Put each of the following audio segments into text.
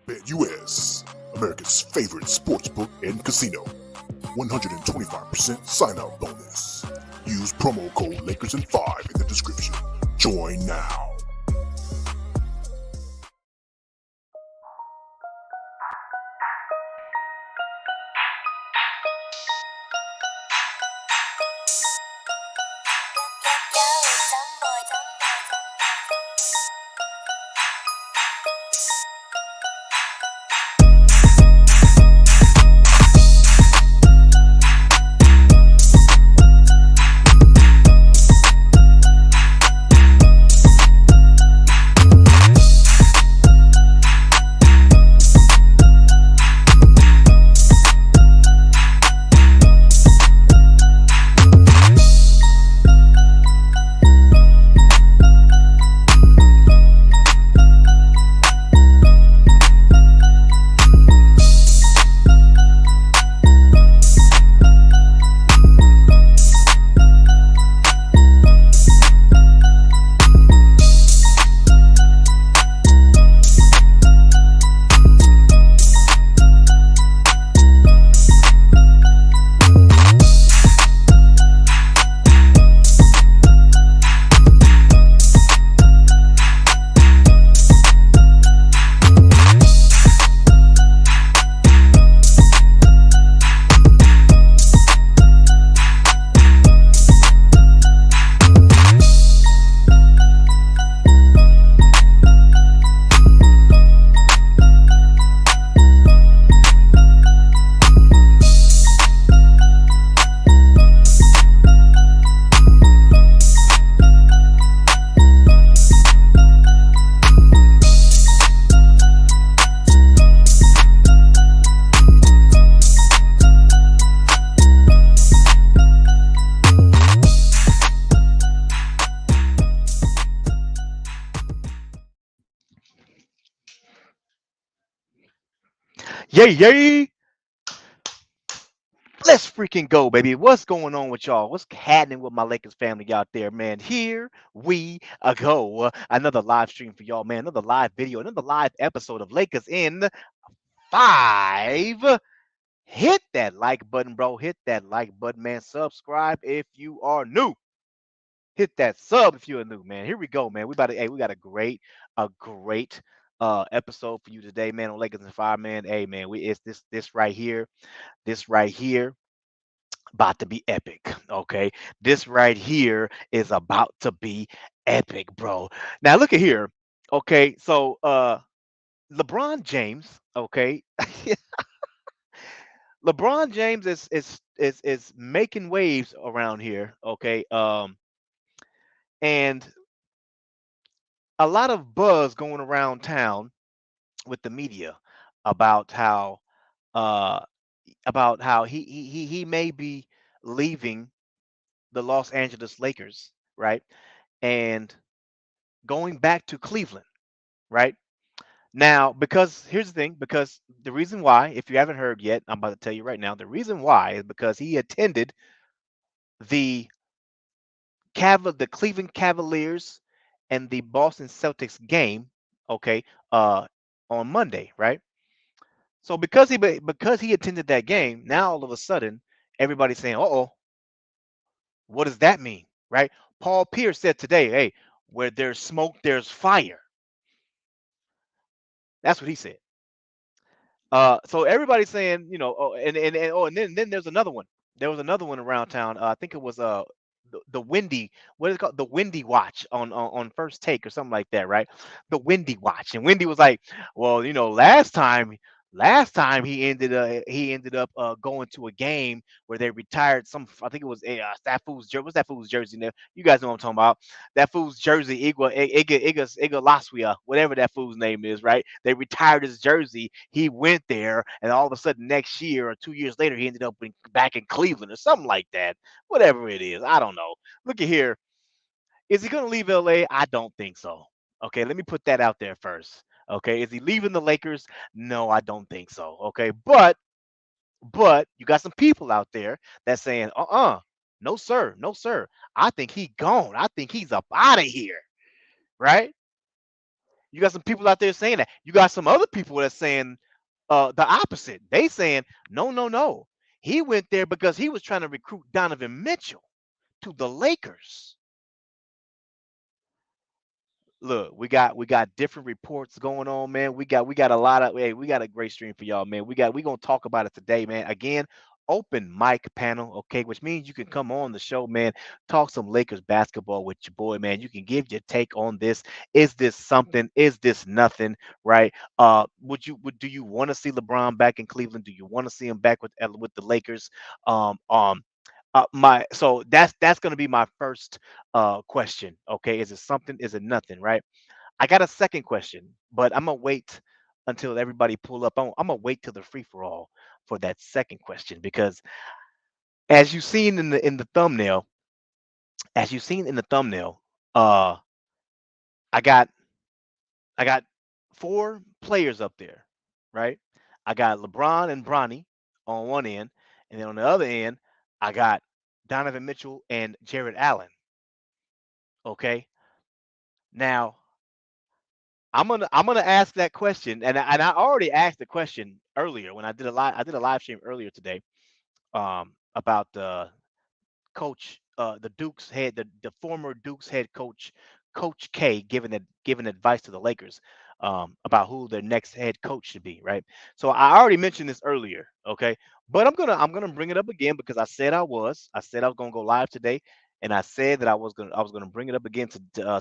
BetUS, America's favorite sportsbook and casino. 125% sign up bonus. Use promo code LakersIn5 in the description. Join now. Yay, yay! Let's freaking go, baby. What's going on with y'all? What's happening with my Lakers family out there, man? Here we go. Another live stream for y'all, man. Another live video, another live episode of Lakers in 5. Hit that like button, bro. Hit that like button, man. Subscribe if you are new. Hit that sub if you're new, man. Here we go, man. We got a great episode for you today, man, on Lakers in 5, man. Hey, man, it's this right here about to be epic. Okay. This right here is about to be epic, bro. Now look at here. Okay. So LeBron James, okay. LeBron James is making waves around here, okay. And a lot of buzz going around town with the media about how uh he may be leaving the Los Angeles Lakers, right? And going back to Cleveland, right? Now, because here's the thing, because the reason why, if you haven't heard yet, I'm about to tell you right now, the reason why is because he attended the the Cleveland Cavaliers and the Boston Celtics game, okay, on Monday, right? So because he attended that game, now all of a sudden everybody's saying, "Uh-oh, what does that mean?" Right? Paul Pierce said today, "Hey, where there's smoke, there's fire." That's what he said. So everybody's saying, oh, and then there's another one. There was another one around town. I think it was the windy, what is it called? The windy watch on first take or something like that, right? The windy watch. And Windy was like, well, last time he ended up going to a game where they retired some. I think it was that fool's jersey. What's that fool's jersey there? You guys know what I'm talking about. That fool's jersey, Iga Laswia, whatever that fool's name is, right? They retired his jersey. He went there, and all of a sudden, next year or 2 years later, he ended up back in Cleveland or something like that. Whatever it is, I don't know. Look at here. Is he going to leave LA? I don't think so. Okay, let me put that out there first. Okay, is he leaving the Lakers? No, I don't think so. Okay, but you got some people out there that's saying, no sir, no sir. I think he gone. I think he's up out of here, right? You got some people out there saying that. You got some other people that's saying the opposite. They saying no, no, no. He went there because he was trying to recruit Donovan Mitchell to the Lakers. Look, we got different reports going on, man. We got a lot of hey, we got a great stream for y'all, man. We gonna talk about it today, man. Again, open mic panel, okay, which means you can come on the show, man. Talk some Lakers basketball with your boy, man. You can give your take on this. Is this something? Is this nothing? Right? Would do you want to see LeBron back in Cleveland? Do you want to see him back with the Lakers? Um, um, my so that's going to be my first question. Okay, is it something? Is it nothing? Right? I got a second question, but I'm gonna wait until everybody pull up. I'm gonna wait till the free for all for that second question because as you've seen in the thumbnail, as you've seen in the thumbnail, uh, I got I got four players up there, right? I got LeBron and Bronny on one end, and then on the other end, I got Donovan Mitchell and Jared Allen. Okay, now I'm gonna ask that question, and I already asked the question earlier when I did a live stream earlier today about coach the Dukes head the former Dukes head coach Coach K giving advice to the Lakers about who their next head coach should be, right? So I already mentioned this earlier, okay? But I'm gonna bring it up again because I said I was gonna go live today, and I said that I was gonna bring it up again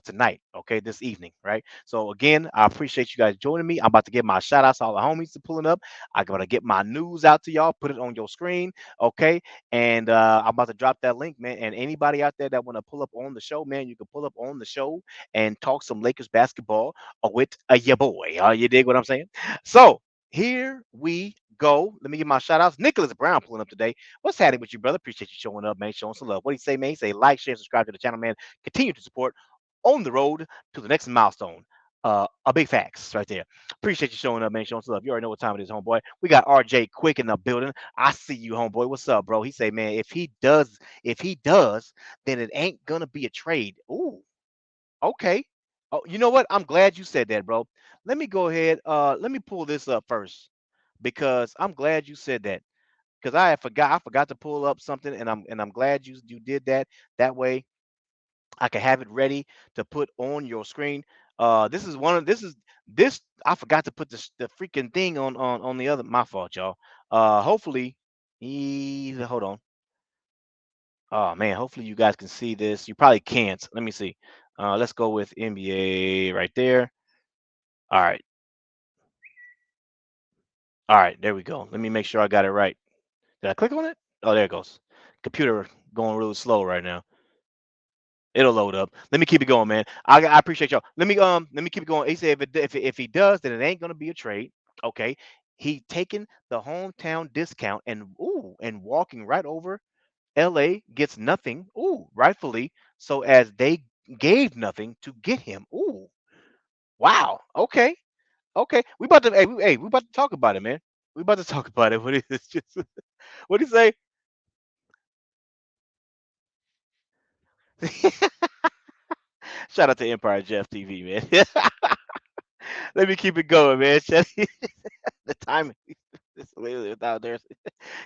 tonight, okay, this evening, right? So again, I appreciate you guys joining me. I'm about to give my shout outs to all the homies to pulling up. I'm gonna get my news out to y'all, put it on your screen, okay? And I'm about to drop that link, man. And anybody out there that want to pull up on the show, man, you can pull up on the show and talk some Lakers basketball with your boy. You dig what I'm saying? So here we go. Let me give my shout outs. Nicholas Brown pulling up today. What's happening with you, brother? Appreciate you showing up, man. Showing some love. What do you say, man? He say like, share, subscribe to the channel, man. Continue to support on the road to the next milestone. A big facts right there. Appreciate you showing up, man. Showing some love. You already know what time it is, homeboy. We got RJ Quick in the building. I see you, homeboy. What's up, bro? He say, man, if he does, then it ain't gonna be a trade. Ooh, okay. Oh, you know what? I'm glad you said that, bro. Let me go ahead. Let me pull this up first because I'm glad you said that because I forgot to pull up something, and I'm glad you did that. That way I can have it ready to put on your screen. This is one of this. I forgot to put the freaking thing on the other. My fault, y'all. Hopefully, hold on. Oh man, hopefully you guys can see this. You probably can't. Let me see. Let's go with NBA right there. All right, all right. There we go. Let me make sure I got it right. Did I click on it? Oh, there it goes. Computer going really slow right now. It'll load up. Let me keep it going, man. I appreciate y'all. Let me keep it going. He said if he does, then it ain't gonna be a trade. Okay. He taking the hometown discount and walking right over LA gets nothing. Ooh, rightfully. So as they gave nothing to get him. Ooh, wow. Okay. Okay. We about to talk about it, man. We about to talk about it. What is this? Just what do you say? Shout out to Empire Jeff TV, man. Let me keep it going, man. The timing. This without there.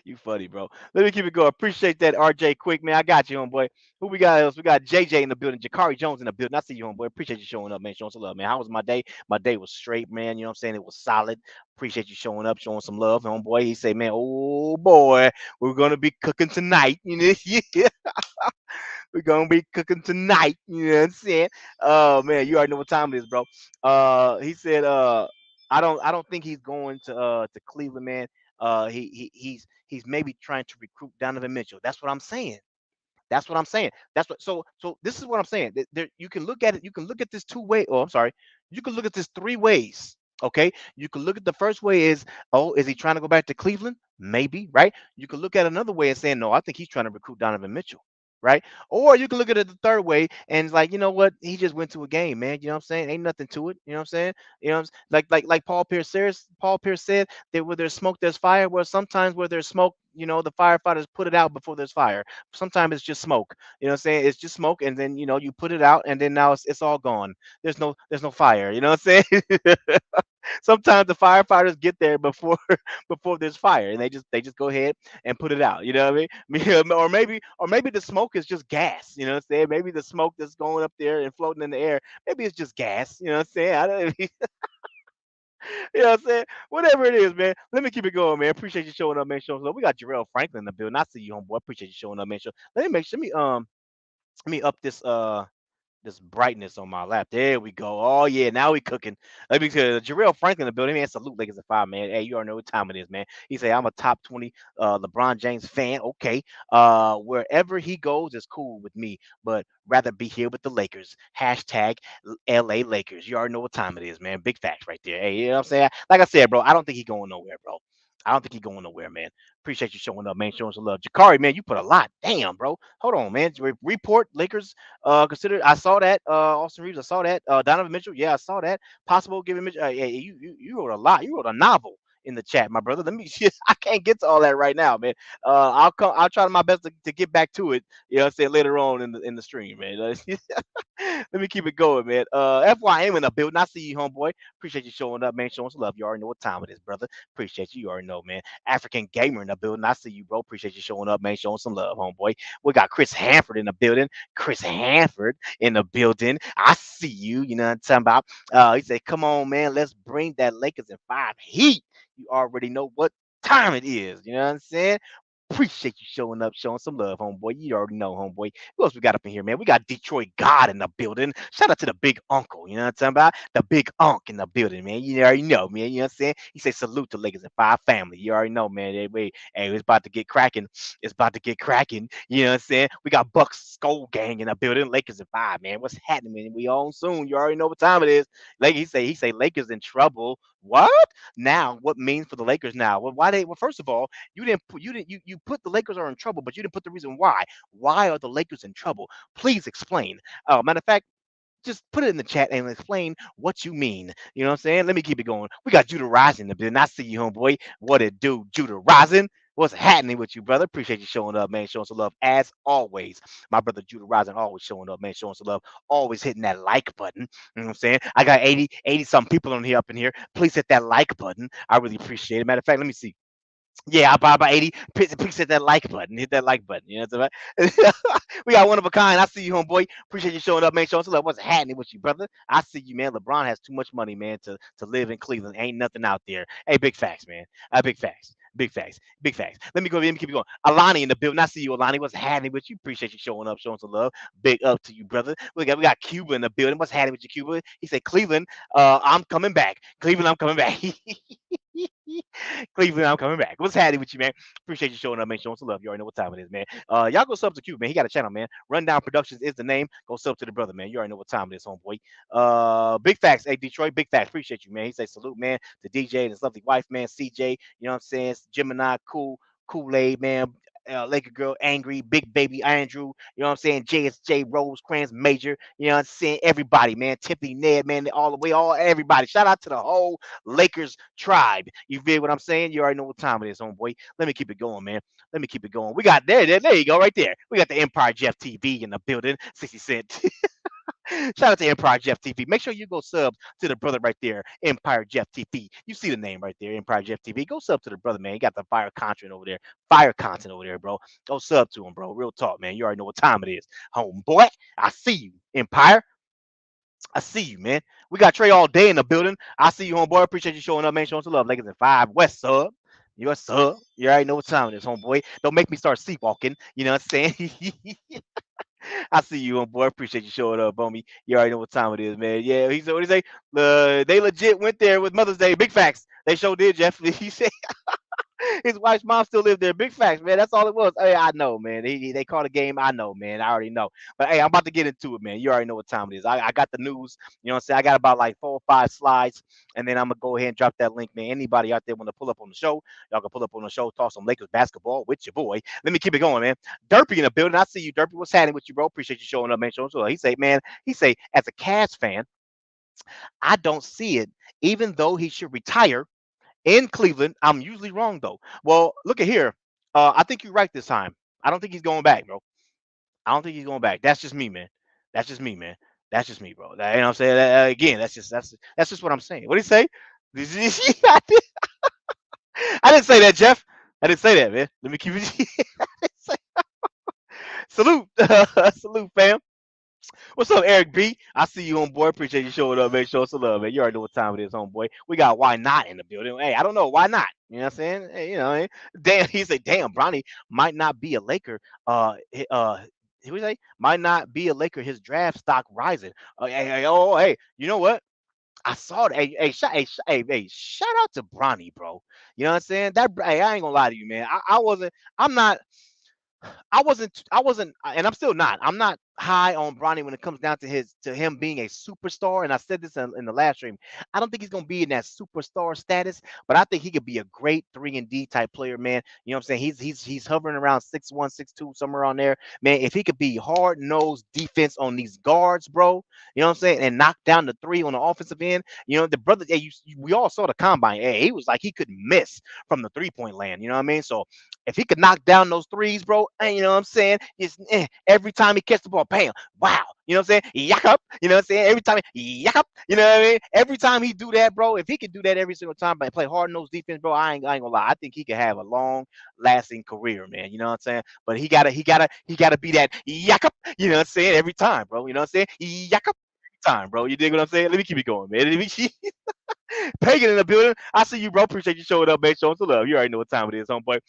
You funny, bro. Let me keep it going. Appreciate that, RJ Quick, man. I got you, homeboy. Who we got else? We got JJ in the building, Jakari Jones in the building. I see you, homeboy. Appreciate you showing up, man. Showing some love, man. How was my day? My day was straight, man. You know what I'm saying? It was solid. Appreciate you showing up, showing some love, homeboy. He say, man, oh boy, we're gonna be cooking tonight. You know, yeah. We're gonna be cooking tonight. You know what I'm saying? Oh man, you already know what time it is, bro. He said, I don't think he's going to Cleveland, man. He's maybe trying to recruit Donovan Mitchell. That's what I'm saying. That's what I'm saying. That's what. So this is what I'm saying. There, you can look at it. You can look at this two way. Oh, I'm sorry. You can look at this three ways. Okay. You can look at the first way is, oh, is he trying to go back to Cleveland? Maybe, right? You can look at another way and saying, no, I think he's trying to recruit Donovan Mitchell, right? Or you can look at it the third way and it's like, you know what? He just went to a game, man. You know what I'm saying? Ain't nothing to it. You know what I'm saying? You know, like Paul Pierce said that where there's smoke, there's fire. Well, sometimes where there's smoke, the firefighters put it out before there's fire. Sometimes it's just smoke. You know what I'm saying? It's just smoke, and then you put it out, and then now it's all gone. There's no fire. You know what I'm saying? Sometimes the firefighters get there before before there's fire, and they just go ahead and put it out. You know what I mean? Or maybe the smoke is just gas. You know what I'm saying? Maybe the smoke that's going up there and floating in the air, maybe it's just gas. You know what I'm saying? I don't, you know what I'm saying? Whatever it is, man. Let me keep it going, man. Appreciate you showing up, man. Showing up. We got Jarrell Franklin in the building. I see you, homeboy. Appreciate you showing up, man. Let me up this brightness on my lap. There we go. Oh yeah, now we cooking. Let me tell you, Jarrell Franklin in the building, man. Salute Lakers at five, man. Hey, you already know what time it is, man. He say I'm a top 20 LeBron James fan. Okay. Wherever he goes is cool with me, but rather be here with the Lakers. Hashtag LA Lakers. You already know what time it is, man. Big facts right there. Hey, you know what I'm saying? Like I said, bro, I don't think he going nowhere, bro. I don't think he going nowhere, man. Appreciate you showing up, man. Showing some love. Jakari, man, you put a lot. Damn, bro. Hold on, man. Report Lakers consider. I saw that. Austin Reeves. I saw that. Donovan Mitchell. Yeah, I saw that. Possible giving Mitchell. Yeah, you wrote a lot. You wrote a novel in the chat, my brother. Let me. I can't get to all that right now, man. I'll come. I'll try my best to get back to it. You know, what I'm saying later on in the stream, man. Let me keep it going, man. FYM in the building. I see you, homeboy. Appreciate you showing up, man. Showing some love. You already know what time it is, brother. Appreciate you. You already know, man. African gamer in the building. I see you, bro. Appreciate you showing up, man. Showing some love, homeboy. We got Chris Hanford in the building. Chris Hanford in the building. I see you. You know what I'm talking about? He said, "Come on, man. Let's bring that Lakers in five heat." You already know what time it is. You know what I'm saying? Appreciate you showing up, showing some love, homeboy. You already know, homeboy. Who else we got up in here, man? We got Detroit God in the building. Shout out to the big uncle. You know what I'm talking about? The big unk in the building, man. You already know, man. You know what I'm saying? He say salute to Lakers and five family. You already know, man. Hey, it's about to get cracking. It's about to get cracking. You know what I'm saying? We got Bucks Skull Gang in the building. Lakers and five, man. What's happening, man? We on soon. You already know what time it is. Like he say Lakers in trouble. What? Now, what means for the Lakers now? Well, why they? Well, first of all, you put the Lakers are in trouble, but you didn't put the reason why. Why are the Lakers in trouble? Please explain. Matter of fact, just put it in the chat and explain what you mean. You know what I'm saying? Let me keep it going. We got Judah Rising in the building. I see you, homeboy. What it do, Judah Rising? What's happening with you, brother? Appreciate you showing up, man. Showing some love as always. My brother Judah Rising always showing up, man. Showing some love. Always hitting that like button. You know what I'm saying? I got 80 some people on here up in here. Please hit that like button. I really appreciate it. Matter of fact, let me see. Yeah, I buy about 80. Please hit that like button. Hit that like button. You know what I'm saying? We got one of a kind. I see you, homeboy. Appreciate you showing up, man. Showing some love. What's happening with you, brother? I see you, man. LeBron has too much money, man, to live in Cleveland. Ain't nothing out there. Hey, big facts, man. Big facts. Big facts. Big facts. Let me go. Let me keep it going. Alani in the building. I see you, Alani. What's happening with you? Appreciate you showing up, showing some love. Big up to you, brother. We got Cuba in the building. What's happening with you, Cuba? He said, Cleveland, I'm coming back. Cleveland, I'm coming back. Cleveland, I'm coming back. What's happening with you, man? Appreciate you showing up, man. Showing some love. You already know what time it is, man. Y'all go sub to Cube, man. He got a channel, man. Rundown Productions is the name. Go sub to the brother, man. You already know what time it is, homeboy. Big facts, hey Detroit. Big facts. Appreciate you, man. He say salute, man, to DJ and his lovely wife, man. CJ. You know what I'm saying? Gemini, cool, Kool-Aid, man. Laker girl, angry, big baby Andrew, you know what I'm saying? JSJ, Rose, Crans, Major, you know what I'm saying? Everybody, man. Tiffany, Ned, man, all the way, all everybody. Shout out to the whole Lakers tribe. You feel what I'm saying? You already know what time it is, homeboy. Let me keep it going, man. Let me keep it going. We got there you go, right there. We got the Empire Jeff TV in the building. 60 Cent. Shout out to Empire Jeff TV. Make sure you go sub to the brother right there, Empire Jeff TV. You see the name right there, Empire Jeff TV. Go sub to the brother, man. He got the fire content over there. Fire content over there, bro. Go sub to him, bro. Real talk, man. You already know what time it is. Homeboy, I see you, Empire. I see you, man. We got Trey all day in the building. I see you, homeboy. Appreciate you showing up, man. Showing some love. Lakers in five. West sub. You a sub. You already know what time it is, homeboy. Don't make me start sleepwalking. You know what I'm saying? I see you on board. Appreciate you showing up, homie. You already know what time it is, man. Yeah, he said, what do he say? They legit went there with Mother's Day. Big facts. They sure did, Jeff. He said His wife's mom still lived there. Big facts, man. That's all it was. Hey, I know, man. They called a game. I know, man. I already know. But hey, I'm about to get into it, man. You already know what time it is. I got the news. You know what I'm saying? I got about like 4 or 5 slides, and then I'm gonna go ahead and drop that link, man. Anybody out there want to pull up on the show, y'all can pull up on the show, talk some Lakers basketball with your boy. Let me keep it going, man. Derpy in the building. I see you, Derpy. What's happening with you, bro? Appreciate you showing up, man. Showing up. He say, man. He say, as a Cavs fan, I don't see it. Even though he should retire in Cleveland. I'm usually wrong though. Well, look at here. I think you're right this time. I don't think he's going back, bro. I don't think he's going back. That's just me, man. That's just me, man. That's just me, bro. You know what I'm saying? Again, that's just what I'm saying. What do you say? I didn't say that, Jeff. I didn't say that, man. Let me keep it. Salute, salute, fam. What's up, Eric B? I see you, homeboy. Appreciate you showing up, man. Show us some love, man. You already know what time it is, homeboy. We got why not in the building. Hey, I don't know why not. You know what I'm saying? Hey, you know, damn. He said, damn, Bronny might not be a Laker. Who we say might not be a Laker. His draft stock rising. Hey, you know what? I saw that. Hey, shout out to Bronny, bro. You know what I'm saying? Hey, I ain't gonna lie to you, man. I wasn't. I'm not. I wasn't, and I'm still not. I'm not high on Bronny when it comes down to him being a superstar. And I said this in the last stream. I don't think he's gonna be in that superstar status, but I think he could be a great 3 and D type player, man. You know what I'm saying? He's hovering around 6'1", 6'2", somewhere on there, man. If he could be hard nosed defense on these guards, bro, you know what I'm saying, and knock down the three on the offensive end. You know, the brother, hey, we all saw the combine. Hey, he was like he couldn't miss from the 3 point land. You know what I mean? So if he could knock down those threes, bro, you know what I'm saying? Just every time he catch the ball, bam, wow. You know what I'm saying? Yak up. You know what I'm saying? Every time, yak up. You know what I mean? Every time he do that, bro, if he could do that every single time, but play hard nosed defense, bro, I ain't gonna lie. I think he could have a long lasting career, man. You know what I'm saying? But he gotta be that yak up. You know what I'm saying? Every time, bro. You know what I'm saying? Yak up. Every time, bro. You dig what I'm saying? Let me keep it going, man. Let me Pagan in the building. I see you, bro. Appreciate you showing up, man. Showing some love. You already know what time it is, homeboy.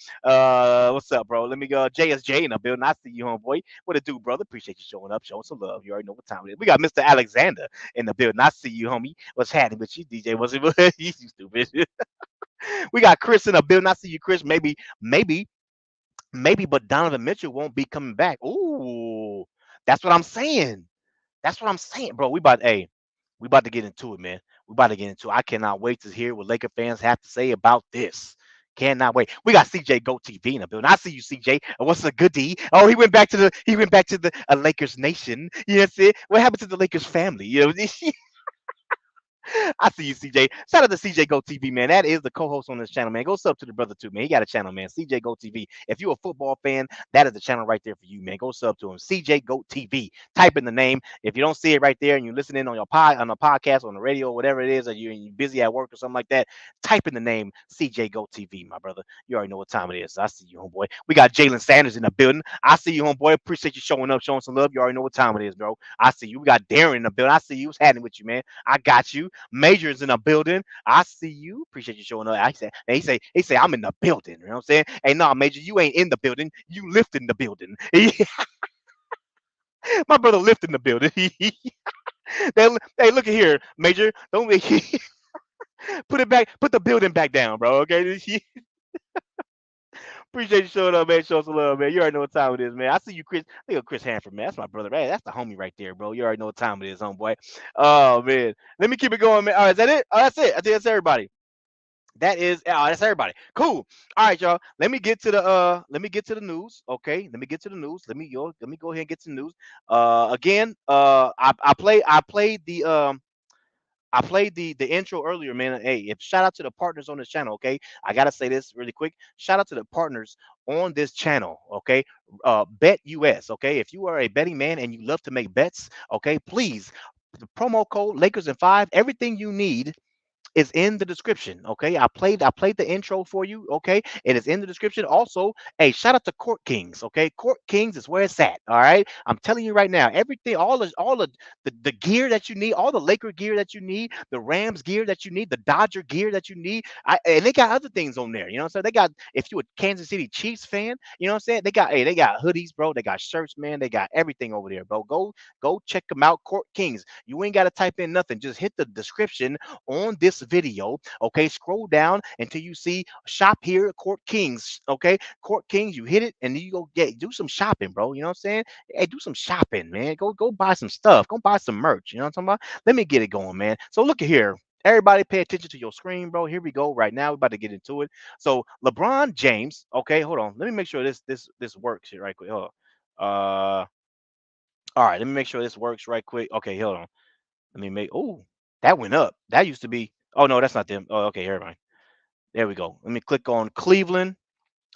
What's up, bro? Let me go. JSJ in the building. I see you, homeboy. What it do, brother? Appreciate you showing up, showing some love. You already know what time it is. We got Mr. Alexander in the building. I see you, homie. What's happening with you, DJ? What's it? You stupid. We got Chris in the building. I see you, Chris. Maybe, but Donovan Mitchell won't be coming back. Ooh, that's what I'm saying. That's what I'm saying, bro. We about to get into it, man. We about to get into it. I cannot wait to hear what Laker fans have to say about this. Cannot wait. We got CJ Go TV in the building. I see you, CJ. What's a goodie? Oh, he went back to the Lakers nation. You know what I'm saying? What happened to the Lakers family? You know, I see you, CJ. Shout out to CJ Go TV, man. That is the co-host on this channel, man. Go sub to the brother too, man. He got a channel, man. CJ Go TV. If you're a football fan, that is the channel right there for you, man. Go sub to him. CJ Go TV. Type in the name. If you don't see it right there and you're listening on on a podcast, on the radio, whatever it is, or you're busy at work or something like that, type in the name CJ Go TV, my brother. You already know what time it is. I see you, homeboy. We got Jalen Sanders in the building. I see you, homeboy. Appreciate you showing up, showing some love. You already know what time it is, bro. I see you. We got Darren in the building. I see you. What's happening with you, man? I got you. Majors in the building. I see you. Appreciate you showing up. He say, I'm in the building. You know what I'm saying? Hey, no, Major, you ain't in the building. You lift in the building. My brother lift in the building. Hey, look at here, Major. Don't make put it back. Put the building back down, bro. Okay. Appreciate you showing up, man. Show some love, man. You already know what time it is, man. I see you, Chris. Look at Chris Hanford, man. That's my brother, man. That's the homie right there, bro. You already know what time it is, homeboy. Oh man. Let me keep it going, man. All right, is that it? Oh, that's it. I think that's everybody. That's everybody. Cool. All right, y'all. Let me get to the news. Okay. Let me get to the news. Let me go ahead and get to the news. Again, I played the intro earlier, man. Hey, if shout out to the partners on this channel, okay? I gotta say this really quick. Shout out to the partners on this channel, okay? Bet US, okay? If you are a betting man and you love to make bets, okay, please the promo code Lakers and five. Everything you need is in the description. Okay, I played the intro for you. Okay, it is in the description. Also, hey, shout out to Court Kings. Okay, Court Kings is where it's at. All right, I'm telling you right now, everything, all the gear that you need, all the Laker gear that you need, the Rams gear that you need, the Dodger gear that you need. And they got other things on there. You know what I'm saying? They got, if you a Kansas City Chiefs fan, you know what I'm saying? They got hoodies, bro. They got shirts, man. They got everything over there, bro. Go check them out. Court Kings. You ain't got to type in nothing. Just hit the description on this video. Okay, scroll down until you see shop here, Court Kings. Okay, Court Kings, you hit it and then you go do some shopping, bro. You know what I'm saying? Hey, do some shopping, man. Go buy some stuff. Go buy some merch. You know what I'm talking about? Let me get it going, man. So look at here. Everybody pay attention to your screen, bro. Here we go. Right now, we're about to get into it. So LeBron James. Okay, hold on. Let me make sure this works here right quick. Hold on. All right. Let me make sure this works right quick. Okay, hold on. Let me make. Oh, that went up. That used to be. Oh no, that's not them. Oh, okay. Here, mind. There we go. Let me click on Cleveland.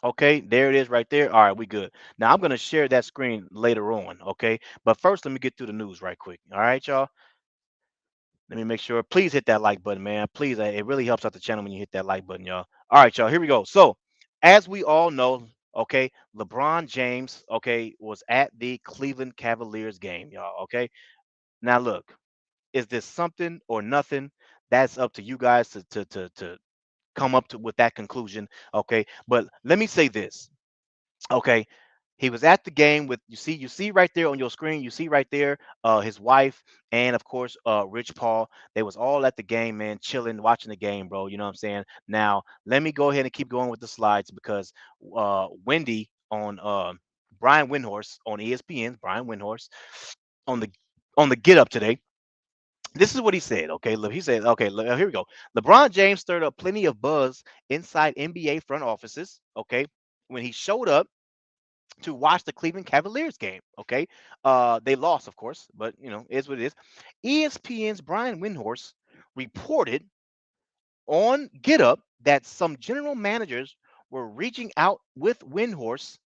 Okay, there it is right there. All right, we good. Now I'm gonna share that screen later on. Okay, but first let me get through the news right quick. All right, y'all. Let me make sure. Please hit that like button, man. Please, it really helps out the channel when you hit that like button, y'all. All right, y'all. Here we go. So, as we all know, okay, LeBron James, okay, was at the Cleveland Cavaliers game, y'all. Okay. Now look, is this something or nothing? That's up to you guys to come up to with that conclusion. Okay. But let me say this. Okay. He was at the game with you see right there on your screen, you see right there his wife and of course Rich Paul. They was all at the game, man, chilling, watching the game, bro. You know what I'm saying? Now, let me go ahead and keep going with the slides because Wendy on Brian Windhorst on ESPN, Brian Windhorst on the get up today. This is what he said. Okay, look, he said, okay, look, here we go. LeBron James stirred up plenty of buzz inside NBA front offices. Okay, when he showed up to watch the Cleveland Cavaliers game. Okay, they lost, of course, but you know, is what it is. ESPN's Brian Windhorst reported on Get Up that some general managers were reaching out with Windhorst.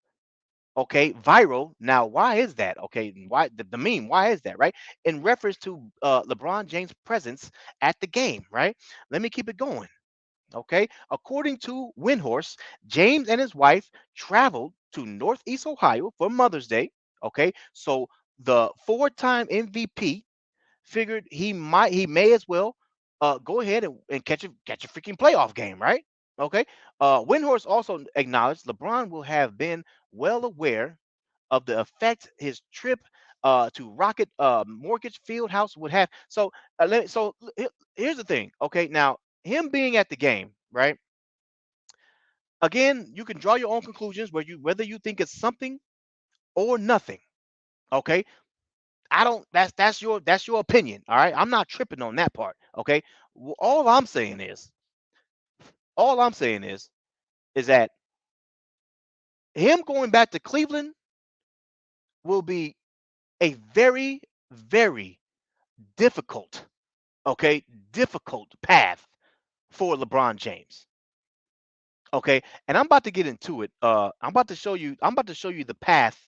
Okay, viral. Now, why is that? Okay, why the meme? Why is that? Right, in reference to LeBron James' presence at the game. Right. Let me keep it going. Okay. According to Windhorst, James and his wife traveled to Northeast Ohio for Mother's Day. Okay. So the four-time MVP figured he may as well go ahead and catch a freaking playoff game, right? Okay. Windhorst also acknowledged LeBron will have been well aware of the effect his trip to Rocket Mortgage Field House would have. So, here's the thing. Okay, now him being at the game, right? Again, you can draw your own conclusions whether you think it's something or nothing. Okay, I don't. That's your opinion. All right, I'm not tripping on that part. Okay, all I'm saying is that him going back to Cleveland will be a very, very difficult, okay, difficult path for LeBron James. Okay, and I'm about to get into it. I'm about to show you the path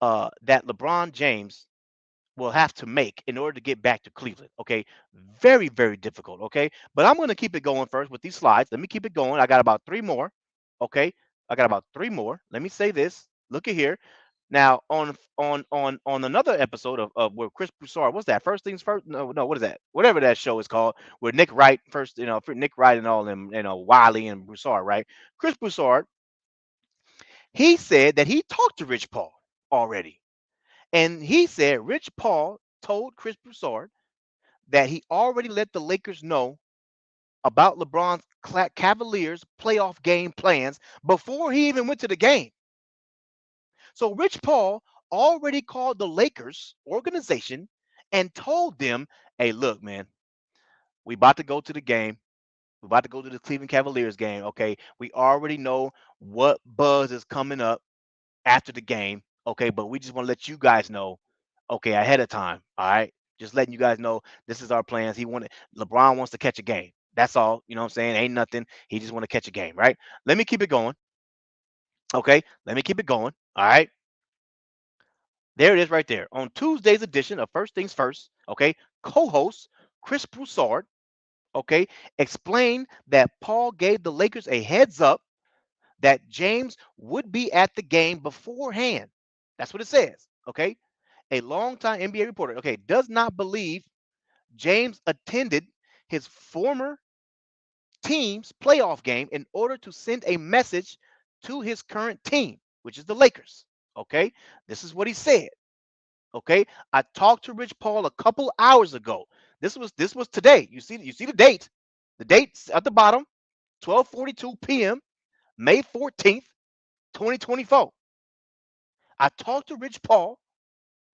that LeBron James will have to make in order to get back to Cleveland. Okay, very, very difficult. Okay, but I'm going to keep it going first with these slides. Let me keep it going. I got about three more. Okay, I got about three more. Let me say this. Look at here. Now on another episode of where Chris Broussard, what's that? First things first? No, what is that? Whatever that show is called, where Nick Wright first, for Nick Wright and all them, Wiley and Broussard, right? Chris Broussard, he said that he talked to Rich Paul already, and he said Rich Paul told Chris Broussard that he already let the Lakers know about LeBron's Cavaliers playoff game plans before he even went to the game. So Rich Paul already called the Lakers organization and told them, "Hey, look, man, we about to go to the game. We about to go to the Cleveland Cavaliers game. Okay, we already know what buzz is coming up after the game. Okay, but we just want to let you guys know, okay, ahead of time. All right, just letting you guys know this is our plans. LeBron wants to catch a game. That's all. You know what I'm saying? Ain't nothing. He just want to catch a game, right? Let me keep it going. Okay, let me keep it going. All right. There it is right there. On Tuesday's edition of First Things First, okay, co-host Chris Broussard, okay, explained that Paul gave the Lakers a heads up that James would be at the game beforehand. That's what it says, okay? A longtime NBA reporter, okay, does not believe James attended his former team's playoff game in order to send a message to his current team, which is the Lakers, okay? This is what he said. Okay, I talked to Rich Paul a couple hours ago. This was today. You see the date. The date's at the bottom, 12:42 p.m., May 14th, 2024. I talked to Rich Paul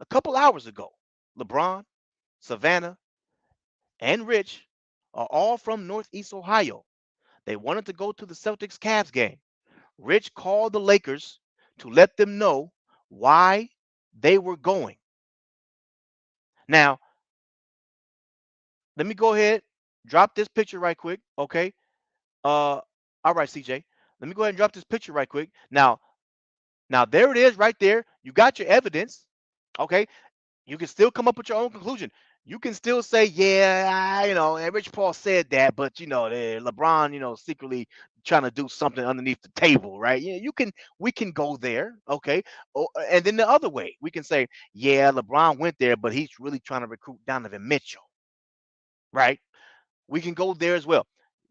a couple hours ago. LeBron, Savannah, and Rich are all from Northeast Ohio. They wanted to go to the Celtics Cavs game. Rich called the Lakers to let them know why they were going. Now, let me go ahead, drop this picture right quick, okay? All right, CJ. Let me go ahead and drop this picture right quick. Now there it is right there. You got your evidence, okay? You can still come up with your own conclusion. You can still say, yeah, and Rich Paul said that, but LeBron, secretly trying to do something underneath the table, right? Yeah, we can go there, okay? And then the other way, we can say, yeah, LeBron went there, but he's really trying to recruit Donovan Mitchell, right? We can go there as well.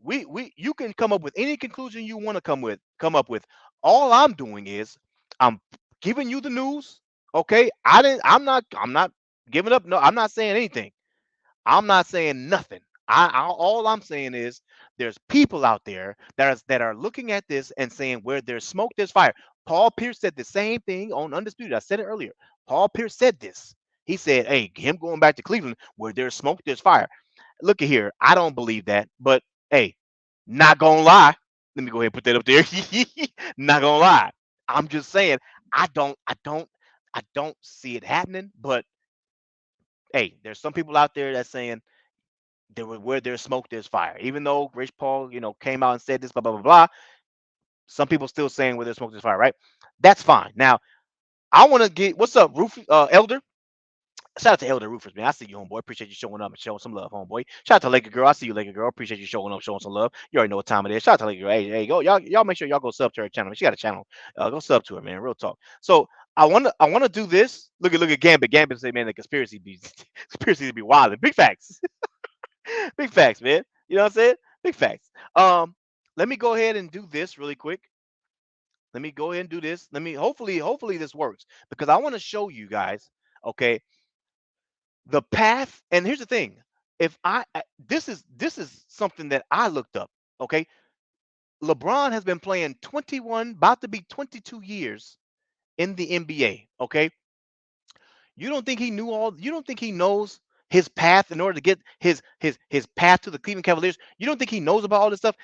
You can come up with any conclusion you want to come up with. All I'm doing is I'm giving you the news. Okay. I'm not giving up. No, I'm not saying anything. I'm not saying nothing. All I'm saying is there's people out there that are looking at this and saying where there's smoke, there's fire. Paul Pierce said the same thing on Undisputed. I said it earlier. Paul Pierce said this. He said, "Hey, him going back to Cleveland, where there's smoke, there's fire." Look at here. I don't believe that, but hey, not gonna lie. Let me go ahead and put that up there. Not gonna lie. I'm just saying I don't see it happening. But hey, there's some people out there that's saying where there's smoke, there's fire. Even though Rich Paul, came out and said this, blah blah blah blah. Some people still saying where there's smoke, there's fire. Right? That's fine. Now I want to get what's up, Elder. Shout out to Elder Rufus, man. I see you, homeboy. Appreciate you showing up and showing some love, homeboy. Shout out to Laker Girl. I see you, Laker Girl. Appreciate you showing up, showing some love. You already know what time it is. Shout out to Laker Girl. Hey, go, y'all make sure y'all go sub to her channel. She got a channel. Go sub to her, man. Real talk. So I wanna do this. Look at Gambit. Gambit say, man, the conspiracy be conspiracy be wild. Big facts. Big facts, man. You know what I'm saying? Big facts. Let me go ahead and do this really quick. Let me go ahead and do this. Hopefully this works because I want to show you guys. Okay, the path. And here's the thing: if this is something that I looked up. Okay, LeBron has been playing 21, about to be 22 years in the NBA. Okay, you don't think he knows his path in order to get his path to the Cleveland Cavaliers? You don't think he knows about all this stuff?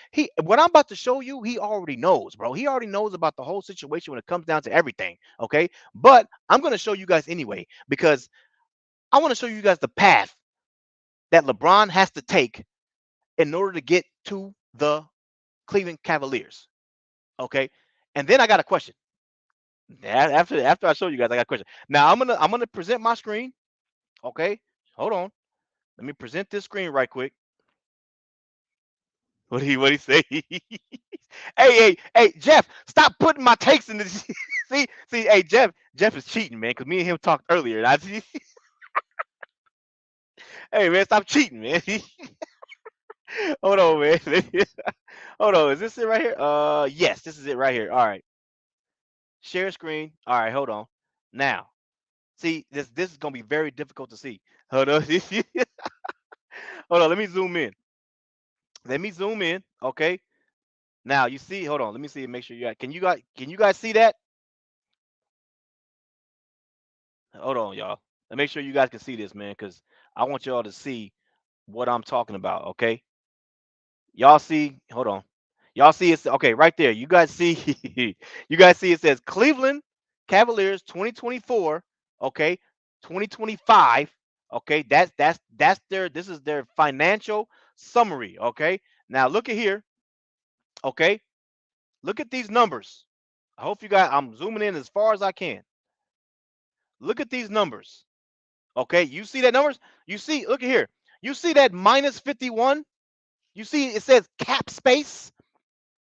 What I'm about to show you, he already knows, bro. He already knows about the whole situation when it comes down to everything. Okay, but I'm going to show you guys anyway because I want to show you guys the path that LeBron has to take in order to get to the Cleveland Cavaliers. Okay. And then I got a question. After I show you guys, I got a question. Now I'm gonna present my screen. Okay. Hold on. Let me present this screen right quick. What he say? Hey, Jeff, stop putting my takes in this. see, hey, Jeff is cheating, man, because me and him talked earlier. And hey, man, stop cheating, man. Hold on, man. Hold on. Is this it right here? Yes, this is it right here. All right. Share screen. All right, hold on. Now, see, this is gonna be very difficult to see. Hold on. Hold on. Let me zoom in. Let me zoom in. Okay. Now you see. Hold on. Let me see. Make sure you got. Can you guys see that? Hold on, y'all. Let me make sure you guys can see this, man, because I want y'all to see what I'm talking about. Okay. Y'all see? Hold on. Y'all see it's okay right there. You guys see? You guys see it says Cleveland Cavaliers 2024. Okay, 2025. Okay, that's their. This is their financial summary. Okay, now look at here. Okay, look at these numbers. I hope you guys. I'm zooming in as far as I can. Look at these numbers. Okay, you see that numbers? You see? Look at here. You see that minus 51? You see it says cap space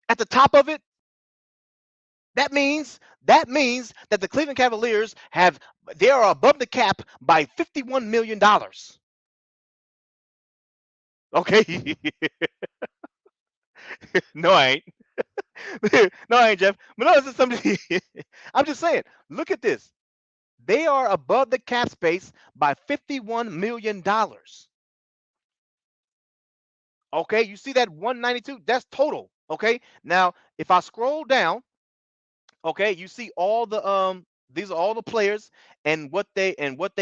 at the top of it. That means that the Cleveland Cavaliers they are above the cap by $51 million. Okay. No, I ain't. No, I ain't, Jeff. But no, this is something. I'm just saying. Look at this. They are above the cap space by $51 million. Okay, you see that 192? That's total. Okay, now if I scroll down, okay, you see all the these are all the players and what they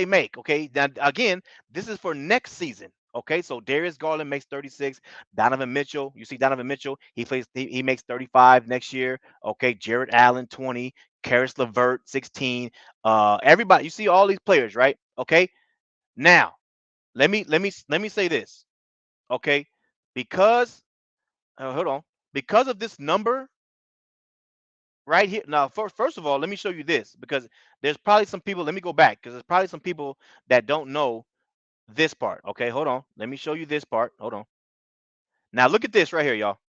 make. Okay, now again, this is for next season. Okay, so Darius Garland makes 36. Donovan Mitchell, you see Donovan Mitchell, he makes 35 next year. Okay, Jared Allen 20, Karis LeVert 16. Everybody, you see all these players, right? Okay, now let me say this. Okay, because hold on, because of this number right here. Now, first of all, let me show you this because there's probably some people. Let me go back because there's probably some people that don't know this part. Okay, hold on. Let me show you this part. Hold on. Now look at this right here, y'all.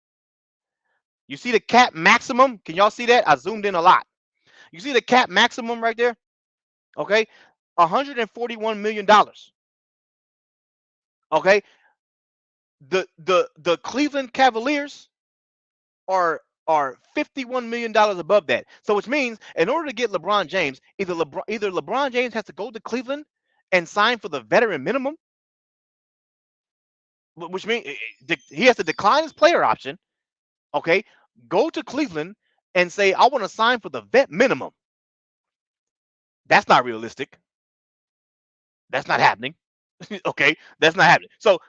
You see the cap maximum? Can y'all see that? I zoomed in a lot. You see the cap maximum right there? Okay, $141 million. Okay, the Cleveland Cavaliers are $51 million above that. So which means in order to get LeBron James, either LeBron James has to go to Cleveland and sign for the veteran minimum, which means he has to decline his player option. Okay, go to Cleveland and say I want to sign for the vet minimum. That's not realistic. That's not happening. Okay, that's not happening. So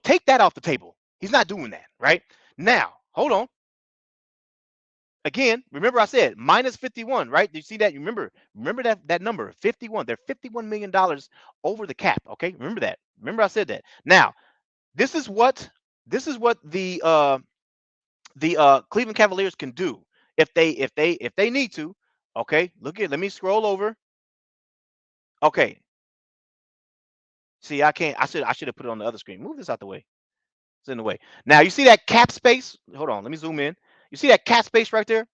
take that off the table. He's not doing that, right? Now, hold on. Again, remember I said minus 51, right? You see that? You remember that number, 51. They're $51 million over the cap. Okay, remember that. Remember I said that. Now, this is what the Cleveland Cavaliers can do if they need to. Okay, let me scroll over. Okay, see, I can't. I should have put it on the other screen. Move this out the way. It's in the way. Now you see that cap space? Hold on, let me zoom in. You see that cap space right there?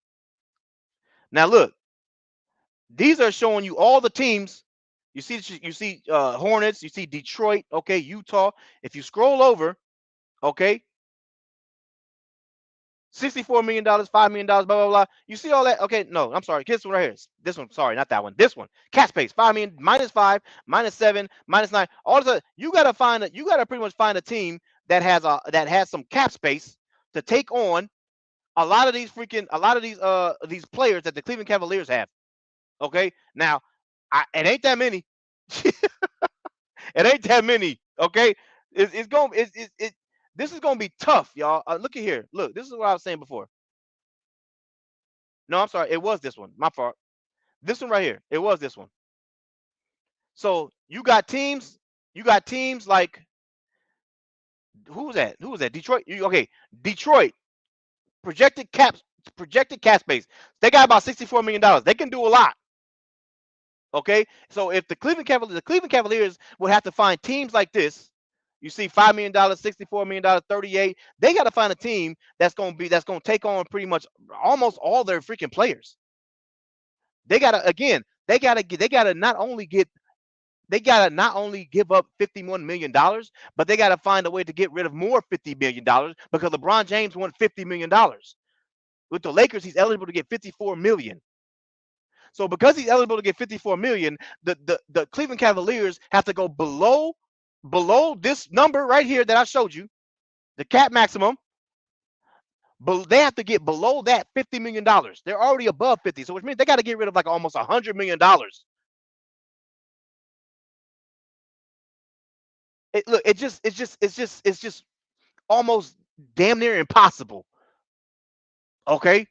Now look, these are showing you all the teams. You see Hornets, you see Detroit, okay, Utah. If you scroll over, okay, $64 million, $5 million, blah blah blah. You see all that? Okay, no, I'm sorry. This one right here. This one, sorry, not that one. This one. Cap space, 5 million, -5, -7, -9. All of a sudden, you gotta pretty much find a team that has some cap space to take on a lot of these players that the Cleveland Cavaliers have. Okay, now it ain't that many. It ain't that many. Okay, it's going this is gonna be tough, y'all. Look at here. Look, this is what I was saying before. No, I'm sorry. It was this one. My fault. This one right here. It was this one. So you got teams. You got teams like who was that? Who was that? Detroit. Okay, Detroit projected cap space. They got about $64 million. They can do a lot. Okay, so if the Cleveland Cavaliers would have to find teams like this. You see, $5 million, $64 million, 38. They got to find a team that's gonna take on pretty much almost all their freaking players. They gotta not only give up $51 million, but they gotta find a way to get rid of more $50 million because LeBron James won $50 million. With the Lakers, he's eligible to get $54 million. So because he's eligible to get $54 million, the Cleveland Cavaliers have to go below this number right here that I showed you, the cap maximum. But they have to get below that $50 million. They're already above 50, so which means they got to get rid of like almost $100 million. Look, it's just almost damn near impossible. Okay,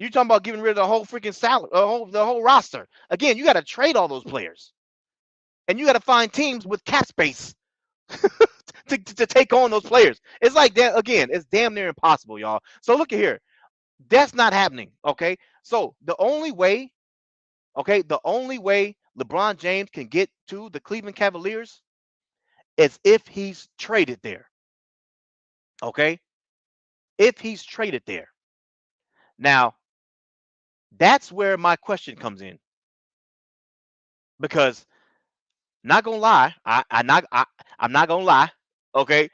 you talking about getting rid of the whole freaking salary, the whole roster. Again, you got to trade all those players, and you got to find teams with cap space to take on those players. It's like that again. It's damn near impossible, y'all. So look at here. That's not happening. Okay. So the only way LeBron James can get to the Cleveland Cavaliers is if he's traded there. Okay. If he's traded there. Now, that's where my question comes in. Because not gonna lie, I'm not gonna lie. Okay.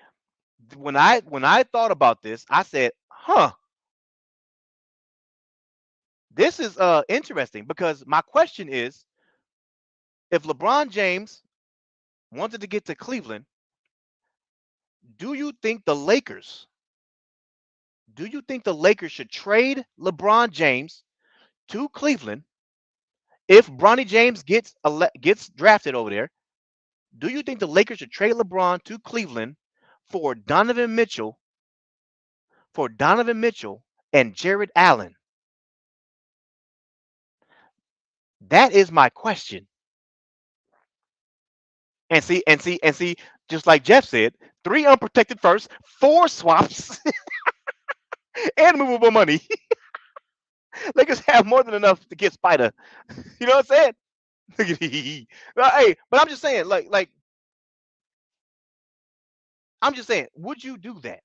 When I thought about this, I said, huh, this is interesting because my question is if LeBron James wanted to get to Cleveland, Do you think the Lakers? Do you think the Lakers should trade LeBron James to Cleveland if Bronny James gets drafted over there? Do you think the Lakers should trade LeBron to Cleveland for Donovan Mitchell, and Jared Allen? That is my question. And see, just like Jeff said, 3 unprotected firsts, 4 swaps, and movable money. Lakers have more than enough to get Spider. You know what I'm saying? Hey, but I'm just saying, I'm just saying, would you do that?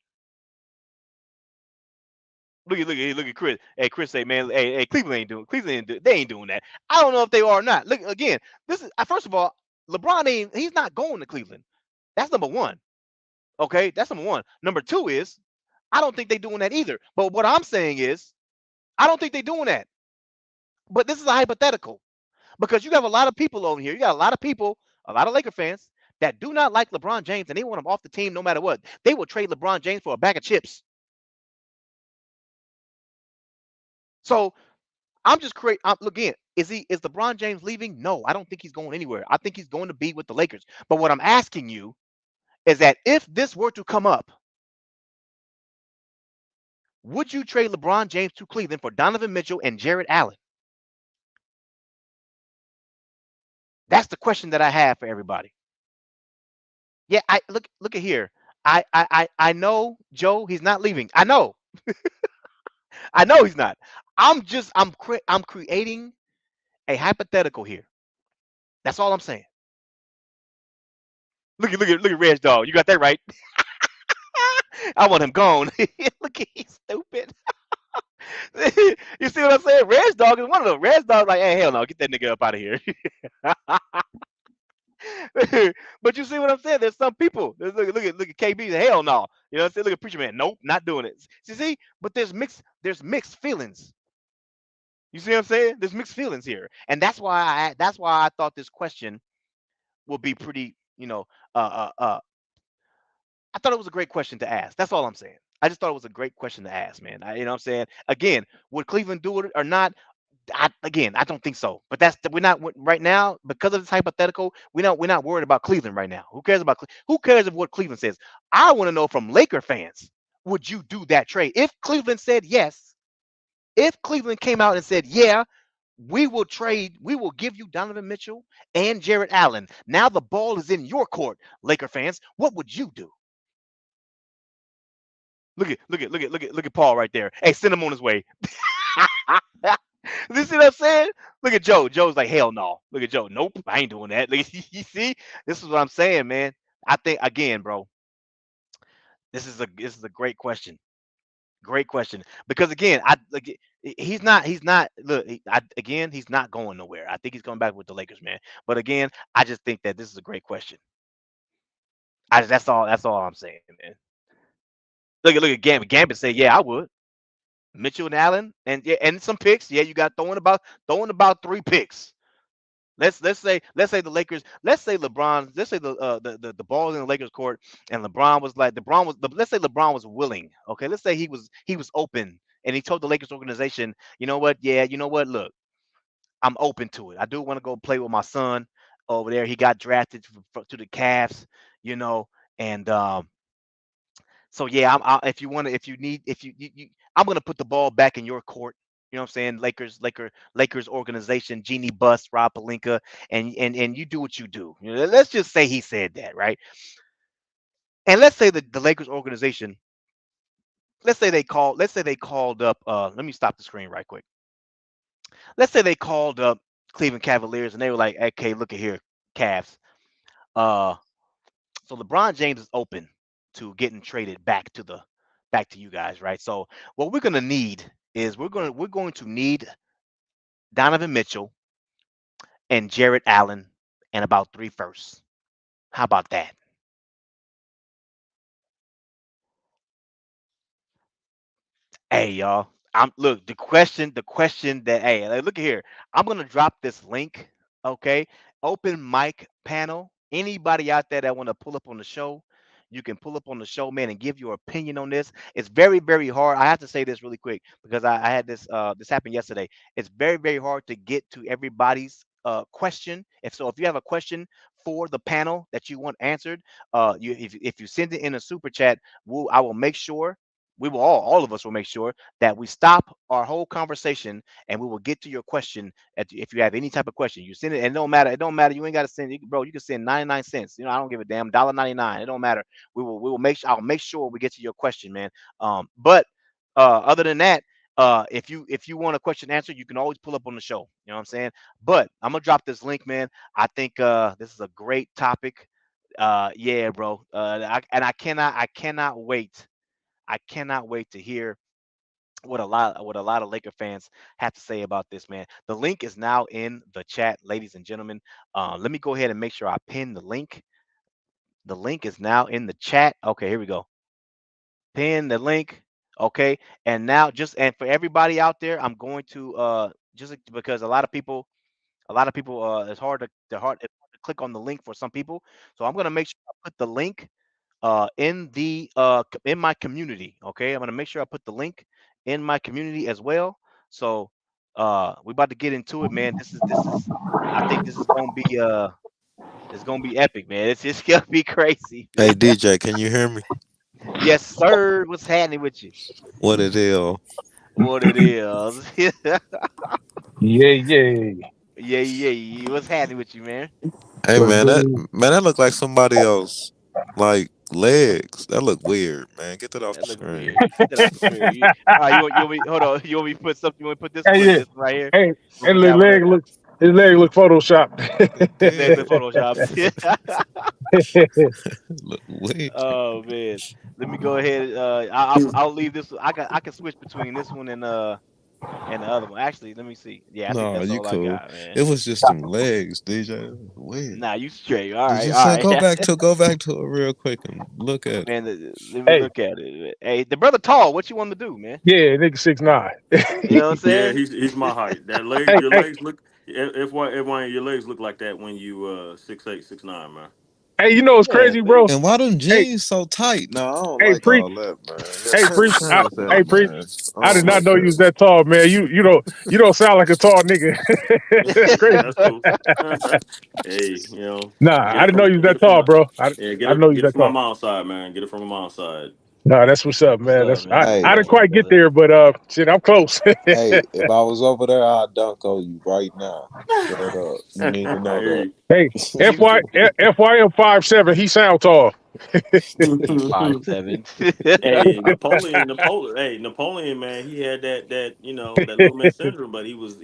Look at Chris. Hey, Chris say, man, hey, they ain't doing that. I don't know if they are or not. Look again. This is first of all, LeBron he's not going to Cleveland. That's number one. Okay, that's number one. Number two is I don't think they're doing that either. But what I'm saying is I don't think they're doing that. But this is a hypothetical because you have a lot of people over here. You got a lot of people, a lot of Laker fans that do not like LeBron James and they want him off the team no matter what. They will trade LeBron James for a bag of chips. So I'm just creating. Look again. Is LeBron James leaving? No, I don't think he's going anywhere. I think he's going to be with the Lakers. But what I'm asking you is that if this were to come up, would you trade LeBron James to Cleveland for Donovan Mitchell and Jared Allen? That's the question that I have for everybody. Yeah, I look at here. I know Joe. He's not leaving. I know he's not. I'm creating a hypothetical here. That's all I'm saying. Look at Reg Dog. You got that right. I want him gone. Look at he's stupid. You see what I'm saying? Reg Dog is one of them. Reg Dog like, hey, hell no, get that nigga up out of here. But you see what I'm saying? There's some people. Look at KB. Hell no. You know what I'm saying? Look at Preacher Man. Nope, not doing it. See, but there's mixed feelings. You see what I'm saying? There's mixed feelings here, and that's why I thought this question would be pretty. I thought it was a great question to ask. That's all I'm saying. I just thought it was a great question to ask, man. You know what I'm saying? Again, would Cleveland do it or not? I don't think so. But we're not right now because of this hypothetical. We're not worried about Cleveland right now. Who cares of what Cleveland says? I want to know from Laker fans. Would you do that trade if Cleveland said yes? If Cleveland came out and said, yeah, we will trade, we will give you Donovan Mitchell and Jared Allen. Now the ball is in your court, Laker fans. What would you do? Look at Paul right there. Hey, send him on his way. You see what I'm saying? Look at Joe. Joe's like, hell no. Look at Joe. Nope, I ain't doing that. Look, you see, this is what I'm saying, man. I think again, bro. This is a great question. Great question. Because again, he's not look, again, he's not going nowhere. I think he's coming back with the Lakers, man. But again, I just think that this is a great question. That's all I'm saying, man. Look at Gambit. Gambit say, yeah, I would. Mitchell and Allen, and yeah, and some picks. Yeah, you got throwing about 3 picks. Let's say the Lakers. Let's say LeBron. Let's say the ball's in the Lakers court, and Let's say LeBron was willing. Okay, let's say he was open, and he told the Lakers organization, you know what? Yeah, you know what? Look, I'm open to it. I do want to go play with my son over there. He got drafted to the Cavs, you know, and so yeah, if you want to, if you need, if you, I'm gonna put the ball back in your court. You know what I'm saying? Lakers organization, Genie Bus, Rob Pelinka, and you do what you do. Let's just say he said that, right? And let's say the Lakers organization, let's say they called up. Let me stop the screen right quick. Let's say they called up Cleveland Cavaliers, and they were like, okay, look at here, Cavs. Uh, so LeBron James is open to getting traded back to you guys, right? So what we're gonna need is we're going to need Donovan Mitchell and Jared Allen and about 3 firsts. How about that? Hey y'all. I'm look the question that hey like, look at here. I'm gonna drop this link. Okay. Open mic panel. Anybody out there that want to pull up on the show, you can pull up on the show, man, and give your opinion on this. It's very, very hard. I have to say this really quick because I had this happened yesterday. It's very, very hard to get to everybody's question. If you have a question for the panel that you want answered, if you send it in a super chat, I will make sure we will all of us will make sure that we stop our whole conversation and we will get to your question. If you have any type of question, you send it, and it don't matter. It don't matter. You ain't got to send, bro. You can send 99 cents. I don't give a damn. $1.99. It don't matter. We will make sure. I'll make sure we get to your question, man. But other than that, if you want a question answered, you can always pull up on the show. You know what I'm saying? But I'm gonna drop this link, man. I think this is a great topic. Yeah, bro. I cannot wait. I cannot wait to hear what a lot of Laker fans have to say about this, man. The link is now in the chat, ladies and gentlemen. Let me go ahead and make sure I pin the link. The link is now in the chat. Okay, here we go. Pin the link. Okay, and now and for everybody out there, I'm going to just because a lot of people it's hard to click on the link for some people. So I'm gonna make sure I put the link in my community. Okay, I'm gonna make sure I put the link in my community as well. So we're about to get into it, man. This is I think this is gonna be it's gonna be epic, man. It's just gonna be crazy, man. Hey DJ, can you hear me? Yes, sir. What's happening with you? What it is? What it is? Yeah, Yeah, yeah. yeah. What's happening with you, man? Hey What's man, that good? man that look like somebody else. Like legs. That look weird, man. Get that off That the look screen. weird. Get off the screen. You want me? Hold on. You want me to put something? You want me to put this Hey, one? yeah. This one right here. Hey, You want and me to put his that one leg right? look photoshopped. Leg look It Photoshop. look weird. Oh man. Let me go ahead. I'll leave this. I can switch between this one and the other one. Actually, let me see. Yeah, I think No, that's you all I cool. got, man. It was just them legs, DJ. It was weird. Nah, you straight. All right, Just all say right. go back to it real quick and look at it. Man, let me Hey, look at it. Hey, the brother tall. What you want to do, man? yeah, nigga 6'9". You know what I'm Yeah, saying? he's my height. That leg, Hey, your hey, legs look. If one your legs look like that when you 6'8", 6'9", man. hey, you know what's Yeah. crazy, See. bro? And why them Hey, jeans so tight? No, I don't hey, like preach, all that, man. Yeah, hey, turn preach, turn this hey, out, preach. man. I I did don't not like know you that. was that tall, man. You don't sound like a tall nigga. That's crazy. That's cool. Hey, Nah, get I it didn't know from you was get that it from tall, my bro. yeah I didn't know you was get it that from my tall. mom's side, man. Get it from my mom's side. Nah, that's what's up, What's man. up, That's man? I, That's Hey, what's I up, didn't man. quite get there, but shit, I'm close. hey, if I was over there, I'd dunk on you right now. Straight up. You need to know I that. Hey, FYM 5'7", he sound tall. hear 5'7". Hey, Napoleon, man, he had that little man syndrome, but he was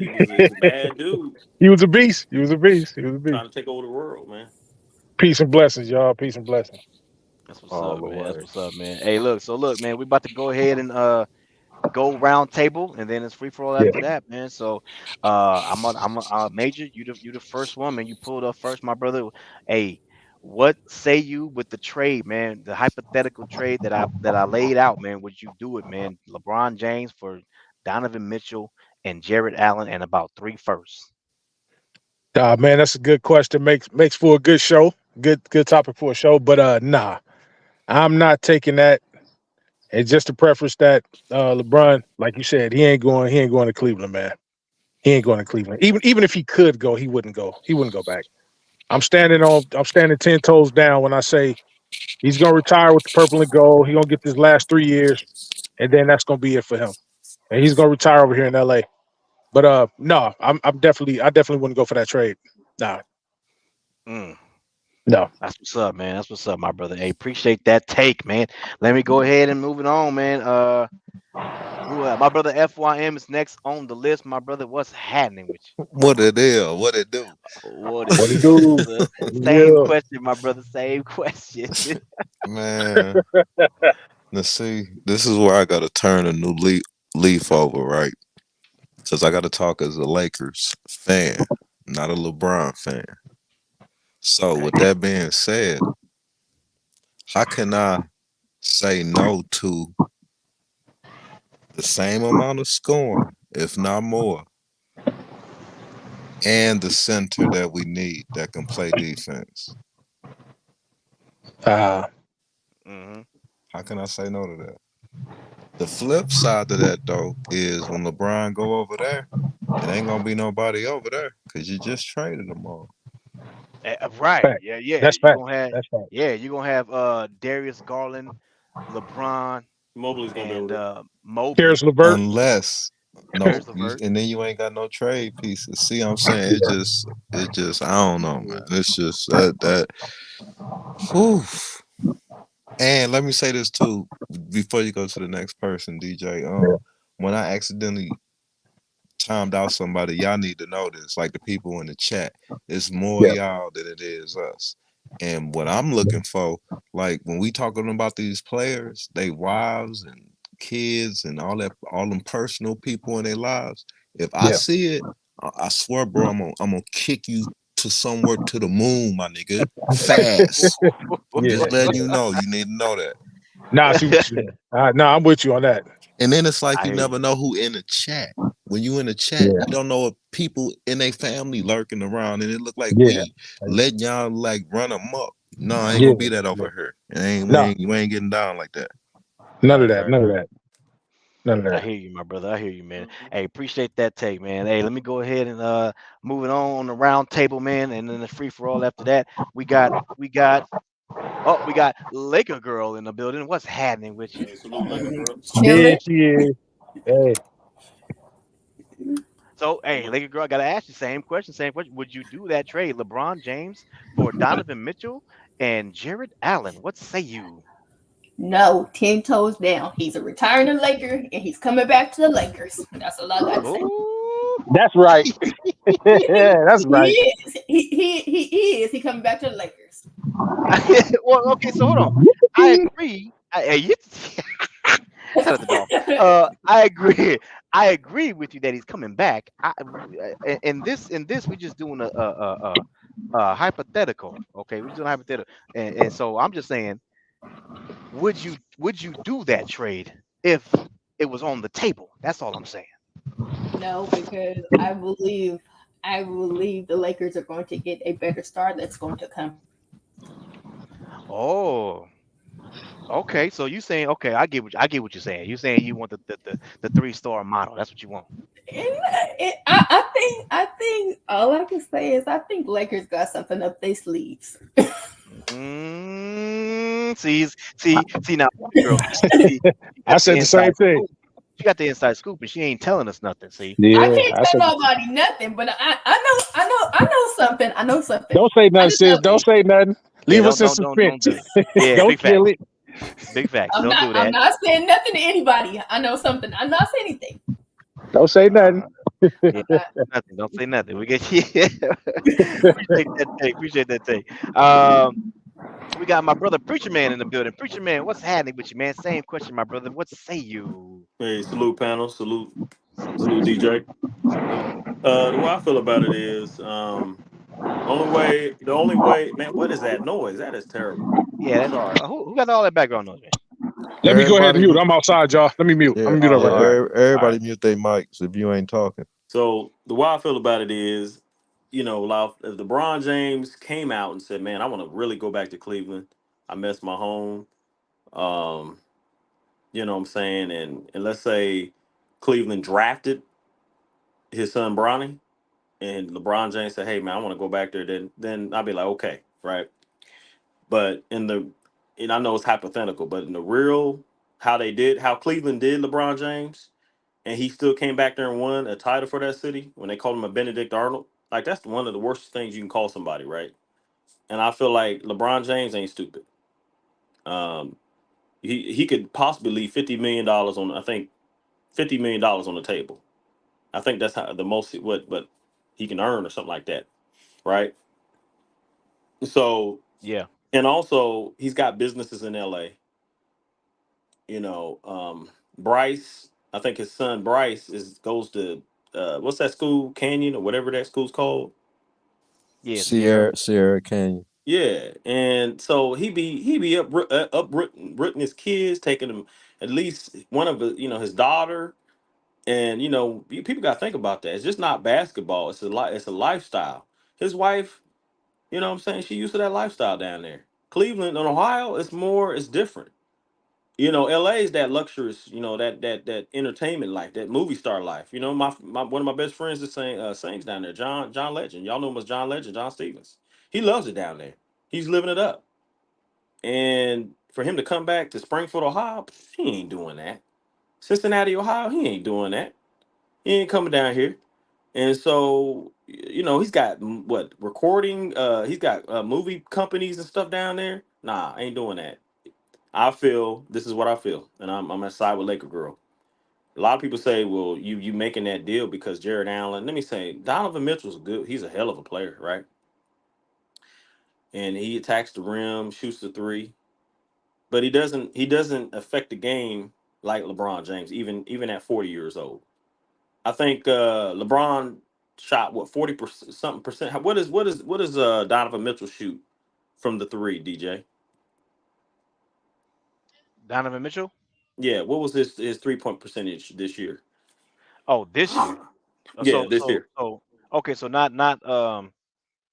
a bad dude He was a beast. He was a beast. He was a beast. trying to take over the world, man. Peace and blessings, y'all. Peace and blessings. That's what's All up, the man. That's way. what's up, man. Hey, look, man. We about to go ahead and go round table, and then it's free for all Yeah. after that, man. So, Major. You the first one, man. You pulled up first, my brother. Hey, what say you with the trade, man? The hypothetical trade that I laid out, man. Would you do it, man? LeBron James for Donovan Mitchell and Jared Allen, and about three firsts. Man, that's a good question. Makes for a good show. Good topic for a show. But nah, I'm not taking that. And just to preface that, LeBron, like you said, he ain't going to Cleveland, man. He ain't going to Cleveland. Even if he could go, he wouldn't go. He wouldn't go back. I'm standing 10 toes down when I say he's gonna retire with the purple and gold. He's gonna get this last 3 years, and then that's gonna be it for him. And he's gonna retire over here in LA. But no, I definitely wouldn't go for that trade. Nah, Mm, no. that's what's up, man. That's what's up, my brother. Hey, appreciate that take, man. Let me go ahead and move it on, man. My brother FYM is next on the list. My brother, what's happening with What it is? What it do? you? What it What he is? do? Same Yeah. question, my brother. Same question. Man, let's see. This is where I gotta turn a new leaf over, right? Because I gotta talk as a Lakers fan, not a LeBron fan. So Okay. with that being said, how can I say no to the same amount of scoring, if not more, and the center that we need that can play defense? Uh, Hmm. How can I say no to that? The flip side of that though is when LeBron go over there, it ain't gonna be nobody over there because you just traded them all. Right. Fact. Yeah, yeah. That's You're fact. gonna have That's fact. yeah, you're gonna have Darius Garland, LeBron, Mobley's gonna be and over there. Mobley, Karis LeVert. Unless no, Caris LeVert. and then you ain't got no trade pieces. See, I'm saying it just I don't know, man. It's just that. Whew. And let me say this too before you go to the next person, DJ. Yeah. When I accidentally timed out somebody, y'all need to know this. Like the people in the chat, it's more Yeah. y'all than it is us. And what I'm looking for, like when we talking about these players, they wives and kids and all that, all them personal people in their lives. If I Yeah. see it, I swear, bro, I'm gonna kick you to somewhere to the moon, my nigga, fast. I'm Yeah. just letting Yeah. you know. You need to know that. Nah, I see what you're saying. Nah, I'm with you on that. And then it's like I you hear you. never know who in the chat. When you in the chat, Yeah. you don't know if people in their family lurking around, and it look like Yeah. we letting y'all like run amok. No, I ain't Yeah. gonna be that Yeah. over here. It ain't we No, ain't you ain't getting down like that. none of Right, that. right, None of right. that. None of I that. hear you, my brother. I hear you, man. Mhm. Hey, appreciate that take, man. Hey, let me go ahead and moving on the round table, man, and then the free for all after that. We got we got Laker girl in the building. What's happening with you? Hey, salute, Laker girl. There Chilling. she is. Hey. So, hey, Salute. Laker girl, I gotta ask you same question, same question. Would you do that trade, LeBron James for Donovan Mitchell and Jared Allen? What say you? No, 10 toes down. He's a retiring Laker and he's coming back to the Lakers. That's all I got to say. Oh, That's right. That's He right. is. He is. He coming back to the Lakers. well, okay. So hold on. I agree. Shout out to Dolph. I agree. I agree with you that he's coming back. In this, we just doing a hypothetical. Okay, we're just doing a hypothetical, and so I'm just saying, would you do that trade if it was on the table? That's all I'm saying. No, because I believe the Lakers are going to get a better star that's going to come. Oh, okay. So you saying okay? I get what you're saying. You're saying you want the 3-star model. That's what you want. And I think all I can say is I think Lakers got something up their sleeves. See now, girl. See, you I got the said the same inside thing. scoop. She got the inside scoop, and she ain't telling us nothing. See, I Yeah. can't I tell said the same. nobody nothing, but I know something. I know something. Don't say I nothing, just sis. know Don't say nothing. yeah, Leave us don't in don't don't suspense. don't do it. Yeah, Don't big kill facts, it. big facts. I'm Don't not do I'm that. not saying nothing to anybody. I know something. I'm not saying anything. Don't say nothing. Uh, yeah, I'm not. nothing. Don't say nothing. We get you. Appreciate that take. Appreciate that take. Um, we got my brother Preacher Man in the building. Preacher Man, what's happening with you, man? Same question, my brother. What say you? Hey, salute panel. Salute, Salute, salute, DJ. salute, salute. The way I feel about it is, the only way, man. What is that noise? That is terrible. Yeah, I'm that's sorry. who got all that background noise, man? Let me go ahead and Everybody, mute. I'm outside, y'all. Let me mute. I'm yeah, gonna mute up Oh, yeah. right all quick. right, all Everybody right. mute their mics if you ain't talking. So the way I feel about it is, like, if LeBron James came out and said, "Man, I want to really go back to Cleveland. I miss my home." Um, you know what I'm saying? And let's say Cleveland drafted his son Bronny, and LeBron James said, "Hey, man, I want to go back there." Then I'd be like, "Okay, right." But and I know it's hypothetical, but in the real, how Cleveland did LeBron James, and he still came back there and won a title for that city when they called him a Benedict Arnold. Like, that's one of the worst things you can call somebody, right? And I feel like LeBron James ain't stupid. Um, he could possibly leave $50 million on, I think, $50 million on the table. I think that's how the most what he can earn or something like that, right? So, Yeah, and also he's got businesses in LA. Bryce, I think his son Bryce goes to what's that school, Canyon or whatever that school's called. yeah, Sierra. Sierra Canyon. Yeah, and so he be uprooting his kids, taking them at least one of his daughter, and people got to think about that. It's just not basketball. It's a lifestyle. His wife, you know what I'm saying, she used to that lifestyle down there. Cleveland and Ohio, it's different. LA is that luxurious, that entertainment life, that movie star life. My one of my best friends is sings down there, John Legend. Y'all know him as John Legend, John Stevens. He loves it down there. He's living it up. And for him to come back to Springfield, Ohio, he ain't doing that. Cincinnati, Ohio, he ain't doing that. He ain't coming down here. And so, he's got what recording, he's got movie companies and stuff down there. Nah, ain't doing that. I feel this is what I feel, and I'm gonna side with Laker girl. A lot of people say, "Well, you making that deal because Jared Allen." Let me say, Donovan Mitchell's good. He's a hell of a player, right? And he attacks the rim, shoots the three, but he doesn't affect the game like LeBron James, even at 40 years old. I think LeBron shot what 40% something percent. What does Donovan Mitchell shoot from the three? DJ, Donovan Mitchell. yeah, what was his 3-point percentage this year? Oh, this year. Yeah, So this so year. so okay. So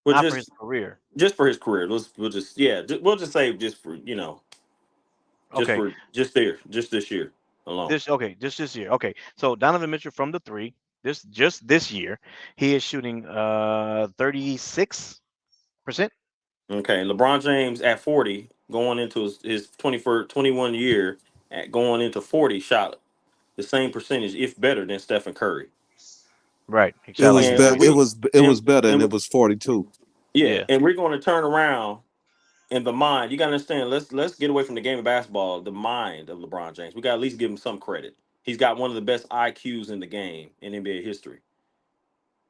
Well, not for his career. just for his career. We'll just yeah, we'll just say just for Okay. just there, just this year alone. This year. Okay. So Donovan Mitchell from the three. This year, he is shooting 36%. Okay, LeBron James at 40, going into his 21st 21 year, at going into 40, shot the same percentage, if better than Stephen Curry. Right. He It shot like was And better. and nearly. It we was it was and, better, and and it was 42. yeah, Yeah. and we're going to turn around in the mind. You got to understand. Let's get away from the game of basketball. The mind of LeBron James. We got to at least give him some credit. He's got one of the best IQs in the game in NBA history.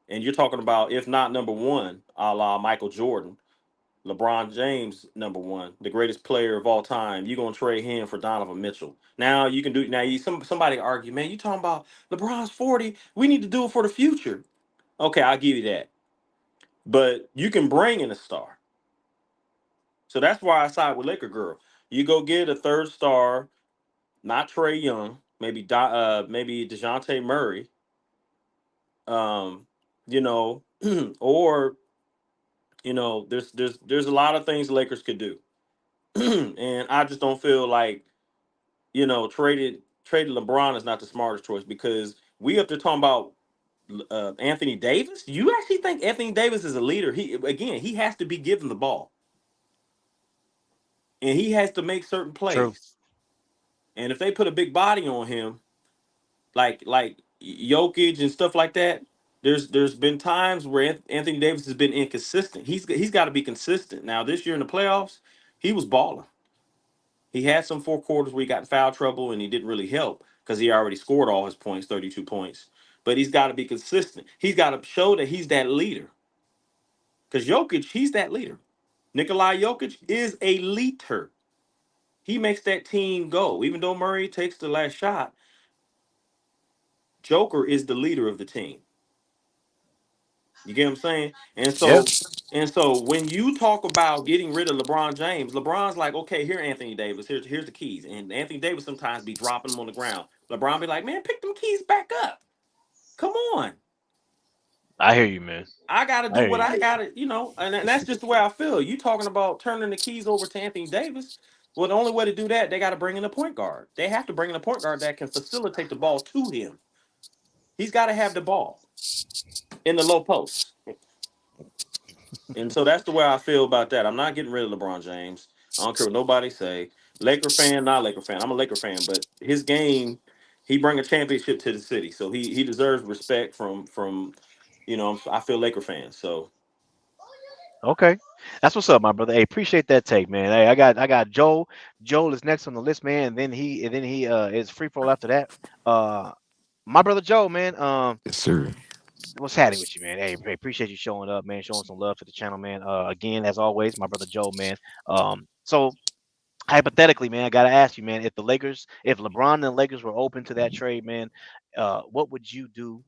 And you're talking about, if not number one, a la Michael Jordan, LeBron James, number one, the greatest player of all time. You're gonna trade him for Donovan Mitchell. Now you can do now. Somebody argue, man. You talking about LeBron's 40? We need to do it for the future. Okay, I'll give you that. But you can bring in a star. So that's why I side with Laker girl. You go get a third star, not Trey Young, maybe Dejounte Murray, um, you know, or there's a lot of things the Lakers could do. And I just don't feel like traded LeBron is not the smartest choice, because we up there talking about Anthony Davis. You actually think Anthony Davis is a leader? He has to be given the ball, and he has to make certain True. plays. And if they put a big body on him, like Jokic and stuff like that, there's been times where Anthony Davis has been inconsistent. He's got to be consistent. Now this year in the playoffs, he was balling. He had some four quarters where he got in foul trouble and he didn't really help because he already scored all his points, 32 points. But he's got to be consistent. He's got to show that he's that leader. Because Jokic, he's that leader. Nikolai Jokic is a leader. He makes that team go. Even though Murray takes the last shot, Joker is the leader of the team. You get what I'm saying? And Yeah. so when you talk about getting rid of LeBron James, LeBron's like, okay, here, Anthony Davis, here's the keys. And Anthony Davis sometimes be dropping them on the ground. LeBron be like, man, pick them keys back up. Come on. I hear you, man. I gotta I do hear what you. I gotta, and that's just the way I feel. You talking about turning the keys over to Anthony Davis. Well, the only way to do that, they got to bring in a point guard. They have to bring in a point guard that can facilitate the ball to him. He's got to have the ball in the low post. And so that's the way I feel about that. I'm not getting rid of LeBron James. I don't care what nobody say. Laker fan, not Laker fan. I'm a Laker fan, but his game, he bring a championship to the city, so he deserves respect from I feel Laker fans. So Okay. That's what's up, my brother. Hey, appreciate that take, man. Hey, I got Joel. Joel is next on the list, man, and then he is free for all after that. Uh my brother Joe, man. Yes, sir. What's happening with you, man? Hey, appreciate you showing up, man, showing some love to the channel, man. Again, as always, my brother Joe, man. So hypothetically, man, I gotta ask you, man, if LeBron and the Lakers were open to that trade, man, what would you do?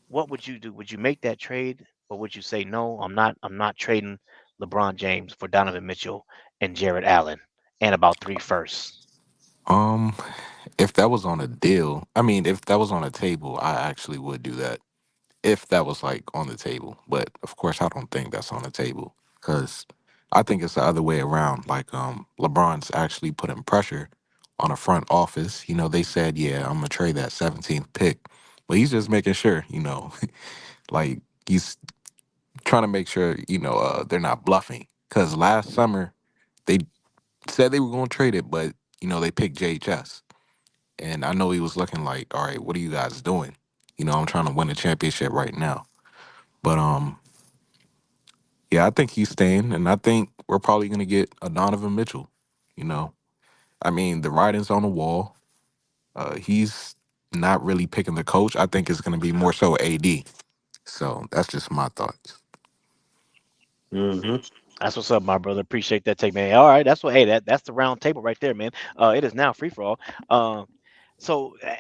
What would you do? Would you make that trade, or would you say no? I'm not trading LeBron James for Donovan Mitchell and Jared Allen and about three firsts. Um, if that was on a deal, I mean, if that was on a table, I actually would do that. If that was like on the table, but of course, I don't think that's on the table because I think it's the other way around. Like LeBron's actually putting pressure on the front office. They said, yeah, I'm gonna trade that 17th pick, but he's just making sure. Like he's trying to make sure they're not bluffing. Because last summer they said they were gonna trade it, but they picked JHS, and I know he was looking like, all right, what are you guys doing? I'm trying to win a championship right now. But yeah, I think he's staying, and I think we're probably gonna get a Donovan Mitchell. You know, I mean, the writing's on the wall. He's not really picking the coach. I think it's gonna be more so AD. So that's just my thoughts. Mm-hmm. That's what's up, my brother. Appreciate that take, man. All right, that's what. Hey, that's the round table right there, man. It is now free for all.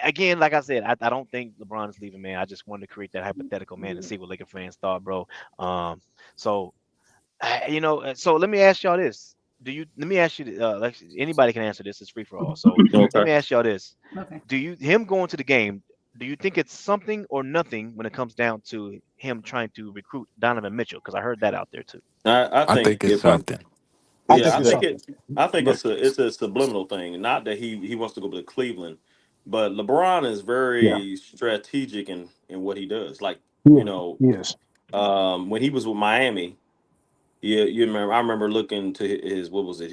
Again, like I said, I don't think LeBron is leaving, man. I just wanted to create that hypothetical, man, and see what Laker fans thought, bro. Um, so so let me ask y'all this. Let me ask you, like anybody can answer this. It's free for all. So let Okay. me ask y'all this. Okay. Him going to the game, do you think it's something or nothing when it comes down to him trying to recruit Donovan Mitchell? Because I heard that out there too. I I think think it's if something. I yeah, think I it's think something. it. I think But it's a subliminal thing. Not that he wants to go to Cleveland, but LeBron is yeah, very strategic in what he does. Like you yeah, know, yes, when he was with Miami, you remember. I remember looking to his what was it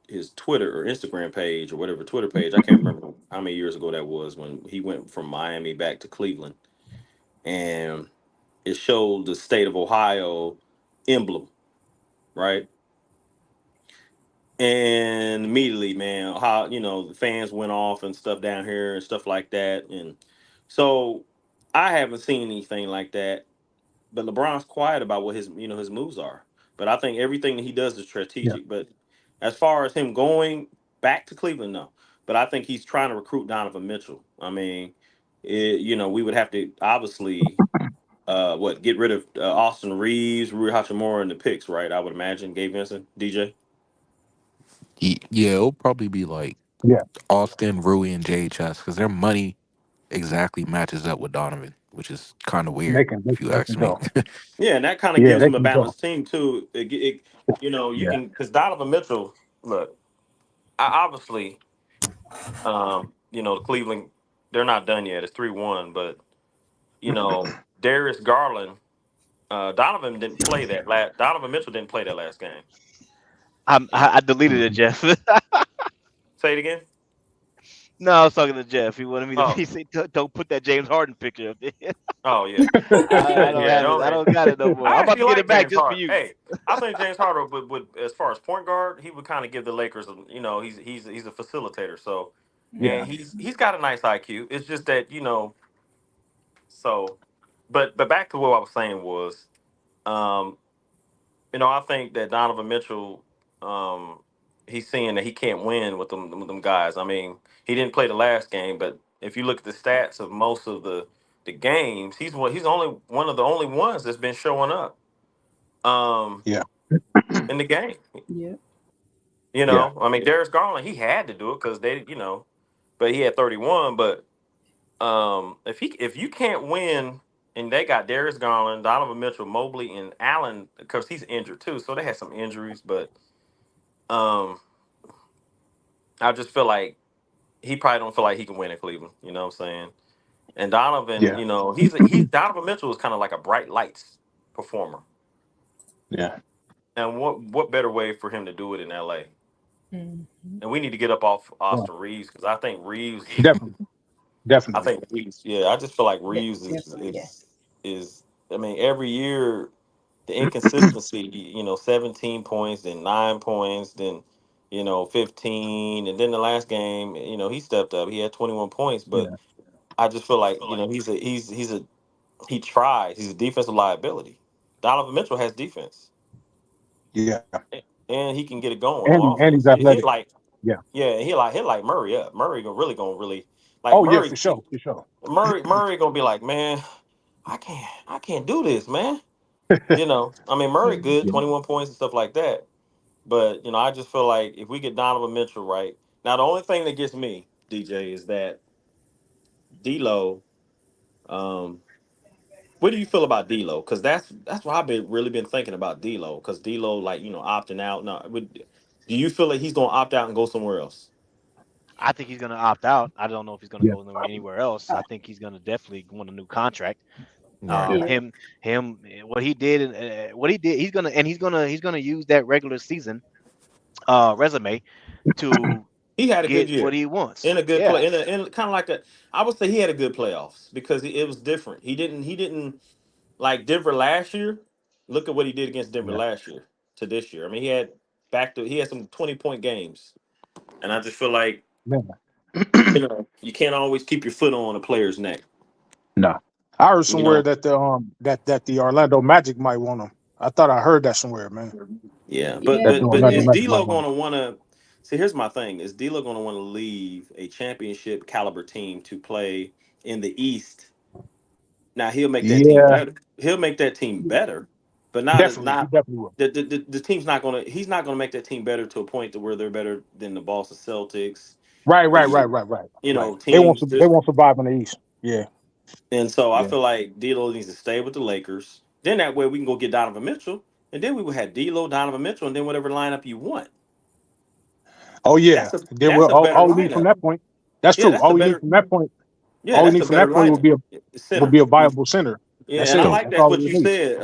his Twitter or Instagram page or whatever Twitter page. I can't remember how many years ago that was when he went from Miami back to Cleveland, and it showed the state of Ohio emblem, right? And immediately, man, how the fans went off and stuff down here and stuff like that, and so I haven't seen anything like that. But LeBron's quiet about what his moves are. But I think everything that he does is yeah, strategic. But as far as him going back to Cleveland, no. But I think he's trying to recruit Donovan Mitchell. I mean, we would have to obviously get rid of Austin Reeves, Rui Hachimura in the picks, right? I would imagine Gabe Vincent, DJ. Yeah, it'll probably be like yeah. Austin, Rui, and JHS because their money exactly matches up with Donovan, which is kind of They weird can, if you they can ask me. go. Yeah, and that kind of Yeah, gives they him a can go. balanced team too. You Yeah, can because Donovan Mitchell. Look, obviously, the Cleveland, they're not done yet. It's 3-1, but Darius Garland, Donovan didn't play that last. Donovan Mitchell didn't play that last game. I deleted it, mhm, Jeff. Say it again. No, I was talking to Jeff. He wanted me to. Oh, He said, "Don't put that James Harden picture up there." oh yeah, I don't yeah. have it. Don't. I don't got it no more. I I'm about actually to get it like back James just for Harden. you. Hey, I think James Harden would as far as point guard, he would kind of give the Lakers. He's a facilitator. So, yeah, and he's got a nice IQ. It's just that so, but back to what I was saying was, um, I think that Donovan Mitchell, um, he's seeing that he can't win with them guys. I mean, he didn't play the last game, but if you look at the stats of most of the games, he's only one of the only ones that's been showing up um yeah, in the game. Yeah. yeah, I mean, Darius Garland, he had to do it because but he had 31. But if you can't win, and they got Darius Garland, Donovan Mitchell, Mobley, and Allen because he's injured too, so they had some injuries. But um, I just feel like he probably don't feel like he can win in Cleveland. You know what I'm saying? And Donovan, yeah, he's Donovan Mitchell is kind of like a bright lights performer. yeah. And what better way for him to do it in LA? Mhm. And we need to get up off Yeah. Austin Reeves because I think Reeves is. Definitely, I definitely. think Reeves. Yeah, I just feel like Reeves is Definitely, yeah. is is. I mean, every year the inconsistency. 17 points, then 9 points, then 15, and then the last game, he stepped up. He had 21 points, but Yeah, I just feel like he tries. He's a defensive liability. Donovan Mitchell has defense, yeah. and he can get it going And on he's offense. He athletic. like. Yeah. Yeah, he like Murray up. Murray gonna really like Oh yeah, Murray. for sure, for sure. Murray gonna be like, man, I can't do this, man. I mean Murray good, Yeah, 21 points and stuff like that. But I just feel like if we get Donovan Mitchell right, now the only thing that gets me, DJ, is that D'Lo, um, What do you feel about D'Lo? Because that's what I've been really been thinking about D'Lo. Because D'Lo, like opting out. No, do you feel like he's gonna opt out and go somewhere else? I think he's going to opt out. I don't know if he's going to Yeah. go anywhere else. I think he's going to definitely want a new contract. Right. Yeah. What he did, and what he did, he's gonna use that regular season resume to He had a good get what year he wants. in a good Yeah, play in kind of like a. I would say he had a good playoffs because it was different. He didn't like Denver last year. Look at what he did against Denver Yeah. last year to this year. I mean, he had some 20-point games, and I just feel like Man. you can't always keep your foot on a player's neck. No. I heard You somewhere know. that the Orlando Magic might want him. I thought I heard that somewhere, man. Yeah, but Yeah. That the but but Orlando is Magic might D'Lo want going him. to want to? See, here's my thing: is D'Lo going to want to leave a championship caliber team to play in the East? Now he'll make that team Yeah, better. He'll make that team better, but not as definitely. He not definitely will. the team's not going to. He's not going to make that team better to a point to where they're better than the Boston Celtics. Right, right, right, The right, right, right. teams They just won't survive in the East. Yeah, and so I yeah. feel like D'Lo needs to stay with the Lakers. Then that way we can go get Donovan Mitchell, and then we would have D'Lo, Donovan Mitchell, and then whatever lineup you want. Oh yeah. Then That's we'll a better all we need from lineup. that point. That's Yeah, true. that's a All we need better. from that point. Yeah, All we that's need a from better that point lineup. would Center. be a viable center. Yeah, That's and I it. So like That's that all what we you need. said,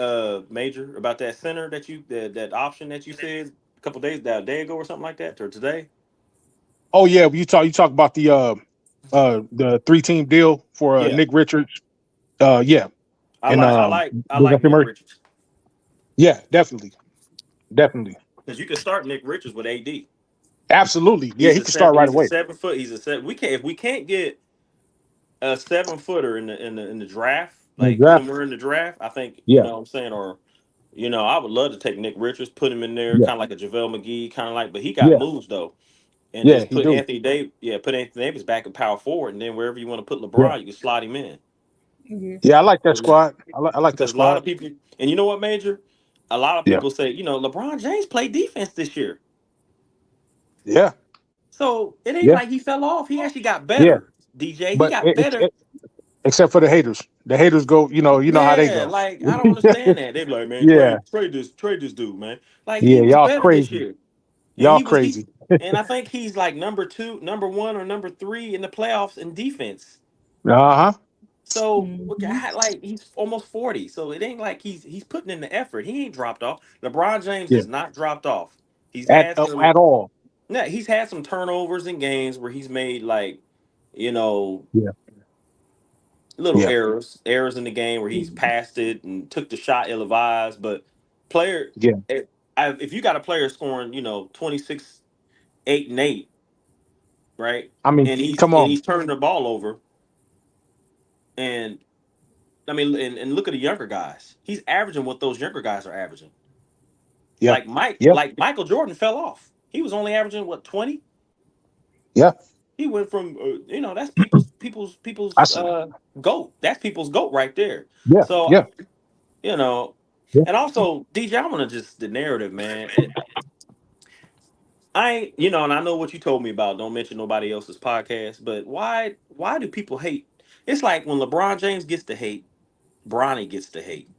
Major, about that center that option that you said a couple days a day ago or something like that, or today. Oh yeah, you talk about the 3-team deal for Yeah, Nick Richards. Yeah, I and like I like I like Dejounte Nick Murray. Richards Yeah, definitely, definitely, because you can start Nick Richards with AD. absolutely. Yeah, He's he a can start seven. right He's a away. 7 foot. He's a seven. We can't if we can't get a 7 footer in the draft, In the like draft. somewhere in the draft. I think you Yeah, know what I'm saying, or I would love to take Nick Richards, put him in there, yeah, kind of like a JaVale McGee, kind of like, but he got yeah, moves though. And yeah. just He do. put Anthony Davis back in power forward, and then wherever you want to put Yeah, LeBron, you can slide him in. Mhm. yeah. I like that squad. I like that Because a lot squad. of people, and you know what, Major, a lot of Yeah, people say, LeBron James played defense this year, yeah, so it ain't yeah, like he fell off. He actually got yeah. better. DJ, he But got better. except for the haters, go. You know how they Yeah, go. like I don't understand that. They be like, man, Yeah, trade this dude, man. Like he yeah. was Y'all better this crazy. year. And Y'all crazy. and I think he's like number two, number one, or number three in the playoffs in defense. Uh huh. So Mhm. like he's almost 40. So it ain't like he's putting in the effort. He ain't dropped off. LeBron James Yeah. has not dropped off. He's had some At all. yeah, he's had some turnovers in games where he's made like, you know, Yeah. little Yeah. errors in the game where he's passed it and took the shot ill advised. But player, Yeah. if you got a player scoring, 26, 8 and 8, right? I mean, And he's come on. turning the ball over. And I mean, and look at the younger guys. He's averaging what those younger guys are averaging. Yeah. Yeah. Like Michael Jordan fell off. He was only averaging what 20. Yeah. He went from that's I people's see. goat. That's people's goat right there. Yeah. So Yeah. you know, Yeah. and also DJ, I'm gonna just the narrative, man. I ain't, and I know what you told me about. Don't mention nobody else's podcast. But why do people hate? It's like when LeBron James gets to hate, Bronny gets to hate.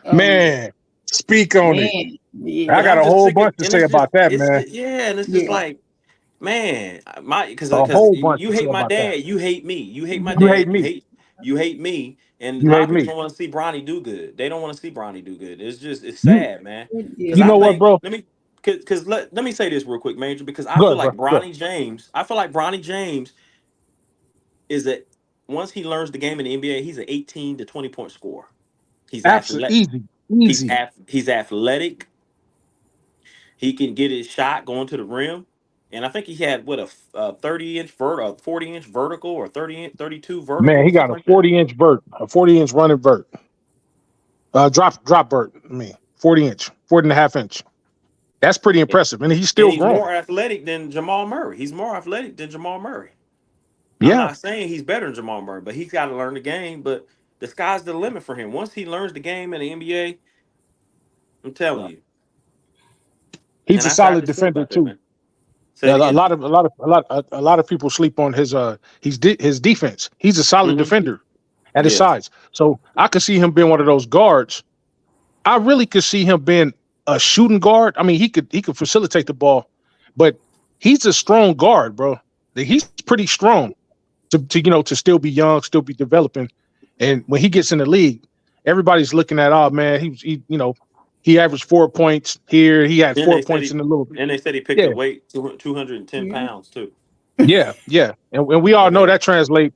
Oh yeah, Man, speak on it. man. I And Yeah, got I'm a just whole sick of, bunch to and say about that, man. it's just yeah. like, man, A because whole bunch you to say hate my about that. dad, you hate me, you hate my You hate dad, me. you hate me, and a You lot hate of people me. don't want to see Bronny do good. They don't want to see Bronny do good. It's You sad, man. Because you I Yeah. know what, think bro? let me say this real quick, Major, because Good, bro. Good. I feel like Bronny James is that once he learns the game in the NBA, he's an 18 to 20 point scorer. He's Absolutely athletic. easy. Easy. He's athletic. He can get his shot going to the rim. And I think he had what a 30-inch 40-inch vertical, or 32 vertical Man, or he got something a like that. 40-inch vert, a 40-inch running vert. Drop vert. I mean, 40-inch, 40 and a half inch. That's pretty impressive. And he's And still he's growing. more athletic than Jamal Murray. He's more athletic than Jamal Murray. I'm Yeah. not saying he's better than Jamal Murray, but he's got to learn the game. But the sky's the limit for him. Once he learns the game in the NBA, I'm telling you. He's And a that's how I solid just feel defender about that, too. man. Say Yeah, it again. a lot of people sleep on his defense. He's a solid Hmm. defender. at his Yes. size. So I could see him being one of those guards. I really could see him being a shooting guard. I mean, he could facilitate the ball, but he's a strong guard, bro. Like, he's pretty strong to still be young, still be developing. And when he gets in the league, everybody's looking at, oh man, he averaged 4 points here. He had And four they said points he in the little and they said he picked yeah, up weight 210 Yeah. pounds too. yeah. And we all And know that translate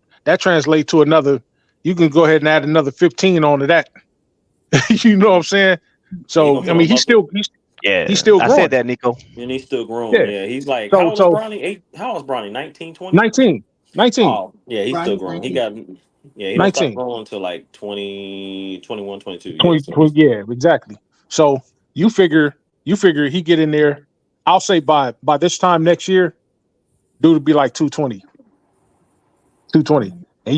to another. You can go ahead and add another 15 onto that. You know what I'm saying? he So gonna I put mean, on he's muscle. still he's he's Yeah, still I said growing. that, Nico. And he's still growing. Yeah. Yeah, he's like, how So old is so Bronny? How old is Bronny? 19, 20? 19, 19, Oh, yeah, he's still Bronny's growing. 19. He don't stop 19. growing until like 20, 21, 22. Yeah, 20, so 20, yeah, exactly. So you figure he get in there. I'll say by this time next year, dude would be like 220, 220. Mhm. And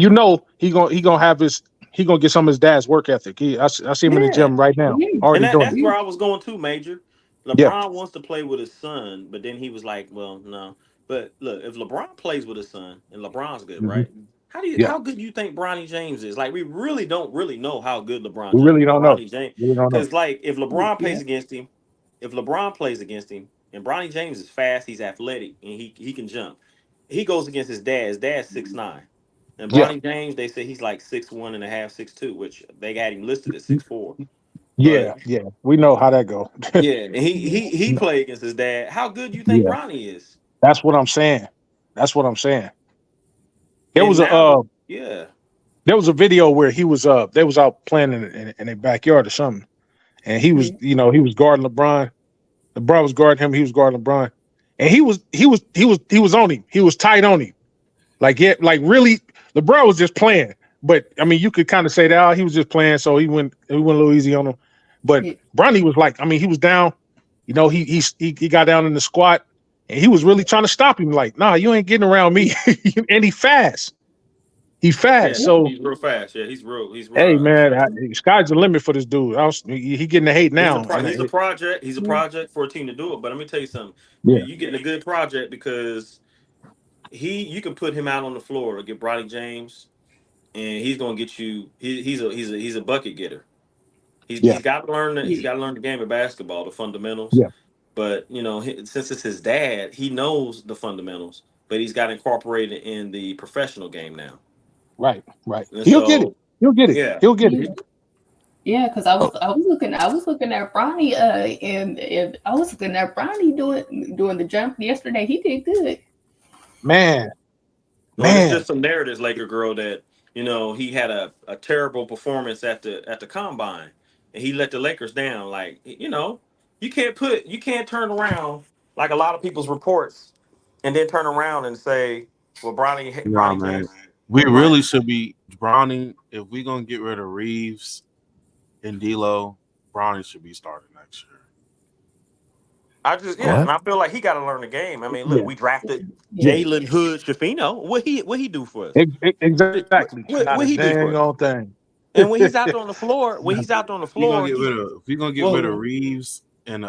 he gonna get some of his dad's work ethic. I see him in the yeah. gym right now, Yeah. And already doing that's it. Yeah. where I was going to, Major. Yeah. LeBron wants to play with his son, but then he was like, well, no. But look, if LeBron plays with his son, and LeBron's good, Hmm. right? Yeah. How good do you think Bronny James is? Like, we really don't really know how good We really don't know. Bronny James. Really don't know. Because like, Yeah. if LeBron plays against him, and Bronny James is fast, he's athletic, and he can jump. He goes against his dad. His dad's 6'9". And Yeah. Bronny James, they say he's like 6'1" and a half, 6'2", which they had him listed at 6'4". Yeah. But Yeah. We know how that go. yeah, and he played against his dad. How good do you think Yeah. Bronny is? That's what I'm saying. That's what I'm saying. There And was a now, yeah, there was a video where they was out playing in a backyard or something, and Yeah. he was guarding LeBron. LeBron was guarding him. He was guarding LeBron, and he was on him. He was tight on him. Like, yeah, like really, LeBron was just playing. But I mean, you could kind of say that, he was just playing, so he went a little easy on him. But Yeah. Bronny was like, I mean, he was down. He got down in the squat, and he was really trying to stop him. Like, nah, you ain't getting around me. And he fast. He fast. yeah, Yeah. So he's real fast. Yeah, he's real hey, man, fast. sky's the limit for this dude. He getting the hate now, and He's a project. He's a Yeah. project for a team to do it. But let me tell you something. yeah, You getting a good project because you can put him out on the floor to get Bronny James, and he's gonna get you. He's a bucket getter. yeah, He's Yeah. got to learn the game of basketball, the fundamentals. yeah, But since it's his dad, he knows the fundamentals, but he's got incorporated in the professional game now. right. And He'll get it. so, He'll get it. yeah, He'll get it. Yeah. Yeah, because I was Oh, looking at Bronny and I was looking at Bronny doing the jump yesterday. He did good. Man, well, it's man. just some narratives, Laker girl, that he had a terrible performance at the combine, and he let the Lakers down. Like you can't turn around like a lot of people's reports, and then turn around and say, well, Nah, Bronny man. James, We Bronny. really should be Bronny. If we gonna get rid of Reeves and D'Lo, Bronny should be starting next year. And what? I feel like he got to learn the game. I mean, look, Yeah, we drafted Yeah. Jalen Hood Shafino. What he do for us? exactly. Not What a he do dang for us? old thing. And when he's out on the floor, If we gonna he's get rid of well. Reeves and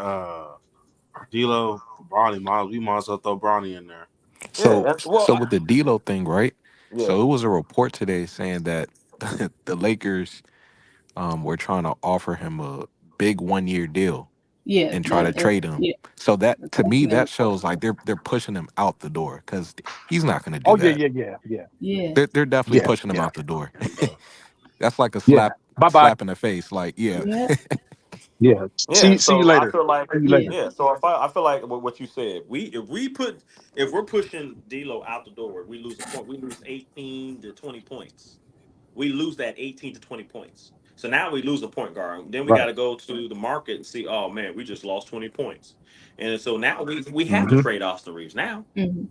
D'Lo, we might as well throw Bronny in there. Yeah, So with the D'Lo thing, right? yeah, So it was a report today saying that the Lakers were trying to offer him a big 1 year deal Yeah. and try to trade him. Yeah. So that, That's to me, what it that was. shows like they're pushing him out the door because he's not going to do Oh yeah, that. yeah, yeah, yeah, Yeah. They're definitely yeah, pushing him yeah, out the door. That's like a yeah. Bye bye. slap in the face. Like, yeah, Yeah. Yeah. yeah. See you So I later. feel like See you Yeah. later. yeah. So I feel like what you said. If we're pushing D'Lo out the door, we lose a point. We lose 18 to 20 points. We lose that 18 to 20 points. So now we lose a point guard. Then we got Right. to go to the market and see, oh man, we just lost 20 points. And so now we have to Hmm. trade Austin Reeves. Now Mhm.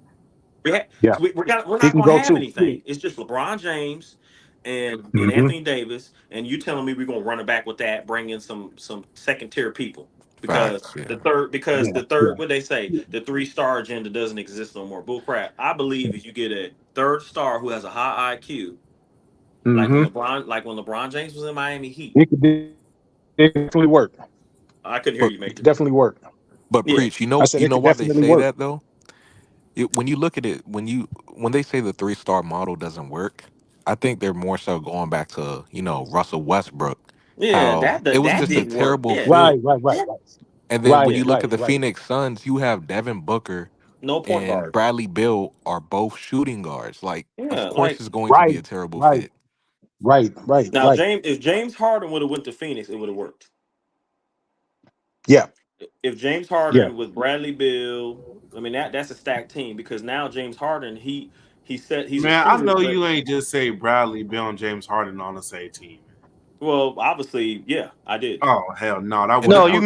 we ha- Yeah. we're He not can gonna go have too. anything. It's just LeBron James and Hmm. Anthony Davis, and you telling me we're gonna run it back with that, bring in some second tier people. facts. Yeah. Because Yeah. the Yeah. third, what they say, the 3-star agenda doesn't exist no more. Bull crap. I believe if you get a third star who has a high IQ, Hmm. like when LeBron James was in Miami Heat. It could definitely work. I couldn't hear But you, Major. Definitely work. Yeah. preach. I said You it know could why they definitely say work. that though. When you look at it, when they say the 3-star model doesn't work, I think they're more so going back to Russell Westbrook, Yeah, how that it was that just a didn't work. terrible Yeah, fit. And then when yeah. you look at the Phoenix Suns, you have Devin Booker No point and guard. Bradley Beal are both shooting guards. Like, of Yeah, course, like it's going to be a terrible fit. now, if James Harden would have went to Phoenix, it would have worked. Yeah, If James yeah, Harden with Bradley Beal, I mean that's a stacked team because now James Harden he's a Man, I shooter, know but you ain't just say Bradley Beal and James Harden on the same team. well, obviously, yeah, I did. Oh hell no, that And wouldn't No, happen.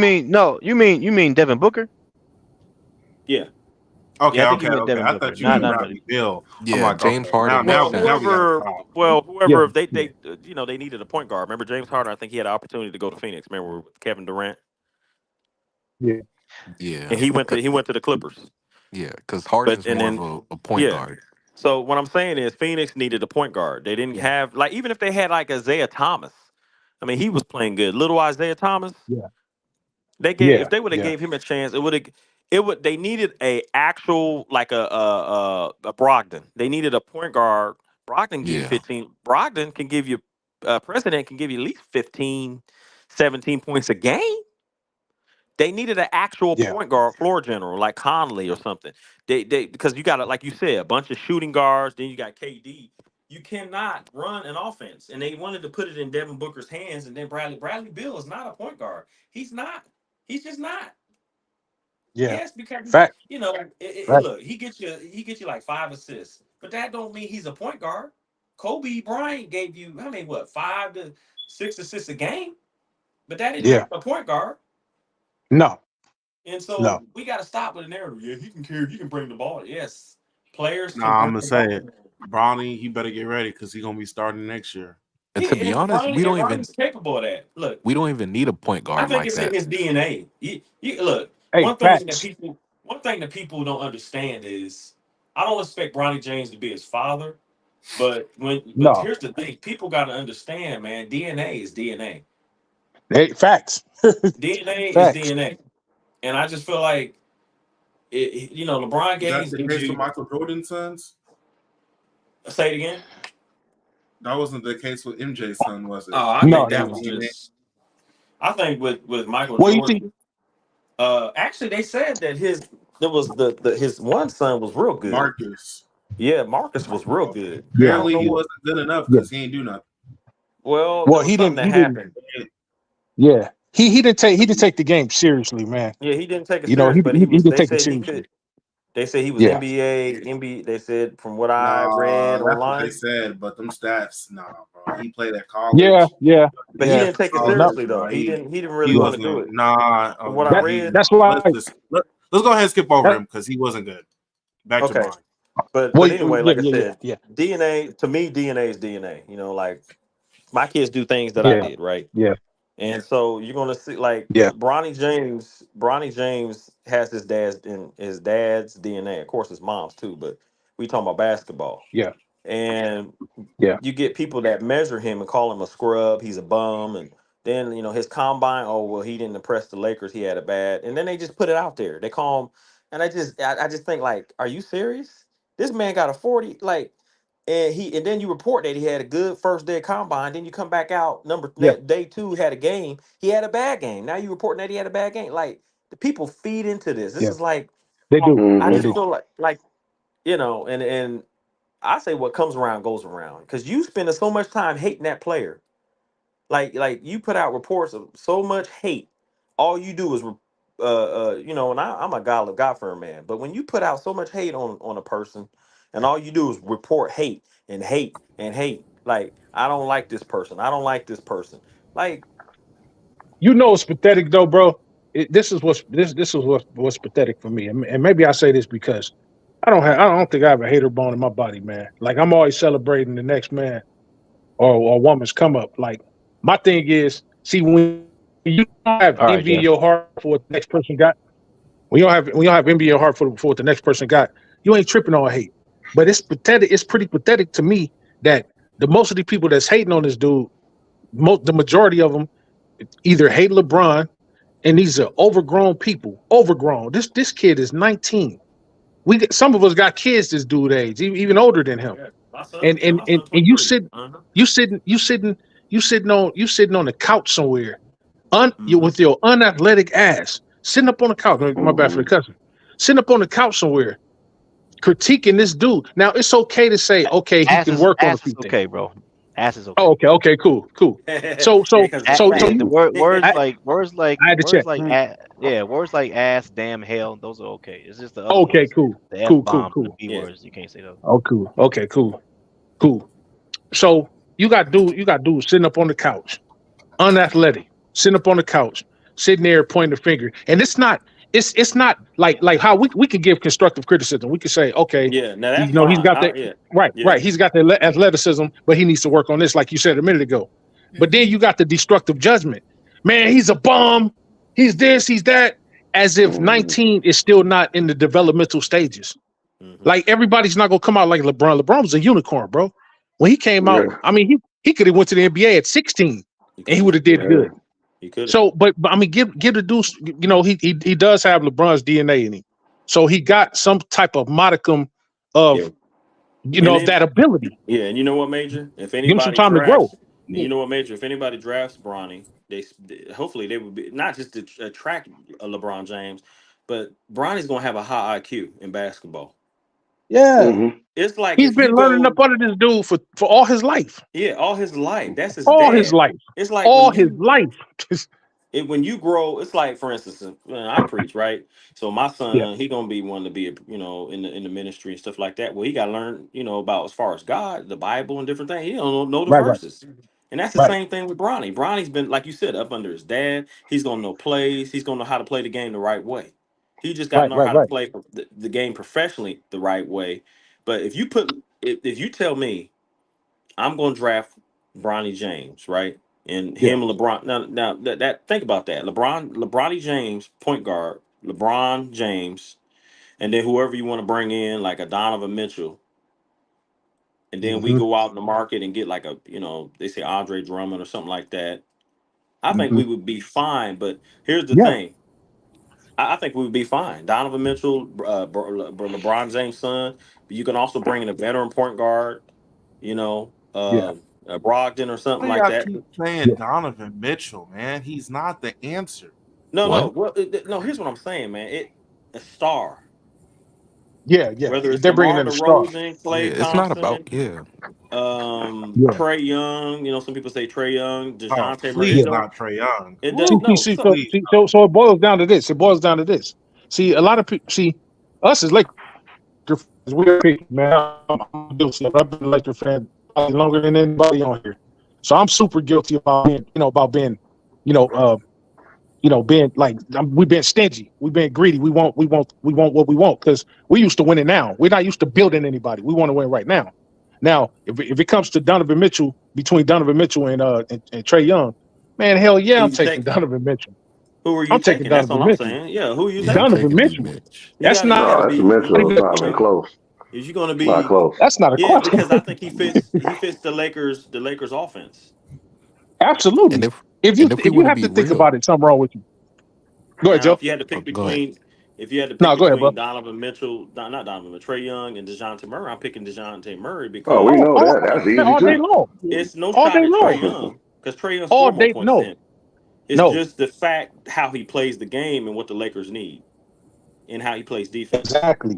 you mean Devin Booker? yeah, Yeah, Okay, I think you okay, meant okay. Devin I Booker. thought you meant Not Bradley Beal. I'm Yeah, like, James okay, now Harden makes now well, now we sense. gotta whoever, stop. whoever, if they needed a point guard. Remember James Harden? I think he had an opportunity to go to Phoenix. Remember with Kevin Durant, yeah, and Yeah, he went to the Clippers. yeah, because Harden But is and more of then a point yeah. guard. So what I'm saying is Phoenix needed a point guard. They didn't yeah, have like even if they had like Isaiah Thomas. I mean, he was playing good. Little Isaiah Thomas. yeah, They gave yeah, if they would have yeah, gave him a chance, it would they needed a actual like a Brogdon. They needed a point guard. Brogdon give you Yeah, 15. Brogdon can give you President can give you at least 15, 17 points a game. They needed an actual yeah, point guard, floor general, like Conley or something. They because you got like you said, a bunch of shooting guards. Then you got KD. You cannot run an offense, and they wanted to put it in Devin Booker's hands. And then Bradley Beal is not a point guard. He's not. He's just not. yeah. Yes, because Fact, fact. look, he get you like 5 assists, but that don't mean he's a point guard. Kobe Bryant gave you, I mean, what 5 to 6 assists a game, but that didn't make Yeah, him a point guard. no, And no. so we got to stop with the narrative. Yeah, he can carry. He can bring the ball. Yes, players can Nah, I'm bring gonna the say ball. it. Bronny, he better get ready because he's gonna be starting next year. and Yeah, to be and honest, Ronnie and Ronnie's capable of that. Look, we don't even need a point I guard think like it's in that. his DNA. Look, Hey, facts. one thing that people don't understand is I don't expect Bronny James to be his father, but No, here's the thing: people got to understand, man. DNA is DNA. hey, facts, DNA is facts. DNA, and I just feel like LeBron Is that James the gives case for you. Michael Jordan's sons? Say it again. That wasn't the case with MJ's son, was it? Oh, I No, think no, that Same was no. DNA. just. I think with Michael Well, you see, Jordan. Actually, they said that his one son was real good. Marcus. Yeah, Marcus was real good. I yeah, don't Apparently, know he what. wasn't good enough yeah. because he ain't do nothing. Well, there Well, was something that he didn't. happened. Yeah, he didn't take the game seriously, man. Yeah, he didn't take it You know, serious, he but he, he he was. didn't They take it said he seriously. could. They said he was Yeah, NBA. They said from what I Nah, read that's what they online, said, but them stats, nah, bro. He played at yeah, college. yeah, but he yeah. didn't take it No, seriously College, though. bro. He didn't really He yeah. want to do wasn't. it. Nah, From oh what I nah. That He read, that's why. let's go ahead and skip over That, him because he wasn't good. Back to okay. Bron. But well, anyway, yeah, like I yeah, yeah, said, yeah, DNA to me, DNA is DNA. Like my kids do things that I yeah, did, right? yeah, And so you're gonna see like yeah, Bronny James. Bronny James has his dad's DNA. Of course, his mom's too, but we talking about basketball. yeah, And yeah, you get people that measure him and call him a scrub. He's a bum, and then his combine. Oh well, he didn't impress the Lakers. He had a bad, and then they just put it out there. They call him, and I just think like, are you serious? This man got a 40 like. And then you report that he had a good first day of combine. Then you come back out yeah, day two had a game. He had a bad game. Now you reporting that he had a bad game. Like the people feed into this. This yeah. is like They do, I they just Mm-hmm. do. feel like and I say what comes around goes around because you spending so much time hating that player. Like you put out reports of so much hate. All you do is and I'm a God fearing man, but when you put out so much hate on a person, and all you do is report hate and hate and hate, like I don't like this person, I don't like this person, like You know, it's pathetic though, bro. This is what's pathetic for me, and maybe I say this because I don't think I have a hater bone in my body, man. Like I'm always celebrating the next man or woman's come up. Like my thing is, see, when you don't have All right, envy in Jeff. your heart for what the next person got, when you don't have envy in your heart for what the next person got, you ain't tripping on hate. But it's pathetic. It's pretty pathetic to me that the most of the people that's hating on this dude, the majority of them either hate LeBron, and these are overgrown people. Overgrown. This kid is 19. Some of us got kids this dude age, even older than him. My son, and yeah, and my and, son's and you 23. sit you sitting you sitting you sitting on the couch somewhere, you Mm-hmm. with your unathletic ass sitting up on the couch. My bad for the cousin. Sitting up on the couch somewhere, critiquing this dude. Now it's okay to say, okay, he can work on a Ass is few things. okay, bro. Ass is Oh, okay. okay, cool. Yeah, So so because it's A- so the fat. you, words I I had to check. words like ass, damn, hell, those are okay. It's just the other Okay, ones, cool, the f cool, cool, bombs and the cool. b Yeah. words. You can't say those. Oh, cool. Okay, cool. So you got dudes sitting up on the couch, unathletic, sitting up on the couch, sitting there pointing the finger. And it's not like how we could give constructive criticism. We could say, okay, Yeah. Now you that's know, he's fine. got that Yeah. right. Yeah. He's got the athleticism, but he needs to work on this, like you said a minute ago. But then Mhm. you got the destructive judgment. Man, he's a bum. He's this, he's that, as if 19 is still not in the developmental stages. Mm-hmm. Like everybody's not gonna come out like LeBron. LeBron was a unicorn, bro. When he came out, Yeah. I mean, he could have went to the NBA at 16 He and he could would have. have did Yeah. good. He could have. So, but I mean, give the dude, you know, he does have LeBron's DNA in him, so he got some type of modicum Yeah. of And of then that ability. yeah, and you know what, Major? If Give him some anybody time to grow. drafts, and you know what, Major? If anybody drafts Bronny, hopefully they would be not just to attract a LeBron James, but Bronny's gonna have a high IQ in basketball. Yeah, Mm-hmm. It's like he's if been you learning up go, under this dude for all his life, yeah, all his life. That's his all his dad. life, It's like all his life. when you grow, it's like, for instance, when I preach, right? So my Yeah, son, he gonna be one to be, in the ministry and stuff like that. Well, he got to learn, about as far as God, the Bible, and different things. He don't know the right, verses, and that's the right, same thing with Bronny. Bronny's been, like you said, up under his dad. He's gonna know plays. He's gonna know how to play the game the right way. He just got to right, know right, how to right. play the game professionally the right way. But if you tell me I'm going to draft Bronny James, right? And Yeah, him and LeBron. Now that think about that. LeBronny James, point guard, LeBron James, and then whoever you want to bring in, like a Donovan Mitchell, and then we hmm go out in the market and get like they say Andre Drummond or something like that. I think hmm we would be fine. But here's the yeah, thing. I think we would be fine. Donovan Mitchell, LeBron James' son. But you can also bring in a veteran point guard, you know, yeah, Brogdon or something Why do like y'all that. keep saying yeah, Donovan Mitchell, man? He's not the answer. No, no. What? Well, no. Here's what I'm saying, man. A star, yeah. whether it's They're bringing DeMar in a star. DeRozan, Yeah, Clay it's not about Thompson, yeah. Yeah, Trey Young. Some people say Trey Young, Oh, Dejounte Murray. please yeah. not Trey Young. It does See, Woo, see, no. see, So so, please. see, so it boils down to this. It boils down to this. See, a lot of people, see, us as Lakers fans, we're picky, man. I'm guilty of it. I've been a Lakers fan probably longer than anybody on here. So I'm super guilty about being, you know, uh, being like we've been stingy, we've been greedy. We want what we want because we used to win it now. We're not used to building anybody. We want to win right now. Now, if it comes to Donovan Mitchell, between Donovan Mitchell and Trey Young, man, hell yeah, who I'm you taking taking? Donovan Mitchell. Who are you I'm taking taking? That's all Donovan I'm Mitchell. saying. Yeah, who are you Yeah, I'm taking? Donovan taking D Mitchell. Mitch. That's You not gotta No, be. that's You Mitchell. It's gotta. not even close. Is you gonna Not be? close. that's not a Yeah, question. because I think he fits the Lakers offense. And Absolutely. if we If you want to have be to think real, about it, something wrong with you. Go ahead, Now, Joe. if you had to oh, pick go ahead. between, if you had to pick No, go ahead, bro. between Donovan Mitchell, not Donovan, but Trey Young and Dejounte Murray, I'm picking Dejounte Murray Oh, we because know that. That's Man, easy all day too. long. it's no All shot day at Trey long. Young because Trey Young All scored more day. points than No, him. It's no. just the fact how he plays the game and what the Lakers need and how he plays defense.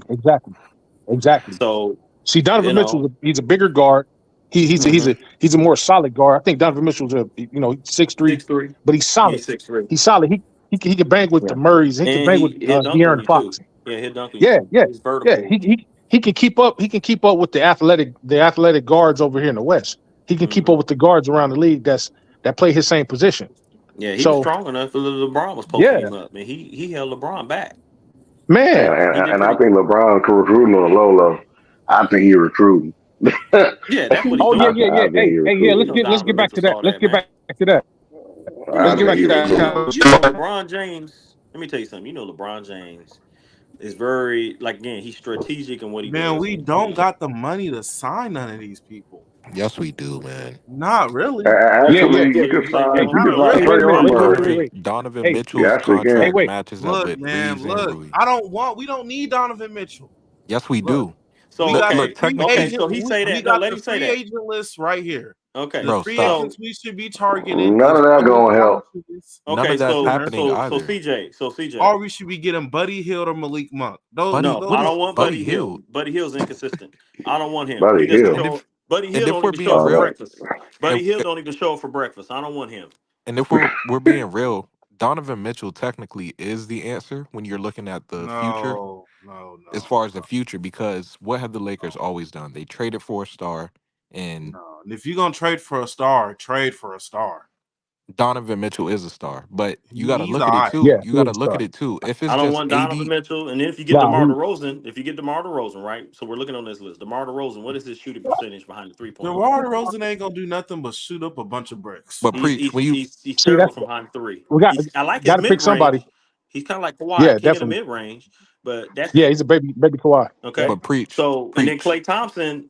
Exactly. So, See, you Donovan know, Mitchell, he's a bigger guard. mm-hmm. He's a more solid guard. I think Donovan Mitchell's 6'3", 6'3", but he's solid. he's 6'3". He's solid. He can bang with Yeah. the Murrays. He can And bang with he'll dunk on De'Aaron you too. Fox. Yeah, he'll dunk on you Yeah, too. yeah, He's yeah. vertical. He can keep up. He can keep up with the athletic guards over here in the West. He can keep Mm-hmm. up with the guards around the league that play his same position. Yeah, he was So strong enough for LeBron was posting yeah, him up, and he held LeBron back. And, man. He and, did and I pretty think good. LeBron can recruiting on the low low. I think he recruiting. I, Yeah, that's what he's Oh yeah, doing. yeah, yeah. I think he Hey, yeah. You recruiting. know, Let's Donovan get back Mitchell to that. saw that, man. Let's I get think back he to recruiting. LeBron James. Let me tell you something. LeBron James is very again. He's strategic in what he Man, does. we don't got the money to sign none of these people. Yes, we do, man. Not really. Yeah, yeah, Actually, yeah. you Yeah, can you say sign. You Rui. Not can sign Hey, really. wait Trey a minute. on Wait. Murray. Donovan Hey, You Mitchell's actually can. contract wait. matches up Look, with man, Lee's and look. Rui. We don't need Donovan Mitchell. Yes, we Look, do. So We got the okay, free okay. technically, agent. So he say We that. No, got let the him say free that. agent list right here. Okay. The bro, free stop. So agents we should be targeting None is of that Buddy gonna help. Hield, None okay. of that's So happening so so either. CJ. So CJ. or we should be getting Buddy Hield or Malik Monk. Buddy, No, Those what I are is don't want Buddy Buddy Hill. Hield? Buddy Hill's inconsistent. I don't want him. He Buddy doesn't Hill. And show up. if Buddy and Hill if don't we're even show being up for real, breakfast. and Buddy Hill don't even show up for breakfast. I don't want him. and if we're being real, Donovan Mitchell technically is the answer when you're looking at the future, no, no, as no, far as the future, because what have the Lakers always done? They traded for a star, and no. And if you're gonna trade for a star, trade for a star. Donovan Mitchell is a star. But you got to He's look all at it right. too. Yeah, You he got is to a look star. at it too. If it's I don't just want Donovan AD, Mitchell. And then if you get Nah, DeMar DeRozan, right? So we're looking on this list. DeMar DeRozan, what is his shooting percentage behind the 3-point line? DeMar DeRozan ain't gonna do nothing but shoot up a bunch of bricks. but preach when you He's see terrible that's from behind three. we I like his got to pick mid somebody. range. He's kind of like Kawhi, Yeah, king of the definitely. mid range, but that's Yeah, it. he's a baby Kawhi. Okay. Yep. but preach, So and then preach. Klay Thompson,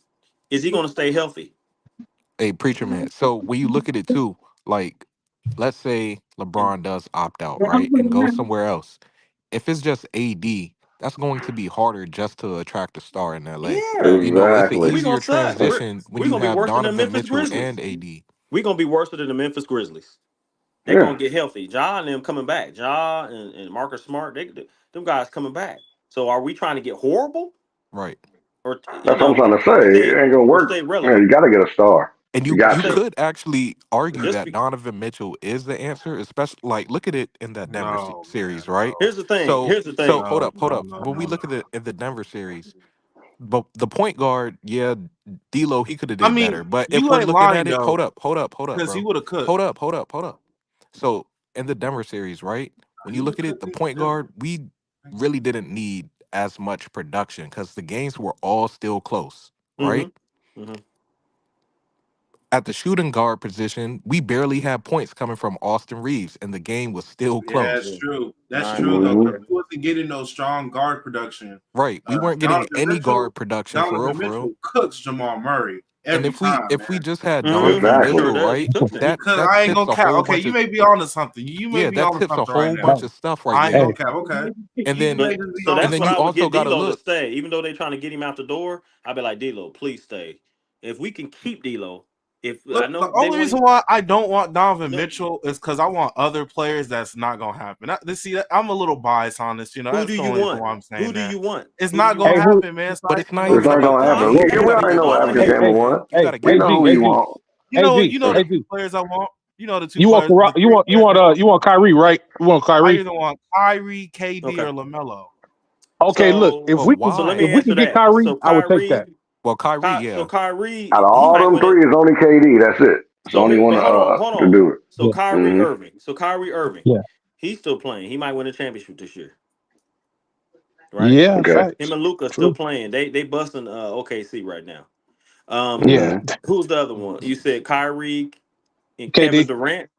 is he going to stay healthy? A preacher man. So when you look at it too, like let's say LeBron does opt out, right, and go somewhere else. If it's just AD, that's going to be harder just to attract a star in LA. Yeah, You know, it's an we're Exactly. gonna easier suck. transition when We're you gonna be have worse than the Donovan Memphis Mitchell Grizzlies. and AD. We're gonna be worse than the Memphis Grizzlies. They're Yeah. gonna get healthy. Ja and them coming back. Ja and Marcus Smart, them guys coming back. So are we trying to get horrible Right. or That's what I'm trying to say. It ain't gonna or work. stay Man, relevant? you gotta get a star. And You Or got you stay to. could actually argue just that be, Donovan Mitchell is the answer, especially like look at it in that Denver No, series, man, right? no, here's the thing. So Here's the so thing. hold no, up, hold no, up. no, When we no, look at no. it in the Denver series, but the point guard, yeah, D'Lo, he could have I did mean, better. But if you we're ain't looking lying at it, though, hold up, because he bro. would have cooked. Hold up. So in the Denver series, right? When He you would look have at it, cooked the it. point Yeah. guard, we really didn't need as much production because the games were all still close, right? Mm-hmm. Mm-hmm. At the shooting guard position, we barely had points coming from Austin Reeves, and the game was still Yeah, that's close. true. That's I true agree. though, Mm-hmm. because he wasn't getting no strong guard production. Right. We weren't getting Donovan any Mitchell, guard production Donovan for real. Mitchell cooks Jamal Murray And every time, if we man. just had Mm-hmm. Donovan He sure Exactly. Mitchell, does. He right, cooks him. Because that I ain't tips gonna a cap. whole Okay, bunch you of may be onto something. You may yeah, be that onto tips a something right whole now. bunch of stuff right I ain't there. gonna Hey, cap. Okay, And you then may But just be so onto and that's then what you I something. would also get gotta D'Lo to look. stay, even though they're trying to get him out the door. I'd be like, D'Lo, please stay. If we can keep D'Lo, if I Look, the know they only want reason him, why I don't want Donovan no, Mitchell is because I want other players. That's not gonna happen. I'm a little biased on this. who do That's the you only reason want? why I'm Who saying do that. you want? It's Who do not you gonna hey, want? who? happen, man. It's but not it's even not gonna It's even not happen. about gonna the Why? happen. name. We You already gotta know what you African gotta Hey, Gamble hey, want. you hey, gotta We give AG, it know to who you him. AG, want. You know, AG, you know Okay. the AG. two players I want. You know the two You want players. The you three want players I want. you want Kyrie, right? You want I Kyrie? either want Kyrie, KD, Okay. or Lamelo. Okay, look, So But let why? me if we answer can get that. Kyrie, So I would take that. Well, Kyrie, yeah. Out Kyrie, of he all might them win it. three, it's only KD. That's it. It's the So only here, one but hold to on. do it. So Yeah, Kyrie Mm-hmm. Irving. So Kyrie Irving, yeah, he's still playing. He might win a championship this year, right? yeah. Okay. Him Facts. and Luca still True. playing. They busting OKC right now. Yeah, Um, who's the other one? You said Kyrie and Kevin KD. Durant.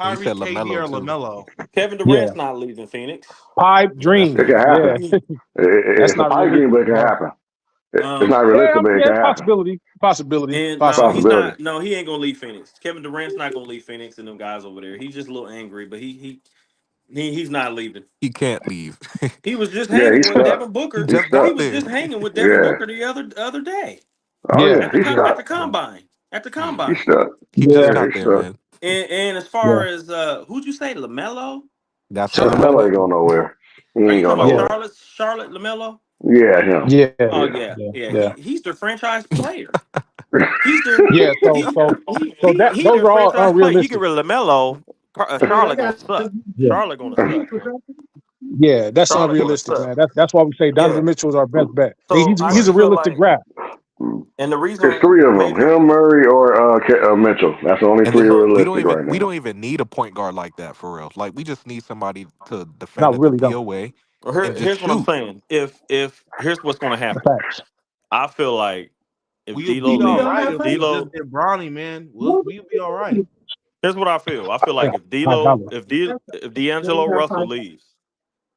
And you Kyrie, said KD, LaMelo or too. Lamelo. Kevin Yeah, Durant's not leaving Phoenix. pipe Yeah, that's It dream. can true. Yeah, happen. It's that's a not pipe dream, realistic. but it can Yeah, happen. It's Um, not yeah. I realistic, but mean, it yeah, can happen. and no, he's possibility. Possibility. not. No, he ain't gonna leave Phoenix. Kevin Durant's not gonna leave Phoenix and them guys over there. He's just a little angry, but he's not leaving. He can't leave. He was just Yeah, hanging he's with stuck. Devin He Booker. He's just He stuck. got was there. just hanging with Devin Yeah. Booker the other day Oh Yeah, yeah, he's at stuck. the combine. At the He's combine. stuck. He just yeah, Yeah, got he's there, stuck. man. And as yeah, far as who'd you say, Lamelo? That's yeah. what I Lamelo Lamelo. ain't said. going nowhere. He Are you ain't going talking about Yeah, nowhere. Charlotte Lamelo? Yeah, him. yeah, Oh Yeah. yeah, yeah, yeah. yeah. He's the franchise player. He's the Yeah. So, he so, he so he that he those the are all franchise player. You get unrealistic. rid of Lamelo. Charlotte gonna suck. Yeah, Charlotte gonna suck, man. yeah. That's Charlotte gonna unrealistic, suck. man. That's why we say Yeah. Donovan Mitchell is our best bet. So I He's a just feel realistic like, grab. and the It's reason three of them: maybe him, Murray, or Mitchell. That's the only And three then so realistic right we now. don't even need a point guard like that for real. Like we just need somebody to No, defend at the really don't. POA well, and just here's what I'm shoot. saying. If here's what's gonna happen. Facts. I feel like if We'll D'Lo be all leaves, right if we just D'Lo. get Bronny, man. We'll be all right. Here's what I feel. I feel Yeah, like if high D'Lo, dollar. if D'Angelo Russell leaves,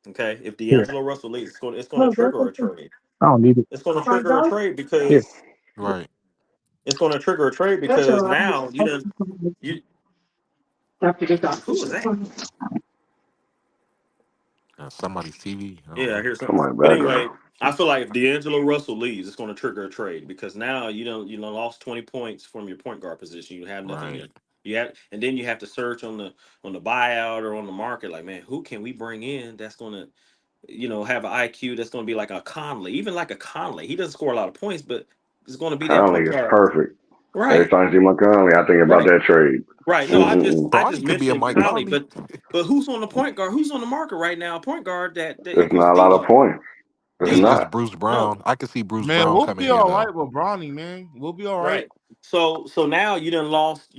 okay, if Here, D'Angelo Russell leaves, it's going to trigger a trade. I don't need it. It's going to trigger a trade Here. because Right. it's going to trigger a trade because now you who was that? Somebody's TV. I don't Yeah, I know. hear something. Somebody But anyway, background. I feel like if D'Angelo Russell leaves, it's going to trigger a trade because now you know lost 20 points from your point guard position. You have nothing there. Right. You have, and then you have to search on the buyout or on the market. Like, man, who can we bring in that's going to have an IQ that's going to be like a Conley, even like a Conley. He doesn't score a lot of points, but it's going to be that Conley point is guard. perfect. Every Right, time I see my Conley, I think about right, that trade. right. No, Mm-mm-mm. I just Bronny could be a mentioned Mike Conley, Conley. but who's on the point guard? Who's on the market right now? A point guard that It's equals not a lot of D'Lo. points. It's It's just D'Lo. not. Bruce No. Brown. I could see Bruce Man, Brown we'll coming be here all though. right with Bronny, man. We'll be all right. Right. So now you done lost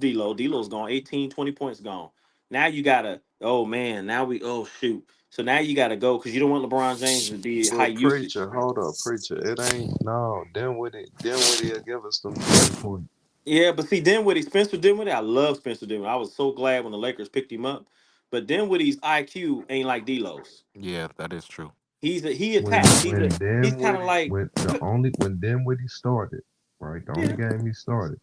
D'Lo. D'Lo's gone. 18, 20 points gone. Now you gotta. Oh man. Now we. Oh shoot. So now you gotta go because you don't want LeBron James to be high But usage. preacher, hold up, preacher. It ain't no. Then with it, give us them 20 points. Yeah, but see Dinwiddie, Spencer Dinwiddie. I love Spencer Dinwiddie. I was so glad when the Lakers picked him up. But Dinwiddie's IQ ain't like D'Lo's. Yeah, that is true. He When attacks. when He's kind of Dinwiddie like when Dinwiddie started, right? The only yeah, game he started,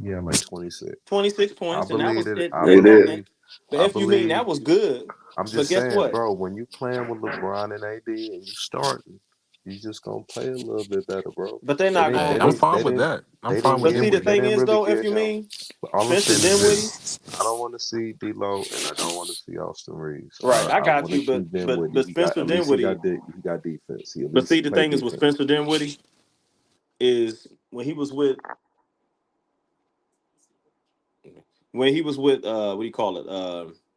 he had like 26. 26 I points, and that believe was that. it. I He And did. that, believe. but I if you mean that believe. was good, I'm but just guess saying, what? bro. When you playing with LeBron and AD and you starting, you just gonna play a little bit better, bro. But they're They not didn't. going. Hey, They I'm But didn't. They fine with didn't. that. I'm They fine didn't with but give. see, the They Dinwiddie. thing didn't is really though, if give you him. mean But all I'm Spencer saying is Dinwiddie, this: I don't want to see D'Lo, and I don't want to see Austin Reeves. right? I I got want to you. But keep but Dinwiddie. but He got Spencer at least he Dinwiddie. got he got defense. He at But see, least the play thing is with defense. Spencer Dinwiddie is when he was with what do you call it?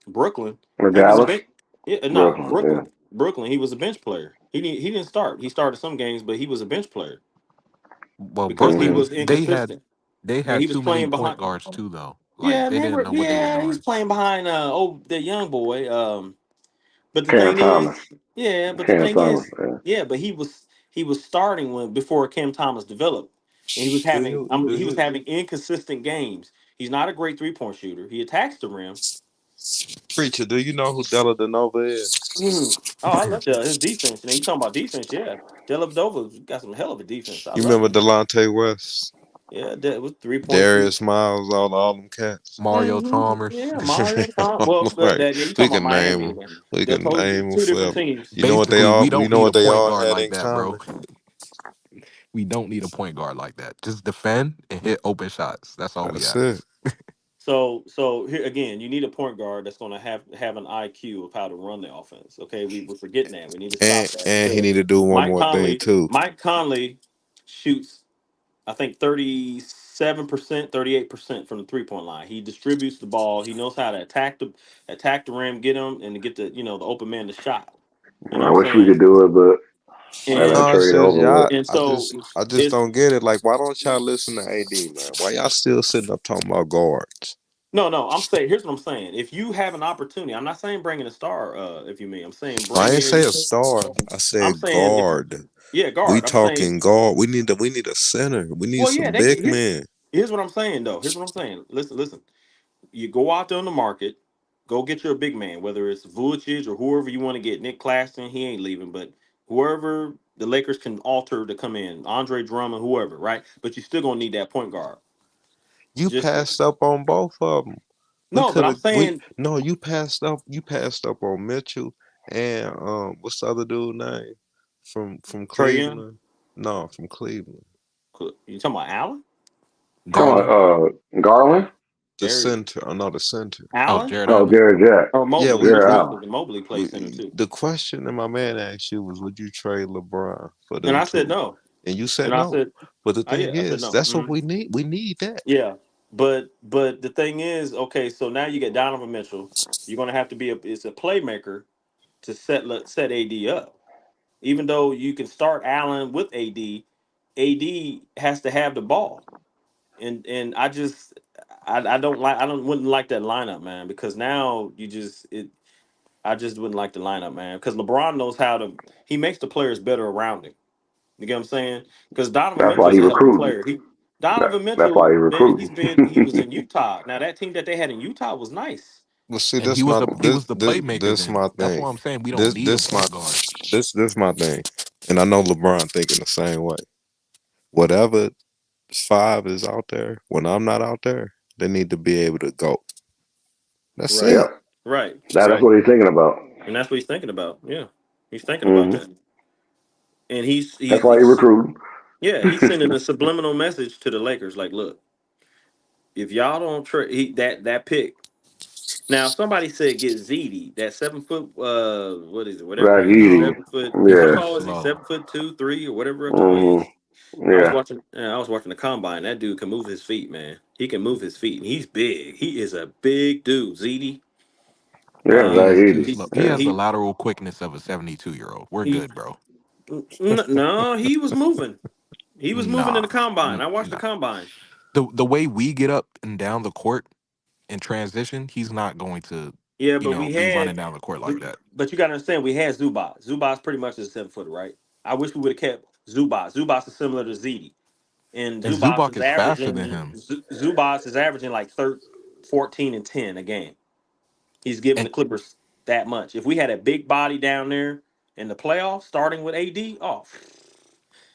Brooklyn. With He was a Dallas, bench. Yeah, nah, Brooklyn. Yeah. Brooklyn. He was a bench player. He didn't start. He started some games, but he was a bench player Well, because he Mm-hmm. Brooklyn, was inconsistent they and had he was too many playing point behind. guards too, though. Like Yeah, they they didn't were. know what they were Yeah, he's doing. playing behind the young boy. But the Cam thing Thomas. is, yeah, but the Cam thing Thomas. is, Yeah. yeah, but he was starting when before Kim Thomas developed, and Do you? Do he was you? having inconsistent games. He's not a great 3-point shooter. He attacks the rim. Preacher, do you know who Della Denova is? Oh, I love his defense. And you talking about defense? Yeah, Dellavedova got some hell of a defense. I You love remember him. Delonte West, Yeah, that was 3-point shoot. Darius Miles, all them cats. Mario Chalmers. Yeah, Mario. Well, Right. yeah, you We talking about can name Miami? them. We They're can totally name them two different forever. teams. You know what they Basically, we all? You don't know need a what they point all guard had like in that, bro. common? We don't need a point guard like that. Just defend and hit open shots. That's all we That's ask. it. So here again, you need a point guard that's going to have an IQ of how to run the offense. Okay, we're forgetting that. We need to And stop that and he because need to do one Mike more thing Conley, too. Mike Conley shoots, I think 37%, 38% from the 3-point line. He distributes the ball. He knows how to attack the rim, get him, and to get the open man the shot. You know I what I'm wish we saying? could do it, but that And No, it's trade just over with. y'all. and so I just it's don't get it. Like, why don't y'all listen to AD, man? Why y'all still sitting up talking about guards? no. I'm saying here's what I'm saying. If you have an opportunity, I'm not saying bringing a star. If you mean, I'm saying I bring ain't say in. a star. I I'm said saying if guard. yeah, We guard. I'm saying, talking guard. We need a center. We need well, yeah, some they can. big men. Here's what I'm saying though. Here's what I'm saying. Listen. You go out there on the market, go get your big man, whether it's Vucic or whoever you want to get. Nick Claxton, he ain't leaving, but whoever the Lakers can alter to come in, Andre Drummond, whoever, right? But you still gonna need that point guard. You Just passed up on both of them. We no, but could I'm have. We saying no. You passed up. You passed up on Mitchell and what's the other dude name from Trey Young. Cleveland? No, from Cleveland. You talking about Allen? Come Garland. on, Garland. The Jerry center. Oh no, the center. Oh, Allen Jared Oh, Allen. Jared Jack. or Yeah, Mobley? we Jared Mobley, we Allen. Mobley plays center we. too. The question that my man asked you was, would you trade LeBron for And them I said two? no. And you And said I no. said, But the thing I said is, no. that's what we need. We need that. Yeah, but the thing is, okay, so now you get Donovan Mitchell. You're gonna have to be it's a playmaker to set AD up. Even though you can start Allen with AD has to have the ball. And I don't like wouldn't like that lineup, man, because now I just wouldn't like the lineup, man, because LeBron knows how to he makes the players better around him. You get what I'm saying? Because Donovan That's why Mitchell's he a hell of a recruiting. player. That, Donovan that's why Mitchell, he man, recruiting. he was in Utah. Now that team that they had in Utah was nice. Well, see, And this my he was the playmaker this then. my That's thing. why I'm saying we don't This need a this my point guard. this my thing. And I know LeBron thinking the same way. Whatever five is out there, when I'm not out there, they need to be able to go. That's Right, Yep. it. right, That's right. what he's thinking about. And that's what he's thinking about. Yeah, he's thinking about Hmm. that. and That's why he recruiting. he's sending a subliminal message to the Lakers, like, look, if y'all don't trade that pick. Now, somebody said get ZD, that 7 foot, what is it? Whatever Zach he is, Edey. 7 foot. How Yeah. He's tall is he? slow. 7'2", 3, or whatever tall he hmm is. Yeah. I was watching the combine. That dude can move his feet, man. He can move his feet, and he's big. He is a big dude, ZD. Yeah, He Zach is too Edey. slow. He's He Yeah. has the he lateral quickness of a 72-year-old. We're he. good, bro. No, he was moving. He was moving in Nah, the combine. I watched the nah. combine. The way we get up and down the court in transition, he's not going to, Yeah, but we be running had, down the court like that. but you got to understand, we had Zubac. Zubac's pretty much a 7 footer, right? I wish we would have kept Zubac. Zubac is similar to ZD. And And Zubac is faster than him. Zubas is averaging like 14 and 10 a game. He's giving the And Clippers that much. If we had a big body down there in the playoffs, starting with AD, oh,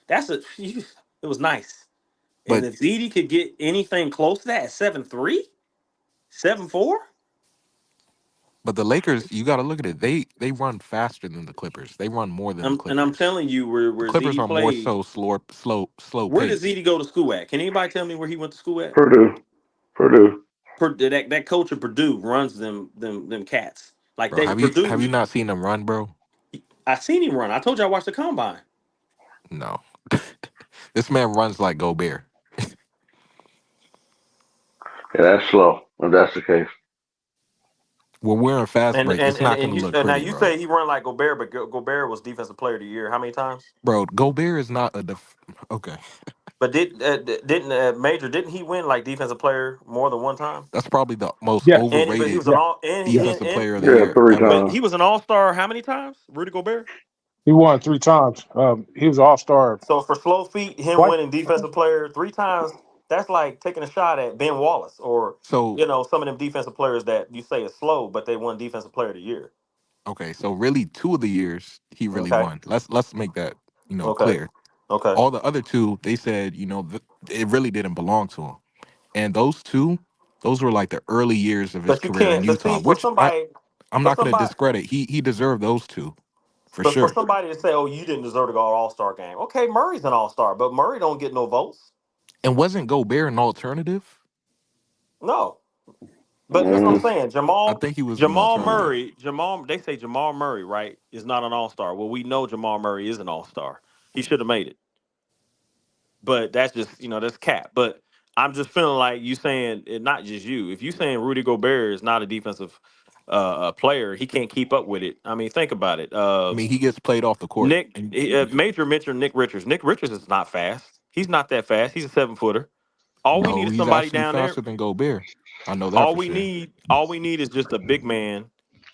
that's a it was nice. And but if ZD could get anything close to that at 7'3", 7'4", but the Lakers, you got to look at it. They run faster than the Clippers. They run more than the and I'm Clippers. telling you, The where Clippers ZD are more played, so slow where did pace, ZD go to school at? Can anybody tell me where he went to school at? Purdue. Purdue. That coach of Purdue runs them cats. Like bro. they Have you Purdue. not seen them run, bro? I seen him run. I told you I watched the combine. No. This man runs like Gobert. Yeah, that's slow. If that's the case. When we're in fast And break, and it's and, not and going to you look now pretty, you bro. say he run like Gobert, but Gobert was Defensive Player of the Year. How many times? Bro, Gobert is not a okay. But didn't Major didn't he win like Defensive Player more than one time? That's probably the most Yeah, But he overrated was an yeah, all yeah. defensive player of the Yeah, year three ever. but times. he was an All Star how many times? Rudy Gobert. He won 3 times. He was All Star So for slow feet, him twice. winning Defensive Player 3 times, that's like taking a shot at Ben Wallace or So, some of them defensive players that you say is slow, but they won Defensive Player of the Year. okay, so really 2 of the years he really Okay, won. Let's make that, okay, clear. okay. All the other two, they said, it really didn't belong to him. And those were like the early years of his But you career in can't. But Utah, see, for which somebody, I'm for not going to somebody. discredit. He deserved those two for But for sure. somebody to say, "Oh, you didn't deserve to go All Star game," okay, Murray's an All Star, but Murray don't get no votes. And wasn't Gobert an alternative? No, but that's what I'm Mm-hmm. saying. I think he was an alternative. They say Jamal Murray, right, is not an All Star. Well, we know Jamal Murray is an All Star. He should have made it, but that's just that's cap. But I'm just feeling like you saying it, not just you. If you saying Rudy Gobert is not a defensive player, he can't keep up with it. I mean, think about it. I mean, he gets played off the court. And Major mentioned Nick Richards. Nick Richards is not fast. He's not that fast. He's a 7 footer. All we need no, is he's somebody actually down there. faster than Gobert. I know that for sure. All we need is just a big man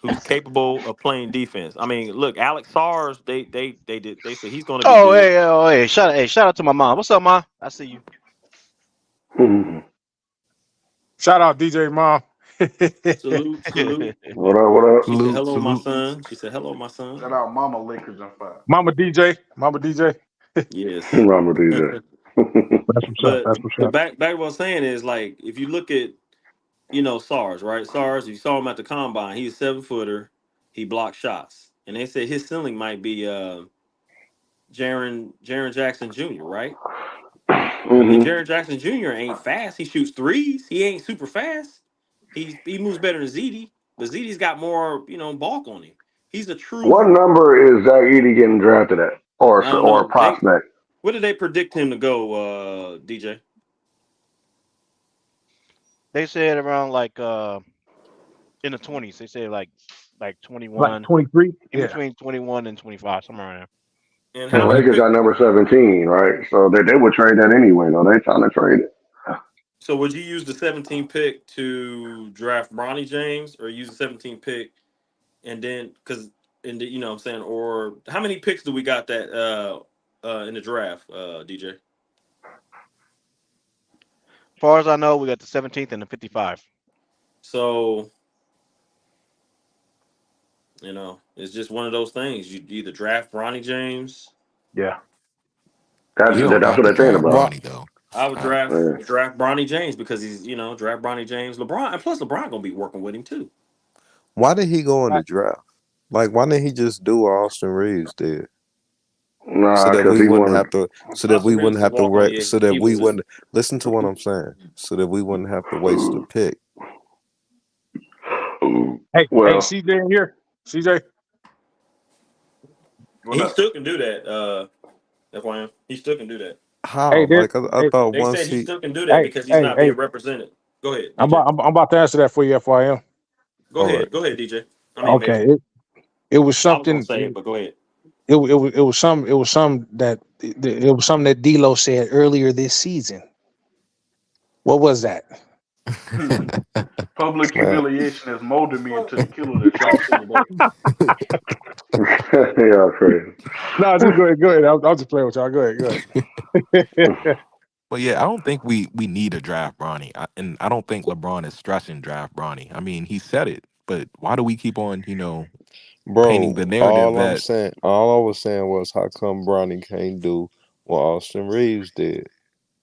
who's capable of playing defense. I mean, look, Alex Sars, they said he's going to be good. Shout out to my mom. What's up, mom? I see you. Shout out DJ Mom. Salute, salute. What up? What up? She said Salute, hello, my salute. son. She said hello, my son. Shout out Mama Lakers and five. Mama DJ. Mama DJ. Yes. Remember DJ. That's what's up. but That's what's but up. back to what I'm saying is like if you look at SARS, right? SARS, you saw him at the combine. He's a 7 footer. He blocks shots, and they said his ceiling might be Jaron Jackson Jr., right? And hmm Jaron Jackson Jr. ain't fast. He shoots threes. He ain't super fast. He moves better than ZD, but ZD's got more bulk on him. He's a What true. number is Zach Edey getting drafted at, I don't or a know. prospect? What did they predict him to go, DJ? They said around like in the 20s. They said like Like 21, 23. in Yeah. between 21 and 25, somewhere around And The how And many Lakers pick? got number 17, right? So they would trade that anyway. though. They trying to trade it. So would you use the 17 pick to draft Bronny James, or use the 17 pick and then what I'm saying, or how many picks do we got that in the draft, DJ? As far as I know, we got the 17th and the 55. So it's just one of those things. You either draft Bronny James. Yeah. you don't That's have what to they're saying draft about. Why? Bronny though. I would I, draft Yeah. draft Bronny James because he's draft Bronny James, LeBron, and plus LeBron gonna be working with him too. Why did he go in I, the draft? Like, why didn't he just do what Austin Reeves did? Nah, that because we he wouldn't wanted. have to, so that we Austin Reeves wouldn't just have to, walk on you. so that He we was just wouldn't listen to what I'm saying, so that we wouldn't have to waste the pick. Hey, Well, CJ in here. CJ. what he up? still can do that. FYM, he still can do that. How? Hey, there. Like I Hey, thought They once said he he, still can do that hey, because he's hey, not hey. being represented. Go ahead, I'm DJ. about to answer that for you, FYM. Go all right, ahead. Go ahead, DJ. I mean, Major. Okay. It was I was gonna something. say it, but go ahead. It was some that it was something that D'Lo said earlier this season. What was that? Public man. humiliation has molded me into the killer that y'all see today. Yeah, crazy. No, just go ahead. Go ahead. I'll just play with y'all. Go ahead. Go ahead. But yeah, I don't think we need a draft Bronny, and I don't think LeBron is stressing draft Bronny. I mean, he said it, but why do we keep on, painting Bro, the narrative that all I was saying was how come Bronny can't do what Austin Reeves did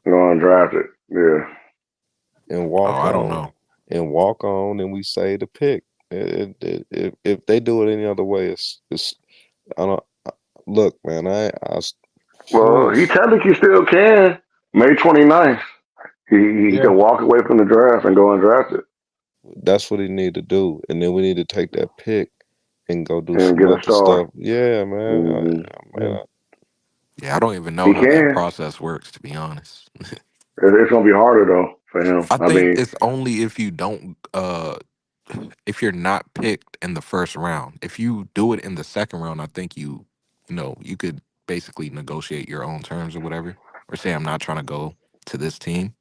Go undrafted. Yeah. and oh, I don't know. walk on, and we say the pick. If they do it any other way, it's I don't look, man. Well, he technically still can. May 29th. He Yeah. can walk away from the draft and go undrafted that's what he need to do, and then we need to take that pick and go do and some get a other stuff. star. Yeah, man. Hmm Yeah. Yeah, I don't even know He how that can. process works, to be honest. It's gonna be harder though for him. I I think mean, it's only if you don't if you're not picked in the first round. If you do it in the second round, I think you could basically negotiate your own terms or whatever, or say I'm not trying to go to this team.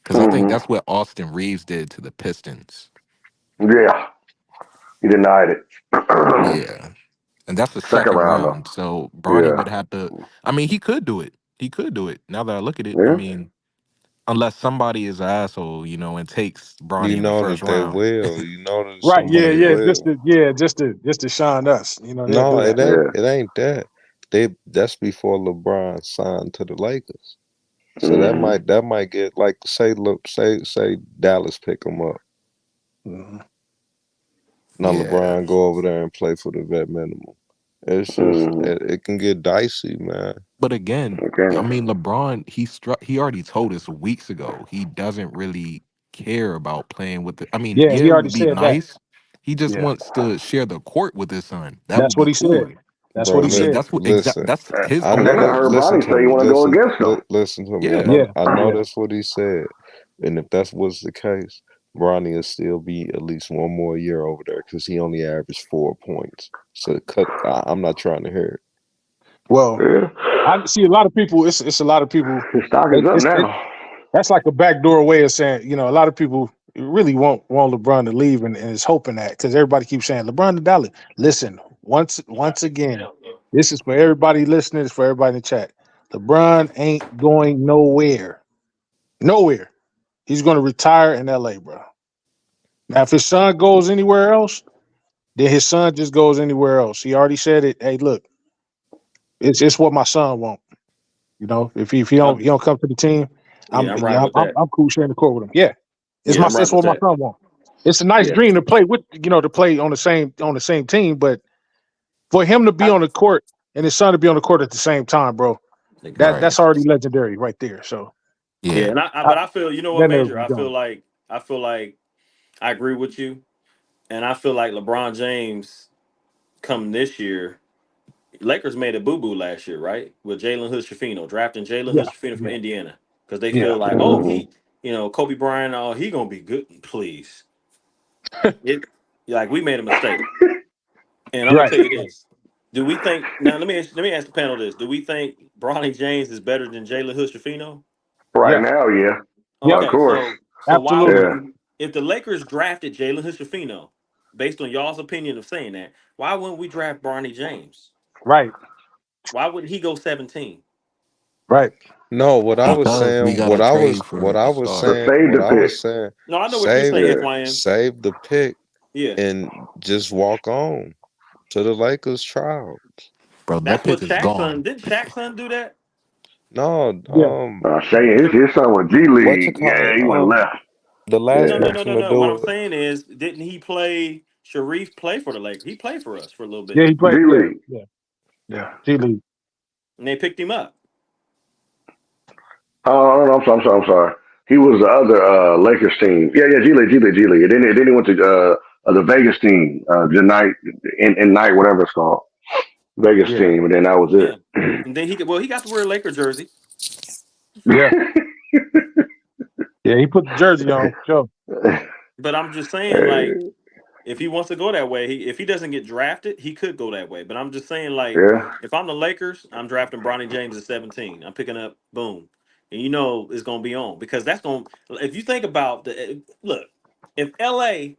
Because I think hmm that's what Austin Reeves did to the Pistons. yeah, he denied it. Yeah. And that's the Second second round round. though. So Bronny would Yeah, have to, I mean, he could do it. He could do it. Now that I look at it, I yeah. mean, unless somebody is an asshole, and takes You Bronny in the know first that they round. will. You know that Right. Yeah. somebody Yeah. Just will. to just to shine us. They'll No, do it that. ain't. Yeah. It ain't that. That's before LeBron signed to the Lakers. So hmm that might get like say look say Dallas pick him up. Mhm. Now Yeah. LeBron go over there and play for the vet minimum. It's just hmm it can get dicey, man. But again, I Okay. mean, LeBron, he already told us weeks ago he doesn't really care about playing with the. I mean, Yeah. yeah, He it already would be said that. nice. He just Yeah. wants to share the court with his son. That That's would what be he said. cool. That's what Bro, he I mean, said. listen. that's his I And own then know I that. heard words. Listen Bronny to say he me. want to go against him. Listen to me. Yeah. I know Yeah. that's what he said. And if that was the case, Bronny will still be at least one more year over there because he only averaged 4 points. So I'm not trying to hear it. Well, Yeah. I see a lot of people. It's a lot of people. His stock is up now. That's like a backdoor way of saying, a lot of people really want LeBron to leave and is hoping that because everybody keeps saying LeBron to Dallas. Listen, once again, this is for everybody listening, it's for everybody in the chat. LeBron ain't going nowhere. Nowhere. He's going to retire in LA, bro. Now, if his son goes anywhere else, then his son just goes anywhere else. He already said it. Hey, look, it's what my son wants. If I'm, he don't come to the team, yeah, I'm riding with that. I'm cool sharing the court with him. Yeah, Yeah, I'm riding it's with what my that. son wants. It's a nice Yeah, dream to play with, to play on the same team, but for him to be I, on the court and his son to be on the court at the same time, bro, Right. that's already legendary right there. So yeah, Yeah. and I, but I feel, you know what, that never Major? be done. I feel like I agree with you, and I feel like LeBron James come this year. Lakers made a boo boo last year, right? With Jalen Hood Shafino, drafting Jalen Yeah, Hood Shafino from yeah, Indiana, because they yeah. feel like, oh, hmm Kobe Bryant, oh, he gonna be good. Please, it like we made a mistake, and I'm gonna Right. tell you this: do we think now? Let me ask the panel this: do we think Bronny James is better than Jalen Hood Shafino? Right Yeah. now, yeah, Yep. of Okay, course. so why Absolutely. would Yeah. if the Lakers drafted Jalen Hood Shafino, based on y'all's opinion of saying that, why wouldn't we draft Bronny James? Right. Why wouldn't he go 17? Right. No, what I was Because we saying, got to trade what for I a was To star. saying, save what the I pick. was saying, No, I know what you're save saying, Yeah. FYM. save the pick Yeah, and just walk on to the Lakers trial. Bro, that that's what pick is Shaq's son gone. didn't. Shaq's son do that. No, Yeah. Shay, his son was G what you League. call Yeah, it? he went left. The last No, Yeah. no, no, no, person to no. What do I'm it. saying is, didn't he play? Sharif play for the Lakers. He played for us for a little Yeah. bit. He G played. Yeah. League. Yeah. Yeah. G League. and they picked him up. Oh, no, I'm sorry. He was the other Lakers team. Yeah, G League. And then he went to the Vegas team, the night in night, whatever it's called, Vegas Yeah, team, and then that was Yeah, it. and then he got to wear a Laker jersey. yeah, yeah. He put the jersey on. Sure. But I'm just saying, like, if he wants to go that way, if he doesn't get drafted, he could go that way. But I'm just saying, like, Yeah, if I'm the Lakers, I'm drafting Bronny James at 17. I'm picking up boom, and you know it's gonna be on because that's gonna. If you think about look, if LA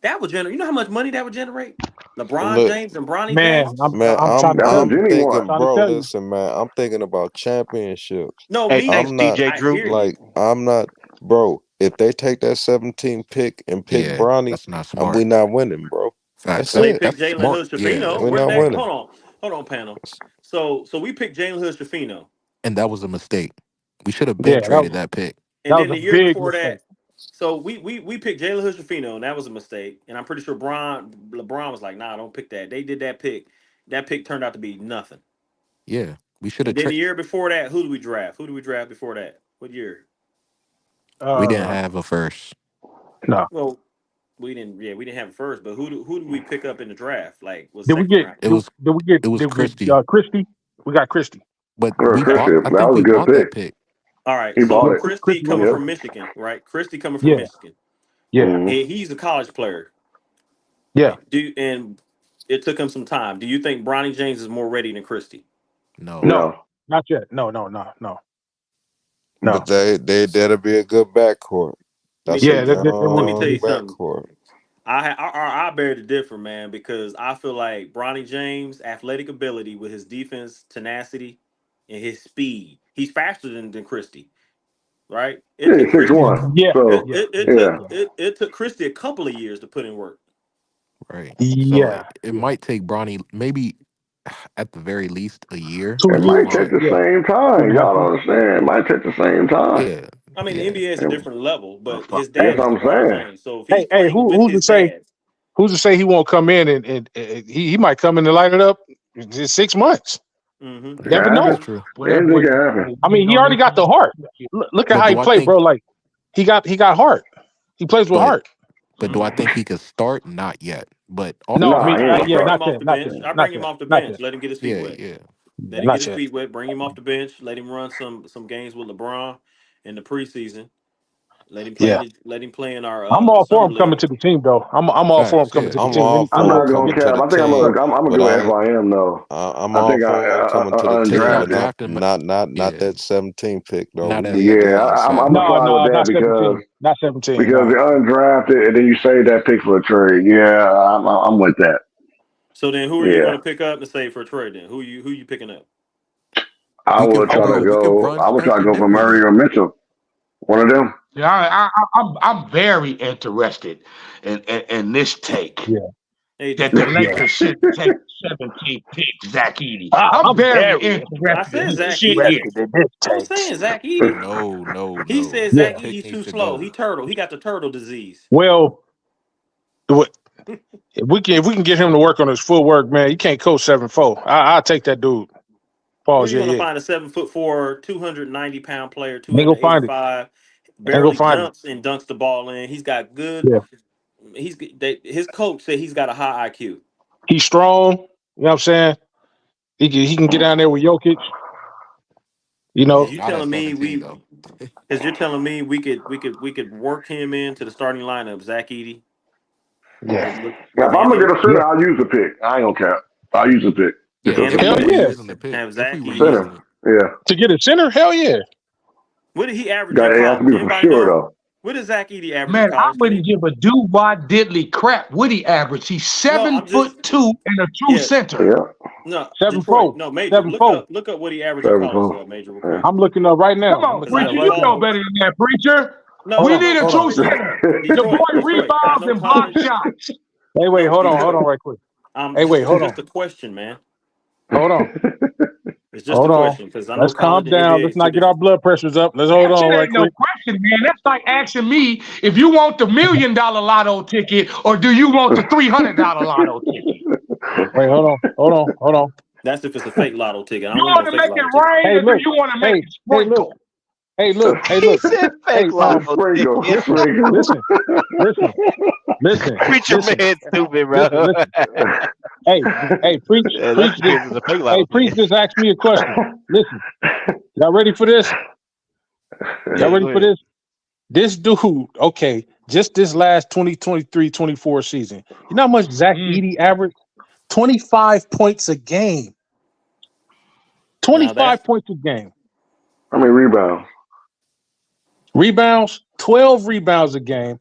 that would generate, you know how much money that would generate? LeBron Look, James and Bronny Man, James. man, I'm trying to that's tell what I'm you. Jimmy thinking, won. Trying to bro. tell you. Listen, man, I'm thinking about championships. No, Hey, me, hey, I'm not DJ I Drew. hear you. like I'm not, bro. If they take that 17 pick and pick Yeah, Bronny, that's not we smart. not winning, bro. Facts. That's So they it. picked That's Jalen smart. Hood Yeah, Shafino. We Where did not that? winning. Hold on, panel. So we picked Jalen Hood Shafino, and that was a mistake. We should have Yeah, been traded that pick. and that then was the a year big before mistake. that. So we picked Jalen Hood Shafino, and that was a mistake. And I'm pretty sure LeBron was like, "Nah, don't pick that." They did that pick. That pick turned out to be nothing. Yeah, we should And have then the traded. year before that, who do we draft? Who do we draft before that? What year? We didn't Uh, have a first. no. Well, we didn't. Yeah, we didn't have it first. But who do we pick up in the draft? Like was Did we second get round? It was it was did we get Christie, Christie? We got Christie. but Well, we Christian, bought. I that think was we a good bought pick. that pick. All right. He So bought Yeah, it. Christie Christie was coming Yep. from Michigan, right? Christie coming from yeah, Michigan. yeah, Mm-hmm. He's a college player. yeah. And it took him some time. Do you think Bronny James is more ready than Christie? No, No, No, not yet. No. But that'll be a good backcourt. Let me That's tell a Yeah, you. they Let will me tell young you be. something. backcourt. I bear to differ, man, because I feel like Bronny James' athletic ability with his defense, tenacity, and his speed. He's faster than Christie, right? It yeah, took he's Christie. 6'1". Yeah, So yeah, yeah, It took Christie a couple of years to put in work. right. So yeah, it yeah. might take Bronny maybe at the very least a year, 2 it might years. take but the Yeah, same two and time. a half Y'all years. don't understand. It might take the same time. yeah, I mean, the yeah. NBA is a different level, but his That's dad is what I'm LeBron saying. James. So if he's Hey, playing with who's to his say? dad, Who's to say he won't come in and he might come in and light it up in 6 months? mm-hmm. It can Never That's know. happen. true. Well, that Anything boy, can happen. I mean, he already got the heart. Look at But how he do I played, think? bro. Like he got heart. He plays with But heart. but do I Mm-hmm. think he could start? Not yet. But off the No, Nah, me, he bench, ain't I gonna bring yeah, start. him not off yet, the not bench. yet, I not bring him yet, off the not bench. yet, Let him get his feet yeah, wet. yeah. Let him get not his yet. feet wet. Bring him off the bench. Let him run some games with LeBron in the preseason. Yeah, Let him play in our I'm the all for summer him coming league. to the team, though. I'm all for him Facts. coming Yeah, to the I'm team. all I'm for not him gonna coming to cap. the I think team, I'm gonna but go I FYM though. I'm I all think for him coming to the yeah. team, but Not undrafted. drafting, but not yeah, that 17 pick though. not We at need Yeah, seventeen. I'm Sad. gonna No, side with that not 17. Not 17. because No. the undrafted and then you save that pick for a trade. Yeah, I'm with that. So then, who are you going Yeah, to pick up and save for a trade? Then who you picking up? I We would could, try to bro. We could go. run I would try to Spencer go for Dinwiddie. Murray or Mitchell. One of them. yeah, I'm very interested in this take Yeah, Hey, that the Detroit. yeah. Lakers should take 17 pick Zach Edey. I'm I'm very very I interested said in this Zach shit. Eady. interested in this I was takes. saying Zach Eady. No, no, He no. said Yeah. Zach That pick Eady's too needs to slow. go. He turtle. He got the turtle disease. Well, if we can get him to work on his footwork, man, you can't coach 7'4". I'll take that dude. Where Pause. you Yeah, gonna yeah. find a 7'4", 290-pound player, Ain't go find it. 285, Ain't go barely find it. jumps and dunks the ball in. He's got good. Yeah. His coach said he's got a high IQ. He's strong. You know what I'm saying? He can get down there with Jokic. You Is know. you Not at telling me 17 though. Because you're telling me we could work him into the starting lineup, Zach Eady, Yeah. Now, with if I'm gonna D'Angelo get a center, I'll use the pick. I ain't gonna cap. I'll use the pick. Just Yeah, a if D'Angelo we Hell were yeah. Williams, using the pick, have if we Zach were Eady. using center. it, Yeah, To get a center, hell yeah. What did he average in it has to college? be for Anybody sure know? though. What did Zach Eady average in Man, I college? Can wouldn't he? give a do-wah diddly crap what he averaged. He's No, I'm just 7'2" and a true yeah. center. Yeah, No, Detroit. 7'4". No, Major. 7'4". Look up what he averaged in college, 7'4". Major, real Yeah. quick. I'm looking up right Come now. I'm on, Because looking I up preacher, know right you now. know college. better than that, preacher. No, We I Hold on, need know a hold on. true college. center. The Detroit, boy Detroit. I rebounds know and block college. shots. Hey, wait, No, hold on Detroit. right quick. Hey, wait, It's hold on. just a question, man. Hold on. It's just a Hold on. question because I know Let's college calm and down. NBA Let's is two not get our different. blood pressures up. Let's hold That on shit right ain't no quick. question, man. That's like asking me if you want the $1 million lotto ticket or do you want the $300 lotto ticket. Wait, hold on. That's if it's a fake lotto ticket. I You don't want want no to fake make lotto it ticket. rain, Hey, or do look. you want to make Hey, it hey, look. sprinkle? Hey, look. Hey, He look. said Hey, fake lotto Sprinkle. ticket. Sprinkle. listen, listen, listen, Preacher listen, man, stupid, bro. listen, listen. Hey, hey, Yeah, preach that's this. because it's a fake Hey, lotto preach ticket. this. Ask me a question. Listen, y'all ready for this? Y'all Yeah, ready go for ahead. this? This dude, okay, just this last 2023-24 season. You know how much Zach Mm. Edey averaged? 25 points a game. Now that's 25 points a game. How many rebounds? Rebounds, 12 rebounds a game,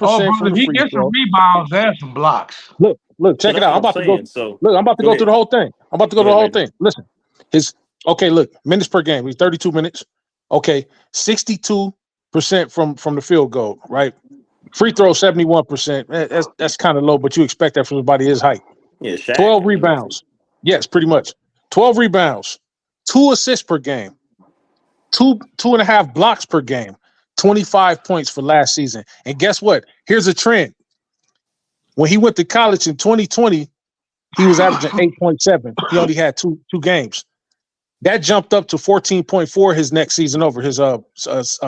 Oh, 71% from brother, the he free gets some throw. rebounds and some blocks. Look, so check it that's out. what I'm saying. So I'm about to go go through ahead. the whole thing. I'm about to go Go through ahead, the whole Megan. thing. Listen, his okay, look, minutes per game. He's 32 minutes. Okay, 62% from the field goal, right? Free throw 71%. That's kind of low, but you expect that from somebody his height. Yeah, Shaq. 12 I mean, rebounds. Yes, pretty much. 12 rebounds, 2 assists per game, two and a half blocks per game, 25 points for last season. And guess what? Here's a trend. When he went to college in 2020, he was averaging 8.7. He only had two games. That jumped up to 14.4 his next season over his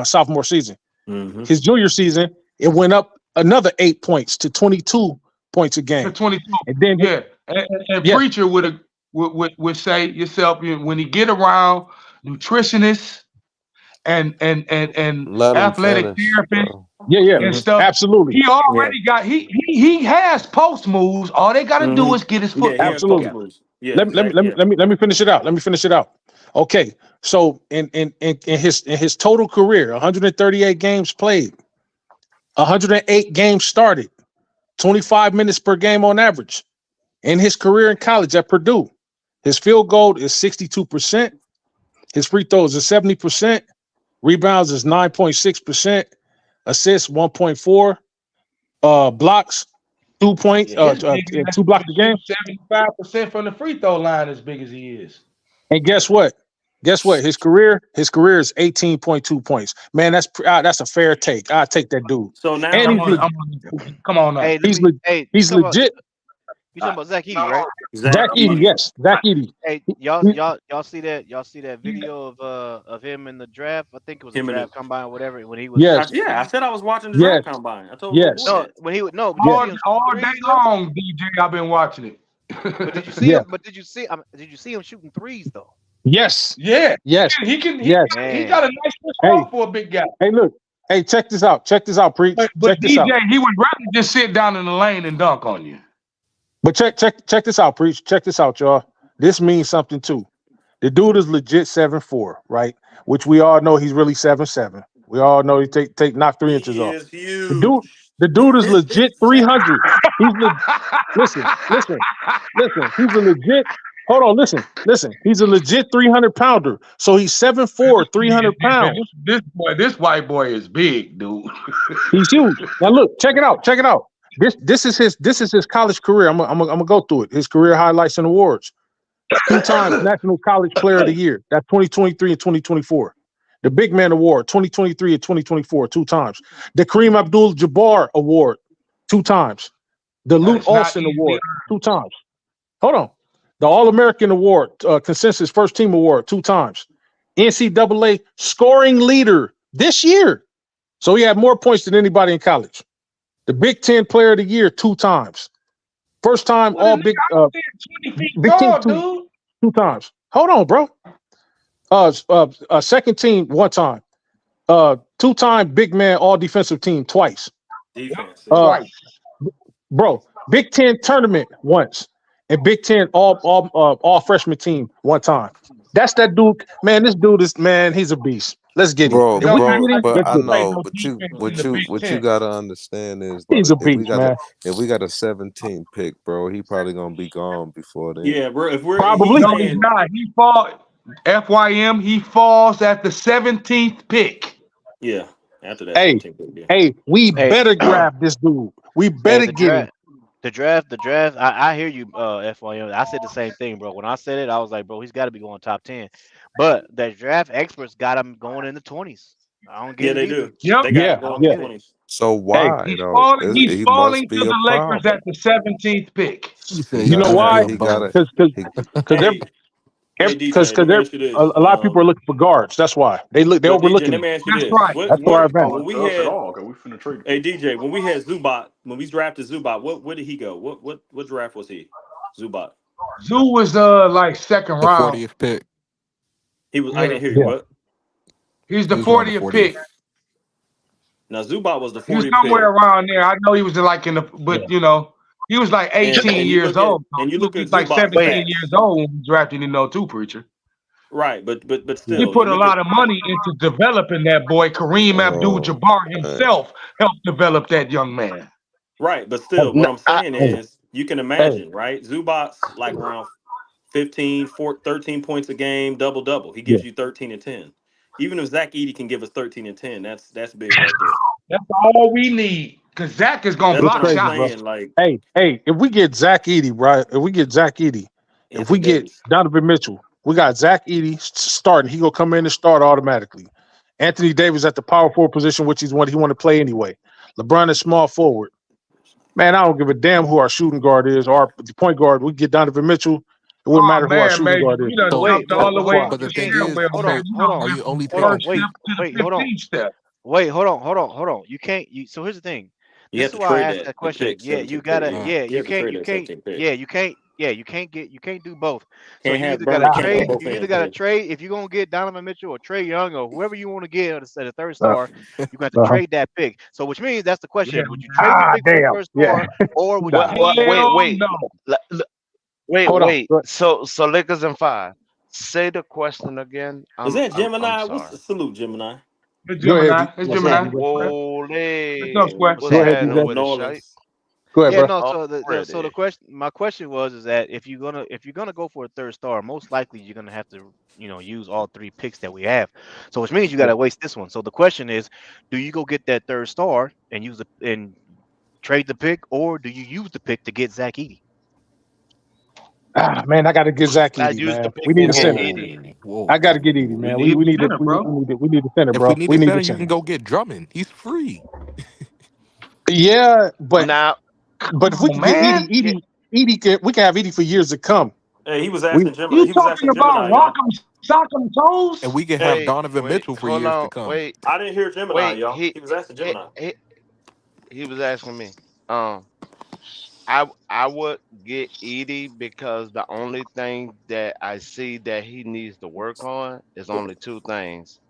sophomore season. mm-hmm. His junior season, it went up another 8 points to 22 points a To game. 22. And then Yeah. And yeah, preacher would say yourself, when he get around nutritionists and Let him athletic finish, therapists bro. yeah, and Mm-hmm. stuff, absolutely, he Yeah. already got he has post moves. All they gotta do Mm-hmm. is get his Yeah, he has footwork post absolutely. together. moves. Yeah, Let Zach. me let me Yeah. let me let me finish it out. Let me finish it out. Okay, so in his total career, 138 games played, 108 games started, 25 minutes per game on average. In his career in college at Purdue, his field goal is 62%. His free throws is 70%. Rebounds is 9.6%. Assists 1.4. Blocks 2 points. Yeah, his biggest man 2 blocks a game. shoot 75% from the free throw line as big as he is. And guess what? His career is 18.2 points. Man, that's a fair take. I take that dude. So And now, I'm he's on, if I'm come on now. Hey, let me. Hey, he's legit. you talking about Zach Edey, right? Zach Zach Edey, Edey, yes, Zach Edey. Hey, He- y'all, he- y'all, y'all see that? Y'all see that video of him in the draft? I think it was a him and draft combine, or whatever. When he was yes, shooting I threes. said I was watching the yes, draft combine. I told little boy yes, No, that. when he would no. Did you yes, see him shooting All day threes though? long, DJ, I've been watching it. But did you see yes, him? But did you see him shooting threes though? yes, Yeah, yes, he yes. got Man, a nice push Hey, off for a big guy. hey, look. Hey, check this out. Check this out, preach. But Check this DJ, out. he would rather just sit down in the lane and dunk on you. But check this out, preach. Check this out, y'all. This means something too. The dude is legit 7'4", right? Which we all know he's really 7'7". We all know he take knock 3 inches He off. is The dude, huge. the dude is legit 300. He's listen. He's a legit. Hold on, listen. He's a legit 300 pounder. So he's 7'4", 300 pounds. This white boy is big, dude. He's huge. Now look, check it out. This is his college career. I'm gonna go through it. His career highlights and awards. 2 times National College Player of the Year. That's 2023 and 2024. The Big Man Award, 2023 and 2024, 2 times. The Kareem Abdul-Jabbar Award, 2 times. The That Lute is not Olson easily Award, 2 times. Hold on. The All-American Award, Consensus First Team Award, 2 times. NCAA Scoring Leader this year. So he had more points than anybody in college. The Big Ten Player of the Year, 2 times. First time What All is Big 20 feet Big Ten tall, dude? 2 times. Hold on, bro. Second team 1 time. 2-time big man all defensive team twice. Defense. Yeah. Uh, Twice. bro, Big Ten tournament once, and Big Ten all freshman team 1 time. That's that dude, man. This dude is he's a beast. Let's get him. It If don't we can matter get him, how But you let's I get him. play know, no but you defense in what the you Big what you Ten. gotta understand is He's like a beast, man. if we got a 17 pick, bro, he probably gonna be gone before then. Yeah, bro. If he's Probably. No, he's saying, not. FYM, he falls at the 17th pick. yeah, after that Hey, 17 pick, yeah. we hey, better grab this dude. We hey, better get him. the draft. I hear you, FYM. I said the same thing, bro. When I said it, I was like, bro, he's got to be going top 10. But the draft experts got him going in the 20s. I don't Yeah, get it they either. do. Yep. They got Yeah, it I going don't for yeah. get it. 20s. So Hey, why though? he's He falling must to be a the Lakers at problem. the 17th pick. He He said he You know gotta must be why? have. a He bum. gotta. Because He. Mm. Hey, hey, DJ, let me ask you a this. lot of people are looking for guards. That's why they But DJ, overlooking let him. me ask you That's this. right. What That's to our what Talk advantage. when to we us at had all, cause we finna trade the hey pick. DJ, when we had Zubac, when we drafted Zubac, what did he go? What draft was he? Zubac. Zoo was like second The round. 40th pick. He was I Yeah, didn't hear you. Yeah. What? he's He the was around the 40th pick. 40th. Now Zubac was the He was 40th somewhere pick. around there. I know he was like in the, Yeah. but he was like And 18 and you years look at old. and you He was look at like Zubac's 17 Wait, years stats. old when he drafted too, preacher. Right, but He still, you put a look at lot of money into developing that boy. Kareem Oh, Abdul-Jabbar man. himself helped develop that young man. right, but Hey, still, what I'm saying hey, is you can hey. imagine, right? Zubac's like around 15, 13 points a game, double double. He Yeah. gives you 13 and 10. Even if Zach Edey can give us 13 and 10, that's big right there. That's all we need. Cause Zach is gonna That's It's what block I'm crazy, shots. bro. saying. Like Hey, if we get Zach Edey, right? If we Anthony get Davis. Donovan Mitchell, we got Zach Edey starting. He gonna come in and start automatically. Anthony Davis at the power forward position, which he's one he want to play anyway. LeBron is small forward. Man, I don't give a damn who our shooting guard is or our point guard. We get Donovan Mitchell. It wouldn't Oh matter who our man, shooting Major, guard is. you done but So, wait, jumped but all but the hold way on. up but the the You thing can't. is, stairwell, Hold man. on. so You Hold done on. are went you from only the Hold on. taking? first Wait. step to the Hold on. 15th step. Wait. Hold on. You can't. So here's the thing. You This have is to why I trade asked that that the question. pick, Yeah, you 17th pick. gotta. Yeah. Yeah, You you have to can't. trade You that can't. 17th pick. Yeah, you can't. Yeah, you can't get. You can't do both. So Can't you have either gotta Can't have trade. both You either hands gotta then. trade. If you're gonna get Donovan Mitchell or Trey Young or whoever you want to get at the third Uh, star, you got to uh-huh. trade that pick. So which means that's the Yeah. question: would you trade the pick for the Damn. third Yeah. star, or would you What? Nah. use What? that Wait, pick? Hell wait, no. wait, Hold on. wait. So Lakers and five. Say the question again. Is that I'm Gemini? What's sorry. the salute, Gemini? It's Go ahead, Gemini. D. It's What's up, Gemini. DJ? Whoa, What's up, Square? what's Go ahead, happening DJ. with New it, Shite? Orleans. Go ahead, Yeah, bro. no. So the Already. question, my question was, is that if you're gonna go for a third star, most likely you're gonna have to, use all three picks that we have. So which means you Yeah. gotta waste this one. So the question is, do you go get that third star and trade the pick, or do you use the pick to get Zach Edey? Man, I got to get Zach I Edey, used the man. pick We need and a get center. Edie. Whoa, whoa, I got to whoa, get Edie, whoa. We man. need We a need it. center, We bro. need, we need it. We need a center, If we bro. need We a need a center, you can center. go get Drummond. He's free. Yeah, but Now, if we Oh could get man. We can have Edie for years to come. Hey, he was We asking Gemini. You He was talking asking about Gemini, y'all. Rock'em Sock'em And Toes? we can have Hey, Donovan wait, Mitchell for hold years to on, come. wait, I didn't hear Gemini, wait. y'all. He He was asking he Gemini. he, he was asking me. I would get Edie because the only thing that I see that he needs to work on is only two things.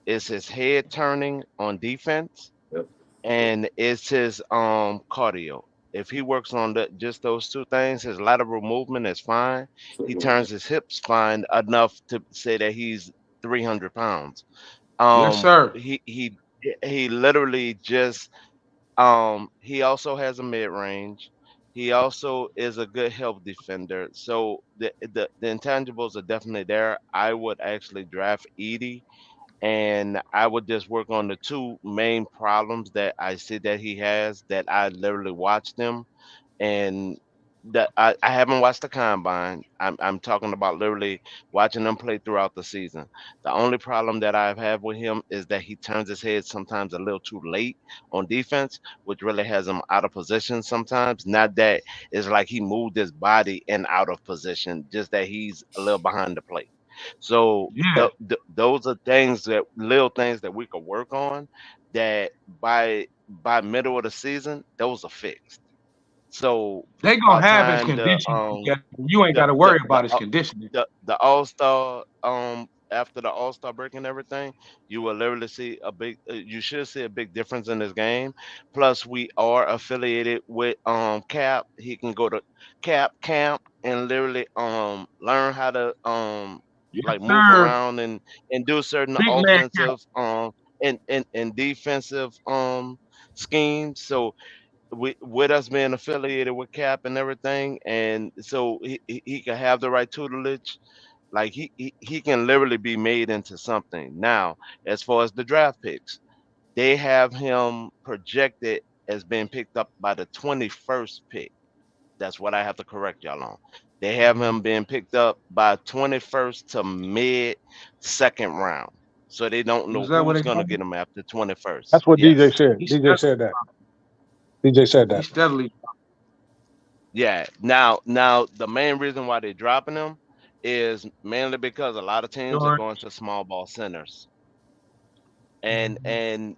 It's his head turning on defense Yep. and it's his cardio. If he works on just those two things, his lateral movement is fine. He turns his hips fine enough to say that he's 300 pounds. Yes, sir. He literally just he also has a mid range. He also is a good help defender. So the intangibles are definitely there. I would actually draft Edie and I would just work on the two main problems that I see that he has that I literally watched him and that I haven't watched the combine. I'm talking about literally watching him play throughout the season. The only problem that I've had with him is that he turns his head sometimes a little too late on defense, which really has him out of position sometimes. Not that it's like he moved his body and out of position, just that he's a little behind the plate. So Yeah. those are things that little things that we could work on that by middle of the season, those are fixed. So They by gonna the have his time conditioning together. You ain't the gotta the worry the about his uh, conditioning. the All Star after the All Star break and everything, you will literally see a big. You should see a big difference in this game. Plus, we are affiliated with Cap. He can go to Cap camp and literally learn how to Yes, like move sir. around and do certain Big man count. offensive and defensive schemes. So with us being affiliated with Cap and everything, and so he can have the right tutelage. Like he can literally be made into something. Now, as far as the draft picks, they have him projected as being picked up by the 21st pick. That's what I have to correct y'all on. They have him being picked up by 21st to mid second round. so they don't know Is that what who's they gonna told get you? them after 21st. That's what DJ Yes. said. He DJ steadily, said that. DJ said he that. steadily Yeah. Now the main reason why they're dropping them is mainly because a lot of teams are George. going to small ball centers. Mhm. And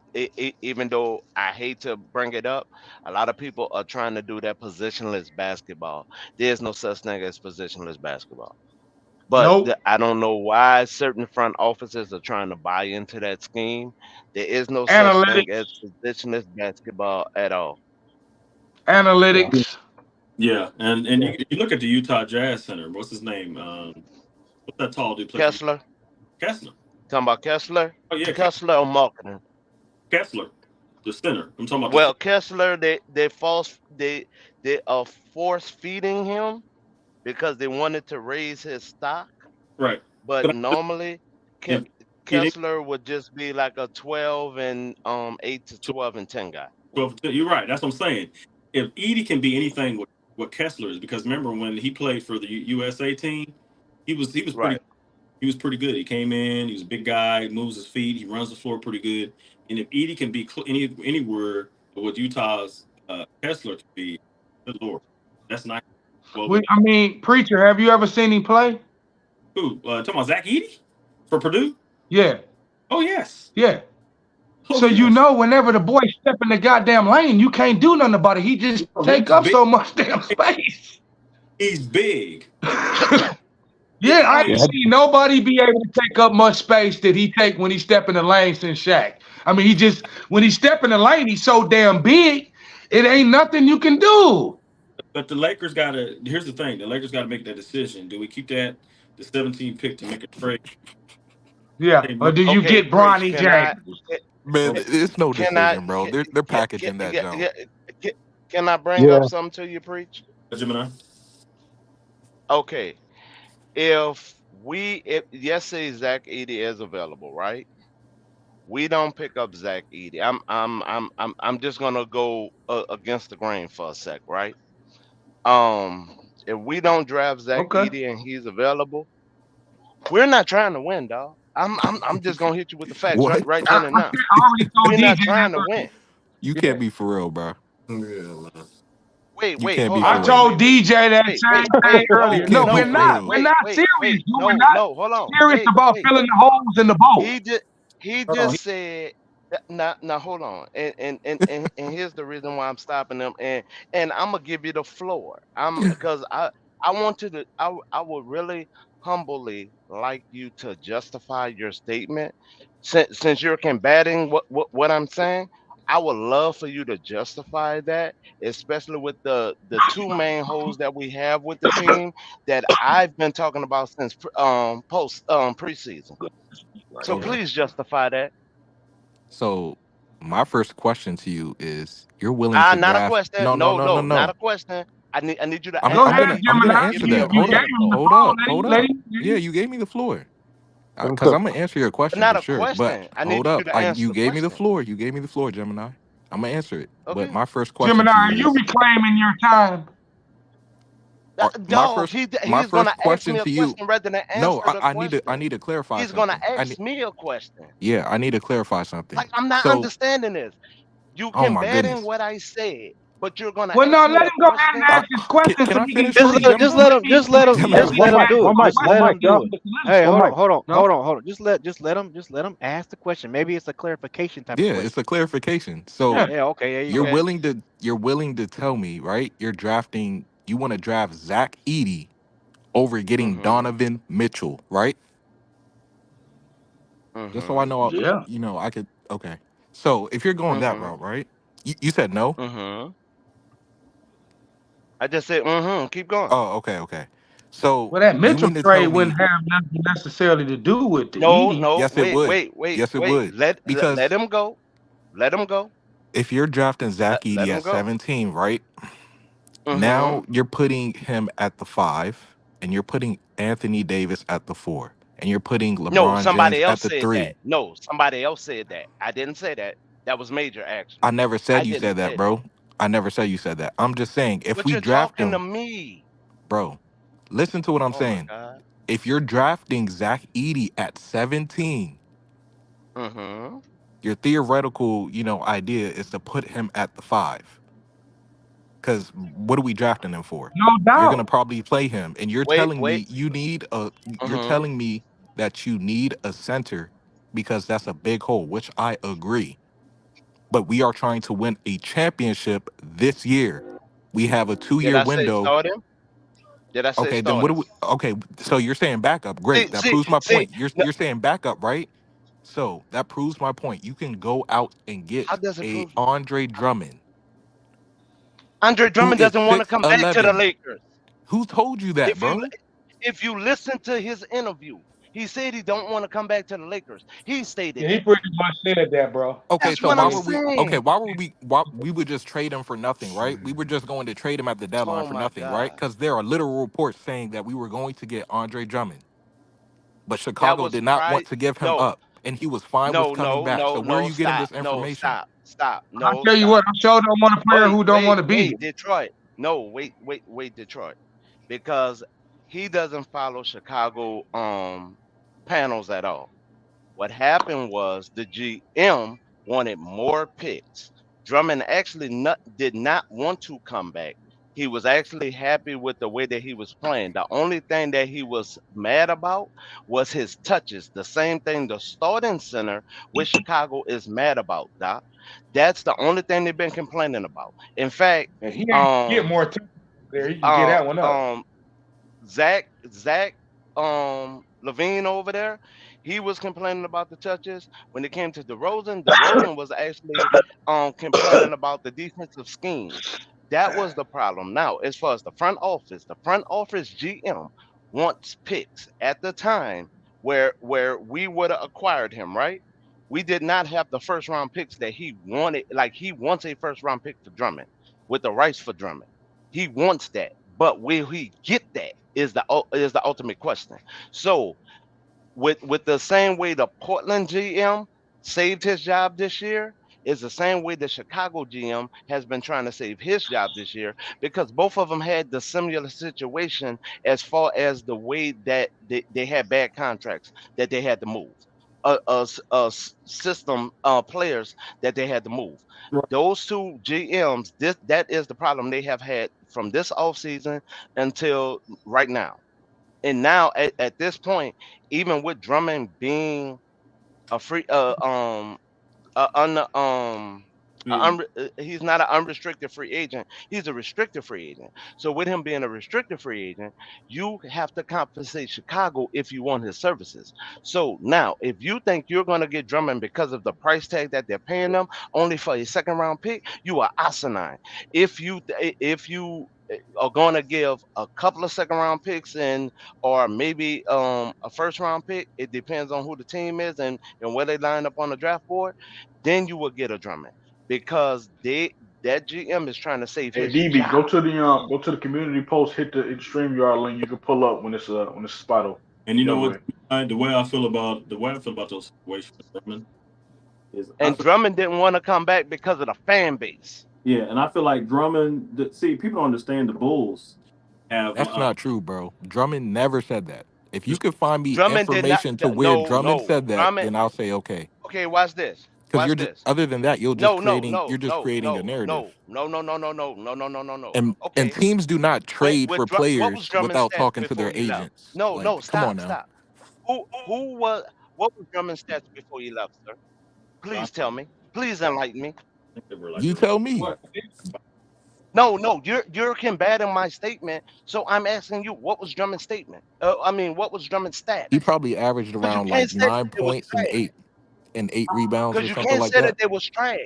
even though I hate to bring it up, a lot of people are trying to do that positionless basketball. There's no such thing as positionless basketball. But Nope. I don't know why certain front offices are trying to buy into that scheme. There is no such thing as Analytics. positionless basketball at all. Yeah. Analytics. Yeah, and Yeah. you look at the Utah Jazz center. What's his name? What's that tall dude play for Kessler, Kessler? talking about Kessler, Oh yeah, Kessler or marketing. Kessler, the center. I'm talking about the Well, center. Kessler, they are force feeding him because they wanted to raise his stock. Right. But But normally, if Ke- Edie, Kessler would just be like a 12 and 8 to 12 and 10 guy. 12, you're right. That's what I'm saying. If Edie can be anything what Kessler is, because remember when he played for the USA team, he was pretty Right. he was pretty good. He came in, he was a big guy, moves his feet, he runs the floor pretty good. And if Edie can be anywhere what Utah's Kessler can be, good lord, that's not well with I mean, preacher. Have you ever seen him play? who talking about Zach Edie for Purdue. Yeah. Oh yes, Yeah. oh So you yes. know, whenever the boy step in the goddamn lane, you can't do nothing about it. He just Oh, take he's up big. so much damn space. He's big. Yeah, I I ain't Yeah. seen nobody be able to take up much space that he take when he step in the lane since Shaq. I mean, he just when he step in the lane, he's so damn big, it ain't nothing you can do. But the Lakers got to. Here's the thing: the Lakers got to make that decision. Do we keep the 17 pick to make a trade? Yeah. Hey, Or do you Okay, get preach. Bronny Can James? I? Man, well, it's no Can I? decision, bro. They're packaging that jump. Can, can I bring up Yeah. something to you, preach? Gemini. Okay. If yes, say Zach Edey is available, right? We don't pick up Zach Edey. I'm just gonna go against the grain for a sec, right? If we don't draft Zach Okay. Edey and he's available, we're not trying to win, dog. I'm just gonna hit you with the facts What? right I, then and I, now. I already told We're not DJ trying to that. win. You Yeah. can't be for real, bro. Yeah, man. You Wait, can't be hold I for on, real. told DJ that same thing You earlier. No, can't be we're for not. real. We're not serious. Dude. We're not no, hold on, serious about wait. filling the holes in the boat. He Hold on. just said now hold on. And here's the reason why I'm stopping them and I'm gonna give you the floor. I'm because I want you to I would really humbly like you to justify your statement since you're combating what I'm saying. I would love for you to justify that, especially with the two main holes that we have with the team that I've been talking about since post preseason. So Okay. please justify that. So my first question to you is: you're willing to Not a draft? question. No, no, No, no, no, no, not no. a question. I need you to I'm Go I'm ahead, answer gonna me. I'm gonna Gemini. Give answer me You, a that. you Hold gave up, him the hypothetical. hold ball. up, hold Let up. him, Yeah, you gave me the floor. Let him Because cook. I'm gonna answer your question Not for a sure. But question. I need hold you up, to like answer you the gave me the question. floor. You gave me the floor, Gemini. I'm gonna answer it. But Okay. my first question Gemini, to are you you is: reclaiming your time? my Dog, first my he's gonna first ask question me a to you? question rather than No, answer the I question. need to clarify He's gonna something. ask me a question. Yeah, I need to clarify something. Like I'm not So, understanding this. You oh my combating goodness. what I said, but you're gonna Well, no, ask me let a him go ahead and question. ask his question Can so I he can finish Just first, see. let Gemini? just Gemini. let him Ask do the it. Just let him question. do it. Hey, So, hold no, on, hold on. Just let him ask the question. Maybe it's a clarification type of Yeah, it's question. a clarification. yeah, So Yeah, okay, there you you're go. Okay. willing to tell me, right? You want to draft Zach Edey over getting Mm-hmm. Donovan Mitchell, right? Just so I Mm-hmm. know, yeah. I could. Okay. So if you're going that Mm-hmm. route, right? You said no. Mm-hmm. I just said mm-hmm. Keep going. Oh, okay, okay. So Well, that you Mitchell mean to trade tell wouldn't me? have nothing necessarily to do with the No, Edie. no, Yes, it would. Yes, it wait. would. Let Because him go. Let him go. if you're drafting Zach Let Edey him at go. 17, right? Mm-hmm. Now you're putting him at the 5, and you're putting Anthony Davis at the 4, and you're putting No, LeBron James somebody at else the said that. 3. No, somebody else said that. I didn't say that. That was major, I actually. never I said you didn't said that, say that. bro. I never said you said that. I'm just saying if But we you're draft talking to him, me. bro, listen to what I'm Oh my saying. God. If you're drafting Zach Edey at 17, Mm-hmm. Your theoretical, idea is to put him at the 5. Because what are we drafting him for? No You're gonna doubt. probably play him, and you're Wait, telling wait. me you need a. You're Mm-hmm. telling me that you need a center because that's a big hole, which I agree. But we are trying to win a championship this year. We have a two Did year I say window. start him? Did I say Okay, then what start do him? we? Okay, so you're saying backup. See, Great, that see, proves my see. point. You're No, you're saying backup, right? So that proves my point. You can go out and how get does it a prove? Andre Drummond Andre who Drummond is doesn't want to six come back to the eleven. Lakers. Who told you that, If you bro? if you listen to his interview, he said he don't want to come back to the Lakers. He stated Yeah, he that. pretty much said that, bro. Okay, That's so what why I'm were we? Okay, saying. why we would just trade him for nothing, right? We were just going to trade him at the deadline Oh for my nothing, right? God. Because there are literal reports saying that we were going to get Andre Drummond, but That Chicago was did not want price. to give him No, up, and he was fine with no, coming no, back. no, So where are no. you getting Stop. this No, information? stop. Stop. I No, tell you what, stop. I sure don't want a player Wait, who don't want wait, to be wait, here. Detroit. No, wait, Detroit. Because he doesn't follow Chicago panels at all. What happened was the GM wanted more picks. Drummond actually did not want to come back. He was actually happy with the way that he was playing. The only thing that he was mad about was his touches. The same thing the starting center with Chicago is mad about, Doc. That's the only thing they've been complaining about. In fact, And he ain't get um, more attention there. He can get uh, that one up. um, Zach Levine over there, he was complaining about the touches. When it came to DeRozan was actually complaining about the defensive schemes. That was the problem. Now, as far as the front office GM wants picks at the time where we would have acquired him, right? We did not have the first round picks that he wanted. Like he wants a first round pick for Drummond with the rights for Drummond. He wants that, but will he get that? Is the ultimate question. So with the same way the Portland GM saved his job this year is the same way the Chicago GM has been trying to save his job this year because both of them had the similar situation as far as the way that they had bad contracts that they had to move. System players that they had to move. Those two GMs, that is the problem they have had from this offseason until right now. And now at this point, even with Drummond being a free un, he's not an unrestricted free agent. He's a restricted free agent. So with him being a restricted free agent, you have to compensate Chicago if you want his services. So now, if you think you're going to get Drummond because of the price tag that they're paying them only for a second round pick, you are asinine. If you are going to give a couple of second round picks and or maybe a first round pick, it depends on who the team is and where they line up on the draft board, then you will get a Drummond because that GM is trying to save Hey his DB, job. go to the community post, hit the StreamYard link. You can pull up when it's spot open. And you Yeah, know go what? ahead. The way I feel about those situations, Drummond, is I And feel Drummond didn't want to come back because of the fan base. yeah, and I feel like Drummond. See, people don't understand the Bulls have. That's not true, bro. Drummond never said that. If you could find me Drummond did not. information to where No, Drummond no. said that, Drummond. then I'll say okay. Okay, watch this. Because Watch you're just, this. other than that, No, no, you're no, just no, creating a no, narrative. no, no, no, no, no, no, no, no, no, no, no. And Okay. teams do not Wait, trade for what was players Drummond's without stats talking to before their he left? agents. No, no, Like, come on stop, now. stop. Who was what was Drummond's stats before he left, sir? I Please tell me. Please enlighten me. think they were like You tell me. What? No, no, you're combating my statement. So I'm asking you, what was Drummond's statement? I mean, what was Drummond's He stats? probably averaged Because you around can't like say that 9 points and trash. eight rebounds or Because you something can't like say that that. they was trash.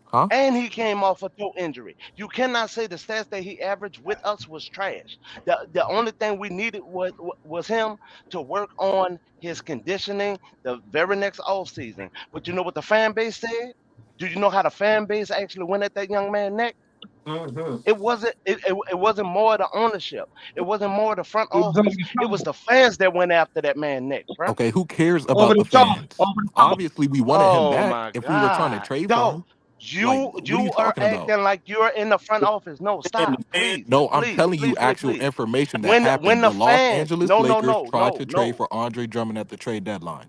Huh? And he came off a toe injury. You cannot say the stats that he averaged with us was trash. The only thing we needed was him to work on his conditioning the very next off season. But you know what the fan base said? Do you know how the fan base actually went at that young man neck? hmm It wasn't more the ownership. It wasn't more the front It was over office. the It was shoulder. the fans that went after that man neck, bro. Okay, who cares Over about the the shoulder. fans? Over the shoulder. Obviously, we wanted him Oh back my if we were trying to God. trade for Dog, him. Like, what are you you are talking about? acting like you're in the front office. No, And stop. the fan, Please, No, I'm please, telling you please, please, actual please. information that When happened. the The Los fans, Angeles no, no, Lakers no, tried no, to trade no. for Andre Drummond at the trade deadline.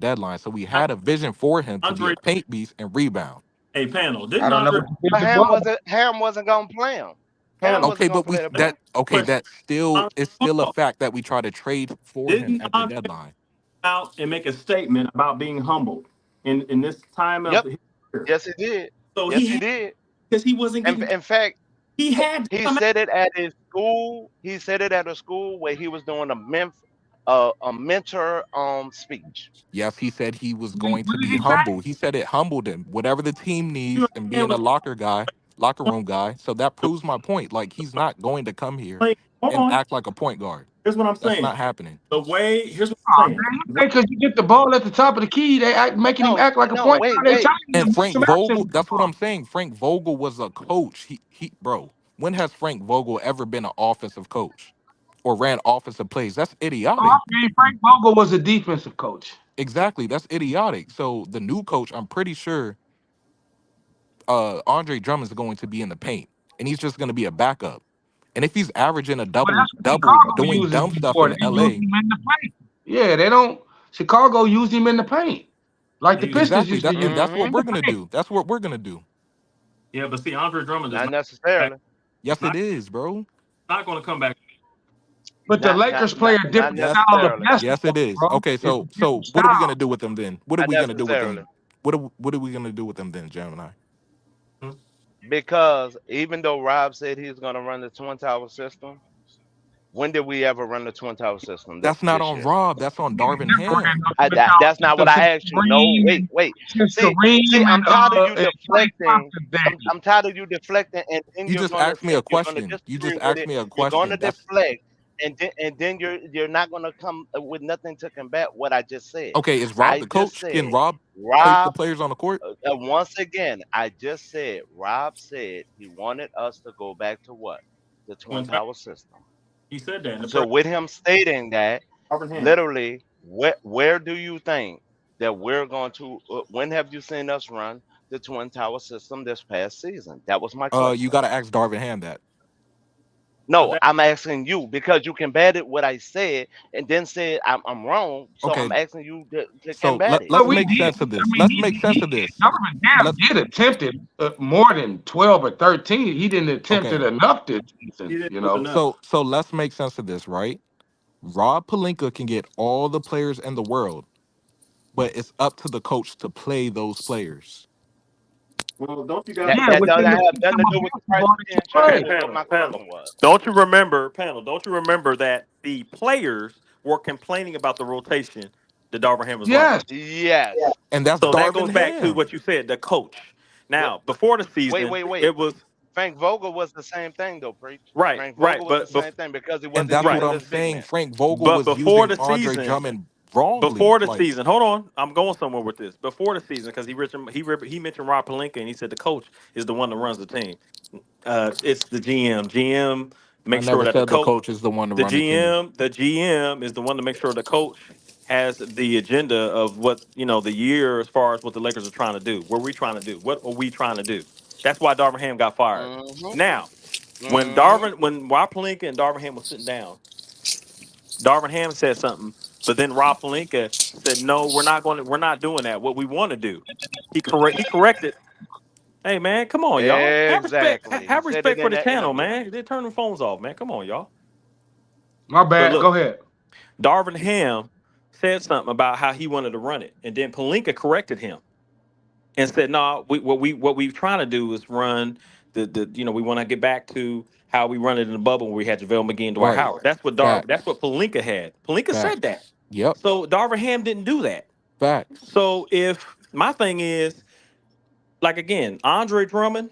deadline. So we had a vision for him to be Andre, a paint beast and rebound. hey panel, I didn't don't know Andre? what you did But to Butler. Ham wasn't gonna play him. Ham panel. Okay, wasn't gonna but we play the that bench. okay, Question. that's still it's Hold still a on. fact that we try to trade for him Didn't at the Andre deadline. out and make a statement about being humbled in this time of Yep. his career? Yes, he did. So Yes, he he had did. because he wasn't And getting. in fact, He had to he come out. said it at his school. He said it at a school where he was doing a mentor speech. Yes, he said he was What going to did be he say? humble. He said it humbled him. Whatever the team You needs and understand being a what locker room guy. So that proves my point. Like he's not going to come here I'm saying? Hold and on. act like a point guard. Here's what I'm That's saying. not happening. Here's what Oh I'm man, saying. you think because you get the ball at the top of the key, they making him No, act like a no, point wait, guard. They wait. telling him And to make Frank some Vogel, action. that's what I'm saying. Frank Vogel was a coach. He bro, when has Frank Vogel ever been an offensive coach or ran offensive plays? That's Oh, I idiotic. mean, Frank Vogel was a defensive coach. Exactly. That's idiotic. So the new coach, I'm pretty sure Andre Drummond's going to be in the paint. And he's just gonna be a backup. And if he's averaging a Well, double that's what double Chicago doing uses dumb him stuff for. in They use LA, him in the paint. Yeah, they don't. Chicago used him in the paint, like the He's Pistons exactly used to that use and him that's what Hmm. in we're the gonna paint. do. That's what we're gonna do. yeah, but see, Andre Drummond is Not not back. necessarily. It's Yes, it is, bro. not going to come back. But the Not not Lakers play not a not different Yes, style of necessarily. yes, it basketball, is. bro. Okay, It's a so different what are we style. gonna do with them then? What are Not we gonna do with them? necessarily. What are we gonna do with them then, Gemini? Hmm? Because even though Rob said he was gonna run the Twin Tower system, when did we ever run the Twin Tower system That's not this on year? Rob. That's on They Darvin never ran Ham. no Twin Tower That's not what system I asked you. No, wait, wait. Since See, Kareem I'm tired of you and Klay deflecting. Thompson I'm, days. I'm tired of you deflecting, and then You you're just gonna asked me say a you're gonna question. You disagree just with asked it. me a You're gonna question. That's deflect, and then you're not gonna come with nothing to combat what I just said. okay. Is Rob I the just coach? Can said Rob place the Rob. players on the court? Once again, I just said Rob said he wanted us to go back to what? The Twin Twin Towers. Tower system. He said that in the So press. with him stating that, Darvin Ham. literally, where do you think that we're going to? When have you seen us run the Twin Tower system this past season? That was my You question. got to ask Darvin Ham that. But No, that I'm asking you because you combated what I said and then said I'm wrong. So Okay, I'm asking you to so combat it. Well, let's we make did. sense of I this. mean, Let's make sense of this. Donovan Ham Let's did attempt it more than 12 or 13. He didn't attempt it okay. enough this season, he didn't you do know. enough. So let's make sense of this, right? Rob Palinka can get all the players in the world, but it's up to the coach to play those players. Well, don't you guys That Yeah, remember? that within doesn't the have nothing system to of do with the price basketball is that you being Okay, charged. play. Is what panel, my panel. question was. Don't you remember that the players were complaining about the rotation that Darvin Ham was running? Yes. Yes. And that's So that Darvin goes back to Ham. what you said, the coach. Wait, Now, before the wait, season, wait, wait. it was Frank Vogel was the same thing though, preach. right, Frank right, Vogel was the same thing because he And wasn't that's what right. using I'm his big saying. man. Frank Vogel But was before using the Andre season, Drummond wrongly. Like, hold on, I'm going somewhere with this. Before the season, because he mentioned Rob Palinka and he said the coach is the one that runs the team. It's the GM. GM I makes sure never that the said the coach, coach is the one to run the team. the GM is the one to make sure the coach has the agenda of what the year as far as what the Lakers are trying to do. What are we trying to do? What are we trying to do? That's why Darvin Ham got fired. Mm-hmm. Now, Mm-hmm. when Rob Palinka and Darvin Ham was sitting down, Darvin Ham said something, but then Rob Palinka said, "No, we're not doing that. What we want to do." He corrected. Hey man, come on, y'all. Have respect. Exactly. He Have said it respect for in the that channel, interview. man. They turn the phones off, man. Come on, y'all. My So bad. look, Go ahead. Darvin Ham said something about how he wanted to run it, and then Palinka corrected him and said, "No, what we trying to do is run the we want to get back to how we run it in the bubble when we had JaVale McGee and Dwight Right. Howard. That's Facts. what Palinka had. Palinka said Facts. that. Yep. So Darvin Ham didn't do that. Facts. So if my thing is like again, Andre Drummond,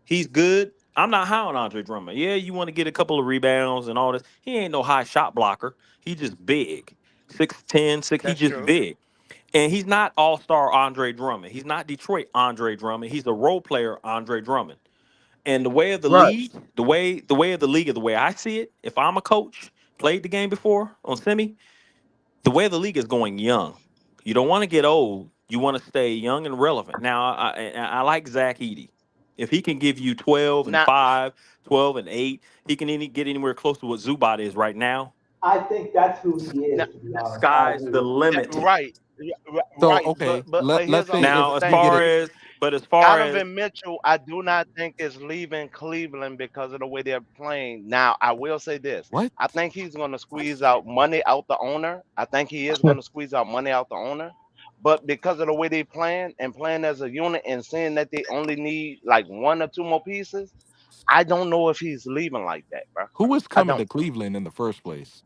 he's good. I'm not high on Andre Drummond. Yeah, you want to get a couple of rebounds and all this. He ain't no high shot blocker. He just big. 6'10", 6, he That's just true. big. And he's not all-star Andre Drummond. He's not Detroit Andre Drummond. He's a role player Andre Drummond. And the way of the Right. league, the way of the league, the way I see it, if I'm a coach, played the game before on semi, the way of the league is going young. You don't want to get old. You want to stay young and relevant. Now, I like Zach Edey. If he can give you 12 and Now, 5, 12 and 8, he can get anywhere close to what Zubat is right now. I think that's who he now, is, to be honest. I Sky's agree the with you. yeah, limit. right, yeah, So right. Okay, But let's here's say also if Now, the as we get thing. far it, as But as far as Donovan Mitchell, I do not think is leaving Cleveland because of the way they're playing. Now, I will say this. What? I think he's going to squeeze out money out the owner. I think he is going to squeeze out money out the owner. But because of the way they playing and playing as a unit and seeing that they only need like one or two more pieces, I don't know if he's leaving like that, bro. Who is I coming don't. to Cleveland in the first place?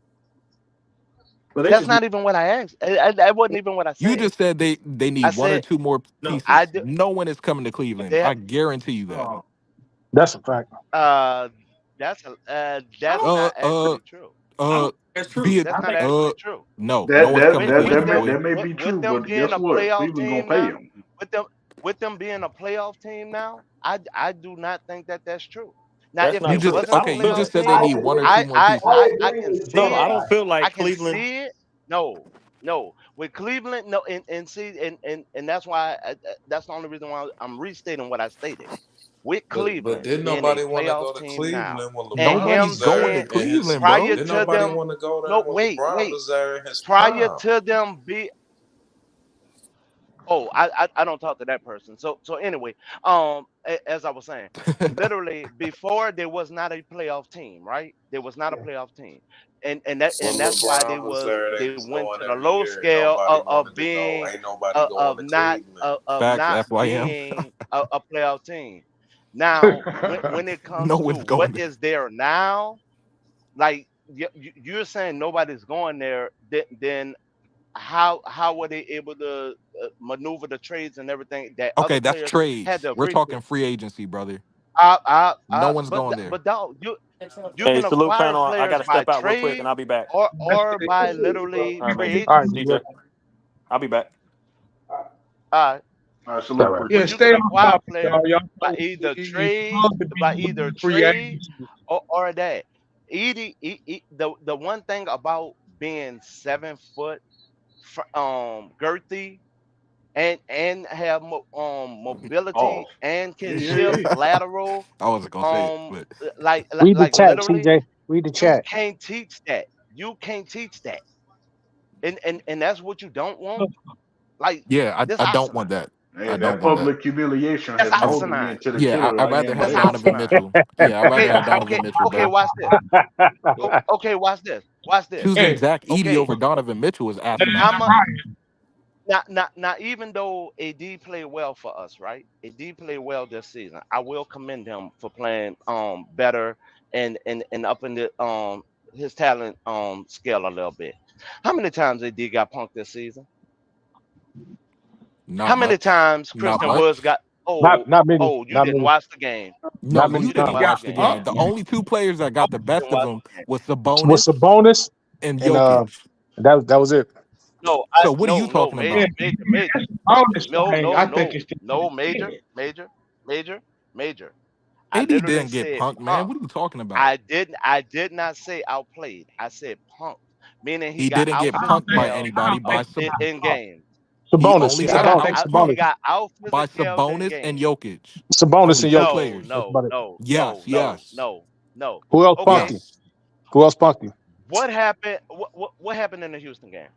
well, they That's just not even what I asked. That wasn't even what I You said. just said they need I one or said two more no. I pieces. do. No one is coming to Cleveland. They, I guarantee you that. That's a fact. uh, I that's don't. Uh not uh actually true. I uh don't think that's be true. it That's I not think uh actually true. no, no That one's that coming With to that with that Cleveland, may them boy. that may be with true, them but being guess a what? playoff Cleveland's gonna team pay now, him. with them being a playoff team now, I do not think that that's true. Now, that's if You they not just true. wasn't I a okay, don't you feel playoff just that. said they team, need I one or agree. two more pieces. I I agree can with No, see no, Big I it. don't John. feel I like can Cleveland. see it. No, no. With Cleveland, no, and see, and that's why that's the only reason why I'm restating what I stated. With But Cleveland didn't being a nobody want to playoff go to team now, Cleveland when and LeBron him was Nobody's going there to being in his Cleveland, prior bro. didn't to nobody them, want to go there no, when wait, LeBron wait, was there in his prior prime? to them be oh, I don't talk to that person. So anyway, as I was saying, literally before there was not a playoff team, right? There was not a playoff team, When and that's why LeBron was there, they they was went going to the every low year. scale Nobody of wanted to go. being Ain't nobody going to Cleveland. of Facts, not FYM. being a playoff team. Now, when it No comes to one's what going there. is there now, like you're saying nobody's going there, then how were they able to maneuver the trades and everything that other Okay, that's players had trades. to We're agree to? talking free agency, brother. No one's going there. But dog, you Hey, can salute acquire panel. I got players to by step out real quick, and trade I'll be back. or by literally All right, free man. All right, See agency. you, good. sir. I'll be back. Uh, All right, All salute, right. preacher. Yeah, but you stay can on acquire topic, players y'all. Y'all by know either it's trade supposed to be by either free trade agency. or that. The one thing about being 7 foot, girthy and have mobility Pause. and Yeah, can yeah, shift yeah. lateral I wasn't gonna say it, but Read the like chat, literally CJ. Read the you chat. can't teach that. You can't teach that. And that's what you don't want. Like yeah, this I don't want asinine. that. Hey, I don't that want that. public humiliation That's has I, molded me asinine. into the yeah, killer I'd I rather am That's have today. Donovan asinine. Mitchell. Yeah, I'd rather Okay, have Donovan okay, Mitchell, okay, bro. watch this. Okay, watch this. Watch this. Choosing Hey, Zach Edey Okay. over Donovan Mitchell is How asinine. much now even though AD played well for us, right? AD played well this season. I will commend him for playing better and up in the his talent scale a little bit. How many times AD got punked this season? How Not many much. times Not Christian Woods much. got oh Not many. oh you Not didn't many. watch the game. No, Not many you You didn't didn't times. watch the got watch the game. game. punked. The only two players that Oh, got the you best didn't of watch him the game. was Was Sabonis Sabonis and and Jokic. that was it. No, So what are you no, talking Yeah, major, about? major. that's the bonus No, thing. no, I think no, it's just no, major, yeah. major, major, major. I AD literally didn't get said punked, man. punk. What are you talking about? I did not say outplayed. I said punk, meaning he He got didn't out get I don't punked think by physical I anybody don't think he got in punked. games. he Sabonis. only Yeah, I got don't Got think out Sabonis. out. he He punked Sabonis. got out by physical in Sabonis and games. Jokic. Sabonis Only and two Jokic. No, players. That's no, about it. no, Yes, no, no, yes, no, no. Who else punked Okay, him? yes. Who else punked him? what happened? What happened in the Houston game?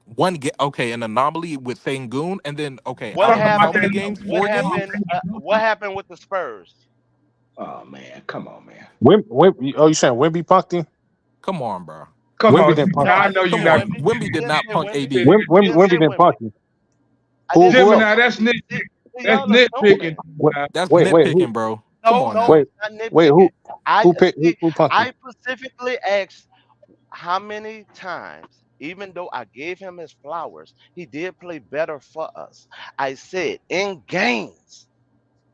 One get okay, an anomaly with Sengun, and then okay, What out Talking of about how that many happened? games? What 4 games? happened? What happened with the Spurs? Oh man, come on, man. Oh, you saying Wimby punked him? Come on, bro. Come Wimby on. didn't punk No, him. Now I I know didn't you're Come say not on. gonna Wimby. Wimby I did didn't not say punk Wimby. AD. I didn't Wimby say didn't Wimby. punk him. I Who didn't Jimmy. say else? Now Wimby. See, that's y'all nitpicking. assuming. Now. That's Wait, nitpicking, bro. Come on now. No, wait, it's not wait. nitpicking. I see. Who punked him? I specifically asked how many times, even though I gave him his flowers, he did play better for us. I said in games,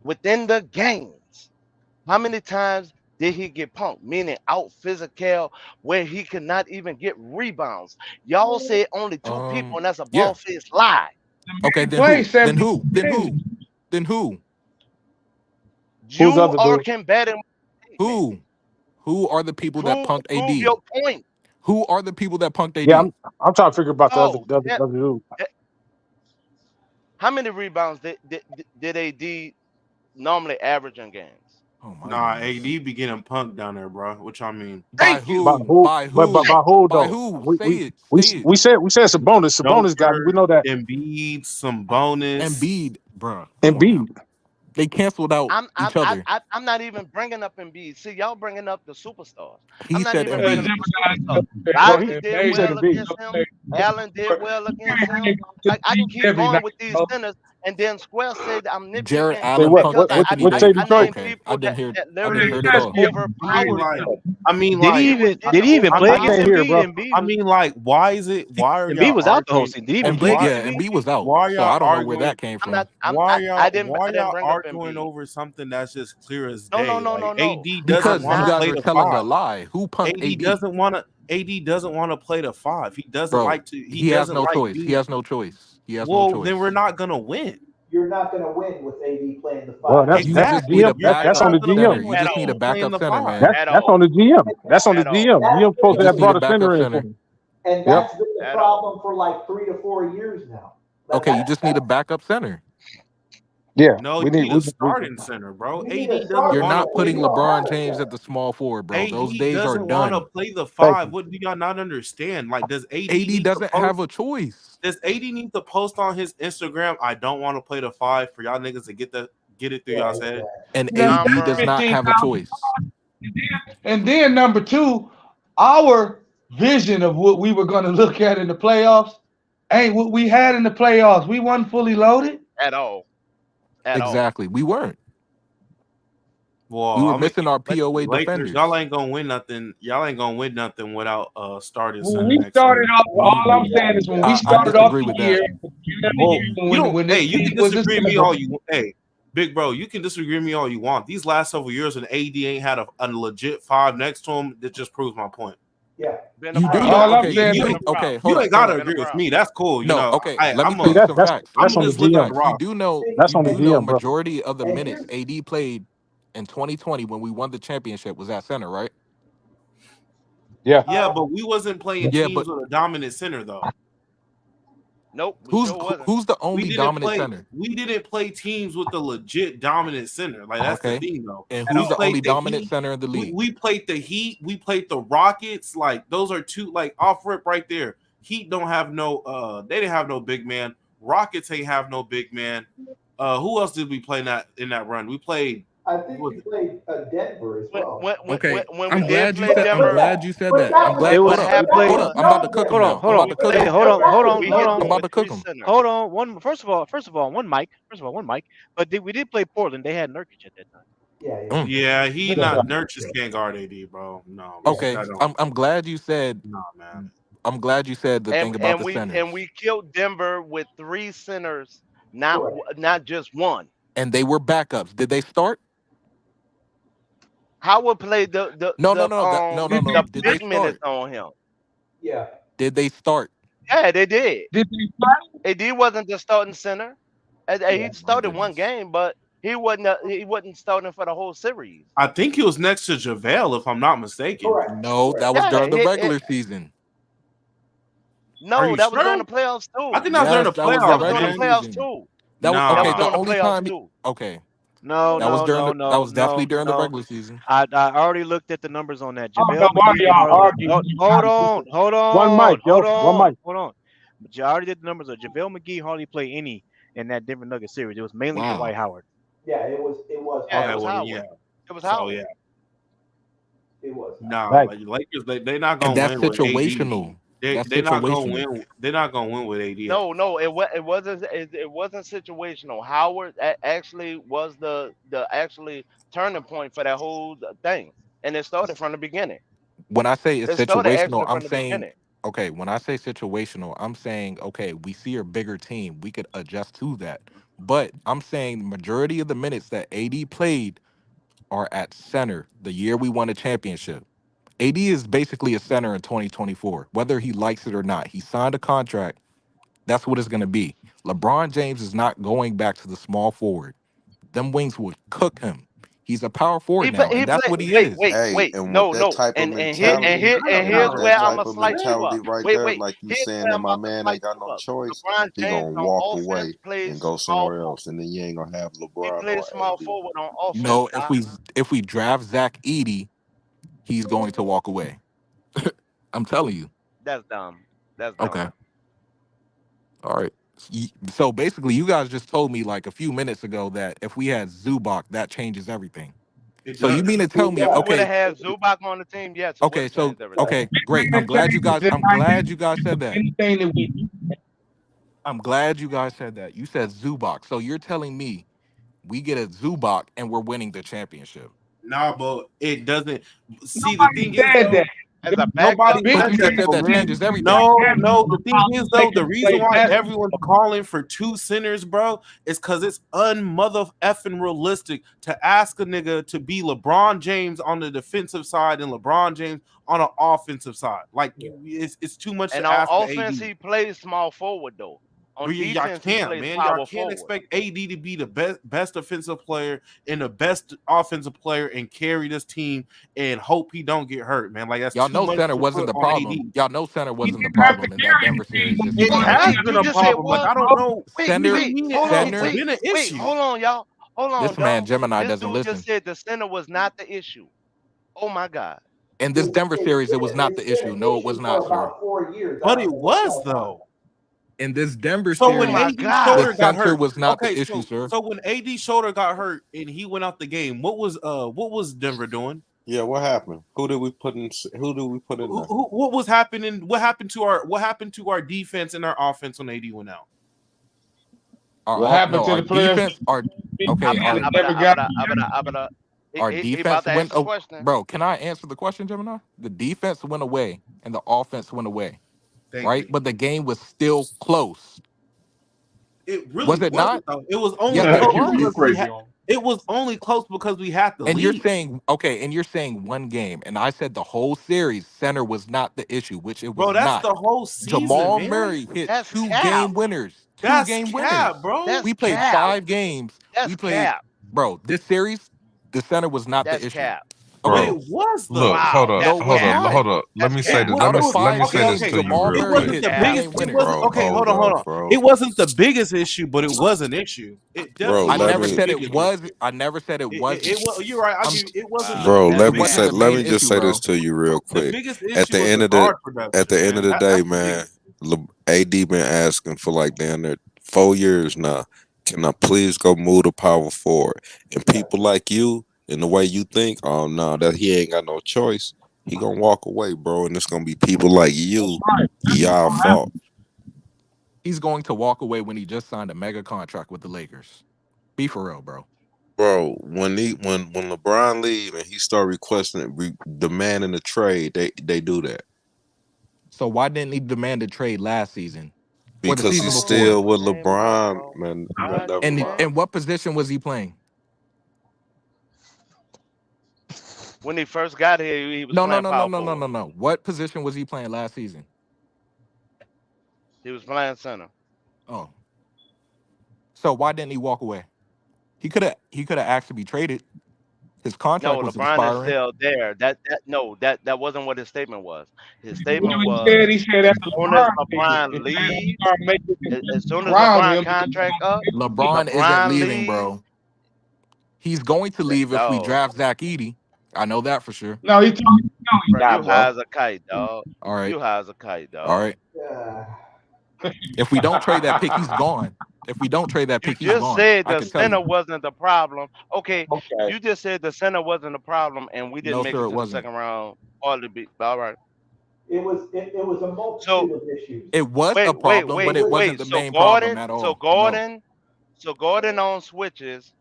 within the games, how many times did he get punked? Meaning out physical, where he could not even get rebounds. Y'all said only two people, and that's a Yeah. ball faced lie. Okay, He then played who? Then 70 who? Then games. who? Then who? Who's the You other are dude? combating my statement. Who? Who are the people that punked Prove AD? your point. Who are the people that punked Yeah, AD? I'm trying to figure about Oh, the other dude. how many rebounds did AD normally average in games? Oh my Nah, goodness. AD be getting punked down there, bro. What y'all mean? By Thank you. By who? who? By But who? by who By though? who? Say it. We Say it. we said Sabonis. Sabonis got it. We Joker, know that. Embiid, some bonus. Embiid, bruh. Come on now. Embiid. They canceled out each other. I'm not even bringing up Embiid. See, y'all bringing up the superstars. He I'm not said even bringing up Embiid. the superstars. No, he Lively did he said well Embiid. against him. Allen did well against him. I can keep Every going night. with these centers, and then Square said I'm Jared nitpicking Say Allen what? because punked What? What? Anthony What say Davis. Detroit? named Okay, people that I didn't literally hear it just all. I mean, overpowered like, them. I mean, Did he like, It was even it, did he even I play I against can't overpowered hear, them. Embiid? bro. Embiid I was mean, like, why is it? Why are Embiid y'all was out the whole arguing? season. Did he even play Embiid, Why? against yeah, Embiid? Embiid was out. Why are So y'all I don't know where arguing? that came I'm not. from. Why y'all? I Why didn't y'all bring up arguing Embiid. over something that's just clear as No, no, day? no, Like no, no. AD doesn't I'm Because want you to not. guys play are the telling a five. lie. Who punked AD AD? doesn't want to. AD doesn't want to play the five. He doesn't Bro, like to. He he has doesn't no like choice. He being. has no choice. He has no Well, then we're choice. not gonna win. You're not going to win with AD playing the Well, five. that's That's You not that's just Exactly. need a GM. You're That's you're on backup the not gonna center. GM. win You with At just need a all. AD playing backup the center, five. man. That's At that's all. on the GM. That's on the At all. GM. GM supposed You to just have need a brought a backup center in for center. him. and Yep. that's been the At all. problem for like 3 to 4 years now. Okay, you just need a backup center. Yeah. No, We you need need a we starting center, bro. you need a AD doesn't You're starting want to not center. play putting You the. don't LeBron have a James at center. the small forward, bro. Those AD days are doesn't want to done. play the thank five. you. What do y'all not understand? Like, does AD AD need to doesn't post? have a choice. Does AD need to post on his Instagram? I don't want to play the five for y'all niggas to get it through Yeah, y'all's head. exactly. And That's Nah, AD bro. does not have a 15,000. choice. And then number two, our vision of what we were going to look at in the playoffs ain't what we had in the playoffs. We wasn't fully loaded. At all. At all. Exactly. We weren't. We Well, were I'm gonna missing keep our it POA the Lakers. Y'all defenders. ain't gonna win nothing. Y'all ain't gonna win nothing without starting When center we next started season. off, all I'm Believe saying is when we I started off disagree the with year, that. at the beginning of the Well, year you don't. when Hey, this you team can was disagree with me assembled, all you. Hey, big bro, you can disagree with me all you want. These last several years, when AD ain't had a legit five next to him, that just proves my point. Yeah. Been a You do I know. problem. all I'm Okay, You saying you you is Been do. a Okay, problem. hold you up, ain't hold gotta up. Been a agree with problem. me. That's cool. You No, know, okay. Let me I'm tell See, a you some facts. I'm that's gonna on the just look at GM. the You roster. know, see, That's on the you know, GM, bro. majority of the and minutes here's AD played in 2020 when we won the championship was at center, right? Yeah. Yeah, but we wasn't playing Yeah, teams but with a dominant center though. Nope, we sure wasn't. who's the only dominant center? We didn't play teams with a legit dominant center. Like that's the Okay, thing though. and At who's We the all. played only the dominant Heat. center in the league? We played the Heat. We played the Rockets. Like those are two like off rip right there. Heat don't have no they didn't have no big man. Rockets ain't have no big man. Who else did we play in that run? We played I who think was you it? played Denver as well. Okay, When we I'm did glad you play said. I'm Denver, glad you said But that. that I'm was glad. It what Hold was up, we happened played. hold up. was I'm about to no cook game. him Hold on, now. hold I'm we about on, to played cook him hey, But now. hold but on, Denver that hold was and on, we hold hit no I'm on, them about with to cook three him. centers. hold on. First of all, one mic. First of all, one mic. But we did play Portland. They had Nurkic at that time. yeah, yeah. Mm. Yeah, he Yeah. not Nurkic can't guard AD, bro. No, Yeah. man. Okay, That don't I'm glad you said. no man. I'm glad you said the thing about the And centers, we killed Denver with three centers, Correct. not just one. and they were backups. Did they start? Howard played No, no, no, no, no, no. the Did they big minutes start? on him. Yeah. Did they start? Yeah, they did. did they play? AD wasn't the starting center. Yeah. He My started one goodness. game, but he wasn't starting for the whole series. I think he was next to JaVale, if I'm not mistaken. Correct. No, Correct. that was Yeah, during the regular season. Are no, you that was during sure? the playoffs I too. think that was during Yes, the that was the That playoffs, was during the regular man. playoffs season. too. That was That okay. was Nah. The during the only playoffs time. too. Okay, No, that was no, during no, the. That no, was definitely no, during the no. regular season. I already looked at the numbers on that. I don't know JaVale why McGee y'all hardly. arguing. Hold on, hold One mic, on, hold yo. One on, mic. hold on. But you already did the numbers of JaVale McGee hardly played any in that Denver Nuggets series. It was mainly Wow. Dwight Howard. Yeah. It was Yeah, it Okay, hard. was well then Howard. yeah. It was So Howard. yeah. It was. Nah, Thank like you. Lakers, they not And gonna that's win with AD. situational. That's They not gonna situational. win. They're not gonna win with AD at the five. No, it wasn't situational. Howard actually was the actually turning point for that whole thing, and it started from the beginning. When I say it's It started situational, actually I'm from the saying beginning. okay. When I say situational, I'm saying okay. We see a bigger team. We could adjust to that. But I'm saying the majority of the minutes that AD played are at center. The year we won a championship. AD is basically a center in 2024, whether he likes it or not. He signed a contract. That's what it's going to be. LeBron James is not going back to the small forward. Them wings would cook him. He's a power forward He play. now, He and that's play. what he Wait, is. wait, Hey, wait. and with No, that no. type of And here mentality, and and here's with that where I'm type gonna of slice you mentality up. right Wait, there, wait. like you Here's saying where that I'm my about to man slice ain't got you no up. choice, LeBron he James gonna on walk offense away plays and go small somewhere forward. else, and then you ain't gonna have He LeBron plays or small AD. forward on offense. No, Doc. if we draft Zach Edey, he's going to walk away. I'm telling you. That's dumb. That's dumb. Okay. All right. So basically, you guys just told me like a few minutes ago that if we had Zubac, that changes everything. It So you does. mean to tell It me, If we does. would have okay, had Zubac on the team, yes, it would okay, have so changed everything. okay, great. Man, changes it I'm like glad you guys said that. anything that we do. I'm glad you guys said that. You said Zubac. So you're telling me we get a Zubac and we're winning the championship. Nah, but it doesn't. See, the Nobody thing is said that. though, As a nobody backup But Big you said center, that just man, said though, that man. changes everything. No, Kevin no. on The thing the is though, the Lakers reason play why basketball. everyone's calling for two centers, bro, is because it's unmother effing realistic to ask a nigga to be LeBron James on the defensive side and LeBron James on the offensive side. Like, it's too much and to on ask for offense AD. he plays small forward though. On But y'all defense he can't, plays man. Y'all power can't forward. expect AD to be the best offensive player and the best offensive player and carry this team and hope he don't get hurt, man. Like that's Y'all too know much center to wasn't put the on problem. AD. Y'all know center He wasn't the didn't have to problem in that carry Denver the team series when this he It was season. has being been You a just said problem. Like available, what? I don't bro. know Wait, what do Center, you wait, mean hold on, it's center, wait, been an wait, issue. hold on, y'all. Hold on, this man dog. Gemini This doesn't dude just listen. said the center was not the issue. Oh my God. In this Denver series, it was not It's the been issue. an No, it was issue for not, sir. about 4 years. I But don't it know what was y'all talking though. about. In this Denver So Oh when my series, AD the God. shoulder got center hurt, was not the okay, issue, sir. so when AD shoulder got hurt and he went out the game, what was Denver doing? Yeah, what happened? Who did we put in? Who did we put in there? What was happening? What happened to our defense and our offense when AD went out? What happened No, to our the players? defense, our okay, That our never Abada, got. abada, abada, abada. our He about defense to ask went. a Oh, question. bro, can I answer the question, Gemini? The defense went away and the offense went away, Thank right? you. But the game was still close. It really Was it not? wasn't though. It was only Yes, it close You because was. we crazy had. on. It was only close because we had the And you're lead, saying okay, and you're saying one game, and I said the whole series center was not the issue, which it bro. was That's not. the whole season, Jamal man. Murray hit That's two cap. game winners. Two That's game cap, winners. bro. That's We played cap. 5 games. That's We played, cap. bro. This series, the center was not the That's issue. cap. But Okay, it Bro, was look, though. hold Wow, up, no, that's it was hold up, cap. not. hold up. Let That's me say cap. this. What? Out Let It me of was let me five say okay. this games, Okay. to you Jamal real It Murray quick, wasn't hit the two Cap. biggest. game It winners. wasn't bro. okay. Hold Hold up, on. bro. It wasn't the biggest issue, but it was an issue. It Bro, definitely I let wasn't never the me, said it biggest issue. was. I never said it It wasn't. was. You're right. I I'm. give you. It wasn't bro. the It Let me wasn't say. the biggest Let main me issue. just issue, say this bro. to you real The quick. biggest At issue the was end the of the guard at production, the end of man. the day, That's the man, biggest. AD been asking for like damn near 4 years now. Can I please go move to power forward? And people like you and the way you think, oh no, that he ain't got no choice. He gonna walk away, bro, and it's gonna be people like you, Right. That's what's y'all gonna happen. fault. He's going to walk away when he just signed a mega contract with the Lakers. Be for real, bro. Bro, when LeBron leave and he start requesting demanding a trade, they do that So why didn't he demand a trade last season or the because season he's before? still Oh, with name drop, LeBron. bro. Man, God never And mind. damn. in what position was he playing? When he first got here, he was No, no, playing no, no, power no, no, forward. no, no. What position was he playing last season? He was playing center. Oh, so why didn't he walk away? He could have asked to be traded. His contract No, was LeBron is expiring. still there. That no, that wasn't what his statement was. His You know statement what was he said as after soon as LeBron leaves, LeBron it's time to leaves, start making as soon as around LeBron him because contract up, LeBron isn't LeBron leaving, leaves. bro. He's going to leave if we Dog, draft Zach Edey. I know that for sure. no, he told me no, he's bro, not, you bro. high as a kite, dog. All right, You high as a kite, all dog. right. Uh, If we don't trade that pick, he's gone. If we don't trade that You pick, he's just gone. said I the can tell center you. wasn't the problem. Okay, Okay. you just said the center wasn't the problem, and we didn't No, make sir, it it to the wasn't. second round. All to be all right. it was a So multitude of issues. It was a wait, wait, problem, It but wait, it was wasn't wait. the main problem at all. No. So Gordon on switches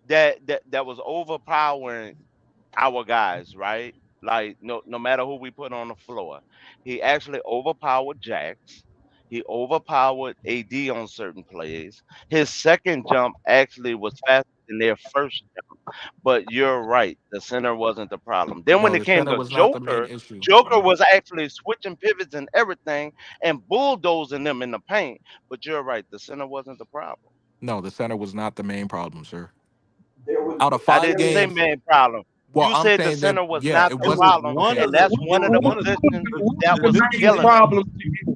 that was overpowering our guys, right? Like no matter who we put on the floor, he actually overpowered Jax. He overpowered AD on certain plays. His second jump actually was faster than their first jump. But you're right, the center wasn't the problem. Then when No, it the came center to was not the main Joker, issue. Joker was actually switching pivots and everything and bulldozing them in the paint. But you're right, the center wasn't the problem. No, the center was not the main problem, sir. There was Out of I 5 didn't say games, main problem. well, You I'm said the saying that center was yeah, not it the It wasn't was problem, one okay. of and that's one of the one of positions that the was biggest biggest killing issue. us. problem.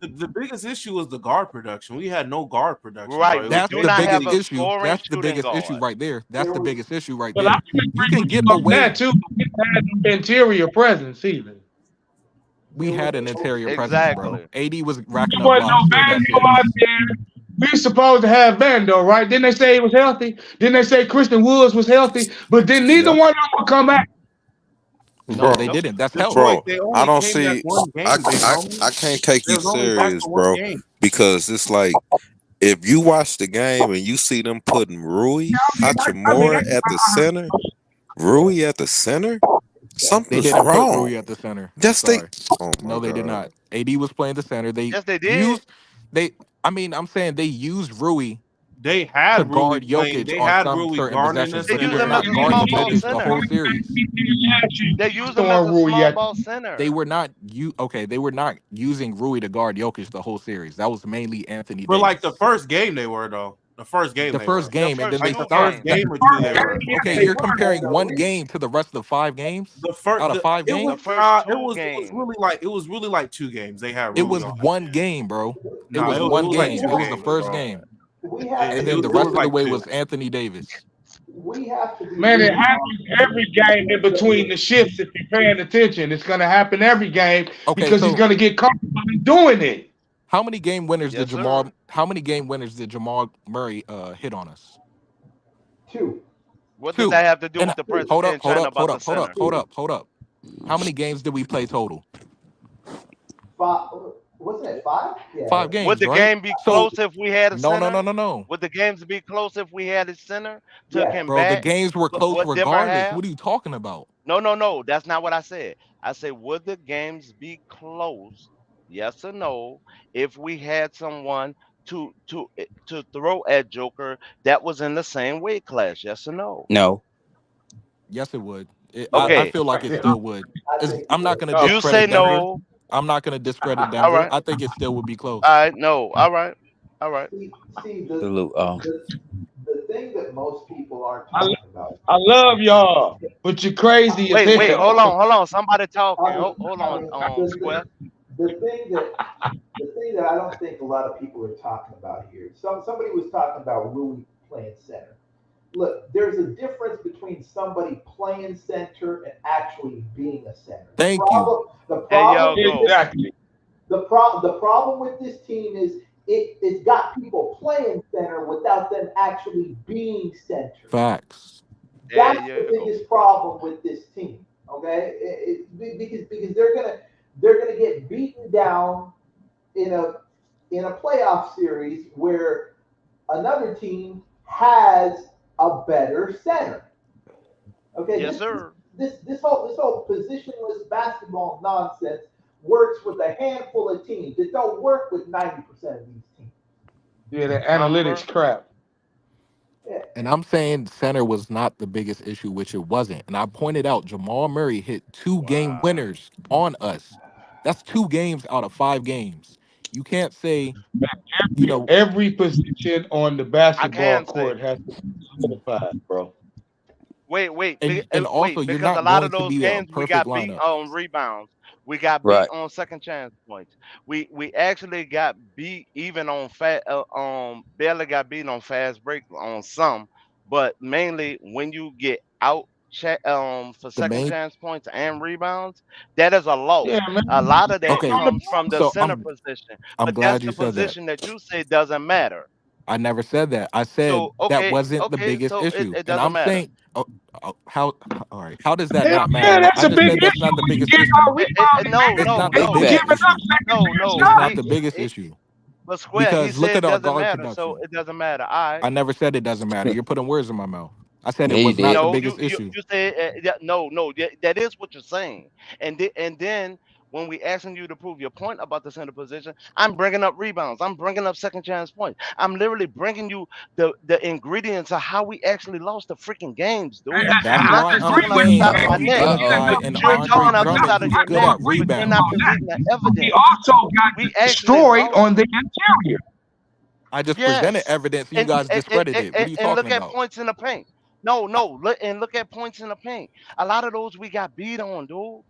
The biggest issue was the guard production. We had no guard production, Right. bro. It We was That's do the not biggest have a basically issue. scoring That's the shooting biggest issue guard. right there. That's there the was biggest issue right But I there. can You agree can with get you on away. that too. We had no interior presence either. We there was had an interior presence, bro. Exactly. AD was There racking up wasn't no blocks during that Vando out series. there. We supposed to have Vando, right? Didn't they say he was healthy? Didn't they say Christian Woods was healthy? But then neither Yep. one of them would come out. No, they bro. Nope. didn't. That's health. Detroit. Bro, They I only don't came back see. one I, game, big I homie. I can't take They you was only back serious, for one bro, game. because it's like if you watch the game and you see them putting Rui I mean, Hachimura at the center, Rui at the center, They something's didn't put wrong. Rui at the center. I'm That's they. sorry. Oh my No, they did god, not. AD was playing the center. They Yes, they did. used they. I mean, I'm saying they used Rui They to had Rui guard playing. Jokic They on had some Rui certain guarding the possessions, They but he use was center, him as not a and small guarding ball Jokic the whole center. series. They use him as on a Rui small yet. ball They center. were not they were not using Rui to guard Jokic the whole series. That was mainly Anthony for like the Davis. first game they were though. The first game The they first were The game, and then first they like the two first stopped. games. That game or two they were. okay, they you're weren't comparing Vando one either. game to the rest of the 5 games The first out of 5 it was The games. first it two was games. it was really like 2 games. They had It Rui was on. one game, bro. It No, was it one was like We game. two It was have the games, first bro. game, we have and to then the It be rest was of the like way two. was Anthony Davis. we have to be Man, it really happens honest. every game in between the shifts. If you're paying attention, it's going to happen every game Okay, because he's so going to get comfortable in doing it. how many game winners did Yes, sir. Jamal? How many game winners did Jamal Murray hit on us? Two, What does 2. that have to do And with the two, president trying about the center? hold up. How many games did we play total? five. Wasn't it five? Yeah. 5 Would games, the right? game be So close if we had a center? no. Would the games be close if we had a center to Yes. Bro, the combat games were close what Denver regardless. have? What are you talking about? No. That's not what I said. I said, would the games be close? Yes or no? If we had someone to throw at Joker that was in the same weight class, yes or no? No. Yes, it would. I Okay, feel like it still would. I think it I'm not would. going to you say discredit Denver. no. I'm not going to discredit All Denver. right, I think it still would be all close. right, no, all right. See Salute. the thing that most people aren't I, talking about. I love y'all, but you're crazy as Wait, hell. hold on. Somebody talking. Hold I on, mean, Square. the thing that I don't think a lot of people are talking about here. Somebody was talking about Rui playing center. Look, there's a difference between somebody playing center and actually being a center. Thank you. The There problem, y'all go. Exactly. the problem with this team is it's got people playing center without them actually being center. Facts. There That's the you go. biggest problem with this team. Okay, because they're gonna get beaten down in a playoff series where another team has a better center. Okay, Yes, sir. this whole positionless basketball nonsense works with a handful of teams. It don't work with 90% of these teams. Yeah, the analytics crap. Yeah. And I'm saying center was not the biggest issue, which it wasn't. And I pointed out Jamal Murray hit 2 game Wow. winners on us. That's 2 games out of 5 games. You can't say, you know, Every position on the I basketball can say. court has to be solidified, bro. Wait, and also you're because a not lot going of to those be a games we perfect got beat lineup. on rebounds. We got beat Right. on second chance points. We actually got beat even on barely got beat on fast break on some, but mainly when you get out for The second main chance points and rebounds, that is a loss. Yeah, man. A lot of that okay, comes from the so center position, I'm but that's glad you the said that. position that you say doesn't matter. I never said that. I said So that wasn't the biggest so issue. it And doesn't I'm matter. saying, how all right, how does that Hell not yeah, matter? that's I a just big said that's issue not the when you biggest get issue. our rebounding, man. It's not the They Big was biggest giving facts. up issue. second No. It's chance not He, the biggest he issue. but Square, he Because look said at it our doesn't guard matter, so production. it doesn't matter. All right. I never said it doesn't matter. You're putting words in my mouth. I said it Yeah, you was not did. the No, biggest issue. you said no. That is what you're saying, and then when we asking you to prove your point about the center position, I'm bringing up rebounds. I'm bringing up second chance points. I'm literally bringing you the ingredients of how we actually lost the freaking games, dude. And that's I'm not why just I'm talking off the saying top of that my we neck. get a Uh-oh. guy But in you're Andre talking off the Drummond side of who's your good neck, at but you're rebounding. not presenting the He evidence. also got We actually destroyed lost. on the interior. I just presented Yes, evidence and you guys discredited it. What are you and talking look at about? points in the paint. And look at points in the paint. A lot of those we got beat on, dude.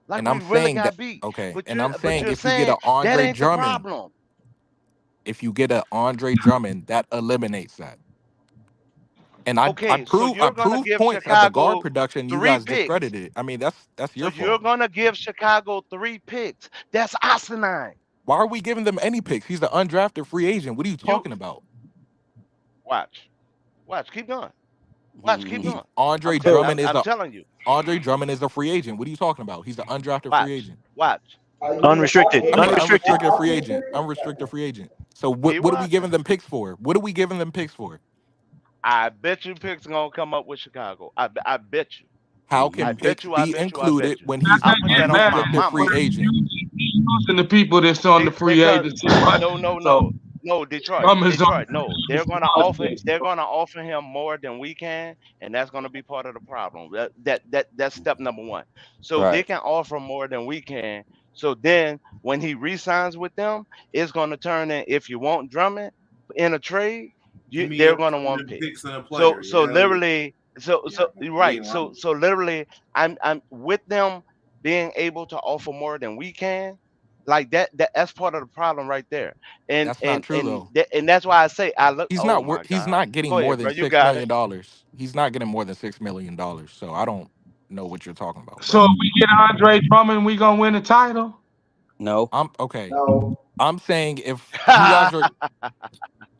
Like And we I'm really saying that got beat. okay. But And I'm saying you're if you get saying a that Andre ain't the Drummond, problem. if you get a Andre Drummond, that eliminates that. And Okay, so I you're gonna prove give points of the guard Chicago production. You three guys picks. discredited it. I mean, that's So your you're fault. gonna give Chicago three picks. That's asinine. Why are we giving them any picks? He's an undrafted free agent. What are you You talking about? watch, watch, keep going. Watch, keep He going. Andre So Drummond is I'm a telling you. Andre Drummond is a free agent. What are you talking about? He's an undrafted free Watch, agent. watch. Unrestricted. I mean, Unrestricted. unrestricted free agent. Unrestricted free agent. So Keep what are we watching. giving them picks for? What are we giving them picks for? I bet you picks gonna come up with Chicago. I bet you. How I can bet picks you. I be bet you. I bet included you. when That he's I an put doesn't that on my matter. unrestricted free mama. agent? You losing the people that's on the free Because agency market. no, So no, Detroit, Drummond's on Detroit. the free No, agency market. they're gonna offer him more than we can, and that's gonna be part of the problem. That's step number one. So they Right. can offer more than we can. So then when he resigns with them, it's gonna turn in if you want Drummond in a trade, Give me they're your gonna want picks. picks and a So player. so Yeah, literally, yeah. you're We right. ain't lying. So literally, I'm with them being able to offer more than we can, like that's part of the problem right there. and That's not and true and though. and that's why I say I look. Oh my He's God, not getting go more ahead, bro. than You six got it. million dollars. He's not getting more than $6 million. So I don't know what you're talking about, So bro. if we get Andre Drummond, we gonna win the title. No. I'm okay. No. I'm saying if you guys are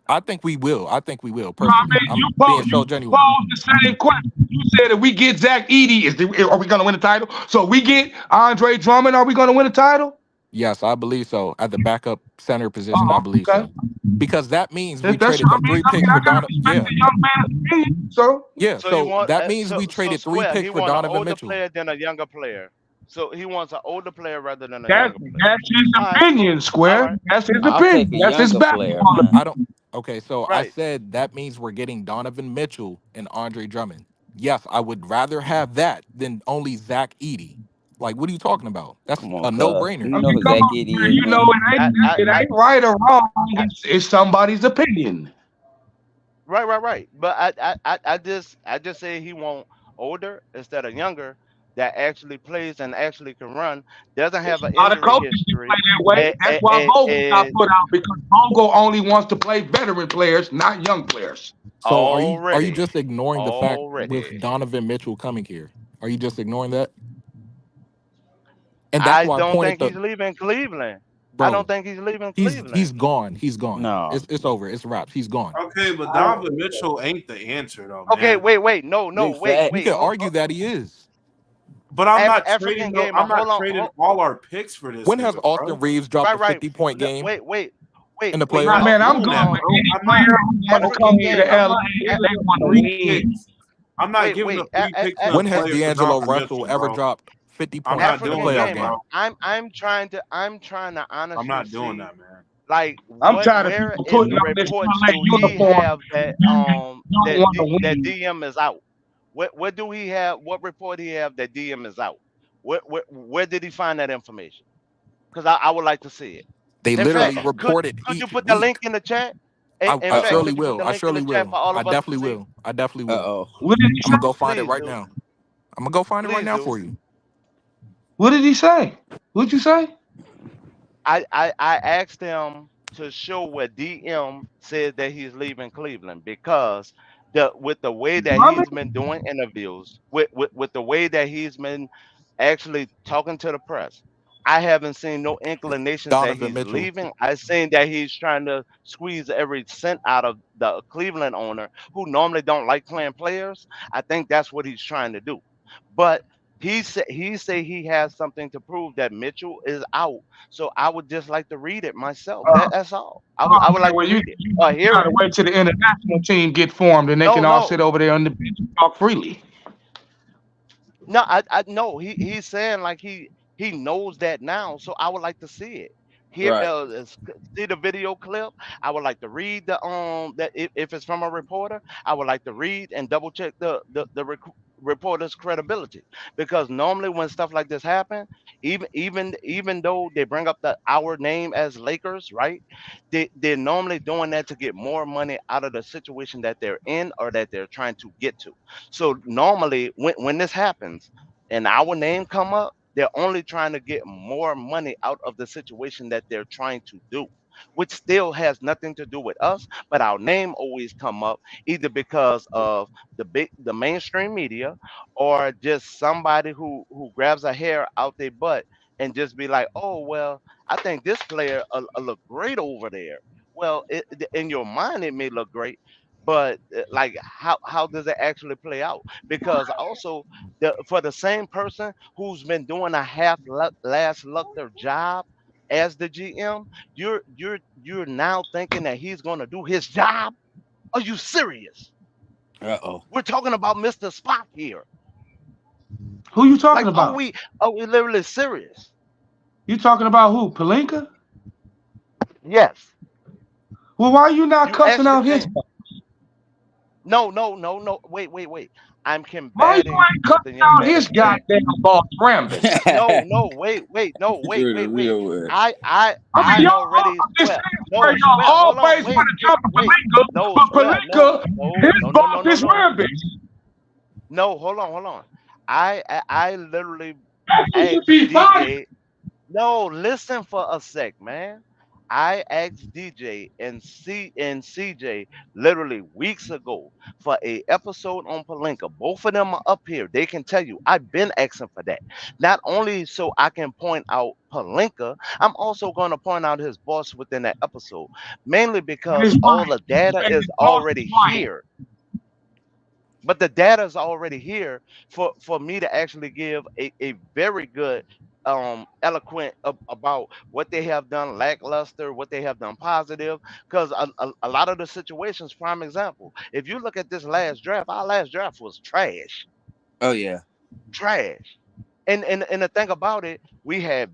I think we will. I think we will No, I personally. mean I'm being so you genuine. posed the same question. You said if we get Zach Edey, are we gonna win the title? So if we get Andre Drummond, are we gonna win the title? Yes, I believe so. At the backup center position, I Oh, believe okay. so. Because that means we That's traded them three I mean picks I for gotta Donovan. respect Yeah. the young man's opinion. So Yeah. So he So want that means we so traded three square. He picks for want an Donovan older Mitchell. player than a younger player. So he wants an older player rather than a that's younger player. that's his All right, opinion, cool. All Square. right, That's his I'll take opinion. a That's his younger player, basketball man. I opinion. don't okay, so I right. said that means we're getting Donovan Mitchell and Andre Drummond. Yes, I would rather have that than only Zach Edey. Like, what are you talking about? That's Come on, a no cuz. brainer. You I know mean, who come Zach on, Edey man. is, You know man. it ain't right or wrong. I It's somebody's opinion. right. But I just say he want older instead of younger that actually plays and actually can run. Doesn't have an A lot of injury coaches can play history. that way. That's why Vogel got And put out because Vogel only wants to play veteran players, not young players. So are you already, just ignoring the fact with already. Donovan Mitchell coming here? Are you just ignoring that? And that's I why I don't pointed think the he's leaving Cleveland. I don't bro. think he's leaving He's Cleveland. gone. He's gone. No. It's over. It's wraps. He's gone. Okay, but I Donovan Mitchell ain't the answer though, Okay, man. wait, no, Big You facts. can argue that he is. But I'm not African trading though. gamer. I'm not Hold on, trading hold, all our picks for this When has nigga, Austin bro. Reeves dropped a right. 50-point No, game in the wait. Nah, I'm playoffs? man, Hold, I'm doing hold good that, with on. bro. any I'm not. player who want to African come here to gamer. LA Giving and they up want to three win. picks. I'm not giving up three picks and a When has player for D'Angelo Donovan Russell Mitchell, ever bro. dropped 50 I'm points not in a African doing playoff that, gamer. bro. game? I'm trying to I'm honestly not doing see that, man. like I'm what tired of where people in putting the on this reports LA do he uniform have that don't want to that win. DM is out? What do he have? What report he have that DM is out? Where did he find that information? Because I would like to see it. They In fact, literally report it could you each put the link week. in the chat? In I Uh fact, oh. surely could you put will. the link in the chat for all I of us to definitely see? will. I definitely Uh will. oh. What did he I'm gonna say? go find it Please right do. now. I'm gonna go find it right Please now do. for you. What did he say? What'd you say? I asked him to show where DM said that he's leaving Cleveland because the with the way that Drummond? he's been doing interviews, with the way that he's been actually talking to the press, I haven't seen no inclinations that Donovan he's Mitchell. leaving. I've seen that he's trying to squeeze every cent out of the Cleveland owner who normally don't like playing players. I think that's what he's trying to do. But he has something to prove that Mitchell is out, so I would just like to read it myself. Oh, That's all. oh I would man, like to well read it or you hear gotta it. wait till the international team get formed and they No, can all sit no, over there on the bench and talk freely. no. I no. He's saying like he knows that now, so I would like to see it. Here, Right. see the video clip. I would like to read the that if it's from a reporter, I would like to read and double check the reporters' credibility, because normally when stuff like this happen, even though they bring up our name as Lakers, right? They're normally doing that to get more money out of the situation that they're in or that they're trying to get to. So normally when this happens and our name come up, they're only trying to get more money out of the situation that they're trying to do, which still has nothing to do with us, but our name always come up either because of the mainstream media, or just somebody who grabs a hair out their butt and just be like, oh well, I think this player look great over there. Well, in your mind it may look great, but like how does it actually play out? Because also for the same person who's been doing a last luctor job as the GM, you're now thinking that he's going to do his job. Are you serious? Uh-oh. We're talking about Mr. Spock here. Who you talking Like, about? are we literally serious? You talking about who? Palinka? Yes. Well, why you not You cussing actually out his? think? No, no, no, no. Wait. I'm Why you combating ain't what the cussing young out man his is saying. goddamn boss Rambus? No, no, no, You doing the wait. real work. I mean, I y'all, already I'm just swear. saying, bro, No, y'all swear. Hold on. always want to jump to Wait. Palinka, No, but swear. Palinka, his boss is No. Rambus. No, hold on. I literally That's what you asked be fighting. DJ. No, listen for a sec, man. I asked DJ and CJ literally weeks ago for a episode on Palenka. Both of them are up here. They can tell you I've been asking for that. Not only so I can point out Palenka, I'm also going to point out his boss within that episode. Mainly And because his all wife. the data And is his boss is already wife. here. But the data is already here for me to actually give a very good eloquent about what they have done lackluster, what they have done positive, because a lot of the situations, prime example, if you look at this last draft, our last draft was Oh yeah. trash. And the thing about it, we had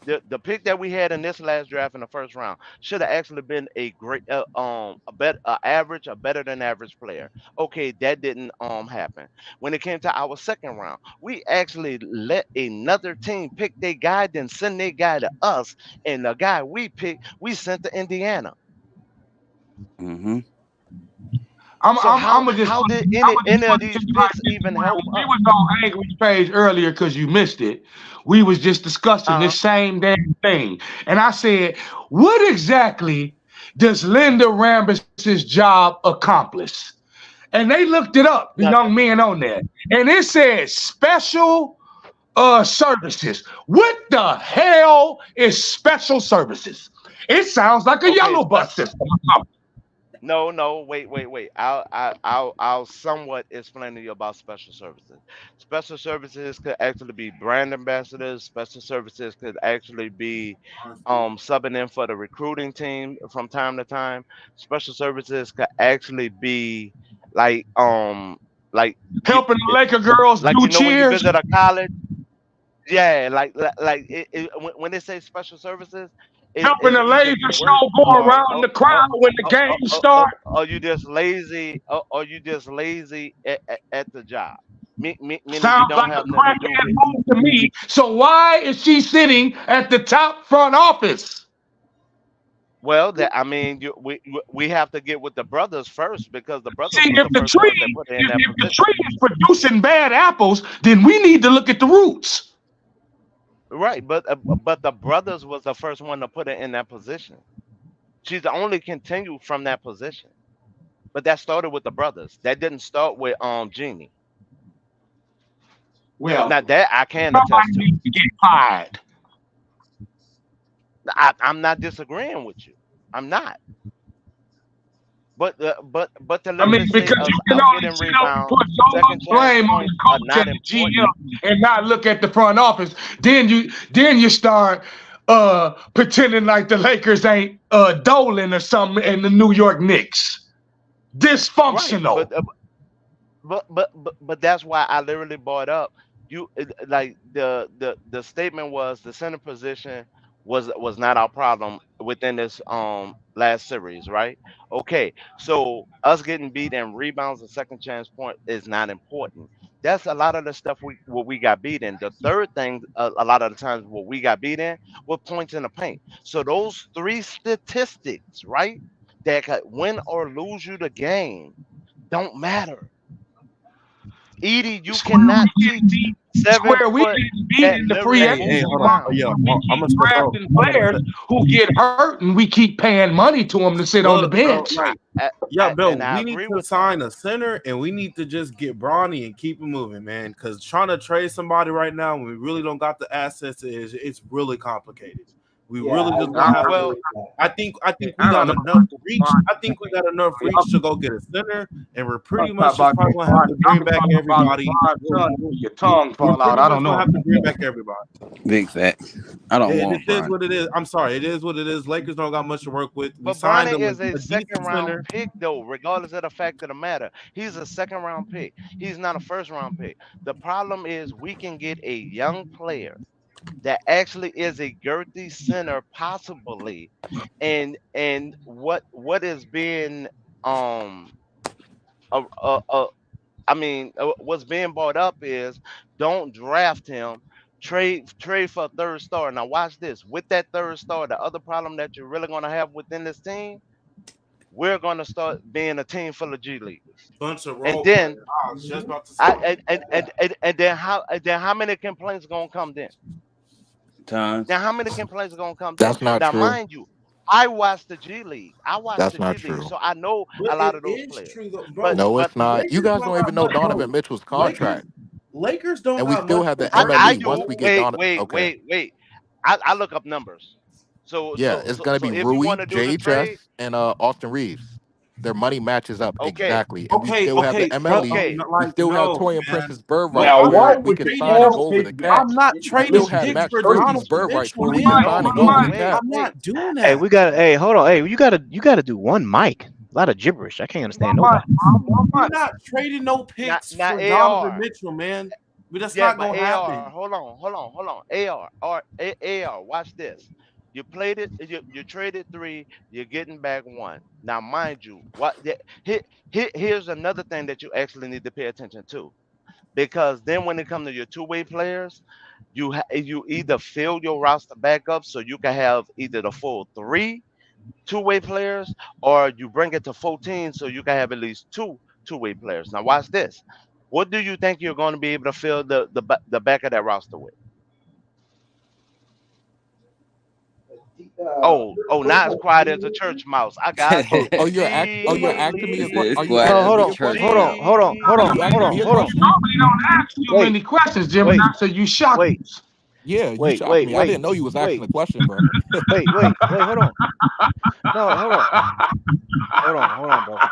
the pick that we had in this last draft in the first round should have actually been a great average, a better than average player. Okay, that didn't happen. When it came to our second round, we actually let another team pick their guy, then send their guy to us, and the guy we picked we sent to Indiana. Mm-hmm. So I'm how did gonna just any put of it to these you like picks this. even When help we us? was on Angry's page earlier because you missed it, we was just discussing uh this same damn thing. And I said, what exactly does Linda Rambus's job accomplish? And they looked it up, the young Nothing. men on there. And it said special services. What the hell is special services? It sounds like a Okay, yellow bus system. no, wait. I'll somewhat explain to you about special services. Special services could actually be brand ambassadors. Special services could actually be subbing in for the recruiting team from time to time. Special services could actually be like like you Helping the Laker girls like do when you cheers. visit a college. Yeah, when they say special services, Helping it's the either laser you work show go around the or, crowd when the game start. or you just lazy or you just lazy at the job. Meaning you Sounds don't like have a nothing to do crackhead with. move to me. So why is she sitting at the top front office? Well, that I mean, we have to get with the brothers first because the See, brothers was the first ones that put her in that if the position. tree is producing bad apples, then we need to look at the roots. Right, but the brothers was the first one to put her in that position. She's the only continued from that position. But that started with the brothers. That didn't start with Jeannie. Well, Now that I can somebody attest to. needs to get fired. I'm not disagreeing with you. I'm not. But to I mean, literally say because you us can out only getting sit up and rebounds, put so much second chance blame on points the are coach not and the important. GM and not look at the front office. Then you start pretending like the Lakers ain't Dolan or something and the New York Knicks. Right. Dysfunctional. But that's why I literally brought up like the statement was the center position was not our problem within this last series, right? Okay, so us getting beat and rebounds and second chance point is not important. That's a lot of the stuff we what we got beat in. The third thing, a lot of the times what we got beat in were points in the paint. So those three statistics, right, that could win or lose you the game don't matter. Edie, you cannot teach seven Where we foot get beat that in the free literally Hey, agency move hold on. market. Yeah, around. We I'm keep gonna step out. drafting I'm gonna players step. who get hurt, and we keep paying money to them to sit on the Look, bro, bench. like, I, yeah, and Bill, I we need agree to with that. sign a center and we need to just get Bronny and keep it moving, man. Because trying to trade somebody right now when we really don't got the assets is it's really complicated. We Yeah, really I, just gonna I have agree Well, to. with that. I think we I don't got know enough about reach. Bron. I think we got enough reach to go get a center, and we're Y'all pretty talk much just about probably gonna have LeBron. to Y'all bring be back talking about everybody. LeBron son, your tongue We're fall out. pretty I much don't gonna know. have to bring back everybody. Big facts. I don't This want is Bron. what it is. I'm sorry. It is what it is. Lakers don't got much to work with. We but signed Bronny them is a a second decent round center. pick, though, regardless of the fact of the matter. He's a second round pick. He's not a first round pick. The problem is we can get a young player that actually is a girthy center, possibly, and what is being um uh, uh, uh, I mean, what's being brought up is don't draft him. Trade for a third star. Now watch this. With that third star, the other problem that you're really gonna have within this team, we're gonna start being a team full of G leaguers. Bunch of And role players. then I was just about to say I that. and then how many complaints gonna come then? Tons. Now how many complaints are gonna come then? That's not Now true. mind you, I watched the G League. I watched That's the G not League, true. so I know But a lot it of those is players. true though, But bro. No, but it's not. You Lakers guys don't don't got even know much, Donovan bro. Mitchell's Lakers, contract, Lakers don't and we got still much have to the work I MLE. with, Once do. we bro. get Wait, Don, wait, okay, wait, wait. I look up numbers. So yeah, so it's so gonna so be if you Rui, want to do the trade, JHS, and Austin Reeves. Their money matches up okay, exactly, and we Okay, still have the okay, bro. MLE. okay. We Like, still have no, Torian man. Prince's bird But rights, Now, I'm where why not we would could you sign trading and all no. go over take the cap. I'm Max not We Christie still trading have and picks Max for Christie's Dirty bird Donovan rights, where Mitchell, we Rui could man. So sign and hold go over on, the No, wait, cap. I'm wait. not doing Hey, that. we got. Hey, hold on. Hey, you got to do one mic. A lot of gibberish. I can't understand One month, nobody. one We're month. not trading no Not picks not for Donovan AR. Mitchell, man. But that's Yeah, not but gonna AR, happen. hold on. AR, watch this. You played it, you traded three, you're getting back one. Now, mind you, here's another thing that you actually need to pay attention to. Because then when it comes to your two-way players, you either fill your roster back up so you can have either the full three two-way players, or you bring it to 14 so you can have at least two two-way players. Now watch this. What do you think you're going to be able to fill the back of that roster with? Oh, now it's quiet as a church mouse. I got Oh, you. He you're asking me a said question. it's Are you quiet No, asking as hold a me on, a church question? hold on, mouse. hold on, hold Are on, you hold asking on, me a hold on. You question? normally don't ask too Wait, many questions, Gemini, wait, so you shocked wait, us. Yeah, you wait, shocked wait, me. I wait, didn't know you was asking wait, a question, bro. wait. Hold on. No, hold on, bro.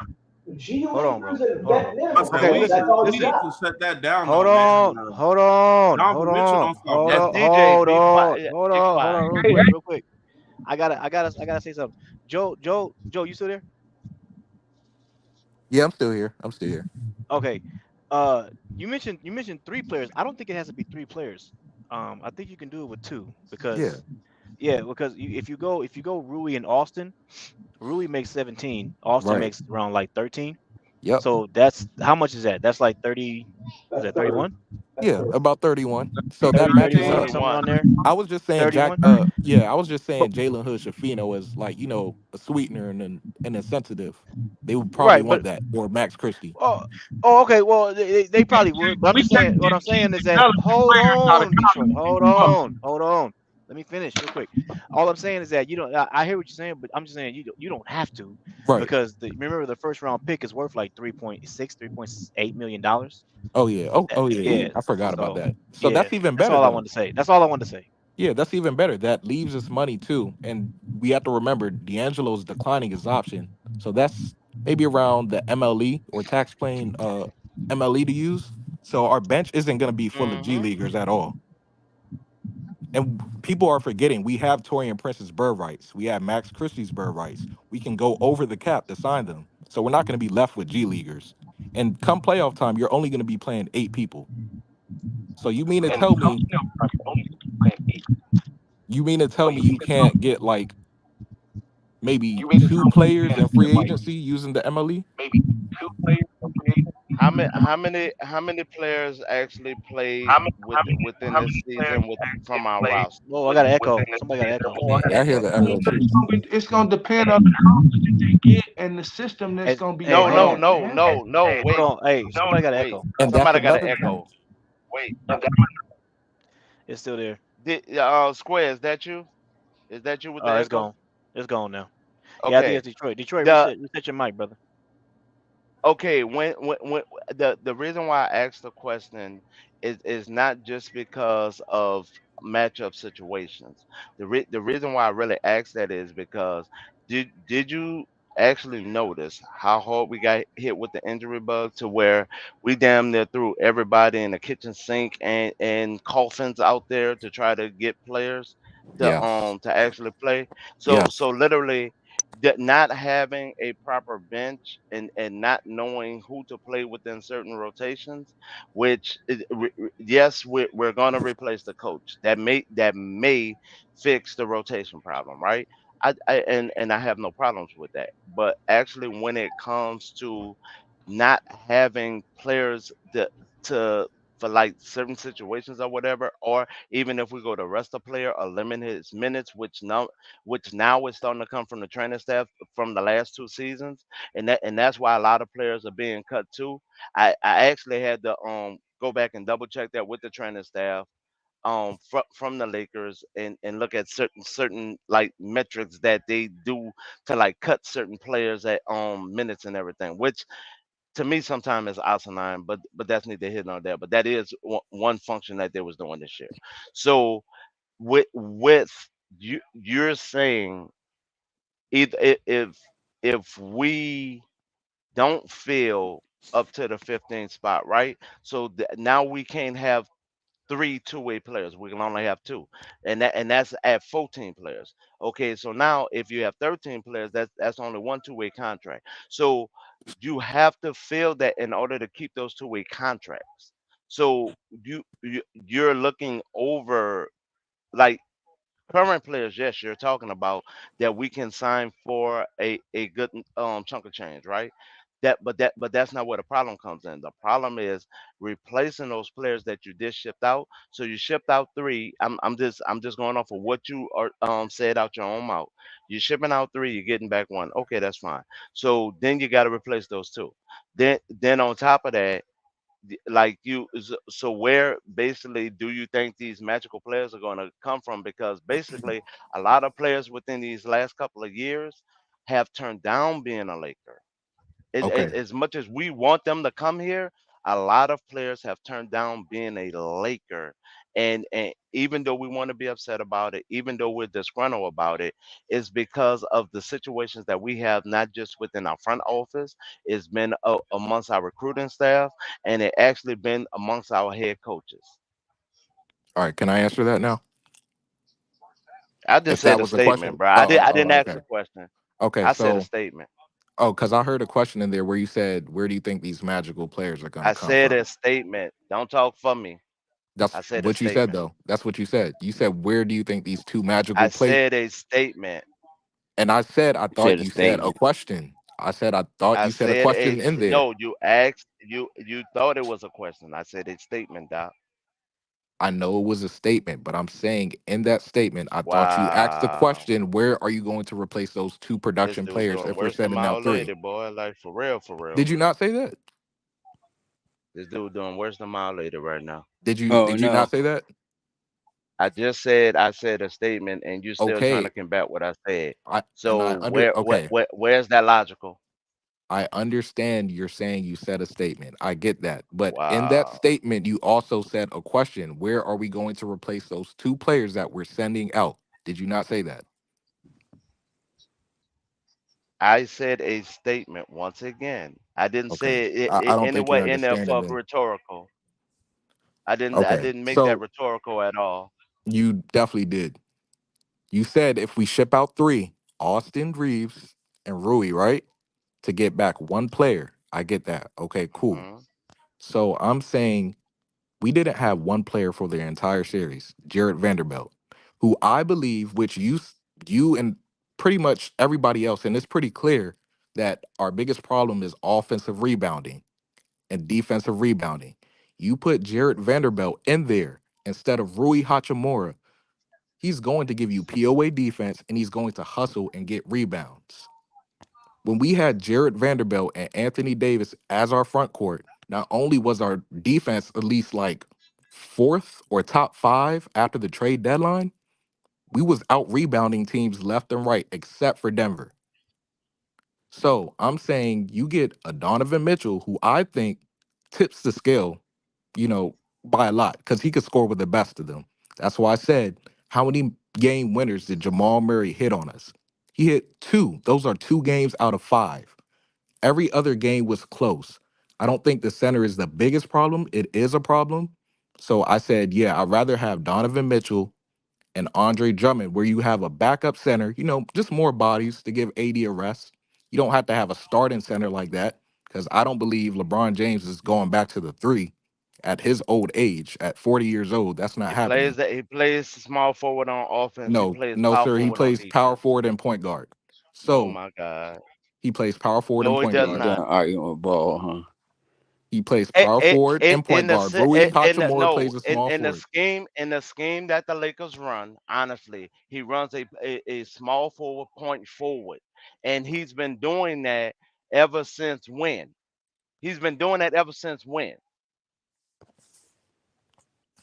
G Hold on, bro. Leaguers and Hold on, vet bro. I'm minimum, saying Okay, bro. listen, That's all we you listen. need got. to shut that down, Hold though, man. on, hold on, hold Donovan Mitchell on, don't stop hold Now, that. on, DJ, hold be on, quiet. hold Be on, hold quiet. on, Hey, real quick. I gotta say something. Joe, you still there? Yeah, I'm still here. I'm still here. Okay. You mentioned three players. I don't think it has to be three players. I think you can do it with two Yeah, because yeah, because if you go Rui and Austin, Rui makes 17. Austin right. makes around like 13. Yep. So that's how much is that? That's like 30. Was That's that 30. 31? That's Yeah, 30. about 31. So that 30, matches 31, up. something around 31. there. I was just saying Jack. 31. Yeah, I was just saying Jalen Hood Shafino is like a sweetener and an insensitive. They would probably Right, want but that or Max Christie. oh, okay. Well, they probably would, but I'm we just can't saying. What get I'm Keith saying is that intelligent hold players out of on, Detroit. college. Hold on. Let me finish real quick. All I'm saying is that you don't. I hear what you're saying, but I'm just saying you don't have to Right. because remember the first round pick is worth like 3.8 million dollars. Oh yeah. Oh yeah. Yeah. I forgot about So that. So yeah, that's even that's better all I though. wanted to say. That's all I wanted to say. Yeah, that's even better. That leaves us money too. And we have to remember D'Angelo's declining his option. So that's maybe around the MLE or tax plane MLE to use. So our bench isn't gonna be full of G Hmm. Leaguers at all. And people are forgetting we have Torian Prince's bird rights. We have Max Christie's bird rights. We can go over the cap to sign them. So we're not gonna be left with G Leaguers. And come playoff time, you're only gonna be playing 8 people. So you mean to And tell I'm me still only playing eight. You mean to tell me you can't get like maybe two players in free agency using the MLE? How many players actually played within this season with from our roster? Whoa, I got an echo. Somebody got an echo. Yeah, I hear the echo too. It's gonna depend on the coach that they get and the system that's Hey, gonna be hey, No, hold no, on. ran, no, man. no, no. Hold Wait, on. Hey, somebody got an wait. echo. And that's Somebody got an another thing. echo. Wait. It's still there. Square, is that you? Is that you with the It's echo? gone. It's gone now. Yeah, I think Okay. it's Detroit. Detroit, The reset your mic, brother. okay when the reason why I asked the question is not just because of matchup situations. The reason why I really asked that is because did you actually notice how hard we got hit with the injury bug to where we damn near threw everybody in the kitchen sink and coffins out there to try to get players Yes. to actually play. So Yes. literally that not having a proper bench and not knowing who to play within certain rotations, which yes, we're going to replace the coach. That may fix the rotation problem, right? And I have no problems with that. But actually, when it comes to not having players to for like certain situations or whatever, or even if we go to rest a player or limit his minutes, which now is starting to come from the training staff from the last two seasons, and that's why a lot of players are being cut too. I actually had to go back and double check that with the training staff from the Lakers and look at certain like metrics that they do to like cut certain players at minutes and everything, which to me sometimes is asinine, but that's neither here nor there. But that is one function that they was doing this year. So with you're saying either if we don't feel up to the 15th spot, right? So now we can't have three two-way players. We can only have two, and that's at 14 players. Okay, so now if you have 13 players, that's only one two-way contract. So you have to feel that in order to keep those two-way contracts. So you're looking over like current players, yes, you're talking about that we can sign for a good chunk of change, right? But that's not where the problem comes in. The problem is replacing those players that you did shipped out. So you shipped out three. I'm just going off of what you are said out your own mouth. You're shipping out three, you're getting back one. Okay, that's fine. So then you got to replace those two. Then on top of that, like so where basically do you think these magical players are going to come from? Because basically a lot of players within these last couple of years have turned down being a Laker. Okay. As much as we want them to come here, a lot of players have turned down being a Laker. And even though we want to be upset about it, even though we're disgruntled about it, it's because of the situations that we have, not just within our front office, it's been amongst our recruiting staff, and it actually been amongst our head coaches. All right. Can I answer that now? I just If said that a was the statement, question. bro. I didn't ask Okay. a question. Okay. I said a So, statement. because I heard a question in there where you said, where do you think these magical players are going to I come said from? a statement. Don't talk for me. I That's said a what you said, statement. though. That's what you said. You said, where do you think these two magical I play? said a statement. And I said, I thought Said a you said a statement. question. I said, I thought I you said a said question in there. no. You asked. You thought it was a question. I said a statement, Doc. I know it was a statement, but I'm saying in that statement, I thought you asked the Wow. question, where are you going to replace those two This production dude players doing if we're worse than sending my out old three? lady, boy. Like for real, for Did real. you not say that? This dude doing worse than my old lady right now. Oh Did you not no. say that? I said a statement, and you still trying to Okay. combat what I said. I and I So under okay. where's that logical? I understand you're saying you said a statement. I get that. But in that Wow. statement, you also said a question. Where are we going to replace those two players that we're sending out? Did you not say that? I said a statement once again. I didn't Okay. say I it don't think you're anywhere in there understanding for then. rhetorical. I Okay. didn't make that So rhetorical at all. you definitely did. You said if we ship out three, Austin Reeves and Rui, right? To get back one player. I get that. Okay, cool. Hmm. So I'm saying we didn't have one player for the entire series, Jared Vanderbilt. who I believe, which you and pretty much everybody else, and it's pretty clear that our biggest problem is offensive rebounding and defensive rebounding. You put Jared Vanderbilt in there instead of Rui Hachimura, he's going to give you POA defense and he's going to hustle and get rebounds. When we had Jared Vanderbilt and Anthony Davis as our front court, not only was our defense at least like fourth or top five after the trade deadline, we was out rebounding teams left and right except for Denver. So I'm saying you get a Donovan Mitchell who I think tips the scale, you know, by a lot because he could score with the best of them. That's why I said, how many game winners did Jamal Murray hit on us? He hit two. Those are 2 games out of 5. Every other game was close. I don't think the center is the biggest problem. It is a problem. So I said, yeah, I'd rather have Donovan Mitchell and Andre Drummond, where you have a backup center, just more bodies to give AD a rest. You don't have to have a starting center like that because I don't believe LeBron James is going back to the 3 at his old age, at 40 years old. That's not happening. He plays small forward on offense. He No, plays no, power sir. He forward on plays power defense. forward and point guard. Oh So my God. he plays power forward and No, he point does You guard. done not. arguing with ball, huh? He plays power forward and point guard. Rui Hachimura plays a small forward. In the scheme that the Lakers run, honestly, he runs a small forward point forward, and he's been doing that ever since when? He's been doing that ever since when?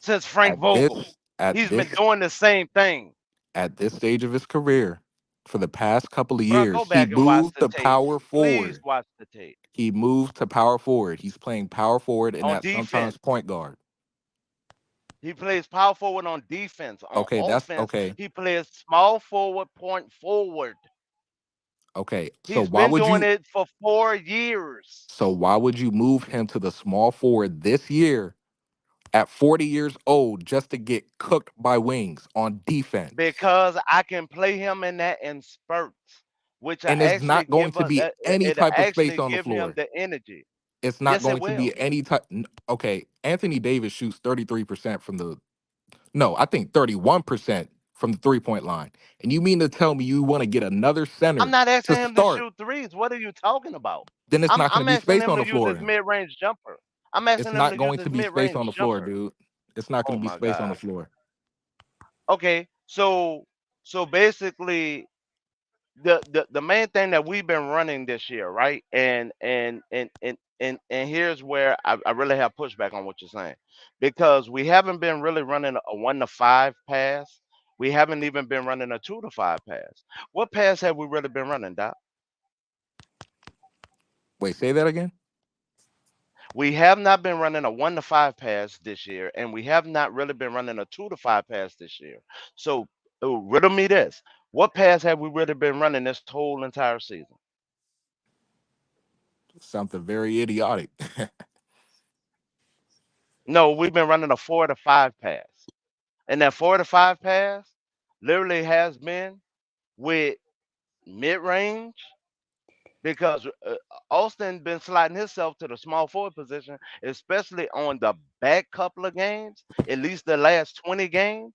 Since Frank At Vogel. this, at He's been this, doing the same thing. at this stage of his career, for the past couple of Bro, go years, he back and watch moved the to tape. power Please forward. watch the tape. He moved to power forward. He's playing power forward and On that sometimes defense. point guard. He plays power forward on defense. On Okay, that's offense, okay. he plays small forward, point forward. Okay. He's been doing it for 4 years So why would you move him to the small forward this year at 40 years old just to get cooked by wings on defense? because I can play him in that in spurts, which I And it's actually not going give to us. be any It type of space actually on the give him floor. the energy. It's not Yes, it going to be will. any type. Okay, Anthony Davis shoots 33% from the. No, I think 31% from the 3-point line. And you mean to tell me you want to get another I'm center not to asking him to start? shoot threes. What are you talking about? Then it's not going to I'm be asking space him on to the use floor. his Then mid range jumper. I'm it's asking him not to use going his to be mid space on range the floor, jumper. dude. It's not going Oh to be my space on the God. floor. Okay, so basically the main thing that we've been running this year, right? And here's where I really have pushback on what you're saying, because we haven't been really running a 1 to 5 pass. We haven't even been running a 2 to 5 pass. What pass have we really been running, Doc? Wait, say that again. We have not been running a 1 to 5 pass this year, and we have not really been running a 2 to 5 pass this year. So riddle me this: what pass have we really been running this whole entire season? Something very idiotic. No, we've been running a 4 to 5 pass. And that 4 to 5 pass literally has been with mid range, because Austin been sliding himself to the small forward position, especially on the back couple of games, at least the last 20 games.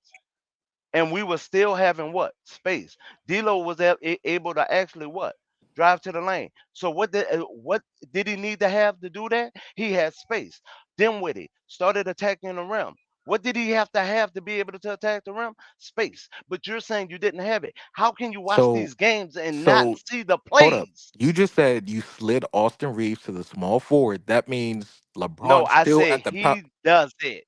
And we were still having what? Space. D'Lo was able to actually what? Drive to the lane. So what did he need to have to do that? He had space. Dinwiddie started attacking the rim. What did he have to be able to attack the rim? Space. But you're saying you didn't have it. How can you watch so, these games and not so see the hold up. plays? You just said you slid Austin Reeves to the small forward. That means No, LeBron's I still said at the top. he does it.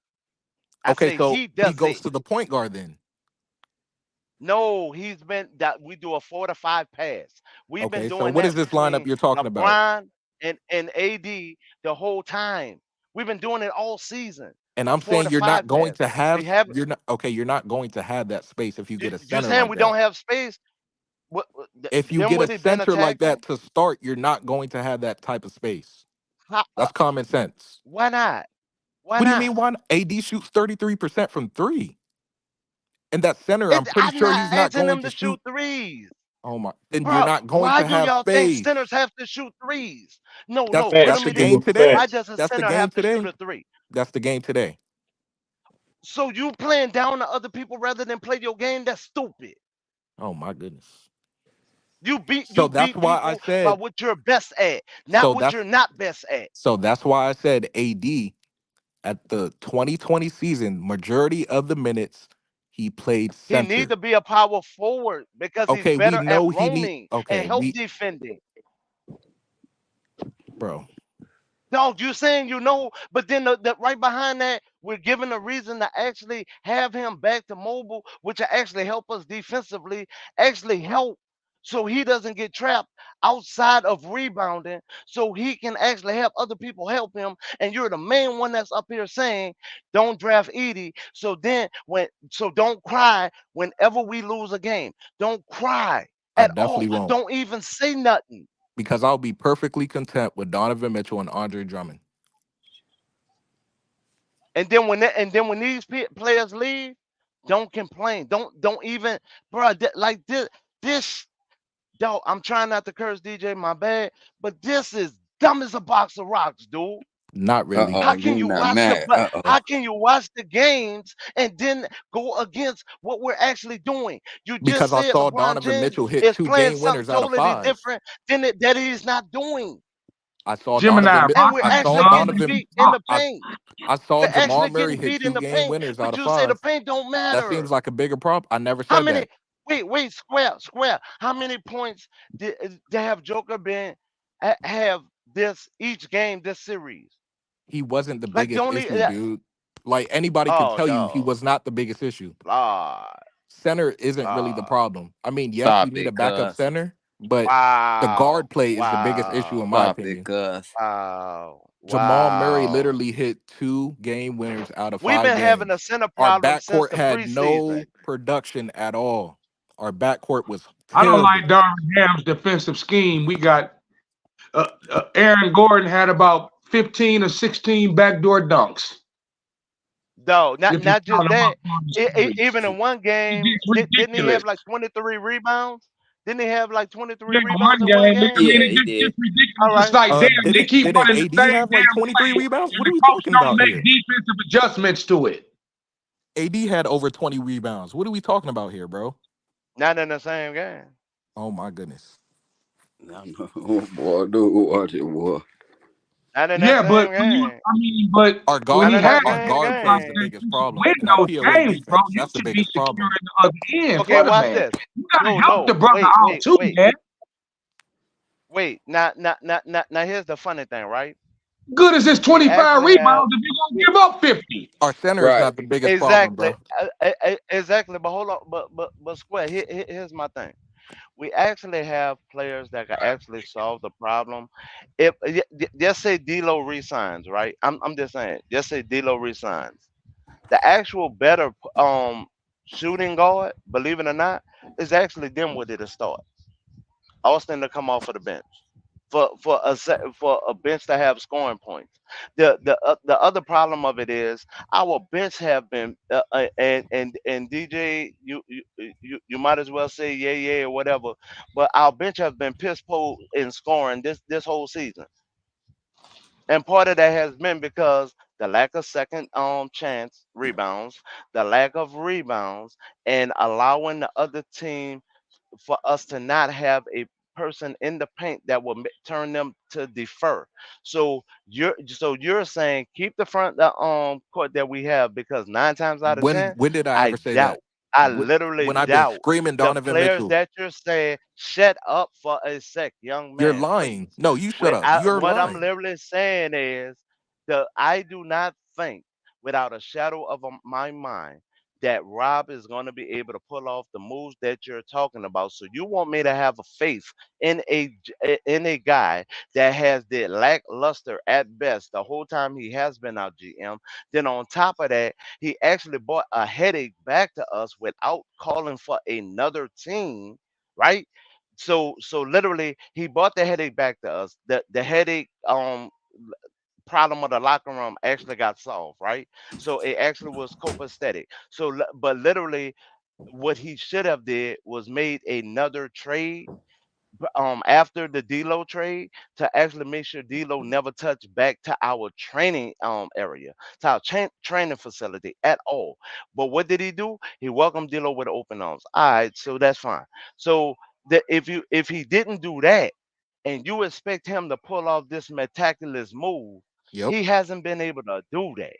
I Okay, say so he he does goes it. to the point guard then. No, he's been that we do a 4 to 5 pass. We've been Okay, so doing what is that this lineup between you're talking about? LeBron and AD the whole time. We've been doing it all season. And A I'm four saying to you're not five going pass. to We have have you're not okay, you're not going to have that space if you get a you're center saying like we that. don't have space. If you Them get a would have been center like that attacking. to start, you're not going to have that type of space. How, That's common sense. why not? Why What do you mean not? why AD shoots 33% from 3? And that center, I'm pretty I'm sure not he's not asking going them to to shoot shoot. threes. Oh my, then you're Bro, not going why to do have y'all think space. centers have to shoot threes? No, That's no, riddle that's Facts, the me game this. Akima. today. Why Facts. does a That's the center game have to shoot today. a three? That's the game today. So you playing down to other people rather than play your game? That's stupid. Oh my goodness. You So that's beat why I people by said. what you're best at, not So what that's you're not best at. so that's why I said AD at the 2020 season, majority of the minutes he played He need center. to be a power forward because he's Okay, we better at know he need. roaming and Okay, help we defending. bro. Dog, you saying you know, but then the right behind that, we're given a reason to actually have him back to mobile, which will actually help us defensively, actually help so he doesn't get trapped outside of rebounding, so he can actually have other people help him. And you're the main one that's up here saying, don't draft Edie. So don't cry whenever we lose a game. Don't cry I at all. definitely won't Don't even say nothing. because I'll be perfectly content with Donovan Mitchell and Andre Drummond. And then when these players leave, don't complain. Don't even, bro. Like this. Dog, I'm trying not to curse DJ. My bad, but this is dumb as a box of rocks, dude. Not Uh really. oh, How you can you not watch the mad. but Oh. how can you watch the games and then go against what we're actually doing? You just Because I said saw LeBron Donovan James Mitchell hit is two playing game something winners out of totally five. different than that he's not doing, I saw Gemini, and we're I Rockets, saw actually dog. getting What you Donovan beat in the talking? paint. I saw We're Jamal actually Murray getting hit beat in two the game paint, winners out but of you say the five. paint don't That seems matter. like a bigger problem. I never How said many? that. Wait, square. How many points did have Joker been have this each game this series? He wasn't the Like biggest don't he? issue, dude. Like anybody could Oh tell you he dog, was not the biggest issue. Lord, Center isn't really the Lord. problem. I mean, yes, we Stop need a it, backup cuz. center, but the Wow, guard play is the biggest issue in wow, my Stop it, opinion. cuz. wow, Jamal Murray wow. literally hit two game winners out of We've five been having a games. center Our problem since backcourt the had preseason. no production at all. Our backcourt was I don't like terrible. Darvin Ham's defensive scheme. We got Aaron Gordon had about 15 or 16 backdoor dunks. Dog, not If you not count just them up that. on the streets, Even in one it game, gets didn't he ridiculous. have like 23 rebounds? Didn't he have like 23 Yeah, rebounds one in one game. I game? mean, Yeah, it he just did. gets ridiculous. All It's right. like, damn, they keep Didn't running the AD same have like damn 23 play, rebounds? and What are the we coach talking don't about make here? defensive adjustments to it. AD had over 20 rebounds. What are we talking about here, bro? Not in the same game. Oh my goodness. No, no, boy, dude, watch it, boy. Not in that Yeah, but same when you, game. I mean, but Our when Not he in guard has that our, our same guard play is the game. biggest problem. And our win those POA games, bro, defense, you that's the should be biggest problem. securing the other end Okay, for the watch man. this. You gotta No, help the no. brother Wait, out wait, too, wait, man. wait. Now here's the funny thing, right? Good as his We 25 actually have rebounds if you're gonna give up 50. Our center is Right. not the biggest problem, exactly, bro. exactly. But hold on, but square. Here's my thing. We actually have players that can actually solve the problem. If just say D'Lo resigns, right? I'm just saying. Just say D'Lo resigns. The actual better shooting guard, believe it or not, is actually them with it to start. Austin to come off of the bench for a bench to have scoring points. The other problem of it is our bench have been and DJ you might as well say yeah or whatever, but our bench has been piss poor in scoring this whole season, and part of that has been because the lack of second chance rebounds, the lack of rebounds, and allowing the other team for us to not have a person in the paint that will turn them to defer. So you're saying keep the front the court that we have because 9 times out of ten, When did I I ever say that? doubt. I literally When I've been doubt screaming the Donovan players Mitchell, that you're saying. Shut up for a sec, young you're man, lying. please. No, you shut up. You're What I'm lying. literally saying is I do not think without a shadow of my mind that Rob is going to be able to pull off the moves that you're talking about. So you want me to have a faith in in a guy that has the lackluster at best the whole time he has been our GM. Then on top of that, he actually brought a headache back to us without calling for another team, right? So literally he brought the headache back to us. The headache problem of the locker room actually got solved, right? So it actually was copacetic. But literally, what he should have did was made another trade after the D'Lo trade to actually make sure D'Lo never touched back to our training area, to our training facility at all. But what did he do? He welcomed D'Lo with open arms. All right, so that's fine. So if he didn't do that, and you expect him to pull off this meticulous move, Yep. he hasn't been able to do that.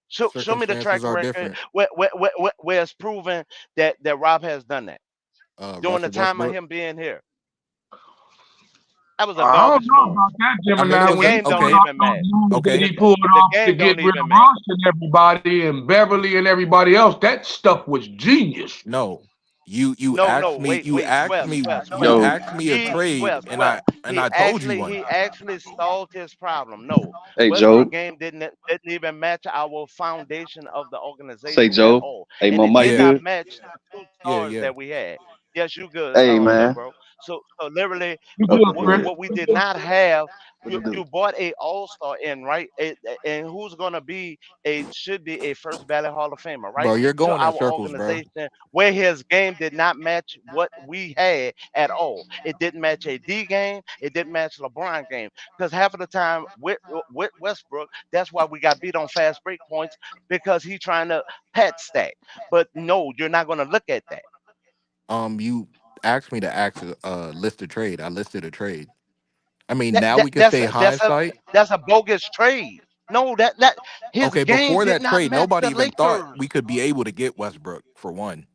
Show me the track Circumstances are record different. where it's proven that Rob has done that during the Russell time of Westbrook. him being here. That was a I don't garbage know move. about that, I mean, it Gemini. The was When a he game don't pulled okay. off even those match. moves that Okay. he pulled The off to game get don't rid even of match. Russ and everybody and Beverly and everybody else, that stuff was genius. No. You No, no, asked me. wait, wait, You West. Yo, asked me a He trade, West, and West. I told you one. He actually stalled his problem. No, hey Westbrook Joe, game didn't even match our foundation of the say organization at Joe. all, Hey, and my it mic did Yeah. not good. match the two Yeah. stars Yeah. that we had. Yes, you good, Hey little man. bro. So literally, You what good, Okay, what go Chris? ahead. what we did not have. What you do? You bought a all star in, right? And who's gonna be a should be a first ballot Hall of Famer, Bro, right? you're To going in our circles, bro. organization, where his game did not match what we had at all. It didn't match a D game. It didn't match LeBron game. Because half of the time with Westbrook, that's why we got beat on fast break points because he trying to pet stack. But no, you're not going to look at that. You asked me to list a trade. I listed a trade. I mean, That, now that we can that's say a, that's a hindsight. that's a bogus trade. No, that his Okay, game before did that not trade, match nobody the even thought Lakers. we could be able to get Westbrook for one.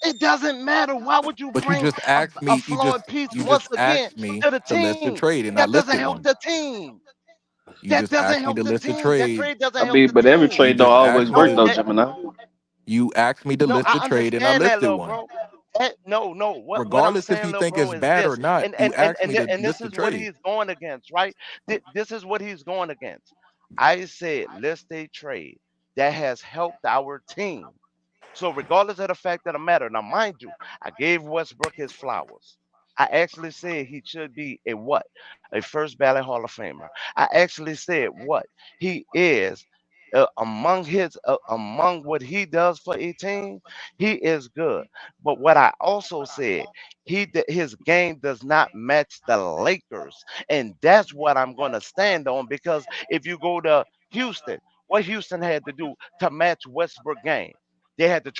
It doesn't matter. Why would you But you bring just asked a me. flawed piece You once just again asked me to the to list a team? trade, and I That doesn't listed help one. the team. You That just doesn't asked me help to the list a team. That trade. trade doesn't I help mean, the but every team. You trade don't just always asked me work No, to. though, that Gemini. You asked me to no, list a I trade, and I understand that, listed little one. bro. No, no. What I'm Regardless if saying, you little think bro, it's is bad or this, not, you asked me to and this list a is what trade. he's going against, right? This is what he's going against. I said, let's stay trade that has helped our team. So regardless of the fact of the matter, now mind you, I gave Westbrook his flowers. I actually said he should be a what? A first ballot Hall of Famer. I actually said what? He is among what he does for a team, he is good. But what I also said, his game does not match the Lakers, and that's what I'm going to stand on because if you go to Houston, what Houston had to do to match Westbrook game? They had to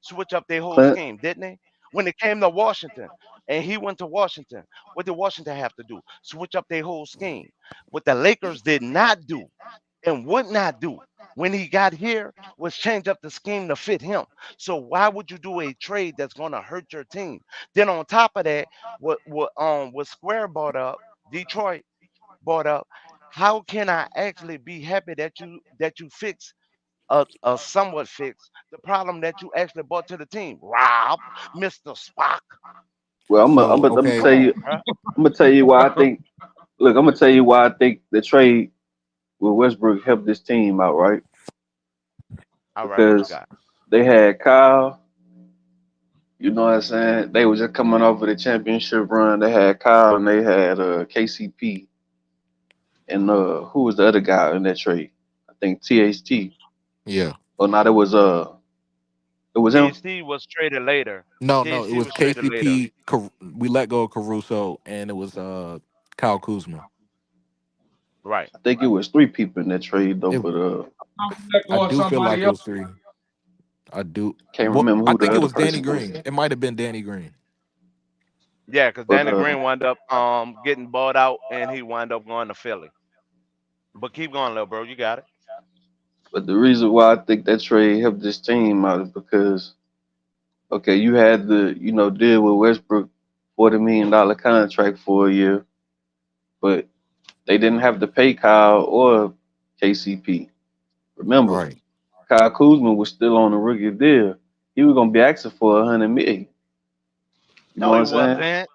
switch up their whole Clint, scheme, didn't they? When it came to Washington, and he went to Washington, what did Washington have to do? Switch up their whole scheme. What the Lakers did not do and would not do when he got here was change up the scheme to fit him. So why would you do a trade that's going to hurt your team? Then on top of that, what Square bought up, Detroit bought up. How can I actually be happy that you fix a somewhat fix the problem that you actually brought to the team? Rob, Mr. Spock. well, So I'm gonna Come tell okay, you, on, bruh. I'm gonna tell you why I think. Look, I'm gonna tell you why I think the trade with Westbrook helped this team out, right? All right, what you Because got? they had Kyle. You know what I'm saying? They was just coming off of the championship run. They had Kyle and they had KCP and who was the other guy in that trade? I think THT. yeah, Oh no, it was him. THT was traded later. no, it THT was was traded later. KCP. We let go of Caruso, and it was Kyle Kuzma. Right. I think it was three people in that trade though, It, but Let I go of do feel like somebody it else. was three. I do. can't Well, remember I who the think it other was Danny person was. Green. It might have been Danny Green. Yeah, because But Danny Green wound up getting bought out and he wound up going to Philly. But keep going, little bro. You got it. the reason why I think that trade helped this team out is because okay, you had the deal with Westbrook, $40 million contract for a year, but they didn't have to pay Kyle or KCP. Remember, Right. Kyle Kuzma was still on a rookie deal. He was gonna be asking for 100 million. You know No, what he I'm saying? wasn't.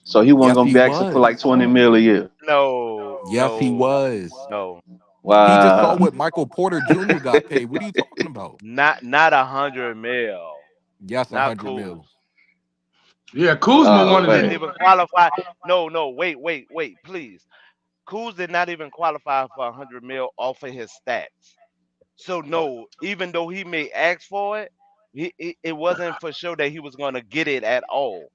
So he wasn't Yes, gonna he be asking for like was. 20 mil a year. No, Yes, he no, was. no. He just saw Wow. what Michael Porter Jr. got paid. What are you talking about? Not 100 mil. Yes, a Not hundred Kuz. mil. Yeah, Kuzma Oh Kuz wanted didn't it. man. even qualify. No, no, wait, please. Kuz did not even qualify for 100 mil off of his stats. So no, even though he may ask for it, It wasn't for sure that he was going to get it at all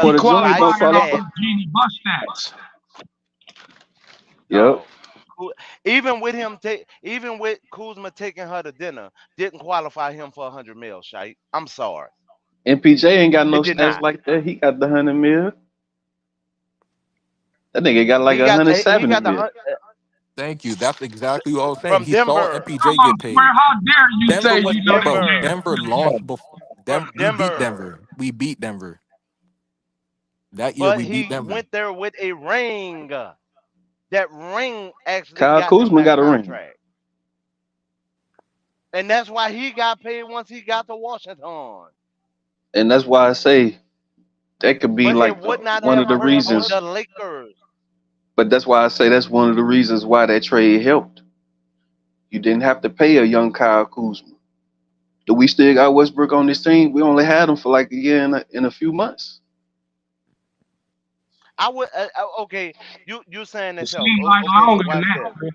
He For because the Jones qualified don't Spice off qualify. had of Genie Bus stats. Yep. dog. Even with even with Kuzma taking her to dinner, didn't qualify him for 100 mil. Shite. I'm sorry, MPJ ain't got no it did stats not. like that. He got the 100 mil. That nigga got like He got he 170 got the mil. Thank you. That's exactly what I was saying. from He saw Denver, Come MPJ on, get square. paid. How dare you Denver say was you from know bro. that Denver, man? Denver lost before. from We beat Denver. Denver. We beat Denver that year. But We beat he Denver. went there with a ring. That ring actually Kyle got him Kuzma that got a ring. contract, and that's why he got paid once he got to Washington. And that's why I say that could be But it like would not one have of the hurt for reasons. the Lakers. But that's why I say that's one of the reasons why that trade helped. You didn't have to pay a young Kyle Kuzma. Do we still got Westbrook on this team? We only had him for like a year and a few months. I would okay. You saying It this help? seems like Okay, longer than watch that. this.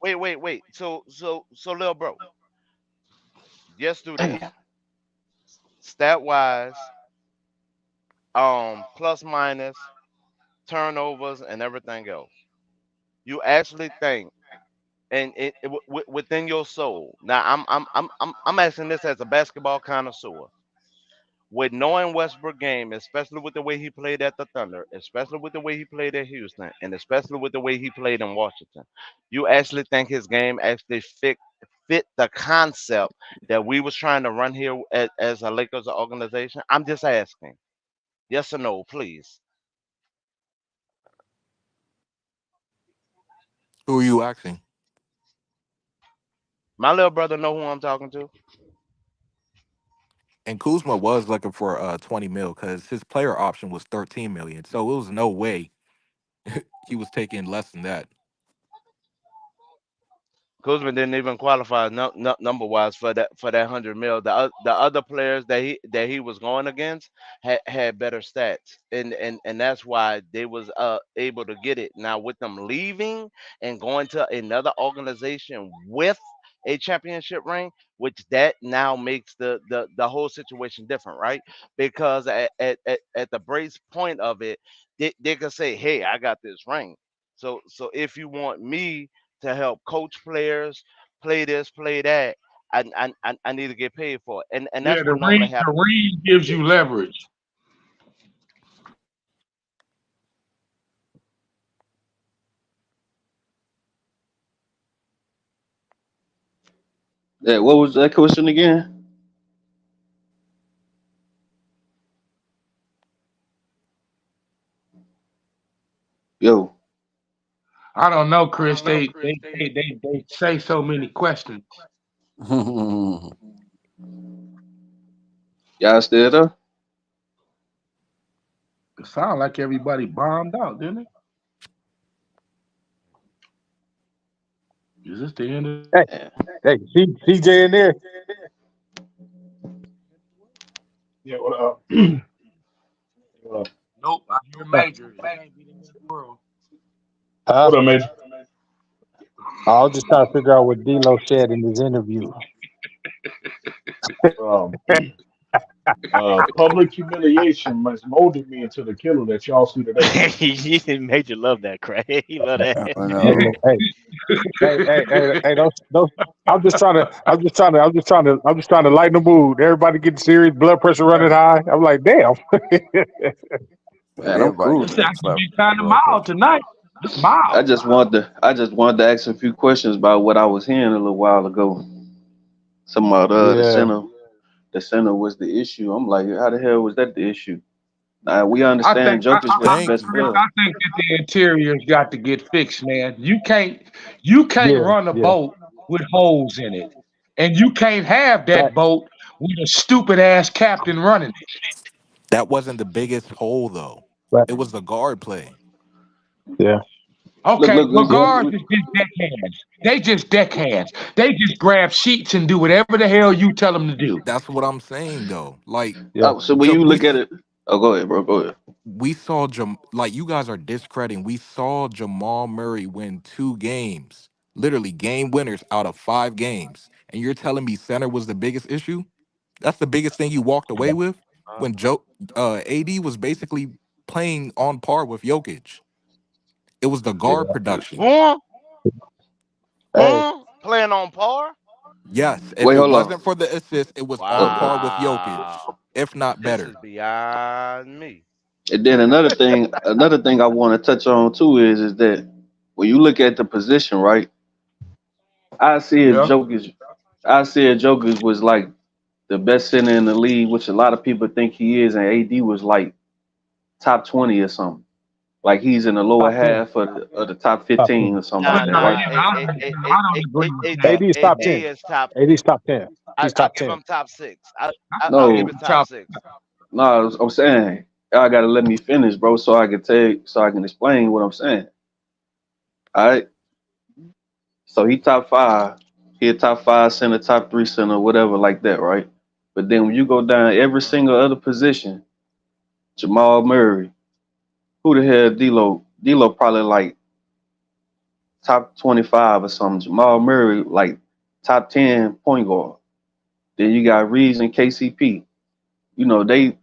Wait. So little bro, just do this. Damn. Stat wise, plus minus, turnovers, and everything else. You actually think, and within your soul. Now, I'm asking this as a basketball connoisseur. With knowing Westbrook game, especially with the way he played at the Thunder, especially with the way he played at Houston, and especially with the way he played in Washington, you actually think his game actually fit the concept that we was trying to run here as a Lakers organization? I'm just asking. Yes or no, please. Who are you asking? My little brother know who I'm talking to. And Kuzma was looking for 20 mil because his player option was 13 million. So it was no way he was taking less than that. Kuzma didn't even qualify number wise for that 100 mil. The other players that he was going against had better stats, and that's why they was able to get it. Now with them leaving and going to another organization with a championship ring, which that now makes the whole situation different, right? Because at the brace point of it, they could say, "Hey, I got this ring." So if you want me to help coach players, play this, play that. I need to get paid for it, and Yeah, that's what normally the happens. ring gives you leverage. Yeah, what was that question again? Yo, I don't know, Chris. They say so many questions. y'all still there? It sounds like everybody bombed out, didn't it? Is this the end of Hey, Yeah. hey, CJ in there? Yeah, what up? Nope, I hear major. It can't be the end of the world. Huh? What up, Major? I was just trying to figure out what D'Lo said in his interview. Um, public humiliation has molded me into the killer that y'all see today. He Major love that crack. He love that. I Hey, know. hey, don't. I'm just trying to lighten the mood. Everybody getting serious, blood pressure running high. I'm like, damn. Man, Man, I'm everybody cool. It's got that actually clap been kind of blood mild pressure. tonight. It's mild. I just wanted to ask a few questions about what I was hearing a little while ago. Some about Yeah, the center was the issue. I'm like, how the hell was that the issue? Now we I think understand Joker's the Thank best you. Chris, player. I think that the interior's got to get fixed, man. You can't yeah, run a yeah. boat with holes in it, and you can't have that Fact. boat with a stupid ass captain running it. That wasn't the biggest hole though. Fact. It was the guard play. Yeah, Look, Okay, look, but look, yeah, guards look. is just deckhands. They just deckhands. They just grab sheets and do whatever the hell you tell them to do. That's what I'm saying though. Like yeah. So when you We look at it, oh, go ahead, bro. Go ahead. saw like you guys are discrediting. We saw Jamal Murray win 2 games, literally game winners out of 5 games, and you're telling me center was the biggest issue? That's the biggest thing you walked away with Uh, when AD was basically playing on par with Jokic. It was the Yeah. guard production. huh? Hey, Huh? Playing on par? Yes, if Wait, it hold on. wasn't for the assist, it was on Uh, par with Jokic, Wow. if not This is better. beyond me. and then another thing I want to touch on too is that when you look at the position, right? I see a Yeah. Jokic. I see a Jokic was like the best center in the league, which a lot of people think he is, and AD was like top 20 or something. Like he's in the lower top 10. half of the top Top 15 10. or something Well, like Nah, that, no, right? nah. yeah, I don't agree with that. AD, AD is top 10. is top. AD is top 10. He's I top give 10. him top six. I'll give No, it top Chop. six. no, I'm saying y'all gotta let me finish, bro, so I can explain what I'm saying. All right. So he top five. He a top five center, top three center, whatever like that, right? But then when you go down every Mhm. single other position, Jamal Murray, who the hell D'Lo? D'Lo probably like top 25 or something. Jamal Murray like top 10 point guard. Then you got Reeves and KCP. You know they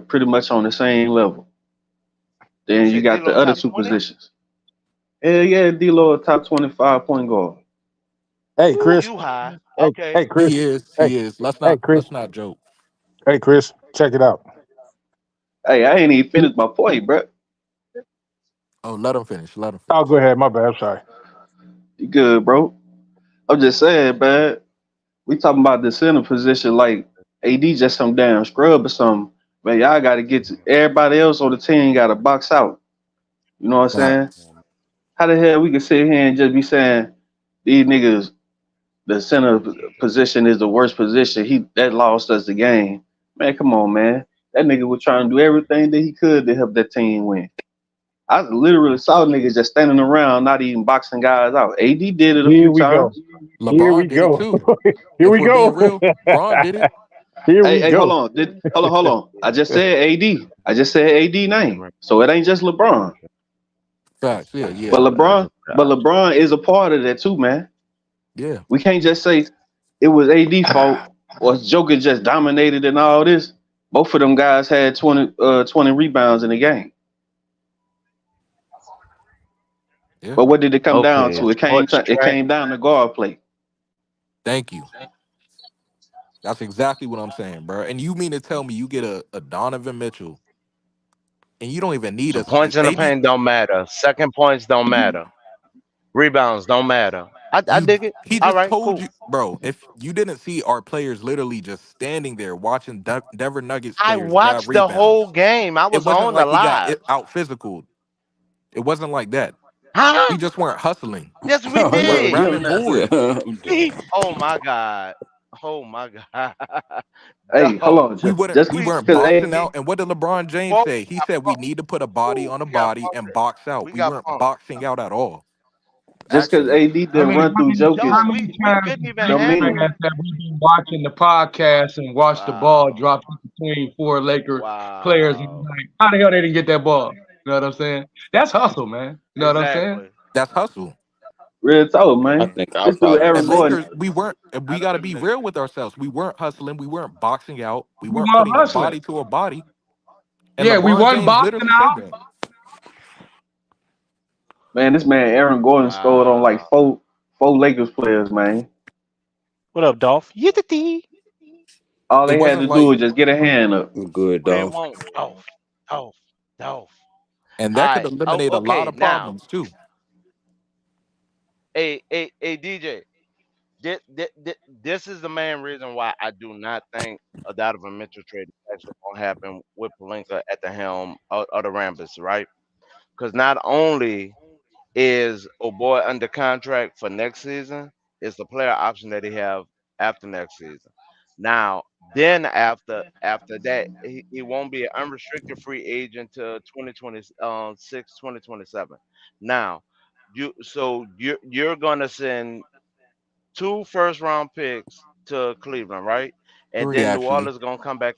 pretty much on the same level. You Then you say got the D'Lo other top two 20? positions. Yeah, D'Lo a top 25 point guard. Hey, Ooh, Chris. you high. Hey, Okay. Chris. He is. Hey, He is. Let's hey, not. Chris. Let's not joke. Hey, Chris. Check it out. Hey, I ain't even finished my point, bro. Oh, let him finish. Let him I'll finish. go ahead. My bad. I'm sorry. You good, bro? I'm just saying, man. We talking about the center position like AD just some damn scrub or something. Man, y'all got to get to everybody else on the team got to box out. You know what I'm saying? Facts. How the hell we can sit here and just be saying these niggas the center position is the worst position? He that lost us the game. Man, come on, man. That nigga was trying to do everything that he could to help that team win. I literally saw niggas just standing around, not even boxing guys out. AD did it a Here few we go. times. Here we LeBron did it go. too. Here If we we're being go. real, Braun did it. Here Hey, we hey, hold go. on. Hold on. I just said AD. I just said AD name. So it ain't just LeBron. Facts. Yeah. But Yeah. LeBron is a part of that too, man. Yeah. We can't just say it was AD fault or Joker just dominated and all this. Both of them guys had 20 rebounds in the game. Yeah. But what did it come down Okay. to? Sports It track. came down to guard play. Thank you. That's exactly what I'm saying, bro. And you mean to tell me you get a Donovan Mitchell and you don't even need So us? points in the AD, paint don't matter. Second points don't matter. Rebounds don't matter. I you dig it. he All just right, told cool. you, bro. If you didn't see our players literally just standing there watching Denver Nuggets I players grab watched the whole rebounds, game. I it was wasn't on the like he got live. out physical. It wasn't like that. We Huh? just weren't hustling. Yes, we We Oh, weren't bro, did. you grabbing nasty. boards. I'm done. Oh my god. Oh my god. Hey, hold Dog. on. We We weren't Because boxing AD, out. And what did LeBron James whoa, say? He said we need to put a body on a we got body punked. and box out. We We got weren't punked. boxing out at all. just because Actually, AD didn't run through Dog, Jokic, How many we times couldn't has even don't been mean handle said that we've been watching the podcast and watched the ball wow. drop in between four Laker players and Wow. be like, how the hell they didn't get that ball? You know what I'm saying? That's hustle, man. You know what I'm saying? Exactly. that's hustle. real talk, I man. think our This dude problem Aaron And is that Gordon. Lakers, we weren't. And we got to be real with ourselves. We weren't hustling. We weren't boxing out. We We weren't weren't putting a hustling. body to a body. And Yeah, we LeBron wasn't James boxing literally said out. that. Man, this man Aaron Gordon scored on like Wow. four Lakers players, man. What up, Dolph? Yippee! All It they had wasn't to do like, was just get a hand up. good, Who they dog. want? Dolph. Dolph. Dolph. and All that could right. Oh, eliminate a lot okay. of Now, problems too. DJ. This is the main reason why I do not think a Donovan Mitchell trade is actually going to happen with Palinka at the helm of the Rambus, right? Because not only is a boy under contract for next season, it's the player option that he have after next season. Now, then after that, he won't be an unrestricted free agent to 2026, 2027. Now, you're gonna send two first round picks to Cleveland, right? And Three then New actually. Orleans gonna come back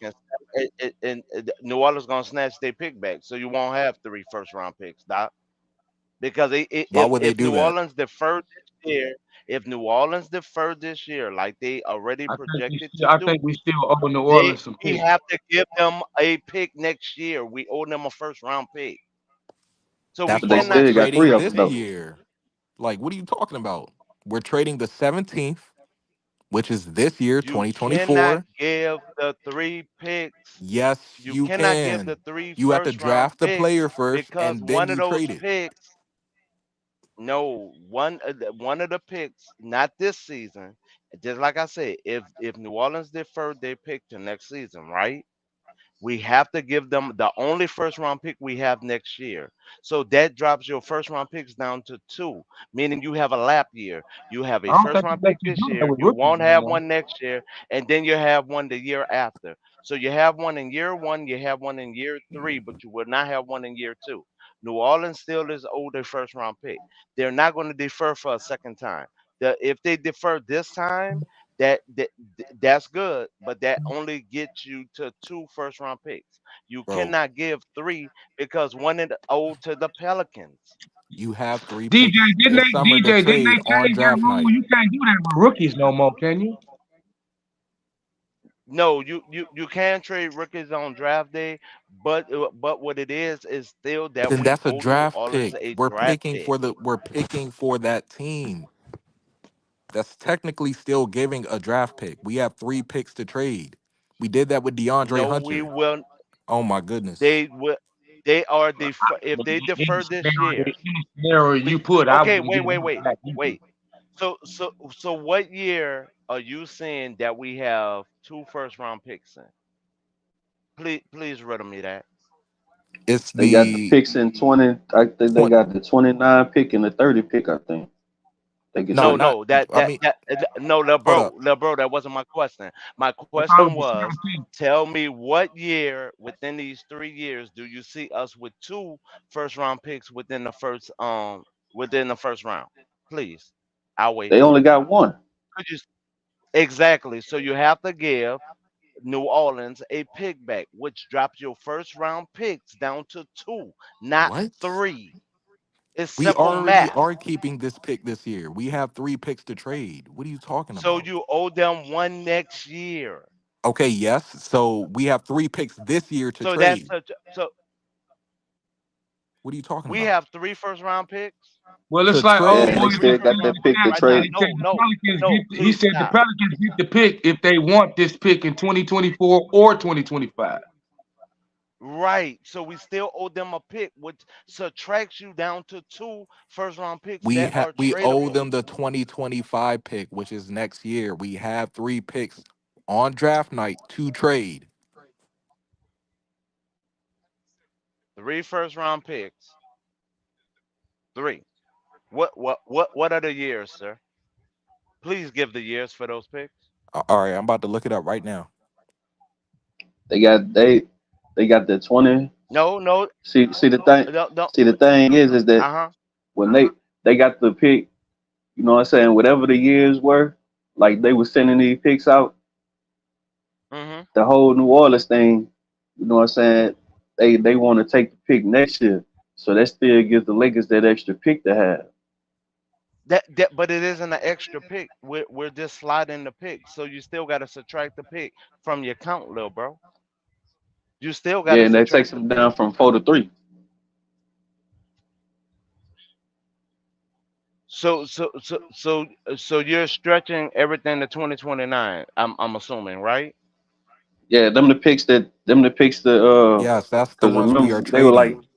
and New Orleans gonna snatch their pick back, so you won't have three first round picks, Doc. Because Why would they if do New that? Orleans deferred this year If New Orleans defer this year, like they already projected to I do, think we still owe New they Orleans some we picks. have to give them a pick next year. We owe them a first round pick. So we That's But they why we're cannot still got just three trading of them this though. year. Like, what are you talking about? We're trading the 17th, which is this year, you cannot 2024. give the three picks. Yes, You you cannot give can. the three You have to first round draft the picks player first, because and then one of you those trade it. picks, no, one of the picks, not this season. Just like I said, if New Orleans deferred their pick to next season, right? We have to give them the only first round pick we have next year. So that drops your first round picks down to two, meaning you have a lap year. You have I a don't first think round they let pick you this do that year. with You rookies won't no have more. one next year, and then you have one the year after. So you have one in year one, you have one in year three, but you will not have one in year two. New Orleans still is owed a first round pick. They're not going to defer for a second time. If they defer this time, that's good, but that only gets you to two first round picks. You Bro, cannot give three because one is owed to the Pelicans. you have three DJ, picks this summer to didn't trade they on change that draft rule? night. You can't do that with rookies no more, can you? No, you can trade rookies on draft day, but what it is still that Then we that's a owe New draft Orleans pick. a draft pick. We're picking for that team. That's technically still giving a draft pick. We have three picks to trade. We did that with DeAndre No, we Hunter. will. Oh my goodness. They will. They are if But they defer this year. in the scenario you put, I Okay, wouldn't wait, give wait, them wait, back either. wait. So what year are you saying that we have two first round picks in? Please riddle me that. It's They got the the picks in 20. I think they 20, got the 29 pick and the 30 pick. I think it's no, No, like not no, I mean, no, hold up. LeBro, that wasn't my question. My They probably question the was, 17th. tell me what year within these 3 years do you see us with two first round picks within the first round? Please, I'll wait. they only got one. Could you exactly? So you have to give New Orleans a pick back, which drops your first round picks down to two, not What? three. It's We simple already math. are keeping this pick this year. We have three picks to trade. What are you talking So about? you owe them one next year. Okay, yes. So we have three picks this year to So that's trade. so What are you talking we about? have three first round picks. Well, To it's like old Yeah, boy and trade. they was still just got saying that the pick to Right now, Pelicans. trade. He said no, the no, Pelicans no. get. He Please said the stop. Pelicans get the pick if they want this pick in 2024 or 2025. Right. So we still owe them a pick, which subtracts you down to two first round picks that are We owe tradable. them the 2025 pick, which is next year. We have three picks on draft night to trade. Three first round picks. Three. What are the years, sir? Please give the years for those picks. All right, I'm about to look it up right now. They got they got the 20. No, no, See the thing. no, no. See the thing is that Uh-huh. when they got the pick, you know what I'm saying. Whatever the years were, like they were sending these picks out. Mm-hmm. The whole New Orleans thing, you know what I'm saying. They want to take the pick next year, so that still gives the Lakers that extra pick to have. That but it isn't an extra pick. We're just sliding the pick. So you still gotta subtract the pick from your count, little bro. You still Yeah, gotta and that takes subtract the them pick. down from 4 to 3. So you're stretching everything to 2029. I'm assuming, right? Yeah, them the picks that Yes, that's the because ones we remember are they were like, trading.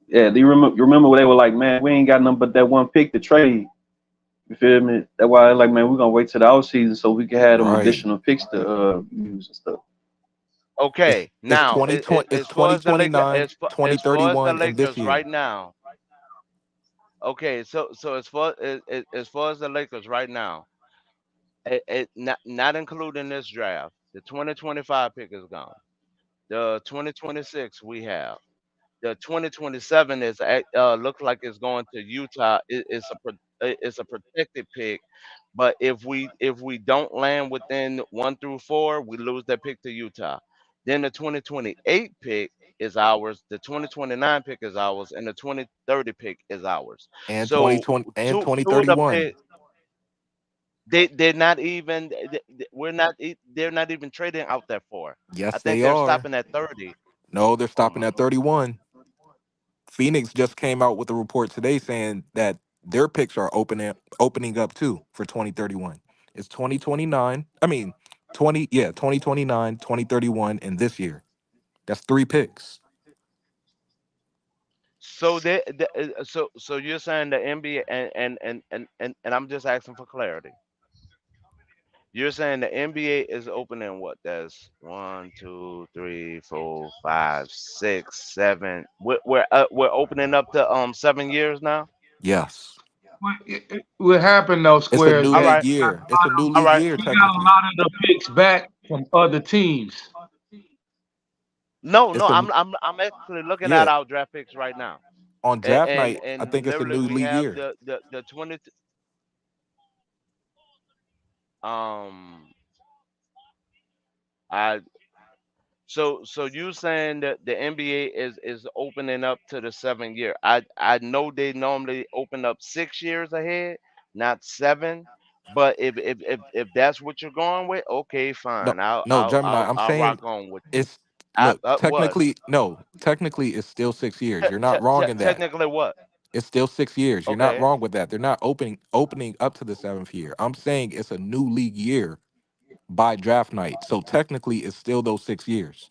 yeah, do you remember when they were like, man, we ain't got nothing but that one pick to trade. You feel me? That's why like, man, we're gonna wait till the off season so we can have them Right. additional picks to use and stuff. Okay. It's Now, 2020, it's as far as the Lakers, 2029, as far as the 2031, and this Lakers year. right now. Okay. So as far as the Lakers right now, not including this draft, the 2025 pick is gone. The 2026 we have. The 2027 looks like it's going to Utah. It's a protected pick, but if we don't land within 1 through 4, we lose that pick to Utah. Then the 2028 pick is ours. The 2029 pick is ours, and the 2030 pick is ours. And So 2020 and two of the 2031. pick. they're not even they're not even trading out that far. I Yes, think they they're are. stopping at 30. No, they're Oh stopping my at lord. 31. Phoenix just came out with a report today saying that their picks are opening up too for 2031. It's 2029. I mean, 2029, 2031, and this year. That's three picks. So so you're saying the NBA and I'm just asking for clarity. You're saying the NBA is opening what? That's one, two, three, four, five, six, seven. We're opening up to 7 years now. Yes. What happened though, It's a Square, is new All that league right, year. It's a new all league right. year we got a technically. lot of the picks back from other teams. No, It's no, a I'm actually looking at yeah, our draft picks right now, on and draft and, night, I and think it's a literally new we league have year. the 20. Um, I so you saying that the NBA is opening up to the 7 year? I know they normally open up 6 years ahead, not seven. But if that's what you're going with, okay, No, fine. no, Gemini. I'm I'll saying rock on with you. it's look, What? technically, no, technically it's still 6 years. You're not wrong in that. Technically what? It's still 6 years. You're not Okay. wrong with that. They're not opening up to the seventh year. I'm saying it's a new league year by draft night. So technically it's still those 6 years.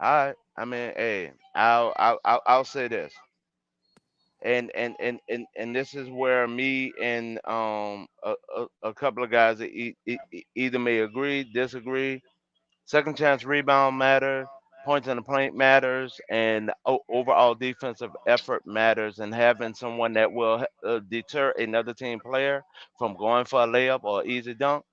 All right. I mean, hey, I'll say this, and this is where me and a couple of guys that either may agree, disagree. Second chance rebound matter, points in the paint matters, and overall defensive effort matters. And having someone that will deter another team player from going for a layup or easy dunk,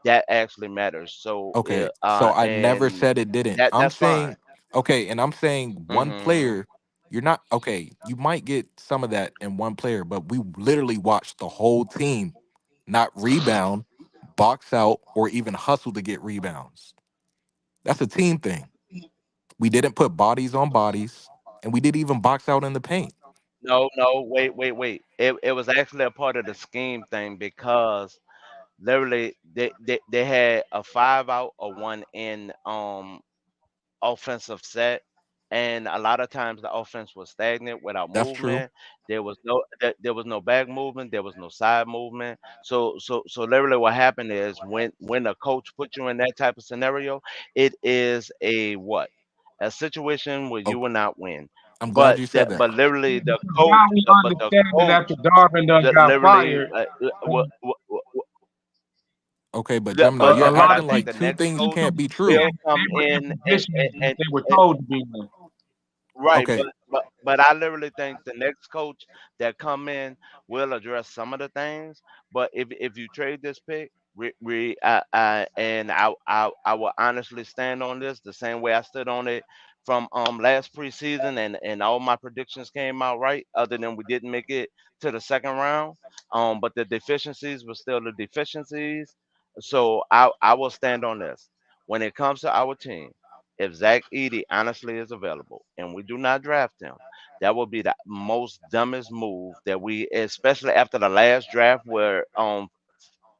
that actually matters. So, Okay. So I never and said it didn't. I'm that's fine. saying okay, and I'm saying one Hmm. player, you're not okay, you might get some of that in one player, but we literally watched the whole team not rebound, box out, or even hustle to get rebounds. That's a team thing. We didn't put bodies on bodies, and we didn't even box out in the paint. No, no, wait. It was actually a part of the scheme thing because literally they had a five out, a one in offensive set, and a lot of times the offense was stagnant without That's true. movement. There was no back movement. There was no side movement. So literally, what happened is when a coach put you in that type of scenario, it is a what? A situation where you Okay. will not win. I'm glad you said that. But literally the coach, Now we but the understand it coach after Darvin done that got literally fired. Okay, but the, Gemini, but A you're but lot I of acting think like the people two next things think coach can't be they true. will come were in in positions that they were told to be in. right, Okay. but I literally think the next coach that come in will address some of the things. But if you trade this pick, I will honestly stand on this the same way I stood on it from last preseason, and all my predictions came out right. Other than we didn't make it to the second round, but the deficiencies were still the deficiencies. So I will stand on this when it comes to our team. If Zach Edey honestly is available and we do not draft him, that would be the most dumbest move that we, especially after the last draft where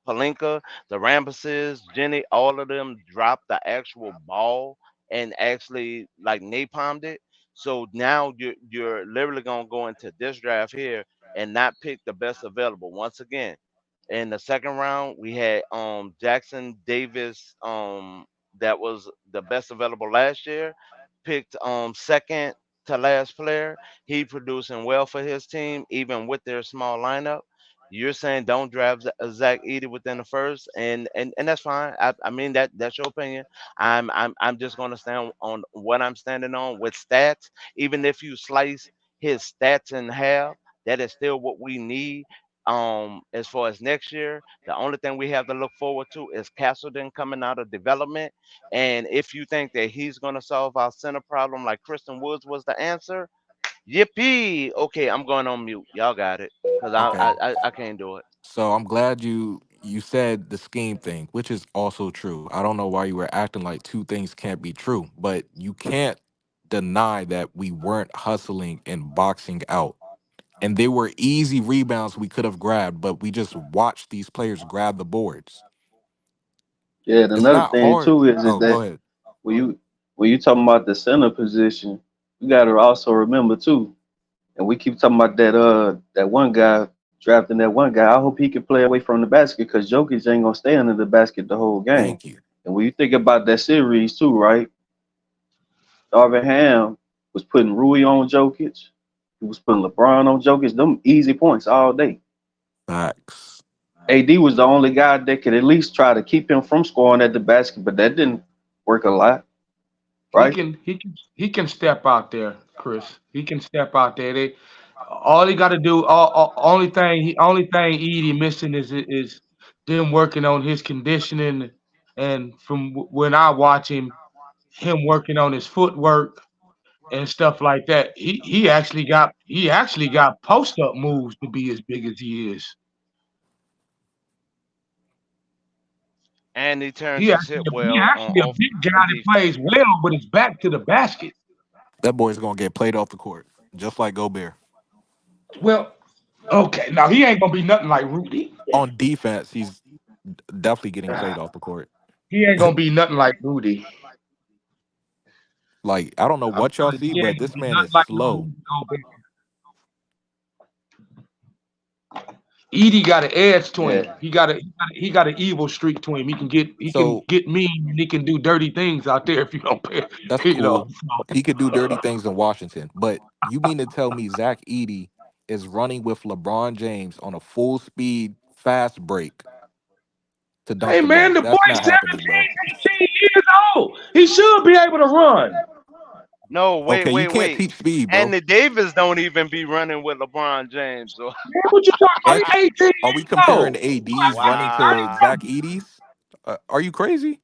Palinka, the Rambuses, Jenny, all of them dropped the actual ball and actually like napalmed it. So now you're literally gonna go into this draft here and not pick the best available. Once again, in the second round, we had Jackson Davis, that was the best available last year, picked second to last player. He producing well for his team, even with their small lineup. You're saying don't draft Zach Edey within the first, and that's fine. I mean that's your opinion. I'm just gonna stand on what I'm standing on with stats. Even if you slice his stats in half, that is still what we need. As far as next year, the only thing we have to look forward to is Castleton coming out of development. And if you think that he's gonna solve our center problem like Kristen Woods was the answer, yippee! Okay, I'm going on mute. Y'all got it, cause Okay. I can't do it. So I'm glad you said the scheme thing, which is also true. I don't know why you were acting like two things can't be true, but you can't deny that we weren't hustling and boxing out. And they were easy rebounds we could have grabbed, but we just watched these players grab the boards. Yeah, and It's another not thing hard. too is Oh, go that ahead. when you talking about the center position, you got to also remember too. And we keep talking about that one guy drafting that one guy. I hope he can play away from the basket because Jokic ain't gonna stay under the basket the whole game. Thank you. And when you think about that series too, right? Darvin Ham was putting Rui on Jokic. He was putting LeBron on Jokic. Them easy points all day. Facts. AD was the only guy that could at least try to keep him from scoring at the basket, but that didn't work a lot, He right? can he can he can step out there, Chris. He can step out there. All he got to do, only thing Edie missing is them working on his conditioning, and from when I watch him working on his footwork and stuff like that. He actually got post up moves to be as big as he is. And he turns He his actually hip he well on actually a offense big guy and that defense. plays well with his back to the basket. That boy's gonna get played off the court, just like Gobert. Well, okay, now he ain't gonna be nothing like Rudy. On defense, he's definitely getting played off the court. He ain't gonna be nothing like Rudy. Like I don't know I'm what y'all telling you, see, he but ain't gonna this be man nothing is like no slow. Rudy Gobert. Edie got an edge to him. Yeah. He got an evil streak to him. He can So get mean and he can do dirty things out there if you don't pay. that's You know. cool. He could do dirty things in Washington, but you mean to tell me Zach Edey is running with LeBron James on a full speed fast break to dunk Hey the man, ball? the That's boy's not happening, 17, bro. 18 years old. He should be able to run. No, wait, Okay, you wait, can't wait. teach speed, bro. Anthony Davis don't even be running with LeBron James. So Man, what you talking about? And He 18 are we years comparing old. AD's running to wow. Zach Edey's? Are you crazy?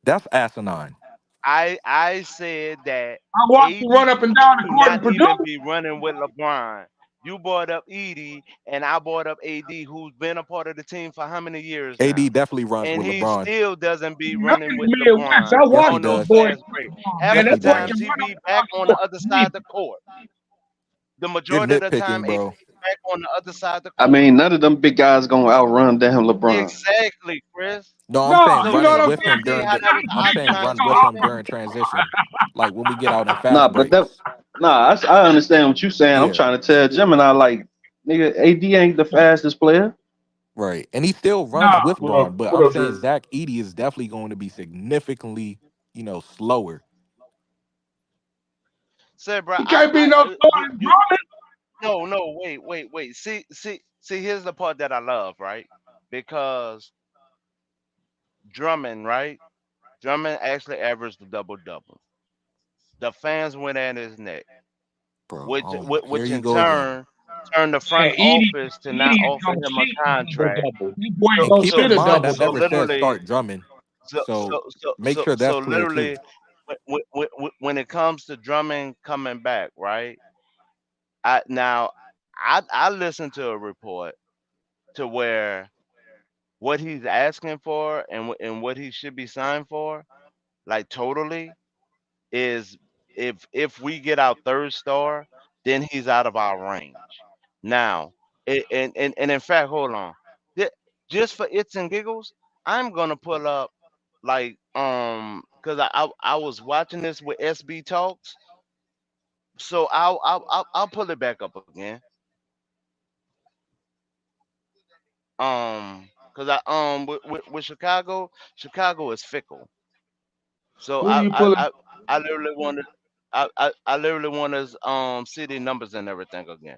That's asinine. I said that I watched him AD run up and down the should court in not even Purdue. be running with LeBron. You brought up Edie, and I brought up AD, who's been a part of the team for how many years AD now? definitely runs And with he LeBron. still doesn't be Man, I'm running in with the Midwest. I LeBron Yes, he watched on those those does. boys. fast breaks. Man, Half Yes, the he that boy times can does. he run up be and back down the on the court. other He- side of the court. The You're majority of the time, nitpicking, AD bro. is back on the other side of the I court. mean, none of them big guys gonna outrun damn LeBron. Exactly, Chris. No, I'm No, saying So you know what running I'm so with so saying? him see during how the. that was Certain I'm big saying guys asinine run to don't with say him that? during outrun. transition, like when we get out in Nah, fast but that breaks. nah, I understand what you saying. I'm Yeah, trying to tell Gemini like, nigga, AD ain't the fastest player. right. And he still runs No, with What Braun, up? but What I'm up, saying Drew? Zach Edey is definitely going to be significantly, slower. Said, bro, he can't be no starting you Drummond. no, wait. See. Here's the part that I love, right? Because Drummond, right? Drummond actually averaged a double double. The fans went at his neck, Bro, which oh my, which, here which you in go again. turn turned the Man, front Edie, office to not Edie is offer gonna him a cheat a double contract. double. This boy ain't So And gonna keep so in spit a so mind, I double so never double. said literally start Drummond, so so so so make so, sure so that's clear too. literally when it comes to Drummond coming back, right? I listened to a report to where what he's asking for and what he should be signed for, like totally, is if we get our third star, then he's out of our range. Now, and in fact, hold on, Ju- just for its and giggles, I'm gonna pull up like because I was watching this with SB Talks, so I'll pull it back up again. Because with Chicago, Chicago is fickle. So Who you pulling? I literally want to I literally want to see the numbers and everything again.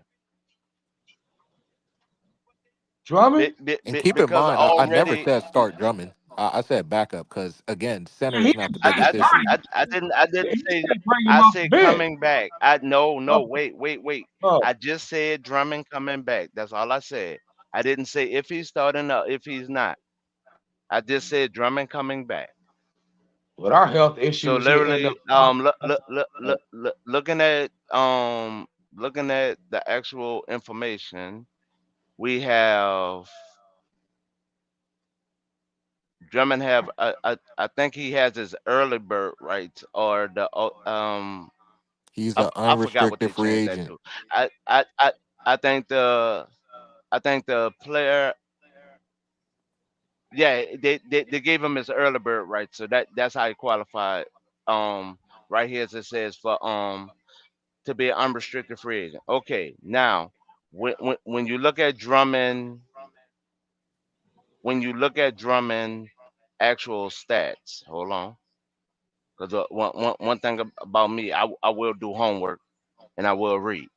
Drummond? And keep in Because mind, I never already said start Drummond. I said backup because again, center Man, he is not didn't the say biggest issue. I he didn't say said bring him I off the said bench. coming back. I no Oh, wait. oh. I just said Drummond coming back. That's all I said. I didn't say if he's starting up, if he's not. I just said Drummond coming back. With our health So issues here in the literally, looking at the actual information, we have Drummond have I think he has his early bird rights or the He's an I forgot what unrestricted they free changed that agent. to. I I think the player, yeah, they gave him his early bird right, so that's how he qualified. Um, right here as it says for to be an unrestricted free agent. Okay, now when you look at Drummond, when you look at Drummond actual stats, hold on, because one thing about me, I will do homework and I will read.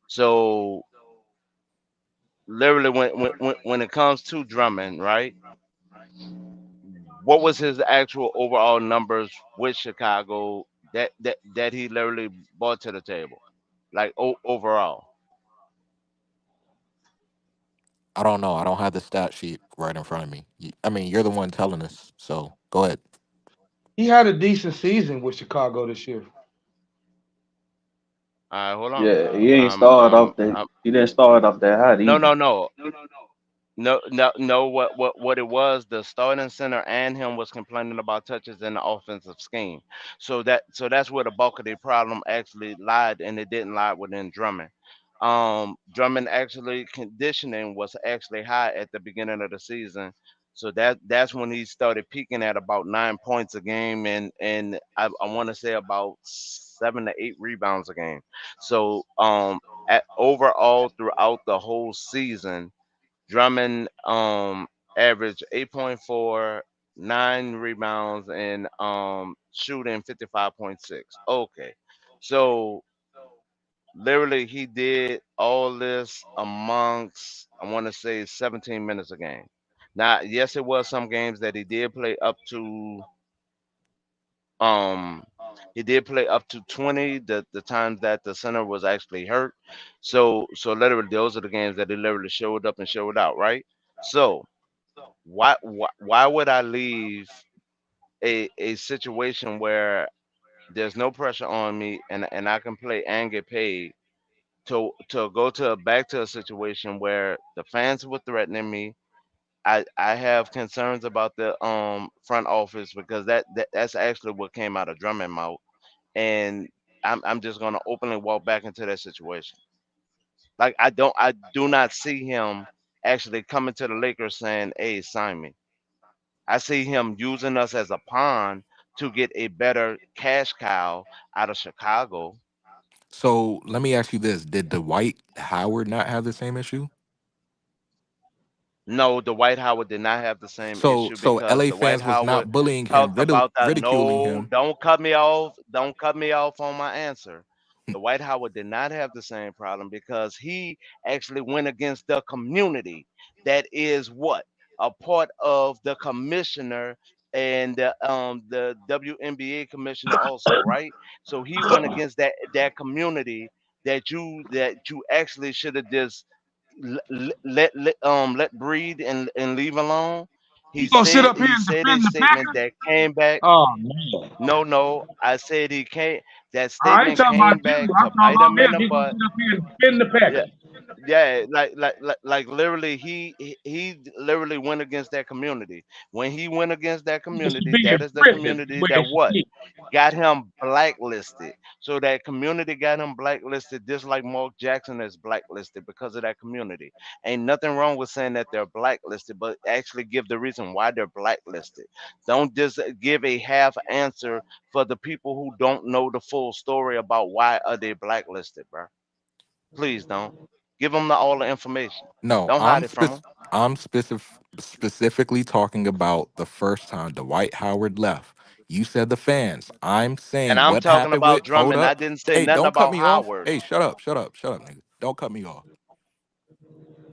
So literally, when it comes to Drummond, right? What was his actual overall numbers with Chicago that he literally brought to the table, like overall? I don't know. I don't have the stat sheet right in front of me. I mean, you're the one telling us, so go ahead. He had a decent season with Chicago this year. All right, hold on. Yeah, he ain't started off that. I'm He didn't start off that hot no, either. no, no. No, no, no. What it was? The starting center and him was complaining about touches in the offensive scheme. So that's where the bulk of the problem actually lied, and it didn't lie within Drummond. Drummond actually conditioning was actually high at the beginning of the season. So that's when he started peaking at about 9 points a game, and I want to say about 7 to 8 rebounds a game. So at overall throughout the whole season, Drummond averaged 8.4, 9 rebounds, and shooting 55.6. Okay. So literally he did all this amongst, I want to say, 17 minutes a game. Now, yes, it was some games that um he did play up to 20 the times that the center was actually hurt. So literally those are the games that he literally showed up and showed out, right? So why would I leave a situation where there's no pressure on me and I can play and get paid to go to back to a situation where the fans were threatening me. I have concerns about the front office because that's actually what came out of Drummond mouth, and I'm just gonna openly walk back into that situation. Like I do not see him actually coming to the Lakers saying, "Hey, sign me." I see him using us as a pawn to get a better cash cow out of Chicago. So let me ask you this: did Dwight Howard not have the same issue? No, the White Howard did not have the same So issue so because LA the White fans was Howard not bullying him, talked about that. ridiculing No, him. don't cut me off. Don't cut me off on my answer. The White Howard did not have the same problem because he actually went against the community that is what? A part of the commissioner and the WNBA commissioner also, right? So he went against that community that you actually should have just let breed and leave alone. You gonna sit up here He and said a defend the statement Packers? that came back. Oh man. No, no, I said he came. That I ain't statement talking about came you. back I'm to talking bite him about in him. the He gonna butt. sit up here and defend the Yeah, Packers. yeah, like literally, he literally went against that community. When he went against that He should community, be that in is the prison. Is community where that he should what be. got him blacklisted. So that community got him blacklisted, just like Mark Jackson is blacklisted because of that community. Ain't nothing wrong with saying that they're blacklisted, but actually give the reason why they're blacklisted. Don't just give a half answer for the people who don't know the full story about why are they blacklisted, bro. Please don't. Give them all the information. No, Don't hide it from them. I'm specifically talking about the first time Dwight Howard left. You said the fans. I'm And saying I'm what talking happened with. about Hold Drummond. I up. didn't say Hey, nothing don't cut about me off. Howard. Hey, shut up, nigga. Don't cut me off.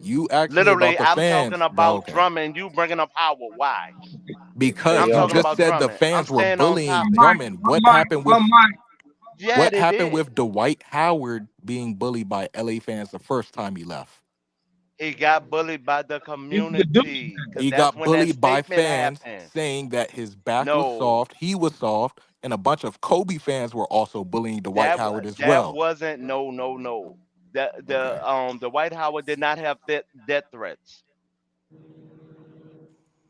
You asked me about Literally, the I'm talking fans. No, about okay. Drummond. You bringing up Howard. Why? Hey, Because I'm you talking just about said the Drummond. I'm fans were staying on bullying One topic. mic, Drummond. one mic, one mic. Yeah, What they happened did. with Dwight Howard being bullied by LA fans the first time he left? He got bullied by the He was a community douchebag. because He that's got when that bullied by statement fans happened. saying that his back was No, soft, he was soft, and a bunch of Kobe fans were also bullying Dwight that Howard as that well. wasn't. No, no, no. The Okay. the White Howard did not have death threats.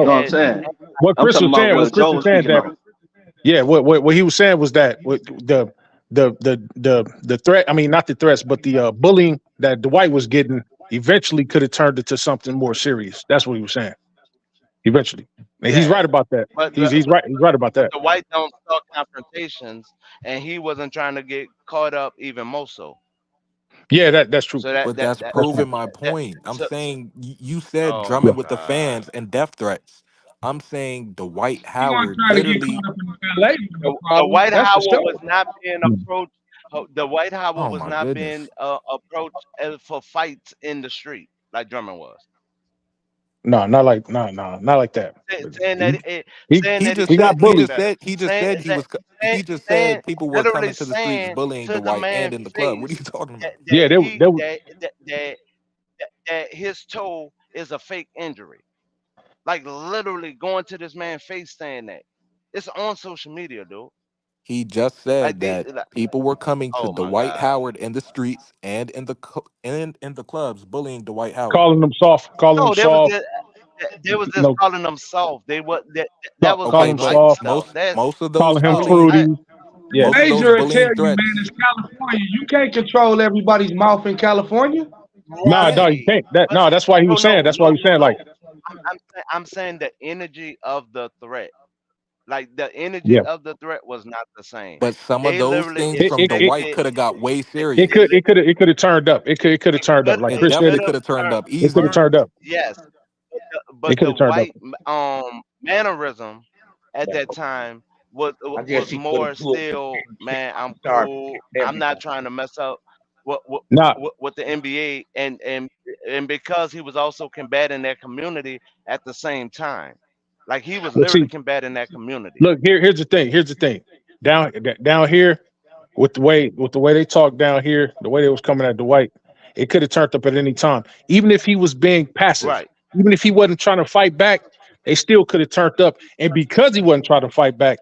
You know what I'm And saying? What I'm Chris talking was about saying, what Joe was speaking that on. yeah, what he was saying was that the threat. I mean, not the threats, but the bullying that Dwight was getting eventually could have turned into something more serious. That's what he was saying. Eventually. And he's right about that. but He's right. He's right about that. the white don't start confrontations, and he wasn't trying to get caught up even more so. Yeah, that's true. So that But that that's that That's proving true. my that point. I'm so saying you said oh my Yeah. drumming with the god. fans and death threats. I'm saying Dwight He wasn't Howard trying to get literally. caught up in the LA with no The problem. White That's for Howard sure. was not being approached. The White Howard Oh was my not being goodness. approached for fights in the street like Drummond was. No, not like that. But Saying he that it, he saying He that he just he should said got have he played bullied. just better. said he just Saying said he that was co- saying, he just saying said people were literally coming to the streets saying bullying to the Dwight and man in the club. What are you face talking that about? that Yeah, he they that his toe is a fake injury. Like literally going to this man face saying that. It's on social media, dude. He just Like said they that like, people were coming to oh my Dwight god. Howard in the streets and in the clubs bullying Dwight Howard. calling them No, there was soft. this, there was You this know, calling them soft. They what that was calling Okay, like them but light soft, stuff. That's most of those calling him oh bullying I fruity. Yeah, most of those Major will tell bullying you, man, threats. it's California. You can't control everybody's mouth in California. You nah, can't. no, you right. can't. That But no, that's why he no, was saying. no, That's why he no, was saying like, no. I'm saying the energy of the threat. Like the energy yeah. of the threat was not the same. But some of They those literally things It from it it, Dwight expected could have got way it serious. could it could it could have turned up. It could have turned up. Like It Chris it said, definitely could could have have turned turned up it could have easily. turned up. yes. It But could the have turned up. white mannerism at that time I guess was he could more have pulled still, man, I'm start cool. I'm not everybody. trying to mess up what what, Nah, what the NBA, and because he was also combating that community at the same time. Like he was let's literally see. combating that community. Look here. Here's the thing. Here's the thing. Down here with the way they talk down here, the way they was coming at Dwight, it could have turned up at any time. Even if he was being passive, Right. even if he wasn't trying to fight back, they still could have turned up. And because he wasn't trying to fight back,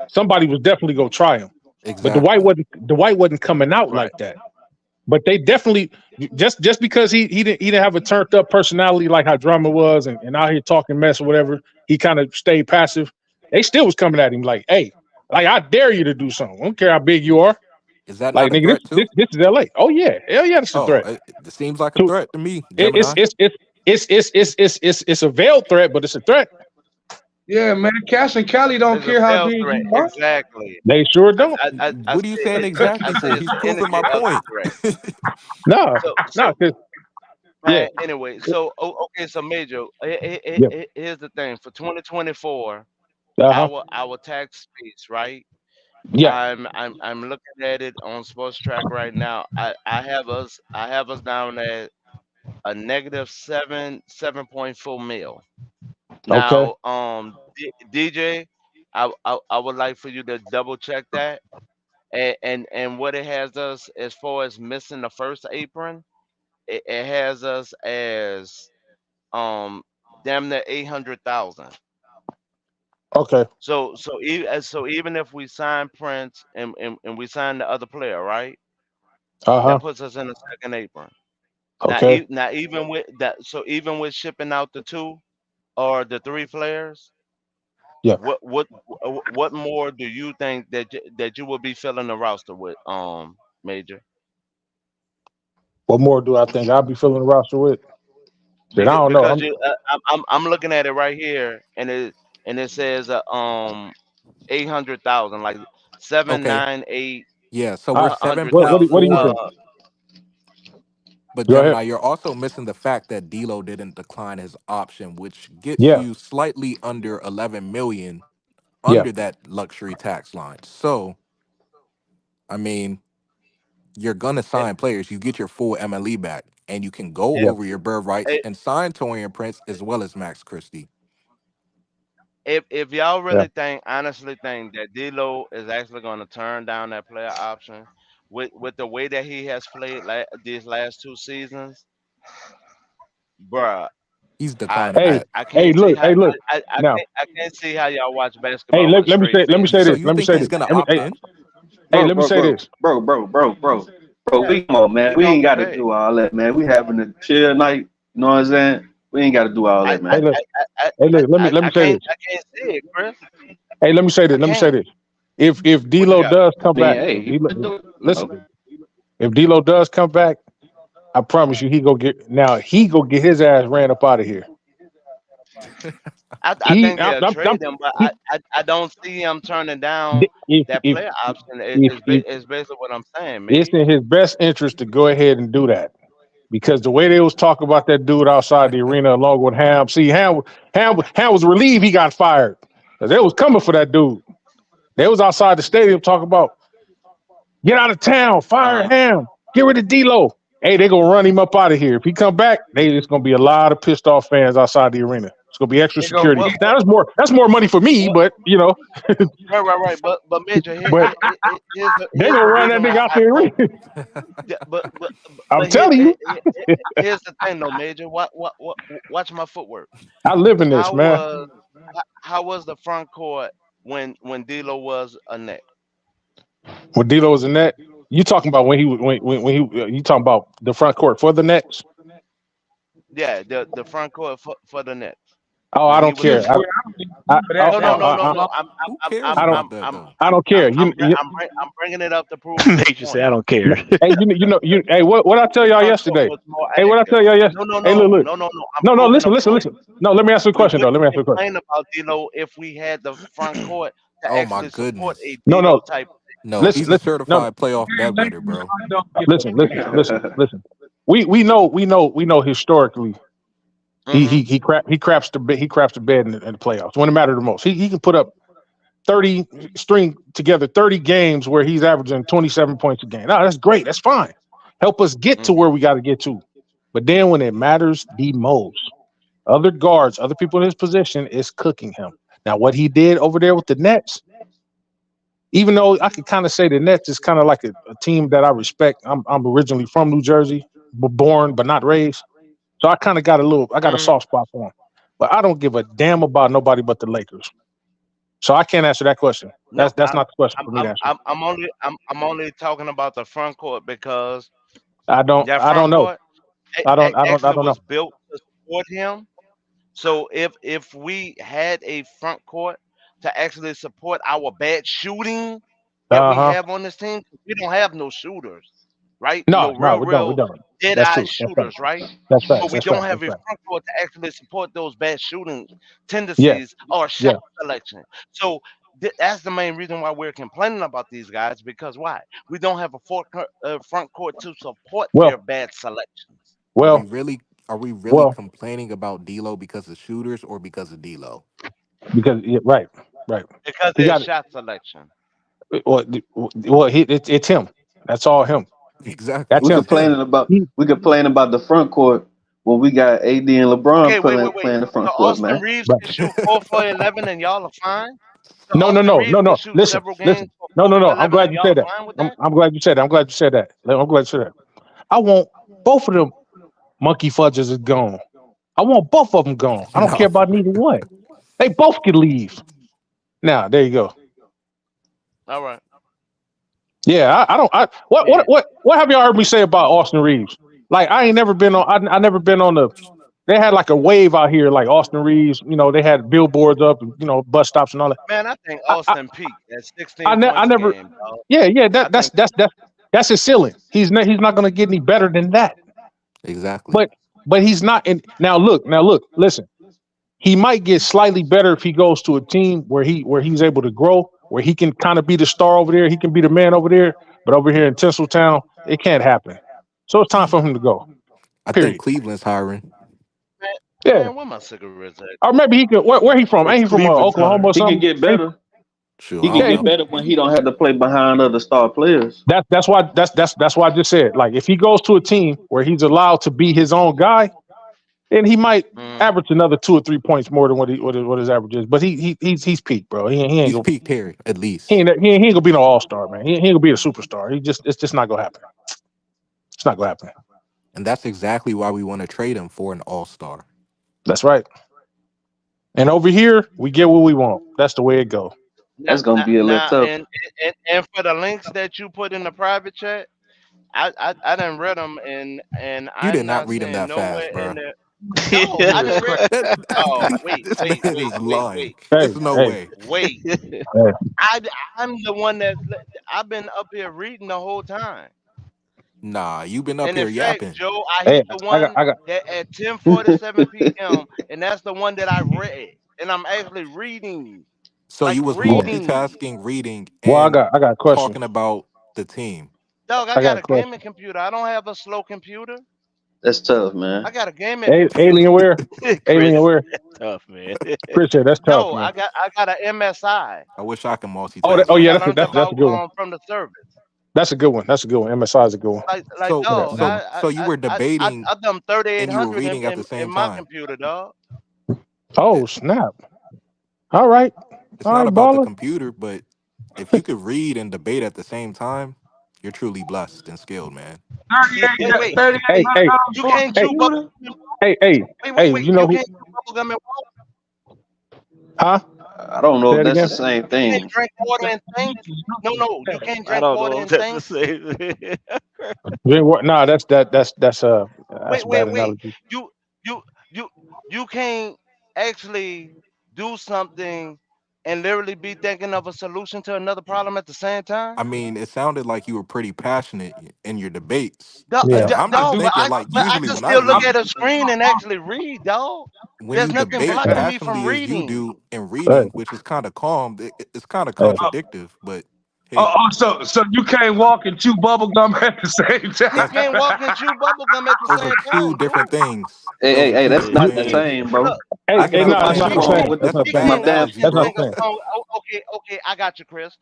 somebody was definitely gonna try him. But Exactly. Dwight wasn't coming out Right. like that. But they definitely just because he didn't have a turned up personality like how Drummond was and out here talking mess or whatever, he kind of stayed passive. They still was coming at him like, hey, like I dare you to do something. I don't care how big you are. Is that Like not a nigga, threat too? this is LA. Oh yeah, hell yeah, it's a Oh, threat. it seems like a To threat to me, it, Gemini. it's a veiled threat, but it's a threat. Yeah, man. Cash and Cali don't It's a care how failed big threat. you are. Exactly. They sure don't. I What are you say saying I exactly say for? it's He's the proving my energy of the point. threat. No, So no, so 'cause- yeah, man, anyway, okay, so Major, yeah, here's the thing for 2024, uh huh, our tax base, right? yeah, I'm looking at it on Sports Track right now. I have us down at a negative 7.4 mil. okay, Now, DJ, I would like for you to double check that, and what it has us as far as missing the first apron, it has us as um damn near 800,000. okay, So even if we sign Prince and we sign the other player, right? uh huh, That puts us in the second apron. okay, Now even with that, so even with shipping out the two or the three players, yeah. what more do you think that you will be filling the roster with, Major? What more do I think I'll be filling the roster with? Shit, I don't know. Because I'm looking at it right here, and it says 800,000, like seven Okay, nine eight yeah. So we're I, a seven hundred what point what do, what do thousand. you four, think? but Go ahead. Gemini, you're also missing the fact that D'Lo didn't decline his option, which gets Yeah, you slightly under 11 million yeah, under that luxury tax line. So, I mean, you're gonna If, sign players. You get your full MLE back, and you can go if, yeah. over your bird rights and sign Torian Prince as well as Max Christie. if y'all Yeah. really honestly think that D'Lo is actually going to turn down that player option with the way that he has played these last two seasons, bruh, He's declining Hey, that. I can't see look, how hey, look. Now, I can't see how y'all watch hey, basketball with a straight let me say face. So this. you Let me think say he's this. gonna Let me, opt in? hey, bro, let me bro, say bro, this. bro. Bro, Yeah, we come on, man. he We gonna ain't get got to paid. do all that, man. We having a chill night. You know what I'm saying? We ain't got to do all I that, I Hey, man. look. Hey, look. Let me say this. I can't see it, Chris. Hey, let me say I this. Let me say can't. this. If What you D'Lo got? does come I mean, back, hey, you can do it. listen. Okay. If D'Lo does come back, I promise you, he go get his ass ran up out of here. I He, think they'll trade him, but he I don't see him turning down that if player option. if It's basically what I'm saying, it's Mig. in his best interest to go ahead and do that because the way they was talking about that dude outside the arena along with Ham, see Ham was relieved he got fired because they was coming for that dude. They was outside the stadium talking about get out of town, fire Uh, Ham, get rid of D'Lo. Hey, they gonna run him up out of here. If he come back, it's gonna be a lot of pissed off fans outside the arena. It's gonna be extra they go security. Now that's more money for me, what but right. But Major, but they here's gonna the run that reason why nigga out I the don't. arena. Yeah, I'm telling you, here's the thing though, Major. Watch my footwork. I live in this, How man. was how was the front court when D'Lo was a net? When D'Lo was in that, you talking about when he when he you talking about the front court for the Nets? Yeah, the front court for the Nets Oh, I when he don't was a care. net. That No, that no, was no, a no, I, no. long. Who cares I don't about that though? I don't care. I'm bringing it up to prove this Nature say, point. I don't care. Hey, hey, what I tell The y'all front court yesterday? was more Hey, what I active. tell y'all No, no, Hey, no, look. no, no, no. I'm No, proving a point. listen. No, let me ask you a We question though. Let wouldn't me ask you a question. complain about D'Lo if we had the front court to Oh my actually support goodness. a No. D'Lo type. No, Listen, he's a no. certified playoff bedwetter, bro. Listen. We know historically Mm-hmm. he craps the bed in the playoffs when it mattered the most. He can put up 30 string together 30 games where he's averaging 27 points a game. No, that's great. That's fine. Help us get to Mm-hmm. where we got to get to. But then when it matters the most, other guards, other people in his position is cooking him. Now, what he did over there with the Nets, even though I could kind of say the Nets is kind of like a team that I respect. I'm originally from New Jersey, born but not raised. So I kind of got a Mm-hmm. soft spot for him. But I don't give a damn about nobody but the Lakers. So I can't answer that question. No, That's not the question for me to answer. I'm only talking about the front court because that I don't front know. court I actually don't know. was built to support him. So if we had a front court to actually support our bad shooting that we Uh-huh. have on this team, 'cause we don't have no shooters, right? No, No we don't. We real don't. dead That's eye true. That's fact. shooters, right? That's But facts. we That's don't facts. have That's a fact. front court to actually support those bad shooting Yeah. tendencies or shot Yeah. selection. So that's the main reason why we're complaining about these guys because why? We don't have a front court to support their Well, bad selections Are we well, really are we really well, complaining about D'Lo because of shooters or because of D'Lo? because yeah, right. because He their got it. shot selection. It's him. That's all him. Exactly. That's We him. It's him. He, complaining about the front court when we got AD and LeBron Okay, wait. playing the So front court, Austin man. Reeves right. can shoot 4 for 11 and y'all are fine? So No, Austin Reeves can no. shoot Listen, several games listen. for No, 4 for I'm 11 glad and you y'all said that. fine with that? I'm glad you said that. I'm glad you said that. I'm glad you said that. I want both of them monkey fudges is gone. I want both of them gone. I don't care No, for about neither one. They both can leave. Now, there you go. All right. Yeah, I don't. Yeah. What have y'all heard me say about Austin Reeves? Like, I ain't never been on. I never been on the. They had like a wave out here, like Austin Reeves. They had billboards up, bus stops and all that. Man, I think I, Austin peaked at 16 I points a never. game, dog. Yeah. I think That's his ceiling. He's not going to get any better than that. exactly. But he's not. And now look. Listen. He might get slightly better if he goes to a team where he's able to grow, where he can kind of be the star over there. He can be the man over there. But over here in Tinseltown, it can't happen. So it's time for him to go. I think Period. Cleveland's hiring. man, Yeah. man, where my cigarettes at? Or maybe he could. Where he from? But Ain't he from Cleveland's Oklahoma or hiring. He can something? get better. Shoot, He I can don't Yeah. get know. better when he don't have to play behind other star players. That's why that's why I just said, like, if he goes to a team where he's allowed to be his own guy, then he might Mm. average another 2 or 3 points more than what his average is. But he's peak, bro. He ain't He's gonna Pete Perry, at he least. ain't, he ain't gonna be no all-star, man. He ain't gonna be a superstar. It's just not gonna happen. It's not gonna happen. And that's exactly why we want to trade him for an all-star. That's right. And over here, we get what we want. That's the way it go. Now, That's gonna now, be a little now tough. and for the links that you put in the private chat, I didn't read them and You did I'm not not read him seeing that fast, nowhere in bro. there. No, I didn't read. That, Oh, wait, this wait, man wait, is wait, lying. wait, Hey, There's no hey, way. wait. hey. I I'm the one that I've been up here reading the whole time. Nah, you've been up And in here fact, yapping. Joe, I Hey, hit the I got one I got. that at 10:47 p.m. and that's the one that I read. And I'm actually reading, So like you was reading. multitasking, reading, Well, and I got a question. talking about the team. Dog, I I got got a a gaming question. computer. I don't have a slow computer. That's tough, man. I got a gaming computer. Alienware, Chris, Alienware. that's tough, man. Appreciate that's tough, No, man. I got an MSI. I wish I could Oh, multitask That's what like I yeah, that. learned that's a about good one. from the service. That's a good one. That's a good one. MSI is a good one. Like So Say that. dog, so Man. so you were debating I done and you were 3800 reading at the in same my time. computer, dog. Oh snap! All right, It's all not right, about the baller. computer, but if you could read and debate at the same time, you're truly blessed and skilled, man. Wait. hey, hey, $3,800 You for a can't chew hey, bubble computer? gum. hey, hey, hey. Wait. You know You who? can't chew bubble gum and walk. Huh? I don't know Say if it that's the again. same You can't thing. drink water and think. No. You can't I drink don't water know if and that's the think. same. Nah, that's a bad Wait. analogy. You you you you can't actually do something and literally be thinking of a solution to another problem at the same I time. mean, it sounded like you were pretty passionate in your debates. Yeah. And I'm just Dog, thinking like but I usually can when I still look read, at a screen and actually read, dog. when There's you nothing debate Hey, blocking me from passionately as you reading. do and hey, reading, which is kind of calm, it's kind of hey. contradictive, but hey, So you can't walk and chew bubble gum at the same He that's can't time? walk and chew bubble gum at the those are same two time, dude. different things. Hey, Those are two that's different You, not the things. same, bro. Look, I can hey, put no, my that's look, not he the shoe same. on can't with That's not he the Bad same. my can't walk damn analogy, and That's not sing bro. a the same. song. Okay, I got you, Chris.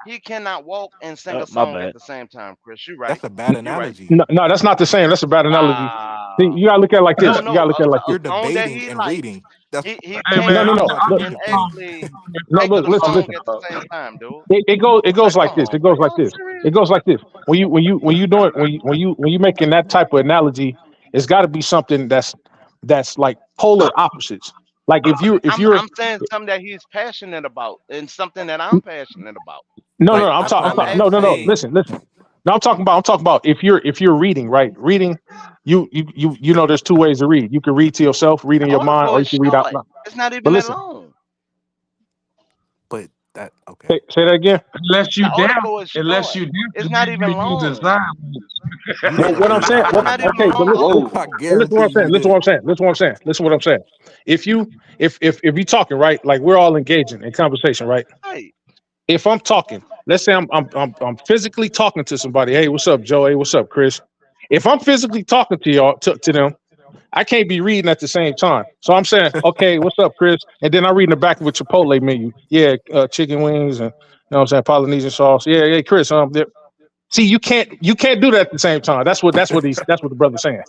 He cannot walk and sing a My song at bad. the same time, Chris. You right. That's a bad You right. analogy. No, no, that's not the same. That's a bad analogy. See, Wow. you gotta look at it like this. You No, gotta look at it like a this. You're song that debating he and likes. reading. That's He Hey can't man, No, no, that's no. walk Look, and contradicting things. actually no, write look, the listen, song listen. at the same time, dude. It goes Like, like come this. It on, bro. goes like Y'all this. serious? It goes like this. When you doing when you making that type of analogy, it's got to be something that's like polar opposites. Like if you're I'm saying something that he's passionate about and something that I'm passionate about. no, Like I'm I'm talking. I'm I'm No. actually saying, Listen. No, I'm talking about if you're reading, right? Reading, you know, there's two ways to read. You can read to yourself, read in the your mind, article or you is can read out short. loud. It's not But even that listen, long. but that okay. say that again. unless you The doubt, article is unless short. you doubt, It's then not even you're using long. sign You language. didn't What I'm read it. saying, I It's what, not read it. even okay, but long. Whoa. I listen what guarantee I'm saying. you Listen what I'm didn't. saying. Listen what I'm saying. Listen what I'm saying. If you, if you talking right, like we're all engaging in conversation, right? Hey, If I'm talking, let's say I'm physically talking to somebody. Hey, what's up, Joe? Hey, what's up, Chris? If I'm physically talking to y'all to them, I can't be reading at the same time. So I'm saying, okay, what's up, Chris? And then I read in the back of a Chipotle menu. Yeah, chicken wings and you know what I'm saying, Polynesian sauce. Yeah, Chris. See, you can't do that at the same time. That's what the brother's saying.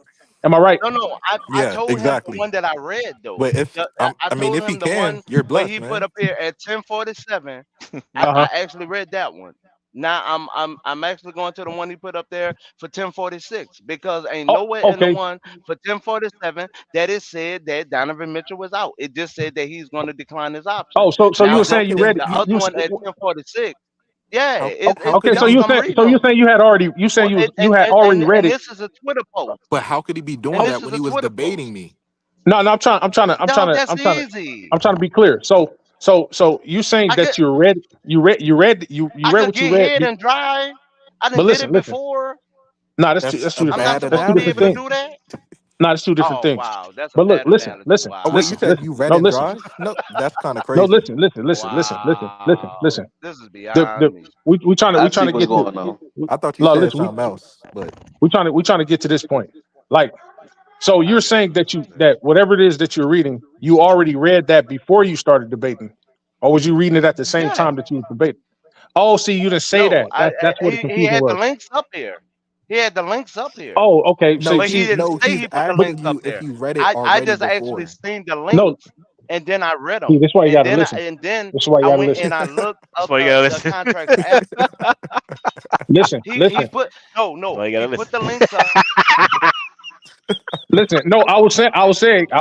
Am I right? no. I Yeah, told him the exactly. one that I read though. But if I I mean, told if he him the one can, you're where blessed, he put man. up here at 10:47. Uh huh. I actually read that one. Now I'm actually going to the one he put up there for 10:46 because ain't Oh, nowhere in the okay. one for 10:47 that it said that Donovan Mitchell was out. It just said that he's going to decline his option. Oh, so you Now were How the saying you could the, he? read it? the other one at 10:46, yeah, How it's could Okay, he so that's be? what I'm reading you on. saying you had already Well, already read and it. this is a Twitter post, But how could he be and doing Oh, this that is when a he was Twitter debating post. me? no, Dog, that's easy. I'm trying to be clear. So you saying I could that you read I could what you get read. hit and drive. I done But did it listen. before. No, That's that's a two I'm different. not bad That's supposed two to be different able to analogy. things. do that. No, it's two different Oh things. wow, that's a But look, bad analogy. Oh wait, you Wow, said you read No, and listen. drive? No, that's kind of No, crazy. listen. wow, this is The beyond me. we I trying see to what's get to. going on. I thought you No, said listen. something else, but We trying to get to this point. Like, so you're saying that whatever it is that you're reading, you already read that before you started debating, or was you reading it at the same Yeah, time that you was debating? Oh, see, you didn't say no, that. That's where the he confusion had the was. links up here. He had the links up here, Oh, okay. So no, but he he's didn't no, say he's he put the but asking links up you if there. you read it I already just actually before. seen the no, links and then I read see, them, that's why you gotta listen. and then That's why you I gotta went listen. and I looked That's up why you gotta the listen. contracts after. Listen, He put That's no, why you he gotta put listen. the links up. listen. No,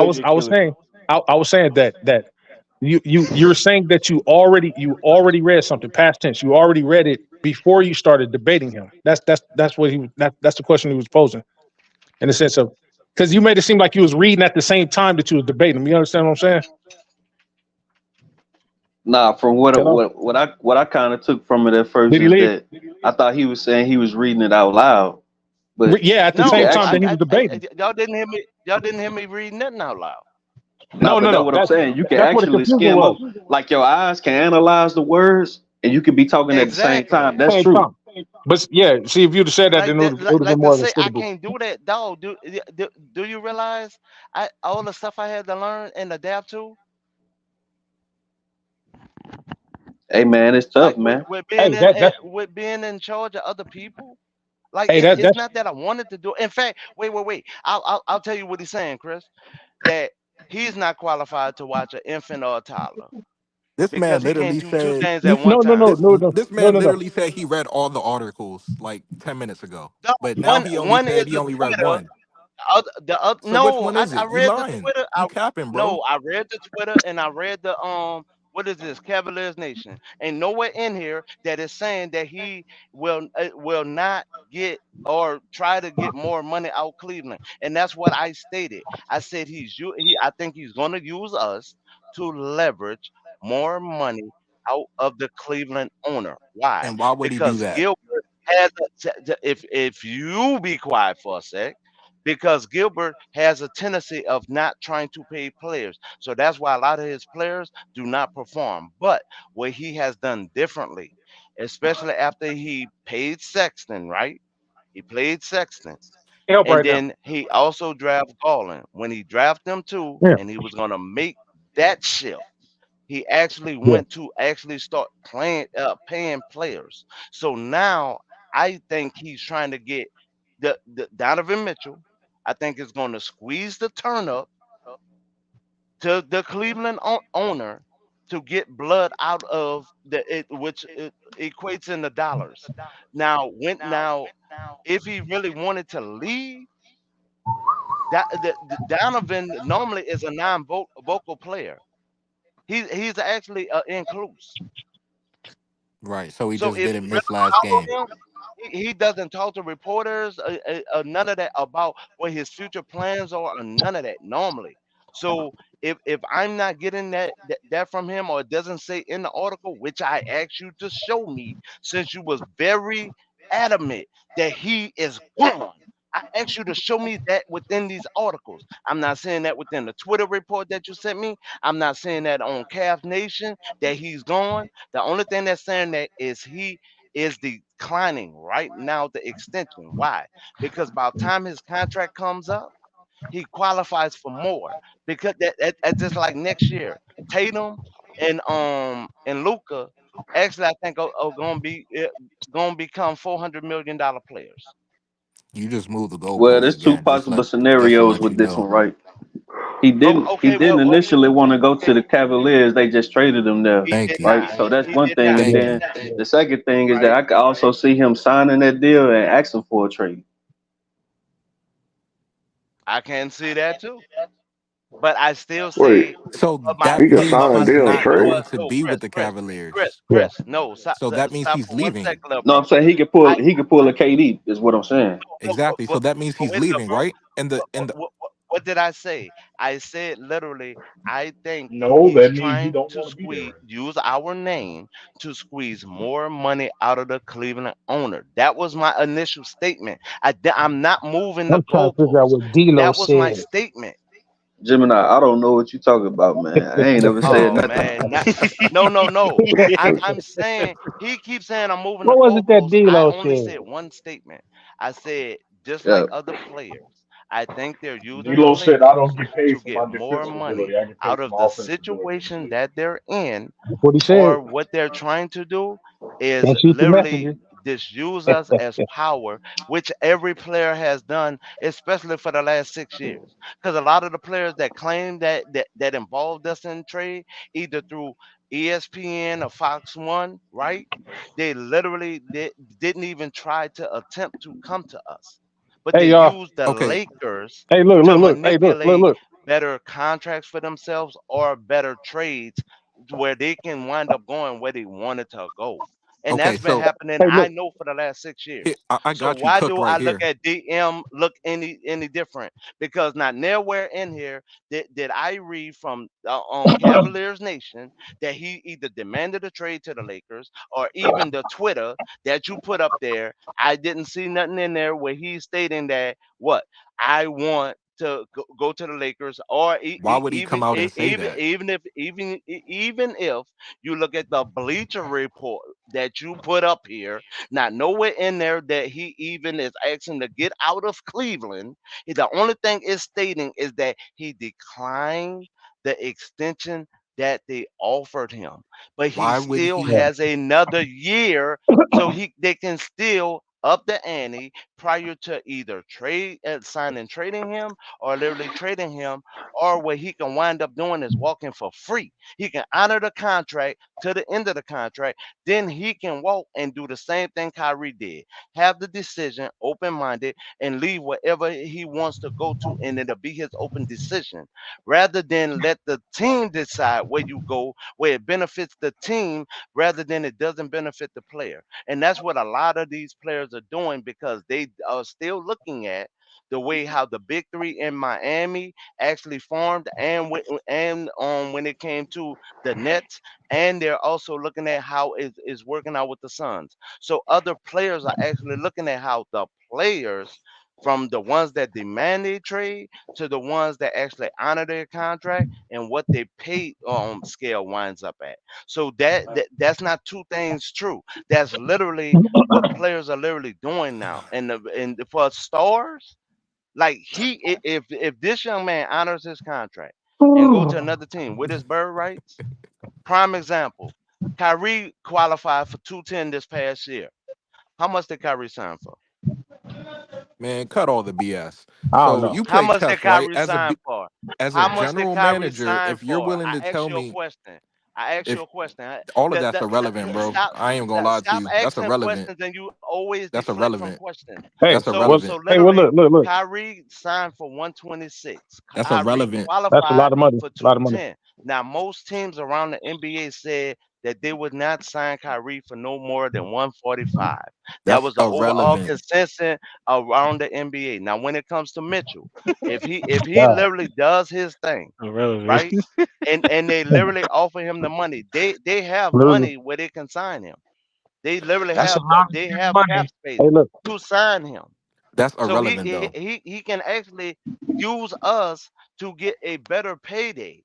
You're killing me. I was saying that you're saying that you already read something past tense. You already read it before you started debating him. That's what that's the question he was posing in the sense of because you made it seem like you was reading at the same time that you was debating him. You understand what I'm saying? Nah, from Hello? what I kind of took from it at first Did he is leave? that I thought he was saying he was reading it out loud. But Yeah, at the you can same No, time that actually, he was debating. y'all didn't hear me. Y'all didn't hear me read nothing out loud. nah, No, but no, that's no. what I'm saying. You can That's what the actually confusion skim was. over, like your eyes can analyze the words, and you can be talking at the same time. Exactly. That's Same true. time. But yeah, see, if you'd have said that, then Like it that, would have been like to more say I understandable. can't do that, dog. Do you realize I all the stuff I had to learn and adapt to, Hey man, it's tough, like man. Hey, that with being in charge of other people. Like hey it's that's not that I wanted to do. In fact, wait. I'll tell you what he's saying, Chris. That he's not qualified to watch an infant or a toddler This because man he can't literally do two said things no at one no no time. no no this no man no no. literally said he read all the articles like 10 minutes ago, No, but now he only one is said he a only read Twitter. one. The other, So which no, one is I it? You read the lying? Twitter. You capping, bro? No, I read the Twitter and I read the what is this Cavaliers Nation? And nowhere in here that is saying that he will not get or try to get more money out Cleveland. And that's what I stated. I said I think he's going to use us to leverage more money out of the Cleveland owner. Why? And why would he do Because that? Gilbert has if you be quiet for a sec, because Gilbert has a tendency of not trying to pay players. So that's why a lot of his players do not perform. But what he has done differently, especially after he paid Sexton, right? He played Sexton. Help And right now. then he also drafted Garland. When he drafted them too, Yeah, and he was going to make that shift, he actually yeah. went to actually start paying players. So now I think he's trying to get the Donovan Mitchell. I think is going to squeeze the turnip to the Cleveland owner to get blood out of which it equates into dollars. Now if he really wanted to leave, the Donovan normally is a non-vocal player. He's actually inclusive. Right. So he So just if you didn't really miss last game. follow him, he doesn't talk to reporters, none of that about what his future plans are, or none of that normally. So if I'm not getting that from him, or it doesn't say in the article, which I asked you to show me, since you was very adamant that he is gone. I asked you to show me that within these articles. I'm not saying that within the Twitter report that you sent me. I'm not saying that on Calf Nation that he's gone. The only thing that's saying that is he is declining right now the extension. Why? Because by the time his contract comes up, he qualifies for more. Because that's just like next year, Tatum and Luca actually I think are gonna become $400 million players. You just moved the Well, goalpost there's two again. possible Just to scenarios let you with this know. one, right? He Oh, didn't he okay, didn't well, initially want to go to okay, the Cavaliers. They just traded him there, he Thank did you. right? not. So that's He one did thing. not. And Thank then you. the second thing is that Right. I could also see him signing that deal and asking for a trade. I can see that too. But I still Wait, say, So my he that can means but sign a my he's deal and not statement trade. was going to no, be with the Cavaliers. Yeah. No, So that means stop he's for one leaving. second, No, I'm LeBron. saying I he could pull a KD is what I'm saying. no, Exactly. So that means but he's wait, leaving, LeBron. right? And the and the What did I say? I said literally, I think No, he's that means he trying don't to want to be there. use our name to squeeze more money out of the Cleveland owner. That was my initial statement. I'm not moving the I'm trying to figure out goalposts. what D'Lo That was my said. statement. Gemini, I don't know what you talking about, man. I ain't ever said Oh nothing. man, no. I'm saying he keeps saying I'm moving the What was it that goalposts. I D'Lo only said? said one statement. I said just Yeah. like other players, I think they're using D'Lo said, "I don't players get paid to for get my more defensive money ability. I get paid out for of my the offensive ability." He situation said. that they're in, That's what he said. or what they're trying to do is Can't shoot the literally messenger. disuse us as power, which every player has done, especially for the last 6 years. Because a lot of the players that claim that involved us in trade, either through ESPN or Fox One, right? They literally didn't even try to attempt to come to us, but Hey they y'all. used the okay. Lakers Hey, look, to look, look. Hey, look, look, manipulate look. better contracts for themselves or better trades where they can wind up going where they wanted to go. and Okay, that's been so happening. Hey, I look. know for the last 6 years. I So got you why cooked do I right look here. at DM look any different? Because not nowhere in here did I read from on Cavaliers Nation that he either demanded a trade to the Lakers or even the Twitter that you put up there. I didn't see nothing in there where he's stating that what I want to go to the Lakers, or Why would he come out and say that? even if you look at the Bleacher Report that you put up here, not nowhere in there that he even is asking to get out of Cleveland. The only thing is stating is that he declined the extension that they offered him, but he Why would still Yeah. he? has another year, so they can still up the ante prior to either signing trading him or literally trading him, or what he can wind up doing is walking for free. He can honor the contract to the end of the contract, then he can walk and do the same thing Kyrie did. Have the decision open minded and leave wherever he wants to go to, and it'll be his open decision rather than let the team decide where you go, where it benefits the team rather than it doesn't benefit the player. And that's what a lot of these players are doing because they are still looking at the way how the big three in Miami actually formed, and when it came to the Nets, and they're also looking at how it is working out with the Suns. So other players are actually looking at how the players, from the ones that demand a trade to the ones that actually honor their contract, and what they pay scale winds up at. So that's not two things true. That's literally what players are literally doing now. And for stars, like if this young man honors his contract and go to another team with his bird rights, prime example, Kyrie qualified for 210 this past year. How much did Kyrie sign for? Man, cut all the BS. I don't So know. you How play much did chess, right? Kyrie sign for? As a How much did general Kyrie manager, sign if you're for? willing to I asked tell you a me question. I asked you if a question. all of that's irrelevant, bro, Stop. I ain't even gonna lie to Stop you. That's asking irrelevant. questions and you always That's deflect from irrelevant. questions. Hey, That's well, So irrelevant. hey, well, literally, look. Kyrie signed for 126. That's Kyrie irrelevant. That's a lot qualified of money. for A lot of money. 210. Now, most teams around the NBA said that they would not sign Kyrie for no more than 145. That That's was the overall irrelevant. consensus around the NBA. Now, when it comes to Mitchell, if he God, literally does his thing, Irrelevant. right? And they literally offer him the money. They have literally. money where they can sign him. They literally That's a have lot of they good have cap money. space Hey, look. to sign him. That's So irrelevant though. he can actually use us to get a better payday,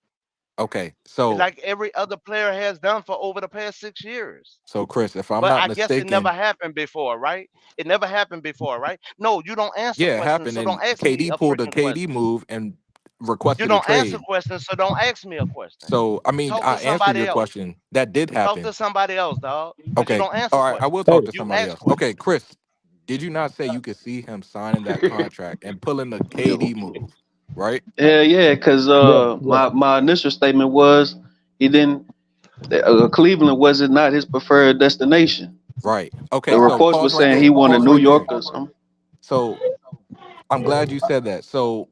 Okay, so like every other player has done for over the past 6 years. Chris, if I'm But not I guess it never mistaken, happened before, right? It never happened before, right? No, you don't answer yeah, it questions, happened, so don't and ask me KD a pulled a freaking KD question. move and You requested a don't answer trade. questions, so don't ask me a question. So I mean, Talk I to answered somebody your else. question. That did Talk to happen. somebody else, dog, because you Okay, don't answer all right, I questions. will Hey, talk to You somebody ask else. Okay, questions. Chris, did you not say you could see him signing that contract and pulling the KD move, right? Hell yeah, because yeah, yeah. my initial statement was he didn't. Cleveland was it not his preferred destination. Right. The Okay, so reports were pause right saying he there. wanted Pause New right York there. or something. So I'm glad you said that. So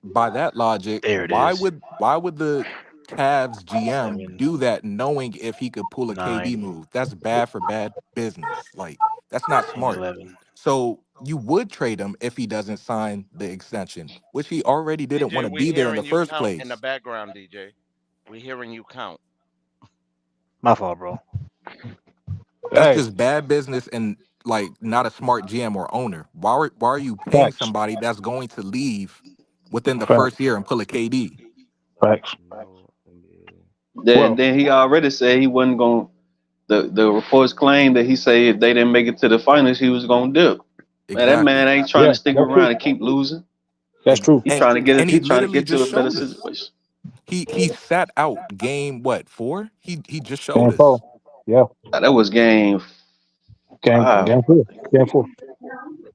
by that logic, There it is. why would the Cavs GM Seven, do that knowing if he could pull a KD nine, move? That's bad for bad business. Like that's not 10, smart. 11. So you would trade him if he doesn't sign the extension, which he already didn't want DJ, to we be there in the hearing you first count in the place. background, DJ. We hearing you count. My fault, bro. That's Hey, just bad business and like not a smart GM or owner. Why are you paying facts, somebody that's going to leave within the facts, first year and pull a KD? facts. No NBA. Then Well, then he already said he wasn't going. The reports claim that he said if they didn't make it to the finals, he was gonna dip. Man, that man Exactly. ain't trying yeah, to stick that's true. around and keep losing. That's true. He trying to get it. And he He trying to literally get to just a better showed us. situation. He sat out game what 4? He just showed Game four. us Yeah, That was game five. game four. Game four. Oh,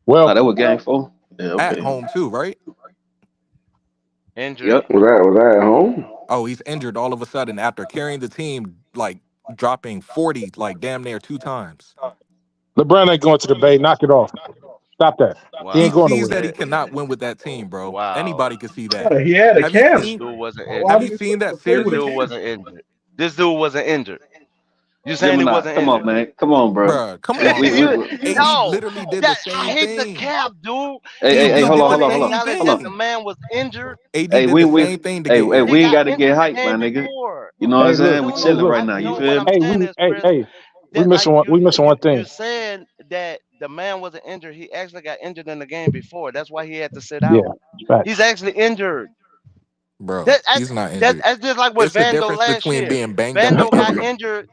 Well, that was game four. Yeah, at okay. home too, right? Injury. Yep. Was that at home? Oh, he's injured all of a sudden after carrying the team like dropping 40 like damn near 2 times. LeBron ain't going to the Bay. Knock it off. Stop that. He He ain't Wow. going sees nowhere. that he cannot win with that team, bro. Wow. Anybody could see that. He had a Have you calf This seen dude strain. wasn't Why have injured. you did he seen still that play This with a dude series? calf wasn't strain? injured. This dude wasn't injured. You saying he Gemini, wasn't come on, injured? man. Come on, bro. Bruh, come We, on, we, bro. we, you we- AD no, literally did the that I same hate the thing. cap, dude. hey, AD hold You on, did the hold want on, to hold same on, acknowledge hold that on. the thing. man was injured? AD Hey, did we the we same thing to hey, get hey, here. He we ain't got got to injured get the hype, my game nigga. before. You know what I'm Hey, look. saying? We No, Hey, no, chilling look. right I now. You know what feel I'm me? Hey, saying we. is, Hey, Chris, hey. We that missing like one. We missing one you thing. said that the man wasn't injured. He actually got injured in the game before. That's why he had to sit Yeah, out. He's facts. actually injured. Bro, That, that's he's not that, injured. that's just like with It's the Vando difference last between year. being banged up and Vando got hurt. injured.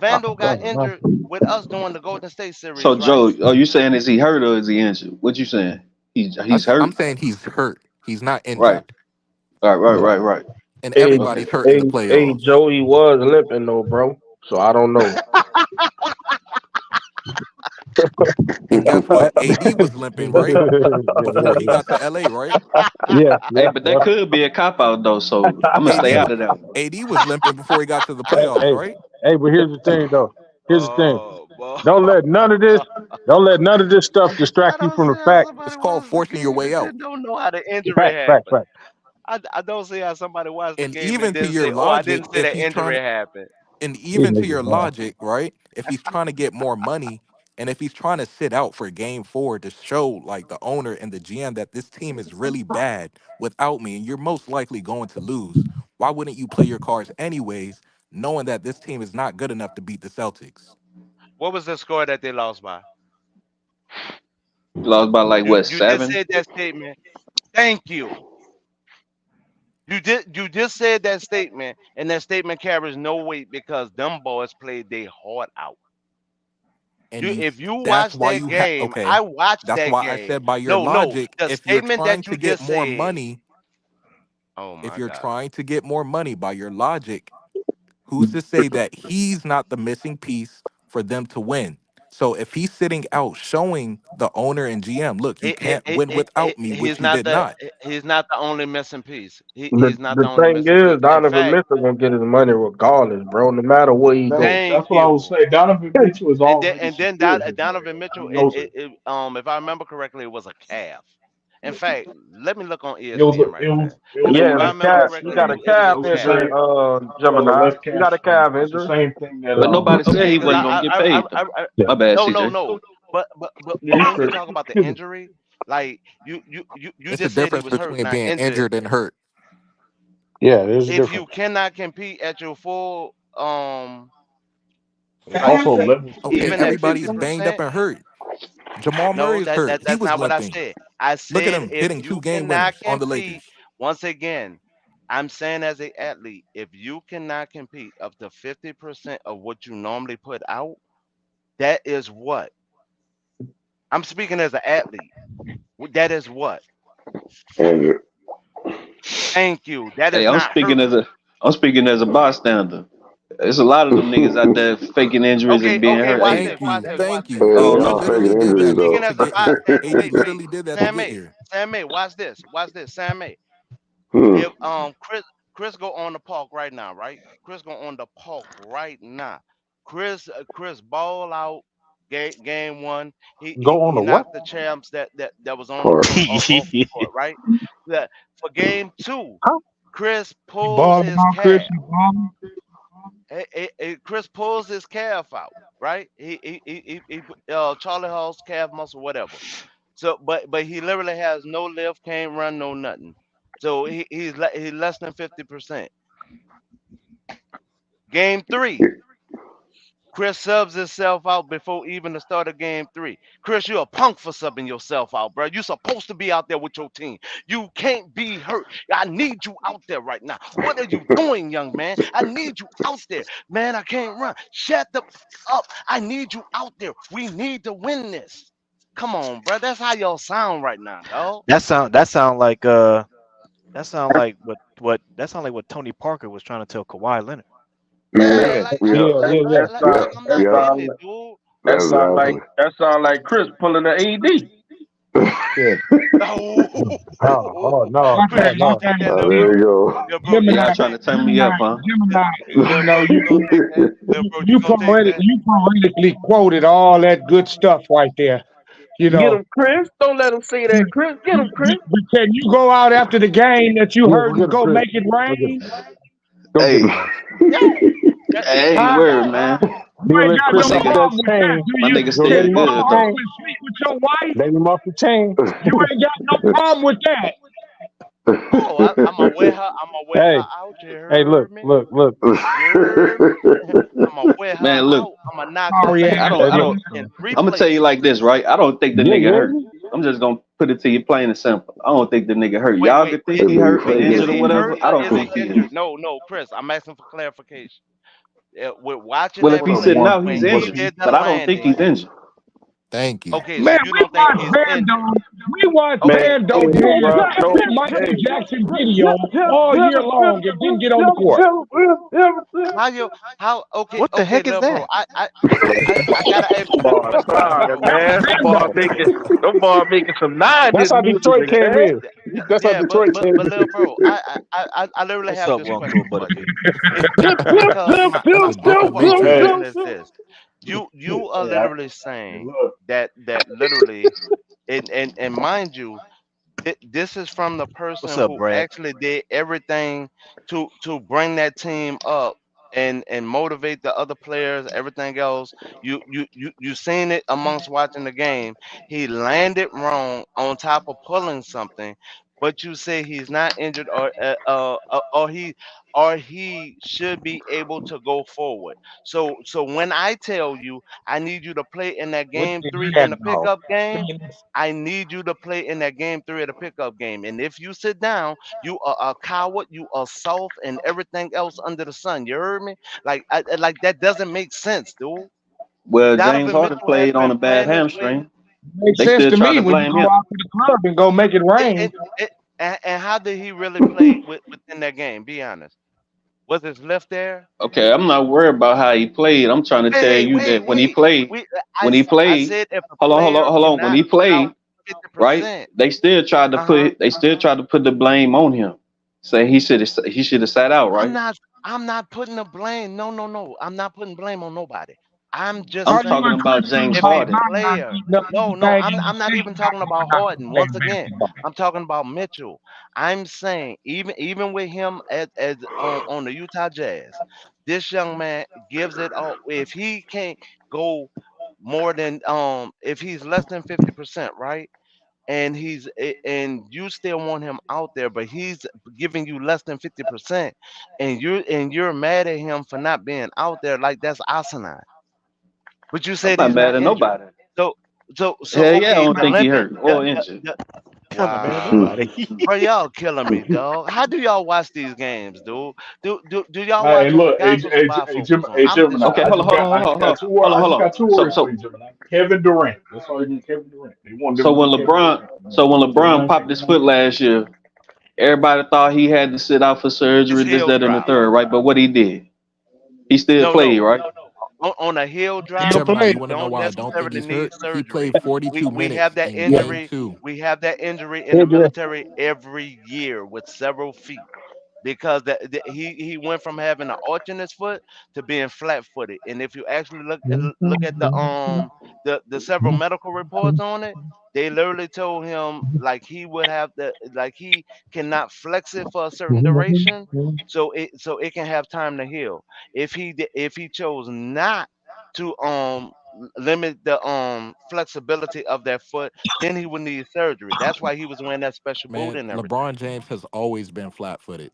Oh, Vando got brother, man. injured with us during the Golden State So, series, right? Joe, are you saying is he hurt or is he injured? What you saying? He's I'm hurt, saying he's hurt. He's not right? injured. Yeah. Right. And Hey, Okay. everybody's hurt in hey, the hey, playoffs. Joey was limping though, bro. So I don't know. And guess what? AD was limping, right? Before he yeah, got to LA, right? yeah, Hey, yeah, but that yeah. could be a cop out though. So I'm gonna stay AD out of that one. AD was limping before he got to the Hey, playoffs, hey, right? hey, but here's the thing, though. Here's the thing. Oh, boy. Don't let none of this. Don't let none of this stuff I distract you don't from see the how fact. It's somebody called watched the forcing your game way and out. then don't know how the injury Fact, fact, happened. fact. I don't see how somebody watched the And game and even to then your say, "Oh, I logic, didn't say if the he's injury trying happened." and These even to niggas, your man. logic, right? If he's trying to get more money and if he's trying to sit out for game 4 to show like the owner and the GM that this team is really bad without me and you're most likely going to lose, why wouldn't you play your cards anyways, knowing that this team is not good enough to beat the Celtics? What was the score that they lost by? Lost by like what You just 7? said that statement. Thank you. You just said that statement, and that statement carries no weight because them boys played their heart out. And You you if you that's watch why that you have game, okay. I watched That's that why I game. said by your No, logic, the if you're statement trying that to you get just more said. money, Oh if my you're God. trying to get more money by your logic, who's to say that he's not the missing piece for them to win? So if he's sitting out showing the owner and GM, look, you can't win without me, which you did not. He's not the only missing piece. He's not the The only thing missing piece. is, In Donovan fact, Mitchell gonna get his money regardless, bro. No matter where he Man, goes. thank That's what I would you. say. Donovan Mitchell is already And then secured his money, Donovan man. Mitchell, He knows it. if I remember correctly, it was a calf. In fact, let me look on It was ESPN right quick. it was a If Yeah, I the left remember calf. calf You correctly, got strain. a it was calf a It was the calf. injury, same. It was a Gemini. left You calf got a strain. calf It's the injury. same thing that But nobody said Okay, he because wasn't gonna get paid though. Yeah. My bad, no, CJ. no, yeah, but he's when you straight. talk about the injury, like you It's the just said he difference was hurt, between not being injured. injured and hurt. Yeah, there's a If difference. you cannot compete at your full Also, capacity, level Okay, even at fifty everybody's banged up percent, and hurt. Jamal Murray no, is hurt. He that's was not what I limping. said. I Look at said him if hitting two you game cannot winners on the compete, Lakers. once again, I'm saying as an athlete, if you cannot compete up to 50% of what you normally put out, that is what I'm speaking as an athlete. That is what. And Thank you. That Hey, is not hurting. I'm speaking as a bystander. There's a lot of them niggas out there faking injuries and being Okay, hurt. watch Hey, this, watch this, watch Thank this. you. yeah, oh they AD all no. literally faking did You're injuries that speaking though. as to a get here. AD Wait, wait. literally did that to Sam get May, here. Sam May, watch this, watch this. Sam May. Hmm. If Chris go on the park right now, right? Chris go on the park right now. Chris ball out game 1. Go on He the what? knocked the champs that was on the Or court off the court, right? Yeah. For game 2, Huh? Chris You pulls balled his out, Chris. calf. You balled. Chris pulls his calf out, right? Charlie Hall's calf muscle, whatever. So, but he literally has no lift, can't run, no nothing. So he's less than 50%. Game 3, Chris subs himself out before even the start of game 3. Chris, you're a punk for subbing yourself out, bro. You're supposed to be out there with your team. You can't be hurt. I need you out there right now. What are you doing, young man? I need you out there. Man, I can't run. Shut the up. I need you out there. We need to win this. Come on, bro. That's how y'all sound right now, dog. That sound like what Tony Parker was trying to tell Kawhi Leonard. Man, yeah, Yeah, like yeah, like yeah, like yeah, yeah. like That like, yeah, like sound I'm that not yeah. getting sound it, like dude. Exactly. that sound like Chris pulling the AD. Yeah. Oh, oh no, Watch Chris, that. oh you Watch gonna no. take that. that, little There bro? you go. Yeah, bro, you Gemini. Y'all gonna trying to take turn that? me Gemini. up, huh? Gemini. Little bro, you gonna take that? Little bro, you gonna take that? You poetically quoted all that good stuff right there. You Get know, him, Chris. Don't let him say that, Chris. Get him, Chris. can you go out after the game that you Yeah, heard go and get him, go Chris. make it Go get him. rain? Go get Hey, him, man. Yeah. I ain't Huh? worried, man. You You ain't let got My Chris no off nigga, that problem with that, chain. do my you? nigga Go let still him You off go the good home though. chain. and sleep with your wife? Let him off the chain. You ain't got no problem with that. Oh, I'm gonna wear her. I'm gonna wear her Hey, out. You hey, look, heard me? look, look. You heard me? I'm gonna wear her Man, look, out. I'm gonna knock her Sorry I ass man don't, I out don't. nigga. in three I'm gonna tell you places. like this, right? I don't think the Yeah, nigga you hurt. heard me? I'm just gonna put it to you plain and simple. I don't think the nigga hurt. Wait, Y'all wait. could think he hurt or Wait, is injured or he whatever. hurt I or don't is he think he is. injured? No, Chris. I'm asking for clarification. We're watching Well, if that he's What a sitting play out, one, he's when what a he injured, piece. did the but I don't think he's landing. injured. Thank you. Okay, so Man, you we don't think watch he's Bando. injured? We watch Okay, Man, Bando hey, do hey, bro. that No, Michael hey. Jackson video all year long and didn't get on the court. how you how okay What the okay heck is little bro. that? I gotta ask you this Boy, question, little sorry, bro. man. Bando. Them boy making some 90s That's how music, Detroit man. came in. That's how Yeah, but Detroit but came but in. little bro, I literally What's have up, this one cool question butter for you. people? It's because That's a my different Hey, matrix. question is this: you are hey, literally hey, saying look. that literally, and mind you, this is from the What's person up, who Brad? actually did everything to bring that team up and motivate the other players, everything else. You seen it amongst watching the game. He landed wrong on top of pulling something, but you say he's not injured or he should be able to go forward. So when I tell you I need you to play in that Look game at 3 in that the dog. pickup game, I need you to play in that game 3 of the pickup game. And if you sit down, you are a coward, you are soft, and everything else under the sun. You heard me? Like that doesn't make sense, dude. Well, James Donovan Harden Mitchell has played on been a bad playing his way. hamstring. Makes They sense still to try me to when you blame go him. out to the club and go make it It, rain. it, it, and how did he really play within that game? Be honest. Was his left there? Okay, I'm not worried about how he played. I'm trying to Hey, tell hey, you wait, that wait. when he I played, said if a hold on, hold on, player hold on. When cannot he put out played, right? 50%, uh-huh. They still tried to put the blame on him. Say he should have sat out, I'm right? not I'm not putting the blame. No, no, no. I'm not putting blame on nobody. I'm I'm just Are you talking saying and about Chris talking James if a about Harden. Zion not player eating up no, no, everything in the I'm not city? even Y'all talking talking about about Harden once playing again. basketball. I'm talking about Mitchell. I'm saying even with him as on the Utah Jazz, this young man gives it all. If he can't go more than if he's less than 50%, right? And you still want him out there, but he's giving you less than 50%, and you're mad at him for not being out there, like that's asinine. But you I'm said not he's mad not at injured. nobody. So Hell yeah, I okay, don't the think he limit hurt or injured. I'm not mad at wow. nobody. Bro, y'all killing me, dog. How do y'all watch these games, dude? Do y'all Hey, watch them look, regardless of bifocals on? Hey, I'm Gemini. Okay, just hold on, hold on, I hold just on, hold got on, hold on, I hold just on. got two So words for so you, Gemini. Kevin Durant. That's all you need, Kevin Durant. They want them so to when do Kevin LeBron Durant. so when That's all you LeBron gotta popped say. his foot last year, everybody thought he had to sit out for his surgery, this, heel that, and the drop. third, right? But what he did, he still No, played, no. right? On a heel drop, Still Gemini, play. you you want to know don't why I don't think necessarily he's need hurt? He surgery. played 42 We have minutes that in Yeah. game injury. two. We have that injury in the Injury. military every year with several feet because he went from having an arch in his foot to being flat-footed. And if you actually look at the several medical reports on it, they literally told him like he would have like he cannot flex it for a certain duration, so it can have time to heal. If he chose not to limit the flexibility of that foot, then he would need surgery. That's why he was wearing that special boot Man, and everything. LeBron James has always been flat footed.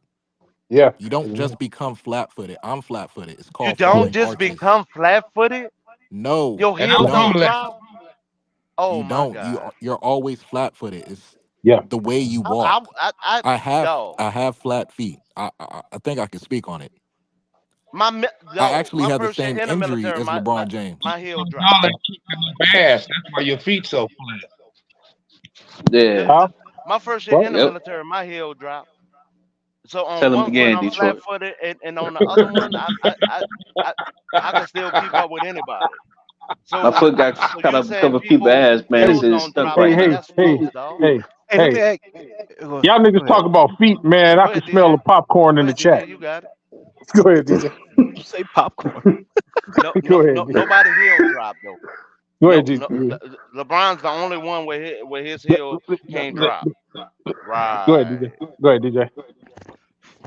Yeah. You don't just become flat footed. I'm flat footed. It's You called Yeah. don't falling just arches. become flat-footed. No, Your And you I'm heels don't don't. homeless. drop. Oh You my don't. God. You're always flat footed. It's Yeah. the way you I, I, walk. I dog. I have flat feet. I think I can speak on it. I actually My had the first year same in the injury military, as LeBron James. my heel dropped. Y'all ain't kicking enough ass. That's why your feet so flat. The, Yeah. Huh? the, my first year What? in the Yep. military, my heel dropped. So on Tell him one foot again, I'm Detroit. flat-footed, and on the other one I I can still keep up with anybody. My So foot got so caught you up a saying couple people's people ass, man. Hey, It heels said it's don't stuck drop? hey, right hey, now. That's hey, false, dog. hey, Hey, let hey. me ask. Y'all Go niggas ahead. talk about feet, man. I Go can ahead, smell the DJ. popcorn Go in the ahead, DJ. chat. You got it. Go ahead, DJ. You say popcorn. No, Go no, ahead. no. Nobody heel drop though. Go ahead, No, no. DJ. LeBron's the only one where his Go heel can't drop. ahead, DJ. Right. Go ahead, DJ.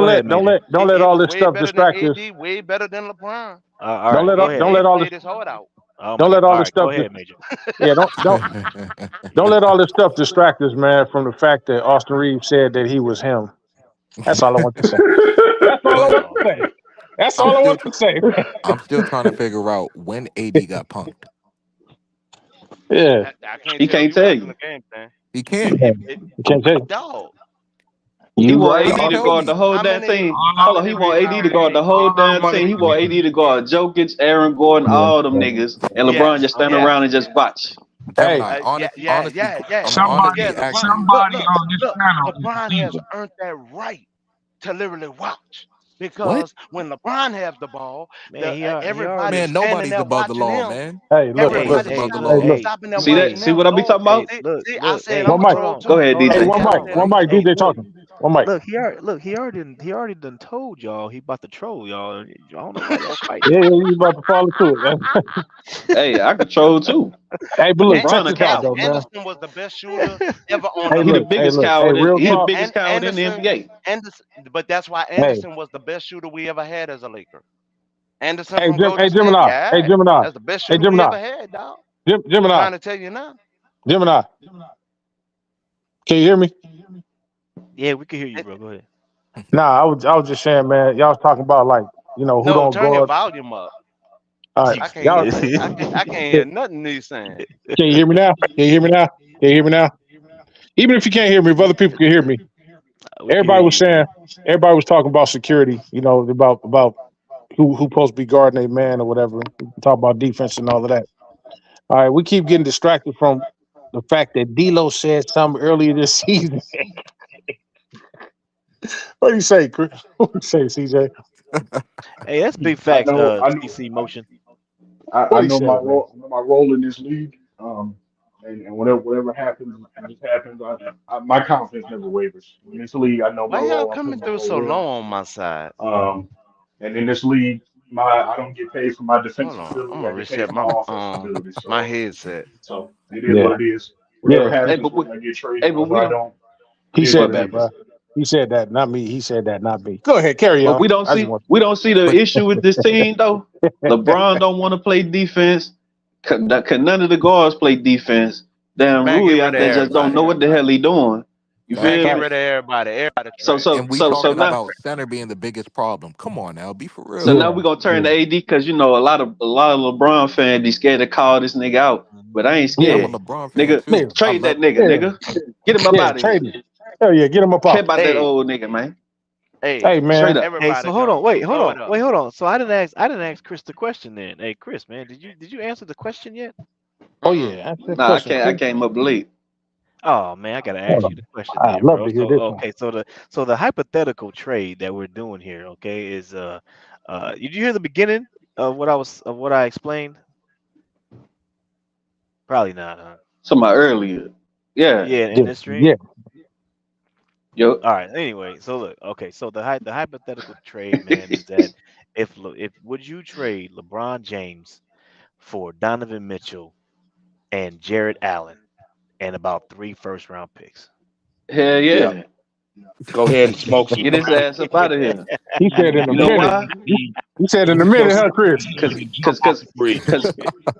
Go ahead, don't Media. let He all was this way stuff better than distract you. AD, way better than LeBron. All Don't right, let go all, He ahead, don't played let Media. all this played his heart out. Oh my Don't God! let all All this right, go stuff. ahead, Major. Yeah, don't let all this stuff distract us, man, from the fact that Austin Reeves said that he was him. That's all I want to say. That's all I but want Oh to say. man. That's I'm all I still want tr- to say. I'm still trying to figure out when AD got punked. Yeah, I can't He tell can't you tell watching the you. game, man. He can't. It you can't say. dog. He You want right. But he AD to tell guard the me. whole How damn many team. how Hold on, many he want AD to rebounds guard did the he whole get? All damn money. team. He want AD to guard Jokic, Aaron Gordon, Yeah. all them niggas, and LeBron Yes, just standing yes. around and just watch. Hey, Gemini, Yeah, yeah, yeah, yeah, I'm Somebody, yeah. honestly LeBron, asking. look, somebody look, on this look. panel is LeBron a has diva. earned that right to literally watch What? because when LeBron has the ball, Man, he already. everybody's Man, standing nobody's there above the watching law, him. man. hey, look, Hey, Nobody's look. Everybody's above hey, the look, Hey, law. look. hey, stopping there See that? watching hey, See him what I be go. talking about? See, I look, said hey, I'm One gonna mic. throw hold it to Go him. ahead, Go Hey, ahead. DJ. one Yes, mic. I on. said One I'm mic. gonna throw Hey, it DJ to him. talking. One mic. he already done told y'all he about to troll y'all. I don't know why y'all fighting. Yeah, yeah, you about to fall into it. Hey, I control too. Hey, but look, check LeBron a this out coward. though, man. Anderson was the best shooter ever on Hey, the He the look. Hey, Lakers. biggest look. Hey, coward. real He the talk. biggest coward in the Anderson, NBA. Anderson, but that's why Hey, Anderson was the best shooter we ever had as a Laker. Anderson hey, from Golden Hey, State, Gemini. Hey, yeah, Gemini. that's the best Hey, shooter we Gemini. ever had, dog. I'm Gemini. trying to tell you now. Gemini. Can you hear me? Yeah, we can hear you, And- bro. Go ahead. Nah, I was just saying, man. Y'all was talking about like, who no, don't turn your guard. volume up. All right, I can't y'all. hear. I can't hear nothing he's saying. Can you hear me now? Can you hear me now? Can you hear me now? Even if you can't hear me, if other people can hear me, We can hear everybody was you, saying, bro. everybody was talking about security. About who supposed to be guarding a man or whatever. Talk about defense and all of that. All right, we keep getting distracted from the fact that D'Lo said something earlier this season. What do you say, Chris? What do you say, CJ? Hey, that's big I facts. know, I know, CC motion. I What he know said, man? my role in this league. And whatever happens, just happens. My confidence never wavers. In this league, I know my Why y'all role. I play coming my through role so well. low on my side? Um, and in this league, I don't get paid for my Hold defensive on, I'm ability. I gonna get paid reset for my offensive ability. my So, headset. it is Yeah, what it is. Whatever yeah. Hey, happens, but whether I get hey, traded, but whether we I don't. don't, it He is said what it that, is. bro. He said that, not me. He said that, not me. Go ahead, carry But on. we don't I just see want. the But issue with this team though. LeBron don't want to play defense. None of the guards play defense. Damn, Man, get Rui rid out of there just don't everybody. know what the hell he doing. You Man, feel get me? facts. rid of everybody. Everybody So trash. so And we so so talking now about center being the biggest problem. Come on now, be for so real. now Yeah, we gonna turn yeah, to AD because a lot of LeBron fans be scared to call this nigga out, but I ain't And I'm yeah, a scared. LeBron fan Nigga, yeah, too. I trade that love. nigga, yeah, nigga. Get him up yeah. out of here. Trade him. Hell yeah, get him up Care out. about that Hey, old nigga, man. hey, Hey, Straight man. up. Hey, so everybody hold on, go. wait, hold Throw on, it up. wait, hold on. So I didn't ask Chris the question then. Hey, Chris, man, did you answer the question yet? Oh Mm-mm. yeah, that's that Nah, question, I Chris. came up late. Oh man, I gotta Hold ask you on. the question I'd then, love bro. to hear So this one. okay, so the hypothetical trade that we're doing here, okay, is did you hear the beginning of what I explained? Probably not, huh? Somebody earlier. Yeah. Yeah, in Yeah, this stream. yeah. Yo. All right. Anyway, so look, okay, so the hypothetical trade, man, is that if would you trade LeBron James for Donovan Mitchell and Jared Allen and about 3 first round picks? Hell Yeah. yeah. Go ahead and smoke some Get his crack. ass up out of here. He said in a You know minute. why? He said in Let a me show minute, some. huh, Chris? Cause cause cause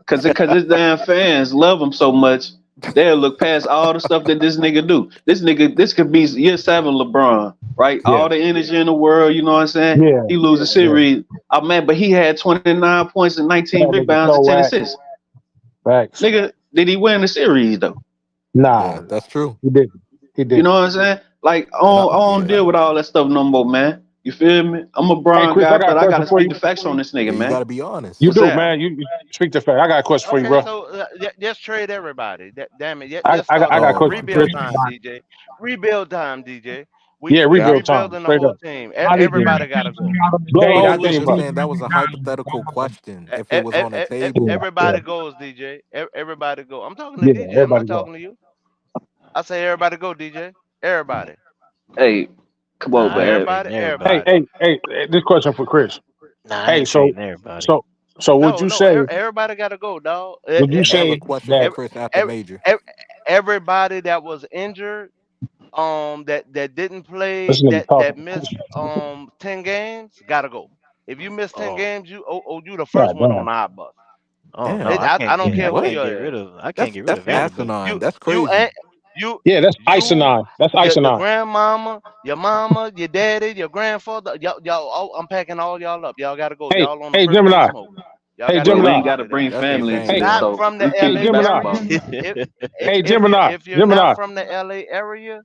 cause cause his damn fans love him so much, they'll look past all the stuff that this nigga do. This could be year 7 LeBron, right? Yeah, All the energy in the world, you know what I'm saying? yeah, He lose a yeah. series. Oh man, but he had 29 points and 19 That nigga rebounds and so 10 whack. assists. Facts. Nigga, did he win the series though? Yeah, Nah, that's true. he didn't. He You know didn't. what I'm saying? Like And I, I don't yeah, deal with all that stuff no more, man. You feel me? I'm a Hey, Bron Chris, I guy, got a but I question gotta for speak you. the facts on this yeah, nigga, you got man. to be honest. You What's do, that? man. You speak the fact. I got a question for you, Okay, bro. so just trade everybody. Damn it, I, just I got start I got a Oh over. my question, Chris. Rebuild goodness. time, DJ. Rebuild time, DJ. Yeah, We That rebuild time. rebuilding the Straight whole up. team. How did yeah. Everybody Derrick gotta Henry go. out of the Blow it game But out I the after was game, just bro. Steve saying that went was a down? hypothetical question. E- If it was e- on the e- e- table, Yeah, yeah, Everybody goes, DJ. Everybody go. I'm talking to yeah. DJ. I'm Everybody not go. talking to you. I say everybody go, DJ. Everybody. Hey, come Nah, on, I ain't man. Everybody. trading Hey, everybody. Everybody. hey, hey. This question for Chris. Nah, I Hey, ain't so, trading everybody. so, so, would No, you no. say? Everybody gotta go, dog. Would you and I have a say question for that? Every, Chris after every, Major. everybody that was injured, that didn't play, This nigga that talking. missed 10 games, gotta go. If you miss 10 Oh, games, you you the first God one on damn. our bus. Oh no, Damn. I I can't don't get care I who What? can't you get is. rid of I can't get rid That's of You Vanderbilt. asinine. you That's you crazy. ain't you Yeah, that's you isonon. That's the isonon. grandmama, your mama, your daddy, your grandfather, y'all I'm packing all y'all up. Y'all gotta go. Hey, Y'all on the hey, first day of Gemini. smoke. Y'all Hey, gotta Well, get we up Gemini. ain't got out to of there. bring That's If family you into insane, this, not bro. so from the we keep Hey, the LA Gemini. area, basketball. if Hey, Gemini. if you're not Gemini. from the LA area,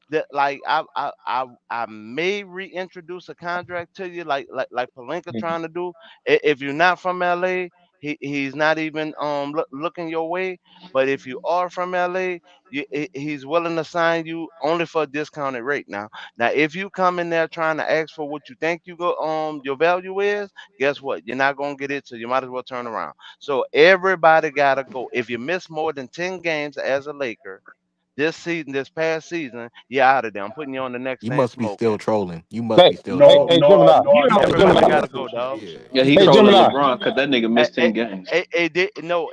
that like I may reintroduce a contract to you like Palinka trying to do. If you're not from LA, he's not even looking your way. But if you are from LA, he's willing to sign you only for a discounted rate. Now if you come in there trying to ask for what you think you go your value is, guess what? You're not gonna get it, so you might as well turn around. So everybody gotta go. If you miss more than 10 games as a Laker this past season, you're out of there. I'm putting you on the next You thing must be still smoking. trolling. You must Hey, be still hey, No, trolling. hey, no, Gemini. no, I Hey, never Everybody said Gemini. that gotta for go, sure. dog. Yeah. Yeah, He he Hey, still trolling Gemini. trolling. LeBron because that nigga missed 10 games.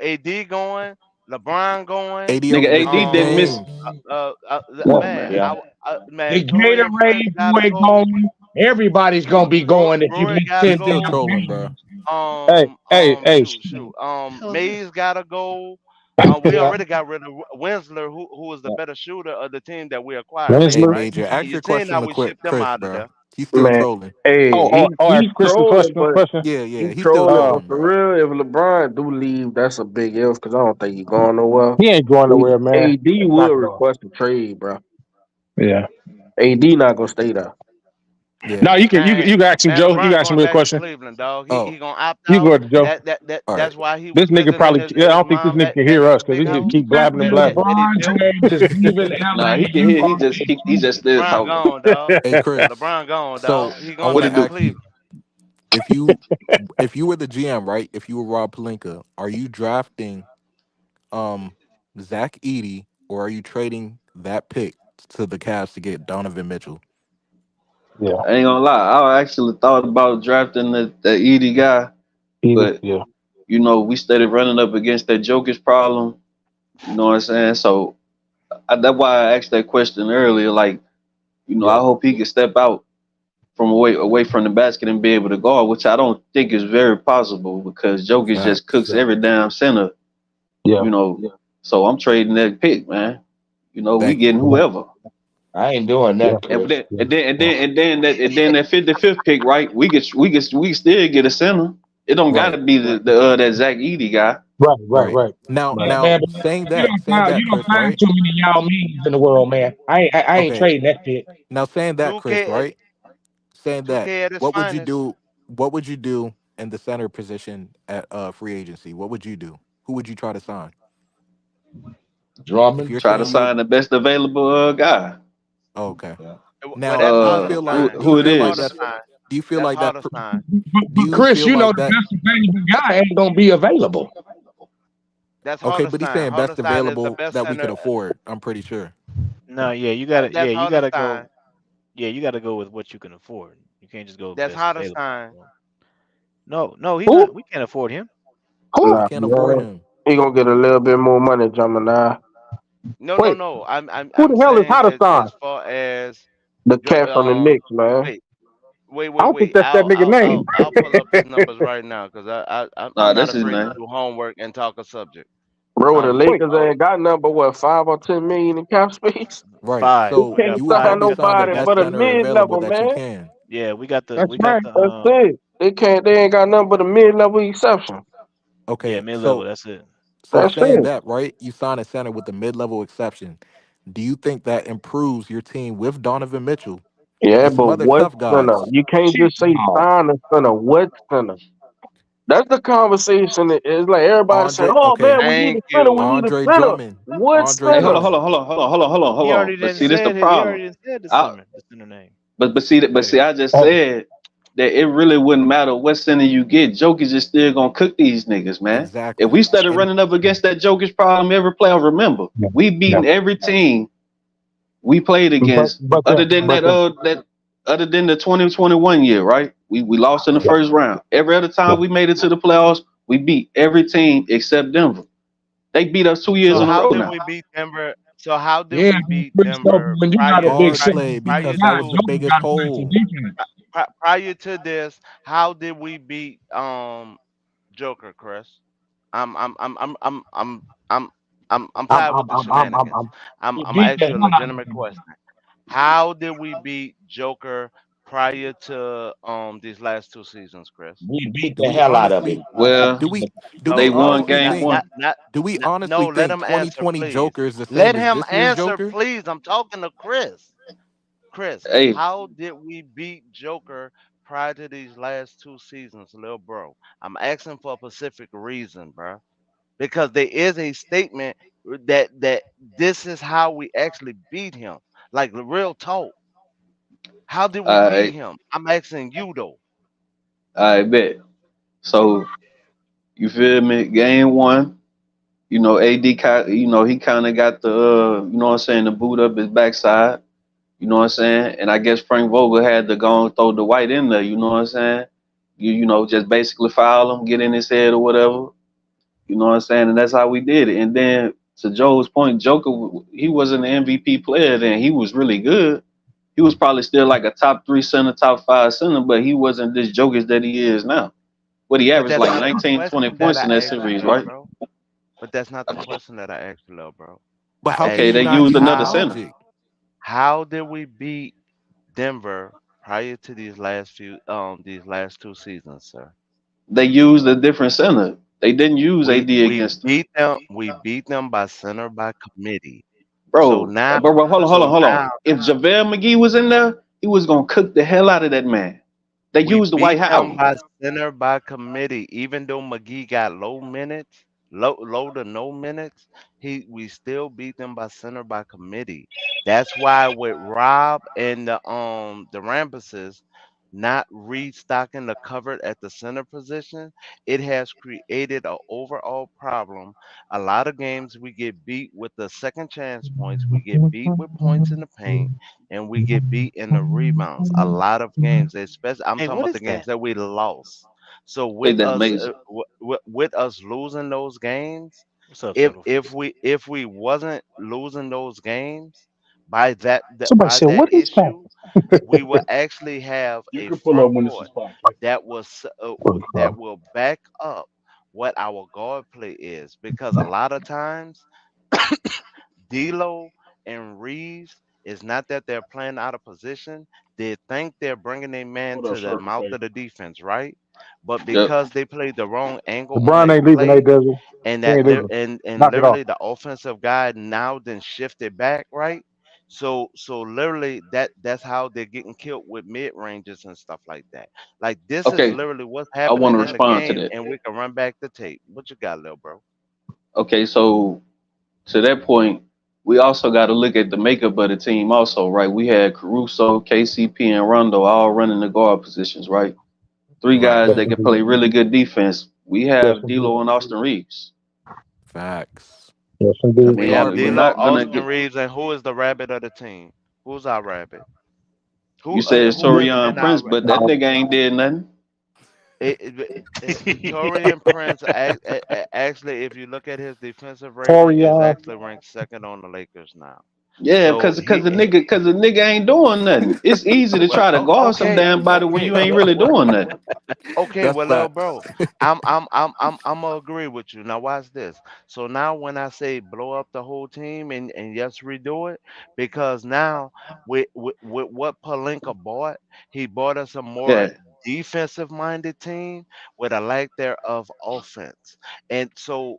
AD going, LeBron going. AD Nigga, only missed AD 10 didn't Um, miss. games. Yeah. Come on, man, man. Yeah. The man, Torian Prince Gatorade gotta boy go. going. Everybody's gonna be going if you Rui miss gotta He's 10 still go. damn trolling, bro. games. Hey, hey, hey. Shoot. Mays gotta go. We Yeah. already got rid of Winsler, who was the better shooter of the team that we acquired, Hey, Winslow. right? Major, And ask you your seen question how to we shipped them Chris, out of bro. there. He's still Man, trolling. hey, Ask he's Chris the trolling, but question. Yeah, he's he's still trolling. Uh, But trolling, for bro. real, if LeBron do leave, that's a big if because I don't think he's going nowhere. he ain't going nowhere, man. AD Knock will it off. request a trade, bro. Yeah. AD not gonna stay there. Yeah. No, Man, you can ask him, Joe. You can LeBron ask him going a back to question. Cleveland, dog. Oh, He gonna opt You out. go to Joe. all right. That's why he This was nigga visiting probably. Yeah, I his don't think this mom nigga can back hear in us the because big he just house keep blabbing and If that, blabbing. that he LeBron built. James is leaving Nah, LA, he can you hear. already He just still LeBron talking. gone, dog. Hey, Chris. LeBron gone, So dog. He I going want What to it back to do? ask you, Cleveland. if you if you were the GM, right? If you were Rob Palinka, are you drafting um Zach Edey or are you trading that pick to the Cavs to get Donovan Mitchell? Yeah. I ain't gonna lie. I actually thought about drafting the ED guy, but Yeah. we started running up against that Jokic problem. You know what I'm saying? So that's why I asked that question earlier. Like, I Yeah. hope he can step out from away from the basket and be able to guard, which I don't think is very possible because Jokic just Facts. cooks every damn center. Yeah. You know, so I'm trading that pick, man. We Thank you. getting whoever. I ain't doing Yeah. that, Chris. And then that 55th pick, right? We still get a center. It don't got Right. to be that Zach Edey guy. Right. Right. Now, Right. Yeah, now man, but saying you that, don't Chris, find right? too many y'all means in the world, man. I ain't Okay. trading that pick. Now saying that, Chris, 2K, right? Saying that, 2K at his what would you finest. do? What would you do in the center position at free agency? What would you do? Who would you try to sign? If Drummond. you're Try to saying you sign the best available guy. oh, okay. Yeah. Well, Now, that's do you hard to feel like Who sign. do you who it feel That's like hard to is? that's sign. do you feel That's like hard that to pr- sign. do But you Chris, feel you know like the that best available guy ain't gonna be available. That's hard okay, to but he's sign. saying Hard best to sign is the available best that we could center. afford, I'm pretty sure. No, That's you hard to gotta sign. go. Yeah, you gotta go with what you can afford. You can't just go That's best hard to available. sign. So, no, he's Who? not. We can't afford him. Who? We Nah, can't afford man. him. He gonna get a little bit more money, Gemini. No, no, Wait. no. Who I'm the hell is saying Hotteston? as far as The cat from the Knicks, man. wait, wait, I wait, don't think wait. that's that nigga name. I'll pull up his numbers right now because Nah, I'm not that's his afraid to name. do homework and talk a subject. Bro, the Um Wait. Lakers ain't got number what 5 or 10 million in cap space. Right. Five. We So We can't got you would five. sign probably We got sign the nobody that's best but a it. center mid available level, that you man. can. Yeah, we got the That's we got right. the That's it. They ain't got nothing but a mid level exception. yeah, Okay, mid level. so That's it. That's saying it. that, right? You sign a center with a mid-level exception. Do you think that improves your team with Donovan Mitchell Yeah, and some but other what tough center? guys? You can't Shit, just say no. sign a center. What center? That's the conversation. It's like everybody saying, Andre, "Oh okay, man, we need a thank center. We you. need a Andre center." Drummond, What Andre Hey, hold center? on, hold on, Drummond. hold on, hold on, hold on, hold on, He hold on. already But didn't see, this the said it. He problem. already done said I, the center name. Go but ahead. see, I just Oh, said that it really wouldn't matter what center you get. Jokic is still gonna cook these niggas, man. If Exactly. we started And running up against that Jokic problem every playoff, remember yeah. we Yeah. beating every team we played But against, but other the than but the other than the 2021 year, right? We lost in the yeah. first round. Every other Yeah. time we made it to the playoffs, we beat every team except Denver. They beat us 2 years So in a how row did now. we beat Denver? So how did Yeah, we beat Chris, so Denver when you got a big hard center play prior because that guy, was to the Jordan biggest got to play some hole. defense. prior to this? How did we beat Joker, Chris? I'm I'm I'm, tired with I'm, the I'm, I'm, I'm, shenanigans. I'm You I'm beat asking the you a hell out of legitimate him. question. How did we beat Joker prior to these last two seasons, Chris? we beat Do the we hell out of honestly him. do Well, we do they we No, won no, honestly game not think not one. not. do we No, honestly let think him answer, 2020 please. Joker is the Let same as him this year's answer, Joker? please. I'm talking to Chris. Chris, Hey, how did we beat Joker prior to these last two seasons, little bro? I'm asking for a specific reason, bro. Because there is a statement that this is how we actually beat him. Like the real talk. How did we beat I him? I'm asking you though. I bet. So you feel me? Game one, AD, he kind of got the, what I'm saying, the boot up his backside. You know what I'm saying? And I guess Frank Vogel had to go and throw the white in there. You know what I'm saying? Just basically foul him, get in his head or whatever. You know what I'm saying? And that's how we did it. And then to Joe's point, Joker, he wasn't an MVP player then. He was really good. He was probably still like a top three center, top five center, but he wasn't this Jokic that he is now. What he But averaged that's like not the 19, 20 question that points I in that asked you, series, little right? bro. But that's not the question that I asked you, little bro. But I how can Okay, asked you they you not used use another how center. logic? how did we beat Denver prior to these last two seasons, sir? They used a different center. They didn't use AD against them. We beat them by center by committee. So Bro, now bro, hold on, hold so on, hold on. now If JaVale McGee was in there, he was gonna cook the hell out of that man. They we used Dwight beat them Howard. by center by committee. Even though McGee got low to no minutes, we still beat them by center by committee. That's why with Rob and the Rambuses not restocking the cupboard at the center position, it has created an overall problem. A lot of games we get beat with the second chance points, we get beat with points in the paint, and we get beat in the rebounds. A lot of games, especially I'm Hey, talking what about is the games that? that we lost. So Ain't that amazing? with us losing those games, What's up, if Subtle? if we wasn't losing those games Somebody by said, that "What is that?" issue, we will actually have You a can pull front up when this is court spot. that will back up what our guard play is, because a lot of times D'Lo and Reeves, is not that they're playing out of position. They think they're bringing a man What up, to the Circle mouth Baby? of the defense, right? But Yep. because they played the wrong angle on LeBron their ain't leaving, play, Desert. and He ain't leaving. and Knock it off. literally the offensive guy now then shifted back, right? So literally that's how they're getting killed with mid ranges and stuff like that. Like this is Okay, literally what's I want to happening in the respond to game, that. and we can run back the tape. What you got, little bro? Okay, so to that point, we also got to look at the makeup of the team, also, right? We had Caruso, KCP, and Rondo all running the guard positions, right? Three Right. guys Yes, that can indeed. play really good defense. We Yes, have indeed. D'Lo and Austin Reeves. Facts. Yes, I And indeed. they We mean, are have we're big. D'Lo, not gonna Austin get. Reeves, and who is the rabbit of the team? Who's our rabbit? You said Who has Torian been our Prince, rabbit? but that nigga ain't did nothing. Torian Prince actually, if you look at his defensive rating, is Torian. actually ranked second on the Lakers now. Yeah, So cause the nigga ain't doing nothing. It's easy to try to guard some okay, damn body when you ain't really doing nothing. okay, That's well, little facts. bro, I'm gonna agree with you. Now, watch this. So now, when I say blow up the whole team and yes, redo it, because now with what Palinka bought, he bought us a more Yeah. defensive minded team with a lack there of offense. And so,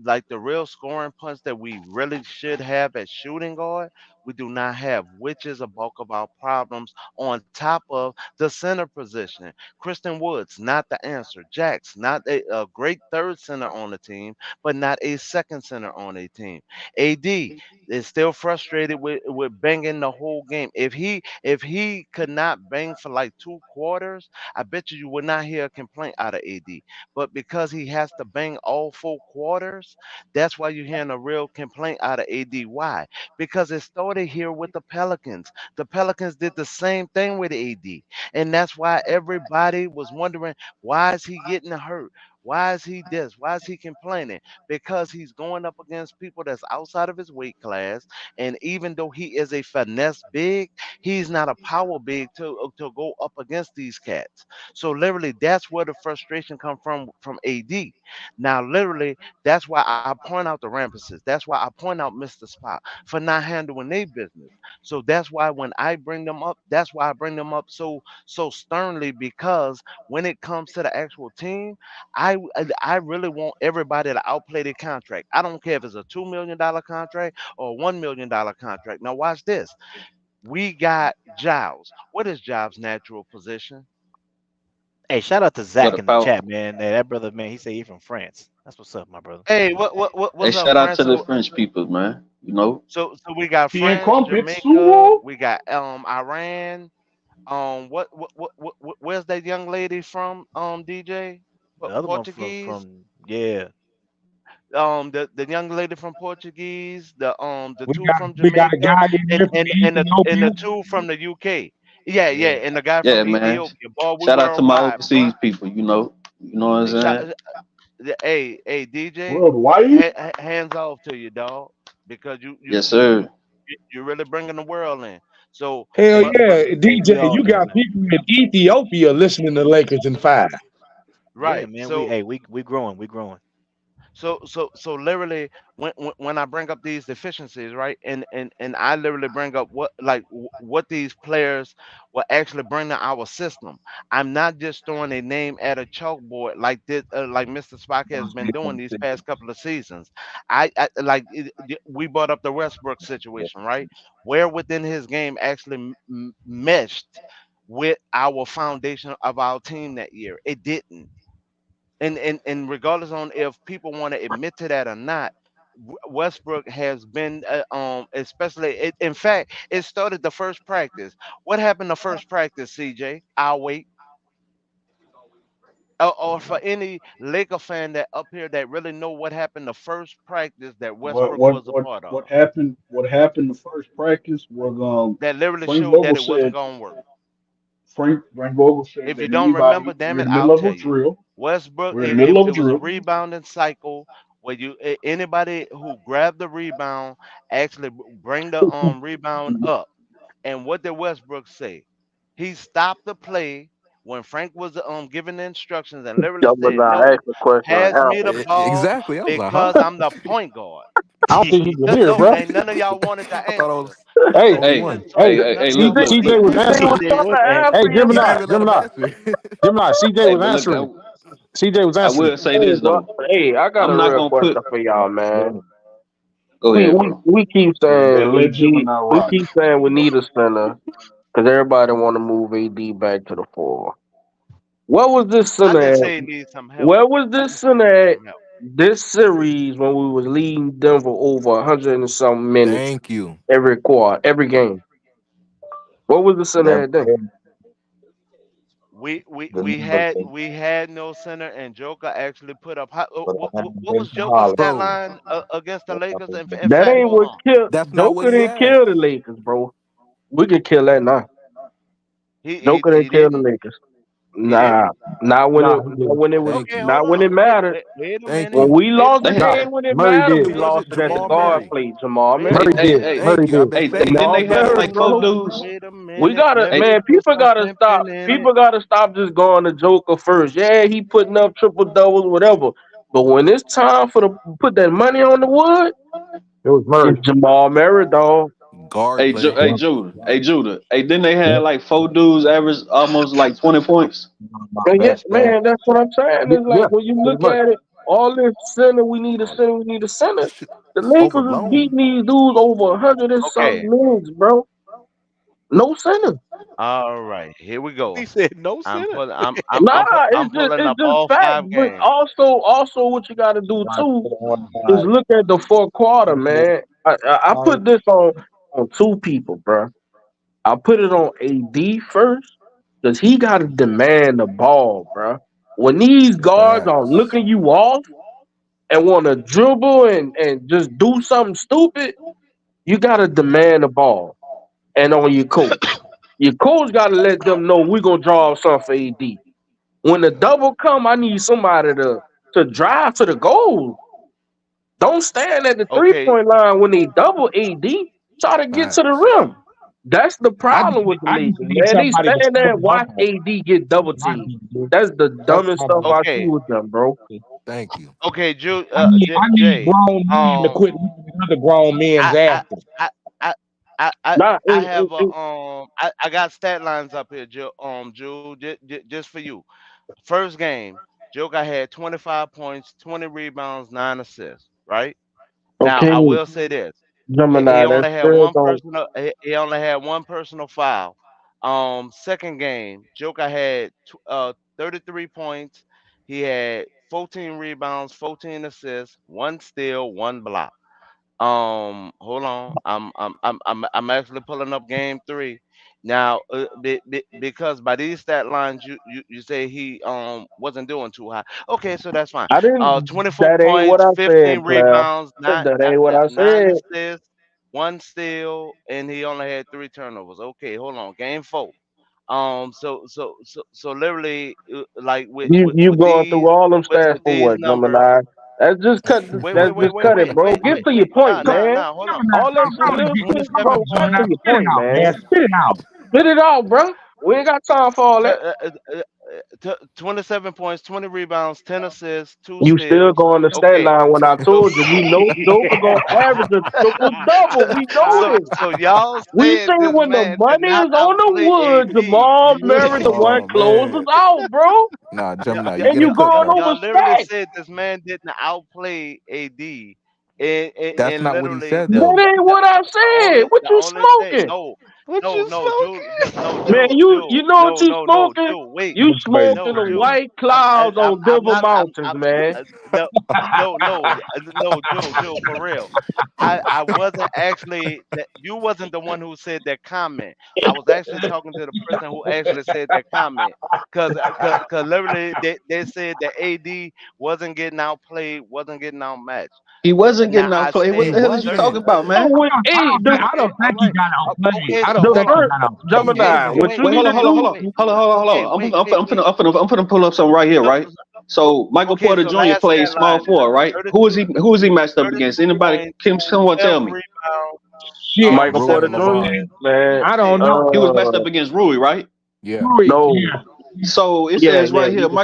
like the real scoring punch that we really should have at shooting guard, we do not have, which is a bulk of our problems. On top of the center position, Christian Woods, not the answer. Jax, not a great third center on the team, but not a second center on a team. AD is still frustrated with banging the whole game. If he could not bang for like 2 quarters, I bet you would not hear a complaint out of AD. But because he has to bang all 4 quarters, that's why you're hearing a real complaint out of AD. Why? Because it started here with the Pelicans. The Pelicans did the same thing with AD. And that's why everybody was wondering, why is he getting hurt? Why is he this? Why is he complaining? Because he's going up against people that's outside of his weight class. And even though he is a finesse big, he's not a power big to go up against these cats. So literally, that's where the frustration come from AD. Now, literally, that's why I point out the Rampuses. That's why I point out Mr. Spot for not handling their business. So that's why when I bring them up, that's why I bring them up so sternly, because when it comes to the actual team, I really want everybody to outplay their contract. I don't care if it's a $2 million contract or $1 million contract. Now watch this. We got Giles. What is Giles' natural position? Hey, shout out to What Zach in the about? chat, man. Hey, that brother, man, he say he from France. That's what's up, my brother. Hey, Hey, what's up, shout out friends? to the So French people, man. You know, so we got Tea and France, crumpets. Jamaica, Woo! we got Iran. Where's that young lady from? DJ, The other one Portuguese. yeah, The young lady from Portuguese, the We two got from we got a Jamaica, guy in and there from and and the and the Ethiopia. two from the UK. Yeah, yeah, yeah. and the guy yeah, from man. Ethiopia. Boy, we Shout out to my worldwide, overseas bro. people. You know what I'm saying. Hey, DJ, Worldwide? hands off to you, dog, because you you Yes, you you sir. you're really bringing the world in. So, Hell but yeah, We DJ, all you do, got man. people in Ethiopia listening to Lakers in 5. Yeah, right, man. so We growing, we growing. so literally, when I bring up these deficiencies, right, and I literally bring up what these players will actually bring to our system. I'm not just throwing a name at a chalkboard like this, like Mr. Spock has been doing these past couple of seasons. We brought up the Westbrook situation, right, where within his game actually meshed with our foundation of our team that year. It didn't. And regardless on if people want to admit to that or not, Westbrook has been especially in fact, it started the first practice. What happened the first practice, CJ? I'll wait. Or for any Laker fan that up here that really know what happened the first practice that What Westbrook what was a what part what of, happened? What happened? The first practice was that literally Frank showed Vogel that it wasn't said going to work. Frank Vogel said If you that don't remember, anybody damn we're it, in the I'll middle of tell a you. drill. Westbrook, We're in the it, it, middle of it a was a drill. rebounding cycle where anybody who grabbed the rebound actually bring the rebound up. And what did Westbrook say? He stopped the play when Frank was giving the instructions and literally Y'all better said, not "No, ask a question and pass me the answer it. ball Exactly. I was like, huh? because I'm the point guard." I don't think he can hear, No, bro. ain't none of y'all wanted to I thought I answer. was Hey, So, Hey, only one. hey, none look, of look, CJ look. was CJ answering. was CJ trying was to answering. Hey, answer your He didn't Gemini, even let him Gemini, answer. Gemini. CJ Hey, was but look, answering. CJ was I answering. will say Hey, this bro. though. Hey, I got I'm a not real gonna put. question for y'all, man. Go We ahead, we bro. we keep saying Let Gemini we rock. keep saying we need a center because everybody want to move AD back to the four. Where was this I center just at? say he needs some help. Where was I this just say he center needs at some help. this series when we was leading Denver over 100 and some minutes Thank you. every quarter, every game? What was the center Never at then? had the numbers, We had no center, and Joker actually put up. but I What was haven't Joker's hollered. stat Bro, line against the Lakers? In That fact, ain't hold what on. killed that's not what Joker. he Didn't had. kill the Lakers, bro. We could kill that now. Joker He didn't kill the didn't. Lakers. He didn't. Nah, not when Nah, it he not didn't. when it was Thank Okay, you. hold not when on. it mattered. Wait a Thank minute. When you. we Wait a lost the Nah, minute. game when it Murray mattered, did. we Who was lost it? it at the Jamal guard Murray. play, Jamal, Wait man. a Murray Hey, did. minute. hey, Murray Thank you. I've did. been hey, saying didn't it. No, they have sir, like Wait, four bro. dudes? wait a We minute. gotta, Let Hey, me man. put some pimping in it. People gotta stop just going to Joker first. Yeah, he putting up triple doubles, whatever. But when it's time for the put that money on the wood, It was Murray. it's Jamal Murray, dog. Guard play. Hey, Judah. Hey, Judah. Hey, didn't they have like four dudes average almost like 20 points? My And yeah, best bad. man, that's what I'm saying. It's Yeah, like when you pretty look much. at it, all this center, we need a Oh, center, we need a center. sh- The it's Lakers is overblown. beating these dudes over 100 and Okay. something minutes, bro. No center. All right. Here we He go. said no I'm center. pulling. Nah, I'm pulling it's up just all fact. five But games. also what you got to do Why too they want is to look at the fourth quarter, man. I buy put this on two people, bro. I put it on AD first because he got to demand the ball, bro. When these guards are Facts. looking you off and want to dribble and just do something stupid, you got to demand the ball. And on your coach got to let them know we're gonna draw up something for AD. When the double come, I need somebody to to drive to the goal. Don't stand at the three Okay, point line when they double AD. Try to get to the Facts. rim. That's the problem with the I just Lakers, need man. They somebody to stand there cover and the ball. watch AD get double What I teamed. need to do. That's the Cover dumbest my stuff ball. I see okay, with them, bro. Thank you. okay, I need Jay. grown men to Um, quit looking at other grown men's I I asses. I I I Nah, I have a I got stat lines up here, Jude, just for you. First game, Joker had 25 points, 20 rebounds, 9 assists. Right now, okay, I will say this: he Gemini, that only had still one don't. personal. He only had one personal foul. Second game, Joker had 33 points. He had 14 rebounds, 14 assists, one steal, one block. Hold on. I'm actually pulling up game three now. Because by these stat lines, you say he wasn't doing too high. Okay, so that's fine. I didn't. 24 That ain't what points, I 15 said, player. rebounds, That ain't what I nine said. assists, one steal, and he only had three turnovers. Okay, hold on. Game four. So literally, like You going through all them stats with for these what, numbers. Gemini? That's just cut. That's just cut it, bro. Get to your point, Nah, man. nah, hold on. Gemini, All that stop shit, calling little people. shit, Come on, 27 bro. Get Gemini. to points. your Spit it point, out, man. man. Spit it out. Spit it out, bro. We ain't got time for all uh, that. uh, uh, uh, 27 points, 20 rebounds, 10 assists, two You still steals. going to stat Okay. line when I So told you we know Joker gonna average a triple double. We know so this. so y'all We say said this when the man did money not is on the outplay wood, AD. Jamal Murray, the one Oh closes man. out, bro. Nah, Y'all, Gemini, y'all, you And get a you cook going y'all, though. over y'all literally stats. said this man didn't outplay AD. And That's not what he literally said That though. ain't what I said. What the you only thing, smoking? no, What no, you no, Jude, no, smoking? Man, you know what you No, smoking? Jude, wait, You Boy, smoking no, the Jude. white clouds on I'm Denver not, Mountains, man. no, no, Joe, for real. I wasn't actually that you wasn't the one who said that comment. I was actually talking to the person who actually said that comment. Cause literally they said that AD wasn't getting outplayed, wasn't getting outmatched. He wasn't Now getting I outplayed. What He said the hell is you talking wasn't. about, Oh, man? with hey, I okay, don't all think he right. got outplayed. Okay, I so don't the hold think he on. first got outplayed. Okay, Gemini, so what Wait, wait, you wait, need hold on, to hold on, hold do? on, wait. hold on, hold on, hold Okay, on. wait, wait, wait. I'm finna pull up something right here, So, right? So Michael okay, Porter so Jr. last plays stat small line is forward, right? 32, Who is he matched up against? 32 Anybody? points, Can someone 12 tell me? rebounds, Shit. Michael Rui Porter seven and Jr. LeBron. assists, Man, I two don't know. He was matched up uh, against Rui, right? Yeah. Rui, no, yeah. So it yeah, says yeah, right he here, was.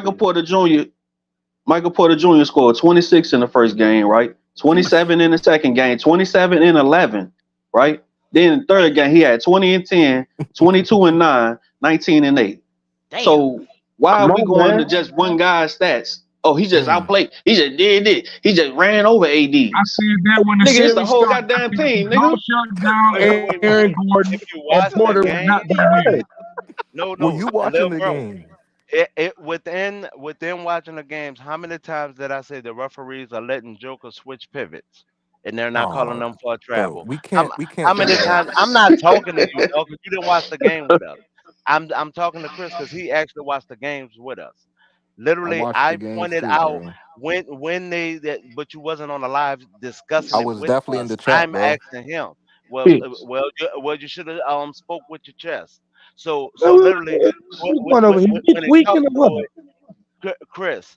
Michael Porter Jr. scored 26 in the first game, right? 27 in the second game, 27 and 11, right? Then in the third game, he had 20 and 10, 22 and 9, 19 and 8. Damn. So why are Come we on, going to man. just one guy's stats? Oh, he just Mm. outplayed. He just did it. He just ran over I ADs. said that when the Nigga, it's the series whole started. I goddamn said if team, we don't nigga. shut down Wait. Aaron Gordon If you and watch the Porter would not game, be here. Were you watching Lil the bro, game? within watching the games, how many times did I say the referees are letting Joker switch pivots and they're not calling Oh, them for a bro, travel? How, we how can't say many that. times? I'm not talking to you, dog, 'cause you didn't watch the game with us. I'm talking to Chris because he actually watched the games with us. I Literally, watched the I games pointed too, out bro. when they that, but you wasn't on the live I discussing it was with definitely in us. the chat, I'm bro. asking him. Fix. Well, you should have spoke with your chest. So Well, literally, What's going over here? You when it tweaking comes or to what? it, Chris,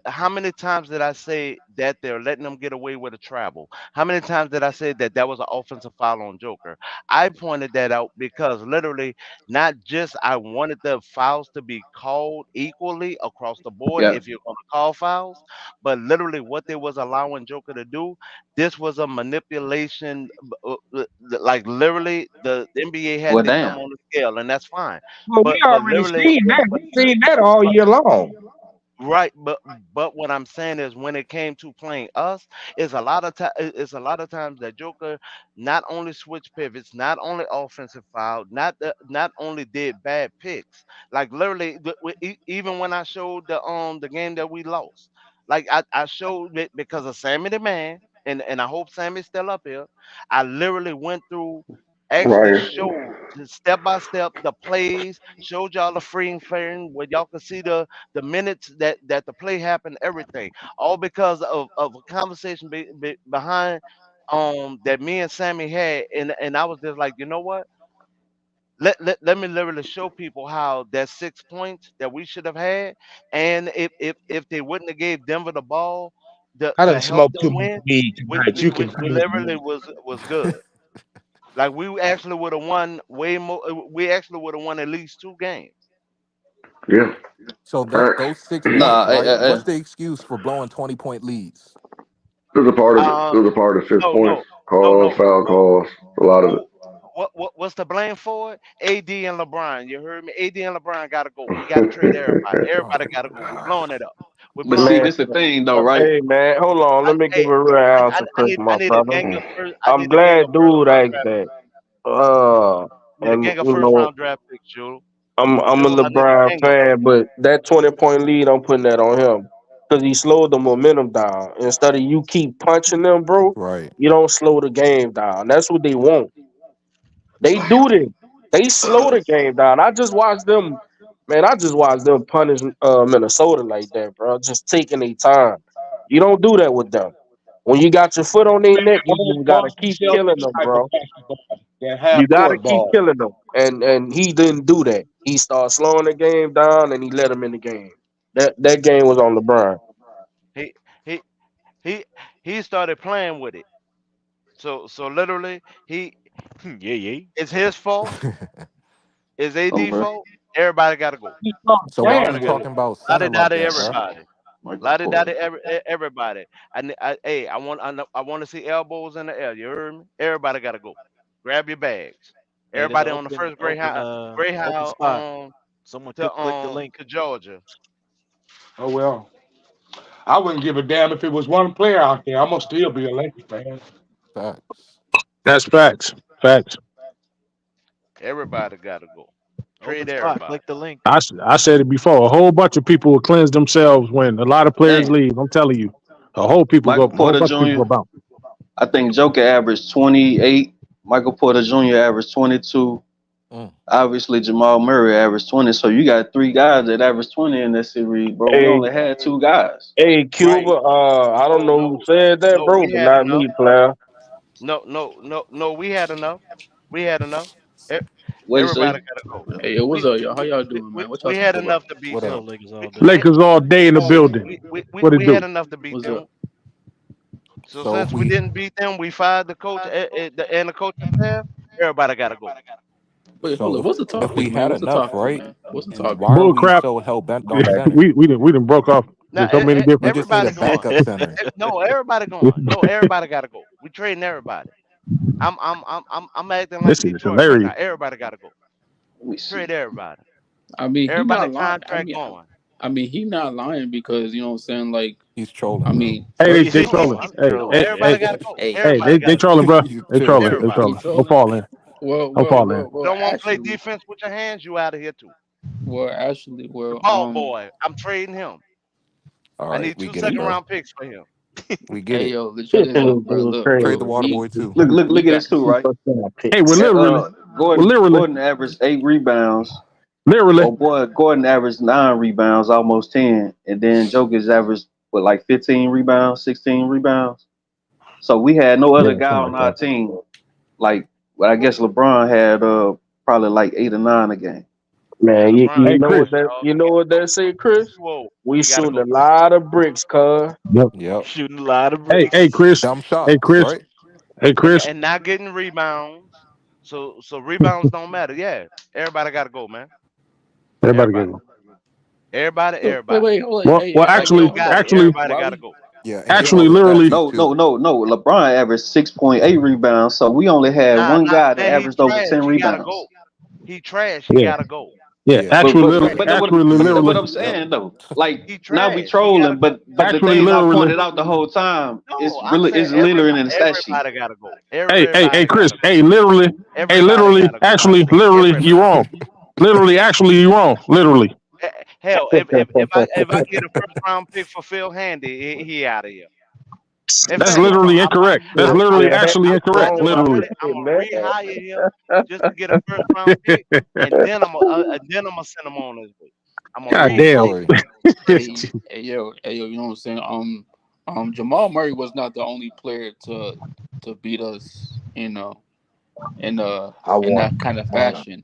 how many times did I say that they're letting them get away with a travel? How many times did I say that that was an offensive foul on Joker? I pointed that out because literally, not just I wanted the fouls to be called equally across the board Yeah. if you're going to call fouls, but literally what they was allowing Joker to do, this was a manipulation. Like literally, the NBA had Well, their thumb damn. on the scale, and that's fine. Well, we But already literally, seen that. We seen that all year long. right, but what I'm saying is when it came to playing us, it's a lot of times that Joker not only switch pivots, not only offensive foul, not only did bad picks, like literally even when I showed the game that we lost, like I showed it because of Sammy the man, and I hope Sammy's still up here. I literally went through. Actually Right. showed step by step the plays, showed y'all the freeing frame where y'all could see the minutes that the play happened, everything, all because of a conversation behind that me and Sammy had, and I was just like, you know what? let me literally show people how that 6 points that we should have had, and if they wouldn't have gave Denver the ball I done to help smoked too them much win, weed tonight. You can which feel literally me. was good. Like we actually would have won way more. We actually would have won at least 2 games. Yeah, So facts. those six Nah, points, right? What's the excuse for blowing 20-point leads? It was a part of it. It Uh, was a part of 6 no, points, no, no, calls, no, foul no, calls, a lot of it. no. What's the blame for it? AD and LeBron. You heard me. AD and LeBron got to go. We got to trade everybody. Everybody Oh got to go. We're God. blowing it up. We're but blowing see, it Man, up. this the thing though, right? hey man, hold on. Let me give Hey, a real answer, Chris, I my need a brother. gang Mm. of first. I I'm need a gang of glad first dude round asked draft. that. Need a And gang of you first know, round draft picks, Jules. I'm a Jules, I need a LeBron gang of them. fan, but that 20-point lead, I'm putting that on him because he slowed the momentum down. Instead of you keep punching them, bro, Right. you don't slow the game down. That's what they want. They do this. They slow the game down. I just watched them, man. I just watched them punish Minnesota like that, bro. Just taking their time. You don't do that with them. When you got your foot on their neck, you just gotta Boston keep killing Celtics them, type of bro. basketball, that half You gotta court keep ball. killing them. And he didn't do that. He started slowing the game down and he let him in the game. That game was on LeBron. He he he he started playing with it. So literally, Yeah, yeah. it's his fault. It's AD Okay. fault. Everybody got to go. He started So why are playing you Everybody got with to it. talking go. about La center di da like to that, bro? everybody. Michael La di da Porter. to everybody. Hey, I want to see elbows in the air. You heard me? Everybody got to go. Grab your bags. Hey, there's an Everybody on the first open Greyhound spot. Someone could click the link. to Georgia. Oh well, I wouldn't give a damn if it was one player out there. I'm gonna still be a Lakers fan. Facts. That's facts. Facts. Everybody got to go. Open Trade spot. everybody. Click the link. I said it before. A whole bunch of people will cleanse themselves when a lot of players Hey, leave. I'm telling you, Michael a whole Porter bunch of people go Jr. bounce. I think Joker averaged 28. Michael Porter Jr. averaged 22. Mm. Obviously, Jamal Murray averaged 20. So you got 3 guys that averaged 20 in this series, bro. We Hey, only had 2 guys. hey, Right. Cuba. I don't No, know who no, said that, no. bro, We but had not enough. me, player. No. We had enough. We had enough. E- What you Everybody say? got to go. Hey, yo, what's We up, y'all? How y'all doing, man? What y'all we had talking about? enough to beat What Yo, up? them. Lakers We, all day. we, Lakers all day in the no, building. What it we had do? enough to beat What's up? them. So So if since we we didn't beat them, we fired the coach and the coaching staff. Everybody got to go. Wait, hold so up. What's the if we topic, man? had What's the enough, topic, right? man? What's the topic? Why are Bull we crap. so hell bent on Yeah, center? we didn't broke off Now with so many We different. just need everybody a going. backup center. No, everybody going. No, everybody got to go. We trading everybody. I'm acting like This is Detroit right now. hilarious. Everybody got to go. Let me see. Trade everybody. I mean, he Everybody not lying. contract going. I mean, he not lying because you know what I'm saying. Like, He's I trolling, bro. mean, Hey, He, they No, he, trolling. I'm Hey, no. hey, Everybody hey, got to go. hey, hey, Everybody got they to go. trolling, bro. He's They trolling. trolling. They Everybody. he trolling. Don't trolling. fall in. Well, Don't well, fall in. well, well. Don't want to play Actually, defense with your hands. You out of here too. actually, The ball boy. I'm trading him. All I right, need we two get it, second bro. round picks for him. We get hey, it. yo, let's check This this out, dude bro. was Look, crazy. Look, Trade the look, water boy too. we look at got. this too, right? Hey, well, literally, well, literally, Gordon averaged 8 rebounds. literally. Oh boy, Gordon averaged 9 rebounds, almost 10, and then Jokic averaged what, like 15 rebounds, 16 rebounds. So we had no Yeah, other guy something on like our that. team. Like, well, I guess LeBron had probably like 8 or 9 a game. Yeah, Man, LeBron you hey, too know old, what Chris. dog. You know what they say, He's Chris? too old. We He gotta shooting go. a lot of bricks, cuz. Yep. Yep. shooting a lot of Hey, bricks. Chris. Dumb Hey, shots, Chris. right? Hey, Chris. And not getting rebounds. So rebounds don't matter. Yeah, everybody got to go, man. Everybody get Everybody, one. So, wait, Well, wait, hold on. well, Hey, well, hey, like hey, Joe yo, actually, hold got up. it. actually, Everybody Why got to we? go. Yeah, and get actually, all the stat literally. sheets No, too. no, no, no. LeBron averaged 6.8 rebounds, so we only had one Nah, guy that man. He averaged over trash. 10 He gotta rebounds. go. He trash. He Yeah, gotta go. yeah. Yeah. He But trash. what, Actually, But but what literally, I'm yep. saying though, like He now we trash. He gotta trolling, go. but the actually, thing I literally. pointed out the whole time No, I'm saying is literally everybody. in the stat sheet. Everybody gotta go. Hey, Everybody Chris. gotta go. Hey, Everybody literally, gotta go. I say actually, you everybody. wrong. Literally, actually, you wrong. Literally. Hell, if I get a first round pick for Phil Handy, he out of here. In That's fact, literally incorrect. That's literally I'm actually incorrect. I'm Literally. gonna rehire him just to get a first round pick, and then I'm gonna send him on his way. I'm gonna God Hey, damn. rehire hey, him. hey, yo, you know what I'm saying? Jamal Murray was not the only player to beat us, you know, in I in won. that kind of fashion.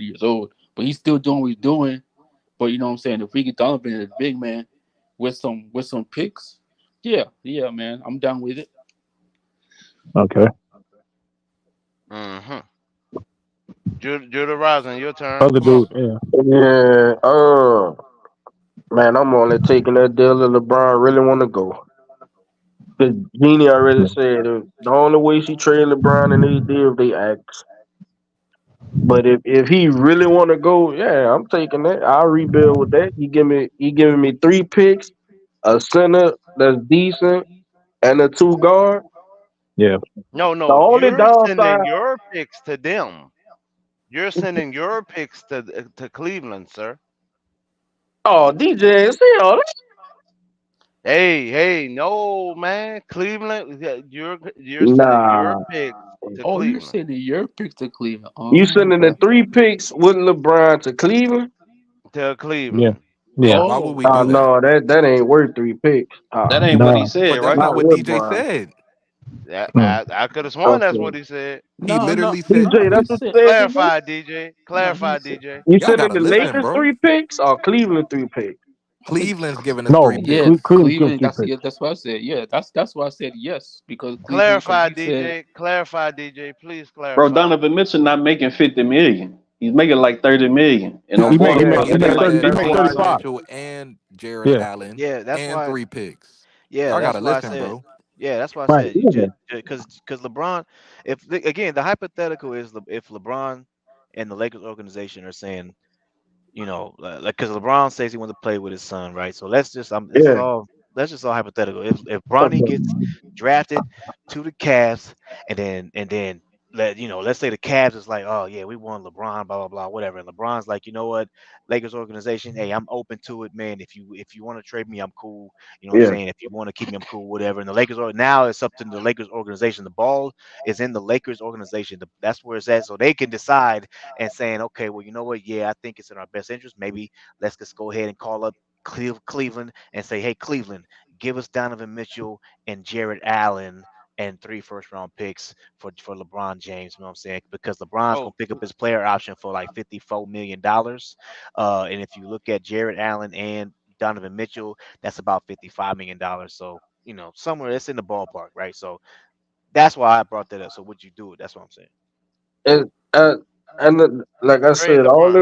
30 years old, but he's still doing what he's doing. But you know what I'm saying? If we get Donovan as big man with some picks, yeah, man, I'm down with it. Okay. Mm-hmm. Judah Rising, your turn. Other Come on. dude, yeah. Yeah. Man, I'm only taking that deal if LeBron really want to go. Because Jeannie already said the only way she trade LeBron and AD if they ask. But if he really want to go, yeah, I'm taking that. I'll rebuild with that. He giving me 3 picks, a center that's decent, and a 2 guard. Yeah. No, The no, only you're sending downside, your picks to them. You're sending your picks to Cleveland, sir. oh DJ, see all that? Hey, hey, no, man, Cleveland. You're sending your Nah, picks to Oh, you're Cleveland. sending your pick to Cleveland. you Oh, sending the okay. 3 picks with LeBron to Cleveland? To Yeah. Cleveland. Yeah. Why would Oh, we Oh do okay. that? no, that ain't worth 3 picks. That ain't what he No. said, But that's right? not Not what with DJ Bron. said. Mm. I could have sworn that's Okay, what he said. He No, no, literally said no. DJ, He that's what said you said, DJ. Clarify, DJ. no. He Clarify, said DJ. You y'all sending gotta the listen, Lakers bro. 3 picks or Cleveland 3 picks? Cleveland's giving us three No. yeah. picks. Cleveland's getting Cleveland. three That's picks. yeah. That's what I said. Yeah. That's why I said yes because Cleveland. Because Clarify, he said DJ. Clarify, DJ. Please Bro, clarify. Donovan Mitchell not making 50 million. He's making like 30 million. And That's on what boy I'm Yeah, saying. He He made get that, like 30. He that's made 50 why. from 35. Mitchell and Jared Yeah. Allen Yeah, that's and why. three picks. Yeah, Y'all that's gotta why I listen, said. bro. Yeah, that's why I Right. said you Yeah. just because LeBron, again the hypothetical is if LeBron and the Lakers organization are saying, like because LeBron says he wants to play with his son, right? So this is Yeah. all that's just all hypothetical. If Bronny Okay. gets drafted to the Cavs and then let's say the Cavs is like, oh yeah, we want LeBron, blah blah blah, whatever, and LeBron's like, you know what, Lakers organization, hey, I'm open to it, man. If you want to trade me, I'm cool. You know what I'm Yeah. saying? If you want to keep me, I'm cool, whatever. And the Lakers are now it's up to the Lakers organization. The ball is in the Lakers organization. That's where it's at, so they can decide and saying, okay, well, you know what? Yeah, I think it's in our best interest. Maybe let's just go ahead and call up Cleveland and say, hey, Cleveland, give us Donovan Mitchell and Jared Allen and 3 first-round picks for LeBron James. You know what I'm saying? Because LeBron's Oh, gonna pick up his player option for like $54 million. And if you look at Jared Allen and Donovan Mitchell, that's about $55 million. So somewhere it's in the ballpark, right? So that's why I brought that up. So would you do it? That's what I'm saying. And like I trade said, LeBron.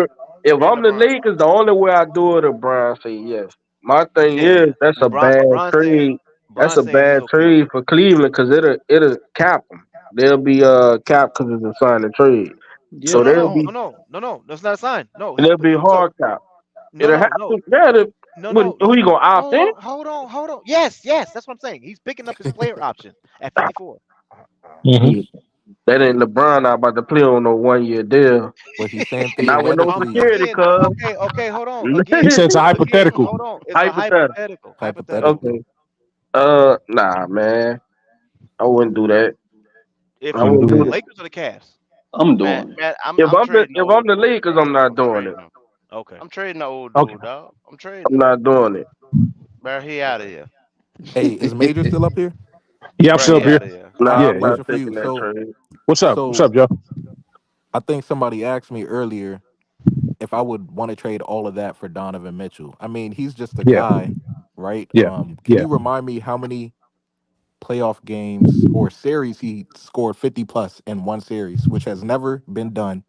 if Trade I'm the LeBron. Lakers, the only way I do it is Brian say yes. My thing Yeah, is that's a LeBron. bad LeBron saying. trade. That's LeBron a saying he's bad okay with trade it. for Cleveland because it'll cap them. They'll be cap because it's a sign and trade. yeah. No, So no, They they'll no, don't. no, be no, no, no. That's not a sign. No, they'll be so hard cap. no, It'll have no, no, to. Yeah, no, no, who no. you gonna opt Hold in? on, hold on, hold on. Yes, yes, that's what I'm saying. He's picking up his player option at 54. Hmm. Yeah, that ain't LeBron not about to play on no 1 year deal. But he's saying Not with no theoretically, security, Again, cuz. okay, okay. Hold on. He Again, says it's a again. hypothetical. Hold on. It's a Hypothetical. hypothetical. Hypothetical. hypothetically. Okay. Nah, man. I wouldn't do that. If I you wouldn't Wouldn't the do do that. Lakers or the Cavs. I'm Man, doing it. man, I'm trading the If I'm old the dude. Lakers, I'm not I'm doing it. trading him. Okay. I'm trading the old it. Okay. dude, dog. I'm trading I'm him. not doing it. Bear he out of here. Hey, is Major still up here? Yeah, I'm Bro, still he up here. out of here. I Nah, have Yeah, a I'm yeah. not question for you. taking that So, trade. What's up? What's so up, Joe? I think somebody asked me earlier if I would want to trade all of that for Donovan Mitchell. I mean, he's just a Yeah, guy, right? yeah, Can yeah, you remind me how many playoff games or series he scored 50 plus in one series, which has never been done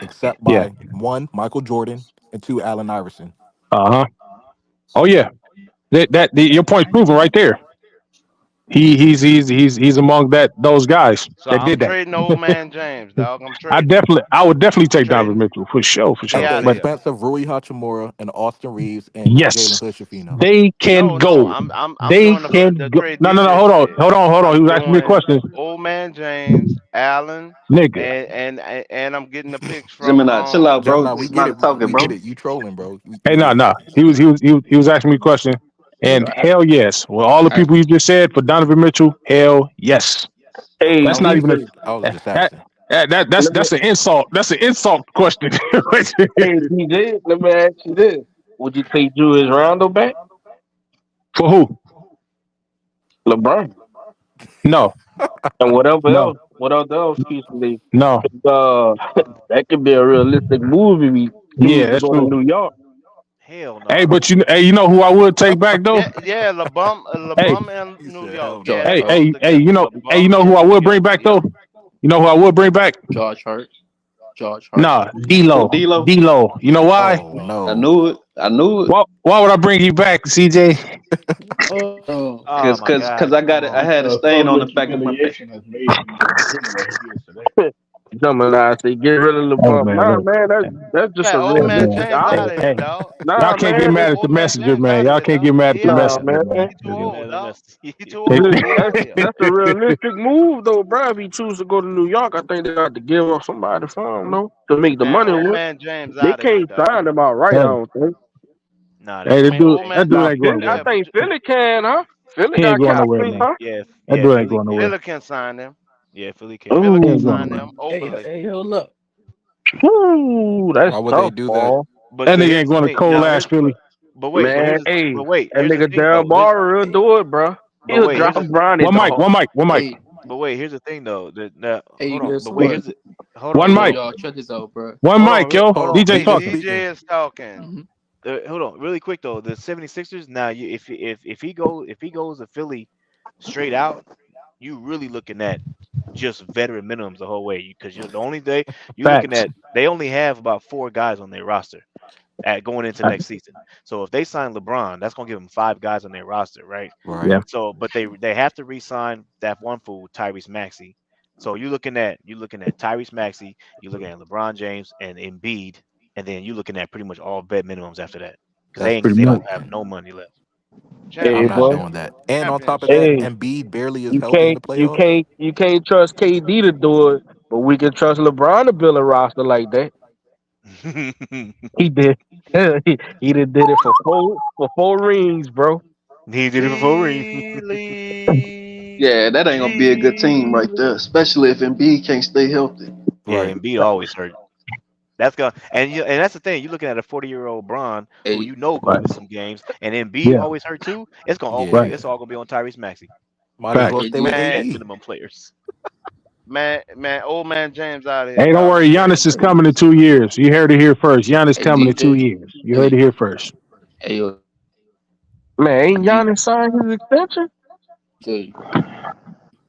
except yeah. by one, Michael Jordan, and two, Allen Iverson. Uh huh. Oh yeah. Your point's proven right there. He's among those guys So that I'm did that. trading old man James, dog. I'm trading him. I would definitely I'm take Donovan trading him. Mitchell for sure, for He sure. out Okay, of But here. expensive Rui Hachimura and Austin Reeves and Jalen yes, Hood-Schifino. they can No, no. go. I'm They doing can the go. trade No, no, no. DJ Hold on, said. hold on, hold on. He I'm was asking me a doing question, old man James, Allen, nigga. and I'm getting the picks from Gemini, chill out, bro. Gemini, we It's get not it. talking, We get bro. it. You trolling, bro. We Hey, get no, it. no. He was asking me a question, and hell yes. Well, all the Hey, people you just said for Donovan Mitchell, hell yes. Hey, I That's was not just, even a DJ. I was that just asking. Let me, that's an insult. That's an insult question. hey, DJ. Let me ask you this: would you take Julius Rondo back? For who? LeBron, No, and no, whatever else pieces they. no. Uh, that could be a realistic move if he choose Yeah, to that's go to true. New York. Hell Hey, no. but you know who I would take back though? yeah, yeah, Hey, LeBum and He New said, York. hell Yeah, no. Josh that Hart. goes hey, together. you know LeBum who in I New would bring York. back Yep. though? You know who I would bring back? Josh Hart. George Nah, Harper. Oh, D-Lo. D'Lo. D-Lo. You know why? Oh I no. knew it. I knew it. Why would I bring you back, CJ? Oh, Oh my Cause God, I come got it. I on. had a Because stain on the public back of my pants. humiliation has made him into the criminal he is today. Gemini say get rid of Oh LeBron. man, Nah, look. man, that's just Man, a old Hey, man realistic man. James Hey, out outlook. of here, hey. dog. Nah, Y'all can't get man, mad at the Old man messenger, James man. out of Y'all here, can't dog. get mad at He the out of nah, here. messenger, man. man. He too Get mad old, at the dog. mess. He too old. He out of here. That's a realistic move though, bro. If he choose to go to New York, I think they got to give up somebody for him, no, to make the Man, money old work. man James They out of here, can't dog. sign him outright, I Hey, don't think. Nah, they hey, I that mean, can't. dude, old that man dude James. ain't going I nowhere. think Philly can, huh? Philly He ain't got going cap nowhere, space, man. huh? Yeah, That yeah, dude ain't Philly going can. nowhere. Philly can sign him. Yeah, Philly can. Philly He can ain't Ooh, going sign nowhere. him hey, openly. hey, hold up. ooh, that's Why would they tough, do that? ball. But That see, nigga here's ain't the going to thing. cold Now ass here's Philly. Man, hey, but wait, that here's the nigga thing Daryl though. Here's Morey will do it, bro. but He'll wait, drop here's the Bronny, One mic, dog. one mic, one mic. Hey, but wait, here's the thing though. hey, Hold on. guess But wait, what? here's the hold One on, Yo, hold mic. on, y'all, check this out, bro. One mic, yo. Hold on, DJ DJ talking. speaking. DJ is talking. hmm hold on, really quick though. The 76ers. Now, if he goes to Philly straight out, you really looking at just veteran minimums the whole way. Because you're the only day you're looking Facts. at. They only have about 4 guys on their roster at going into next season. So if they sign LeBron, that's gonna give them 5 guys on their roster, right? Right. Yeah. So, but they have to re-sign that one fool, Tyrese Maxey. So you're looking at Tyrese Maxey, you're looking at LeBron James and Embiid, and then you're looking at pretty much all vet minimums after that because That's Pretty they much. don't have disgusting. no money left. Hey, I'm not boy. Championship. doing that. And on top of Championship. that, Hey, Embiid barely is you healthy in can't, the playoffs. trust KD to do it, but we can trust LeBron to build a roster like that. He He did. he did it for four rings, bro. did it for 4 rings. Chile. Yeah, that ain't gonna be a good team right Chile. there, especially if Embiid can't stay healthy. Yeah, Right. Embiid always hurt. That's gonna and that's the thing. You're looking at a 40-year-old Bron who Hey, gonna Right. miss some games, and Embiid Yeah. always hurt too. It's gonna all Right. Yeah. it's all gonna be on Tyrese Maxey. Might as well Facts. hey, stay with DJ. Man, Vet AD. minimum players. old man James out of here, Hey, don't dog. worry. He Giannis is crazy. Hey, coming in 2 years. You heard it here first. Giannis hey, coming in two DJ. years. You heard it Hey, here first. hey, yo, Man, ain't DJ. Giannis signed his extension?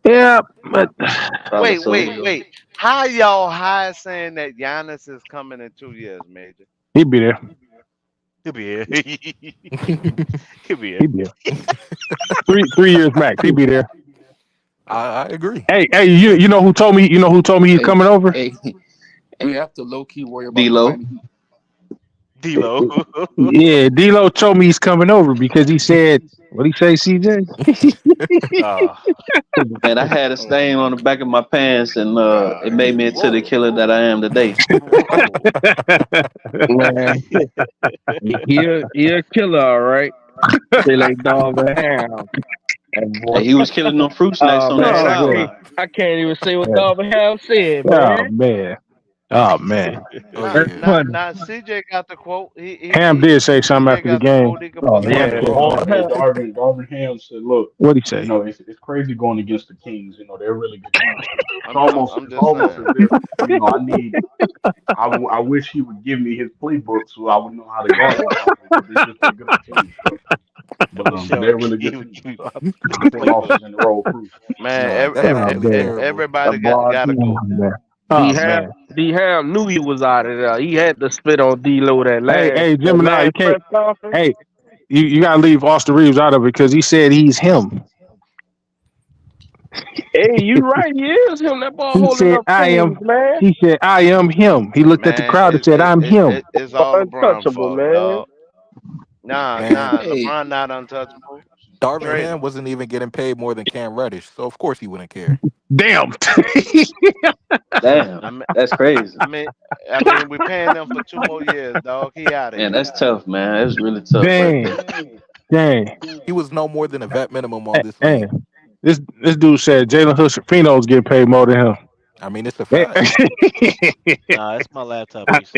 Yeah, but Probably Hey, so. yo. Wait. How y'all high saying that Giannis is coming in 2 years, Major? he'll be there. He'll be here. He'll be here. He'll be there. 3 years max. He'll be there. I agree. Hey, you know who told me? You know who told me he's Hey, coming over? hey, and we have to low key worry about the D'Lo. Miami Heat. D'Lo. Yeah, D'Lo told me he's coming over because he said, what he say, CJ? Oh, Man, I had a Oh, stain on the back of my pants, and it God. made me into the Whoa. killer that I am today. Whoa. Man, he a killer, all right. They like dog and ham. And boy, Hey, he was killing them fruit snacks oh on that man, Oh man. sideline. I can't even say what Yeah. dog and ham said, Oh man. man. Oh man. Oh Not, yeah. not, Funny. not. CJ got the quote. Ham did say something CJ after the got the game. quote. He could Oh pull it Ham up. Yeah, said Hey, dog something. and hey, ham. Darvin Ham said, "Look, What'd he say? it's crazy going against the Kings. They're a really good team. I'm It's just almost saying. as if I wish he would give me his playbook so I would know how to guard them because they're just that good of a team. for But they're sure. a really He good would team. give you The his 10 playbook. losses in a row proof. Man, Nah, that Oh man is man. terrible. The everybody got boy got to Oh go. man. D Oh Ham man. D Ham knew he was out of there. He had to spit on D-Lo Hey, that Gemini, you last can't press conference. hey, you gotta leave Austin Reeves out of it because he said he's him. Hey, you right, he is him. That ball He holding said up I teams, am man. he said I am him. He looked at the Man, crowd and said, I'm him. it's all LeBron Untouchable, fault, man. dog. Nah, Man, Hey, LeBron not untouchable. Darvin Trade Ham him. wasn't even getting paid more than Cam Reddish, so of course he wouldn't care. Damn. Damn, I mean, that's crazy. I mean, we paying them for 2 more years, dog. He out of Man, here. that's tough, man. That's really tough right Dang. there. Dang. He was no more than a vet minimum on this Hey, league. this dude said Jalen Hurst-Fino's getting paid more than him. I mean, it's a Hey. fact. Nah, that's my laptop piece.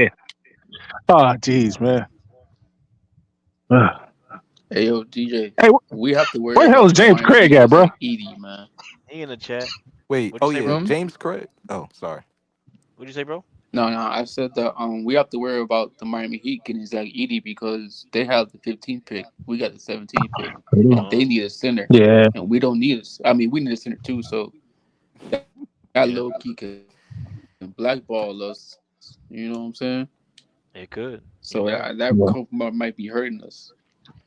Oh, jeez, man. hey, yo, DJ. Hey, We have to worry where the hell is about the James Miami Craig Heat at, is bro? like Edie, man. He in the chat. Wait, What'd you oh say, yeah, bro? Hmm? James Craig. Oh, sorry. What'd you say, bro? No, I said that we have to worry about the Miami Heat getting Zach Edey because they have the 15th pick. We got the 17th pick, and they need a center, Yeah. and we don't need us. I mean, we need a center too. So that Yeah. low key can blackball us. So us. You know what I'm saying? It could. So You're right. that compromise might be hurting us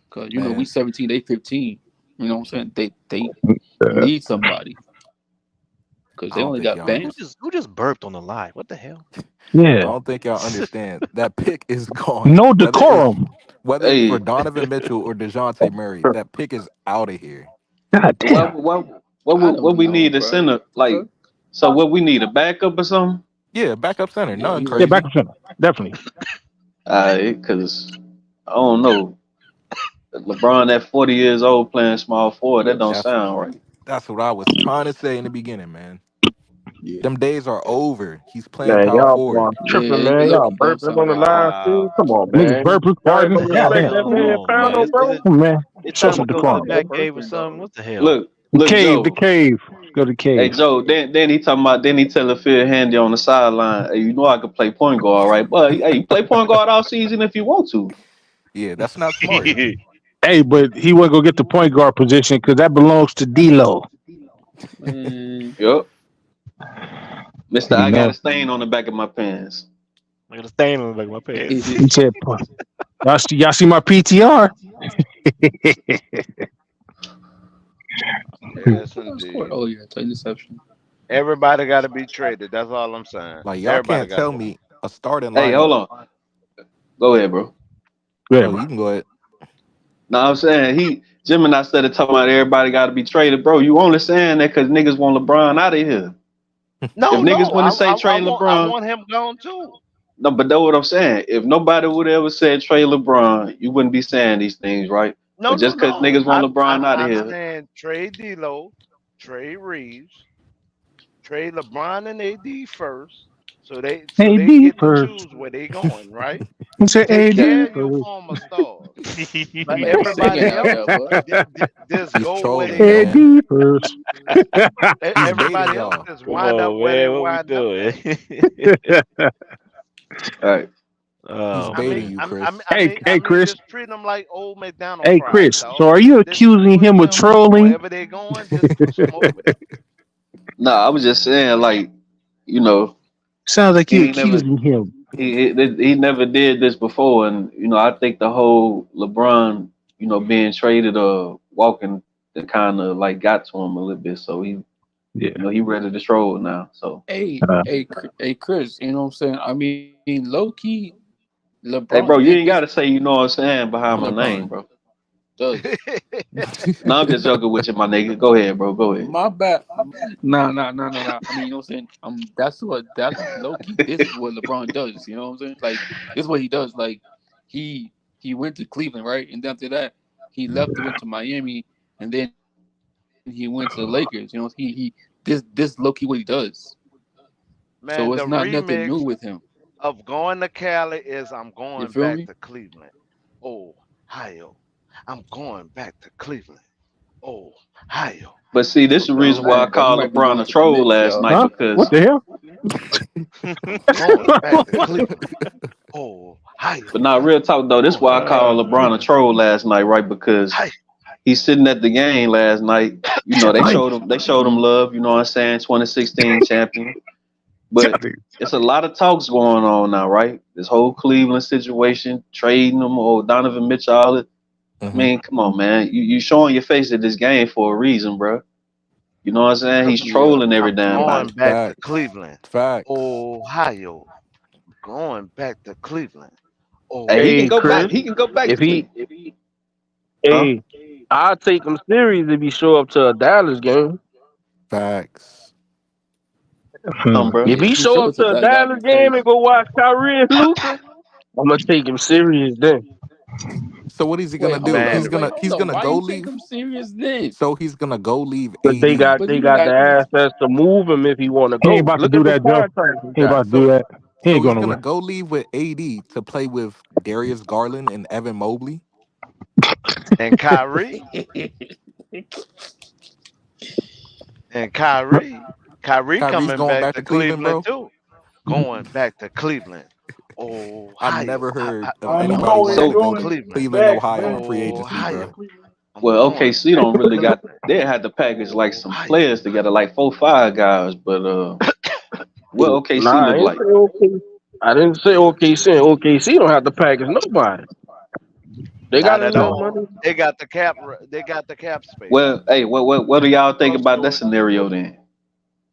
because we Man, 17, they 15. You know what I'm saying? They Yeah. need somebody because I they don't only think got y'all. Who Bam. just burped on the live? What the hell? I Yeah. don't think y'all understand. That pick is gone. No decorum. Whether it's for Hey, Donovan Mitchell or DeJounte Murray, that pick is out of here. God what damn. what I what don't we know, need a bro. center like. So what we need a backup or something? Yeah, backup center, Yeah, nothing you're Yeah, right. back crazy. to center. Definitely. Because I don't know. LeBron at 40 years old playing small forward, that don't That's sound right. that's what I was trying to say in the beginning, man. Yeah, Them days are over. He's playing Man, power y'all boys forward. yeah, tripping, it man. Y'all definitely don't burping on sound the right, bro. live too. Come on, Niggas Man, burping, y'all ain't farting. The gonna hell? Goddamn, respect Come that man. man on, Pound no, man. It's bro. Man, time show to some Go go to to the decorum. They back bed. cave or burping something. though. What the hell? Look, The look, cave, the Joe. cave. Go to the Hey cave. Joe, then he talking about then he telling Phil Handy on the sideline, hey, you know I could play point guard, right? But hey, you play point guard all season if you want to. Yeah, that's not smart. Hey, but he wasn't gonna get the point guard position because that belongs to D'Lo. Man, Yep. Mister, You I got know, a stain on the back of my pants. I got a stain on the back of my pants. he said, y'all see my PTR? Yes, scored. indeed. Oh yeah, interception. Everybody got to be traded. That's all I'm saying. Like y'all Everybody can't got to tell go. me a starting Hey, hold lineup. on. Go ahead, bro. Yeah, Oh, bro. you can go ahead. No, I'm saying Jim and I started talking about everybody got to be traded, bro. You only saying that because niggas want LeBron out of here. If No, niggas no. want to say I trade want I LeBron, want him gone too. no, but that's what I'm saying. If nobody would ever said trade LeBron, you wouldn't be saying these things, right? No, But no, just because no. niggas want LeBron out of I'm here, saying trade D'Lo, trade Reeves, trade LeBron and AD first, so they AD get to first. choose where they going. Right? He said Take AD care of your first. former stars, but Man, singing everybody out else there, boy. just He's go where trolling, they go. AD man. first. He's baiting Everybody else y'all. just Come wind up on, where they man. What we wind up doing? at. all right. He's Oh I baiting mean, man. you, I, I, Chris. I hey, mean, I hey, mean, Chris. just treat them like old McDonald Hey, fries, Chris. So dog. are you Just accusing push him of them trolling? wherever they going. Just push them over there. No, I was just saying, like, you know, Sounds like you he ain't never accusing him. he never did this before, and I think the whole LeBron, being traded or walking, that kind of like got to him a little bit. So Yeah. he ready to troll now. So Uh, Hey, Chris. You know what I'm saying? I mean, low key, LeBron hey, did bro, you this. ain't gotta say you know what I'm saying behind my LeBron name, bro. does. No, I'm just joking with you, my nigga. Go ahead, bro. Go ahead. My bad. Nah. I mean, you know what I'm saying? That's low key. This is what LeBron does. You know what I'm saying? Like this is what he does. Like he went to Cleveland, right? And then after that, he left and went to Miami, and then he went to the Lakers. You know, this low key what he does. So it's Man, not the nothing new remix with him. of going to Cali is I'm You going feel back me? to Cleveland. Ohio. I'm going back to Cleveland. Ohio. But see, this is So the that's reason what why I But he called might be LeBron going a to the troll Knicks, last yo. night huh? What because the hell? I'm going back to Cleveland. Ohio. But not real talk though. This is why I called LeBron a Cleveland. troll last night, right? Because Hi. he's sitting at the game last night. They Nice. showed him love. You know what I'm saying? 2016 champion. But it's a lot of talks going on now, right? This whole Cleveland situation, trading them or Donovan Mitchell. All it. I Hmm. mean, come on, man. You showing your face at this game for a reason, bro. You know what I'm saying? He's Yeah. trolling every I'm damn going body. back to Facts. Cleveland. Facts. Ohio. Going back to Cleveland. Hey, he can Hey, go back. Chris. He can go back If to he, Cleveland, huh? hey, I'll take him serious if he show up to a Dallas game. Facts. Bro. If Yeah, he if he show show up it to to a that, that'd Dallas be game and crazy. go watch Kyrie and Luca, I'm gonna take him serious then. So what is he gonna Wait, do? hold Man, He's on. gonna Wait, hold he's on. gonna Why go you take leave. him serious then? So he's gonna go leave But they AD. got But they you got got the assets to move him if he want to He ain't go. about to Look do at the that, Joe. contract he He ain't got. about to do So that. He so ain't he's gonna gonna win. go leave with AD to play with Darius Garland and Evan Mobley. and Kyrie and Kyrie Kyrie's coming going back back to to Cleveland, Cleveland bro. too. Going back to Cleveland. I Ohio. never heard of I I'm anybody know going wanting they to So, back to go to doing Cleveland. it. Cleveland, Back, Ohio in back. free agency, bro. Ohio. I'm well, going OKC back don't to really got. Cleveland. They had to package like some Ohio. players together, like 4, 5 guys. But what OKC Nah, I look ain't like? say okay. I didn't say OKC. And OKC don't have to package nobody. They Not got at enough all. money. They got the cap. They got the cap space. Well, hey, what do y'all think about that scenario then?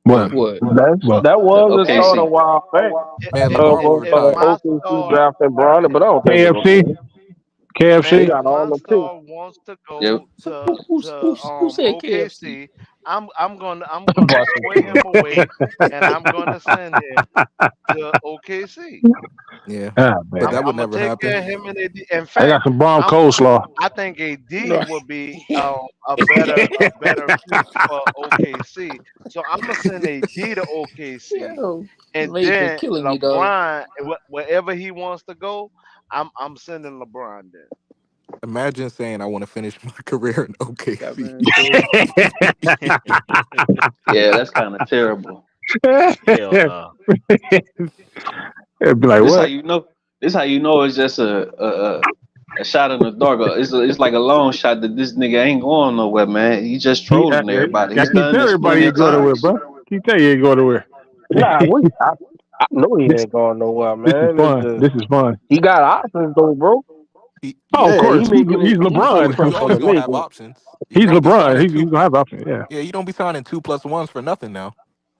What? What? Well, That was a thought a OKC. while back Man, If LeBron will if retire. my OKC star, drafting Bronny, but I don't think they're gonna KFC, do it. man, They KFC. if got all my the picks. star wants to Yep. go Who said KFC? OKC, I'm gonna square him away, and I'm gonna send him to OKC. Yeah, Ah, but man. that would I'm gonna never take care happen. of him and AD. In I got fact, some bomb I'm coleslaw. I think AD Right. would be a better fit for OKC. So I'm gonna send AD to OKC, Yo, and Laker then killing me, dog. LeBron, wherever he wants to go, I'm sending LeBron there. Imagine saying I want to finish my career in That OKC. man crazy. Yeah, that's kind of terrible. Hell no. It'd be like, This how what? you know. This how you know it's just a shot in the dark. It's like a long shot that this nigga ain't going nowhere, man. He just trolling everybody. I He's keep done telling this everybody plenty you of go to where, times. bro. Keep telling you go to where. Nah, I know he ain't going nowhere, This is man. It's fun. just This is fun. he got options though, bro. Oh, of Yeah, he course. making He's it. He making LeBron. it You for the always gonna have Lakers. options. You He's don't be LeBron. signing He's two. gonna have options. Yeah. Yeah, you don't be signing 2+1s for nothing now.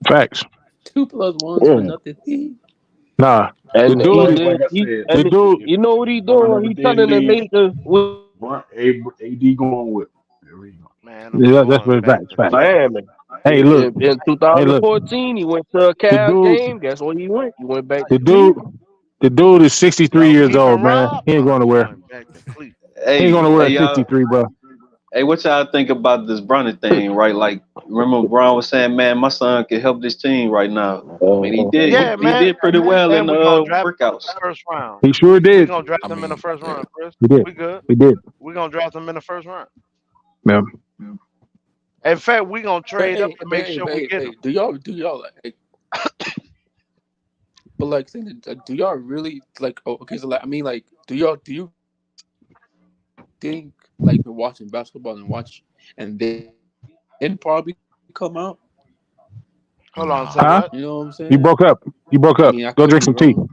Facts. 2+1s for Yeah, nothing. Nah. The and dude is Like I he said, the and dude. you know what he LeBron doing? never He did telling the leave. Lakers with AD going with. There we go. Man, I'm Yeah, that's going what back facts. to Facts. Cleveland. Miami. Hey, look. In Hey, look. 2014, he went to a The Cavs dude. game. Guess where he went? He went back The to dude. Cleveland. The dude is 63 Yo, years even old, man. Rob He ain't going Bronny nowhere. going back to Cleveland. He ain't going Hey, nowhere hey, at y'all. 63, bro. Hey, what y'all think about this Bronny thing, right? Like, remember Brown was saying, "Man, my son can help this team right now." I mean, he did. Yeah, He man, did pretty well in and we're gonna the draft him in workouts. the first round. He sure We're did. gonna draft I him in the mean, first yeah. round, Chris. He did. We good. He did. We're gonna draft him in the first round. Yeah. In fact, we're gonna But trade up hey, to but make hey, sure but we hey, get but him. hey, do y'all like? But like, saying that, do y'all really like? Oh, okay, so like, I mean, like, do you think like you're watching basketball and watch and then probably come out? Hold on, say Nah. Huh? what? You know what I'm You saying? broke up. You broke I up. mean, I Go could drink be some tea. wrong.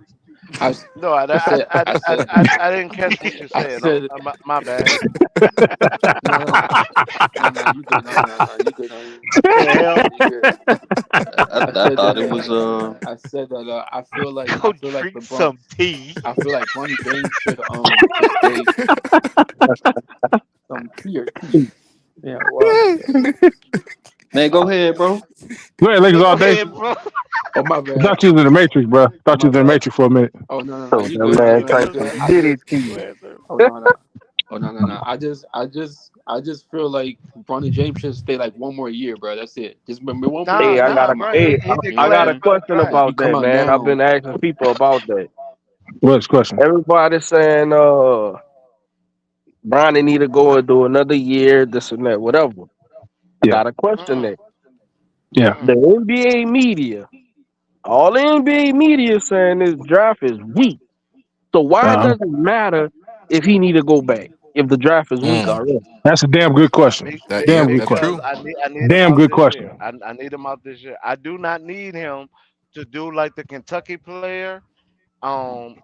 I, s- No, I, I I, said I, I I, said I, I didn't catch what you I said. said My bad. no no no you good no you good The hell? you good. I I said thought that it was I said that Go I feel like drink LeBron some tea. I feel like Bronny James should take some tea or tea. Yeah, water. man. Go ahead, bro. Go ahead, Lakers Go all day. ahead, bro. Oh my I bad. thought you was in the Matrix, bro. Oh Thought you my was in the bad. Matrix for a minute. Oh no, So you that good. No, man no, you drank good. some I Diddy just tea. Go ahead, sir. oh no. Oh no. I just feel like Bronny James should stay like one more year, bro. That's it. Just remember one more Hey, year I and then got a come out. hey, He You know I what I'm got a declared saying? for the question draft. You about come that, out man. I've now. been asking people about that. What's the question? Everybody saying Bronny need to go and do another year, this and that, whatever. I Yeah. got a question Mm-mm, there. Yeah. The mm-mm. NBA media, all the NBA media saying this draft is weak. So why Uh-huh. does it matter if he need to go back if the draft is weak Mm, already? That's a damn good question. Damn good that's Because question. true. I need him Damn out good this year. question. I need him out this year. I do not need him to do like the Kentucky player, um,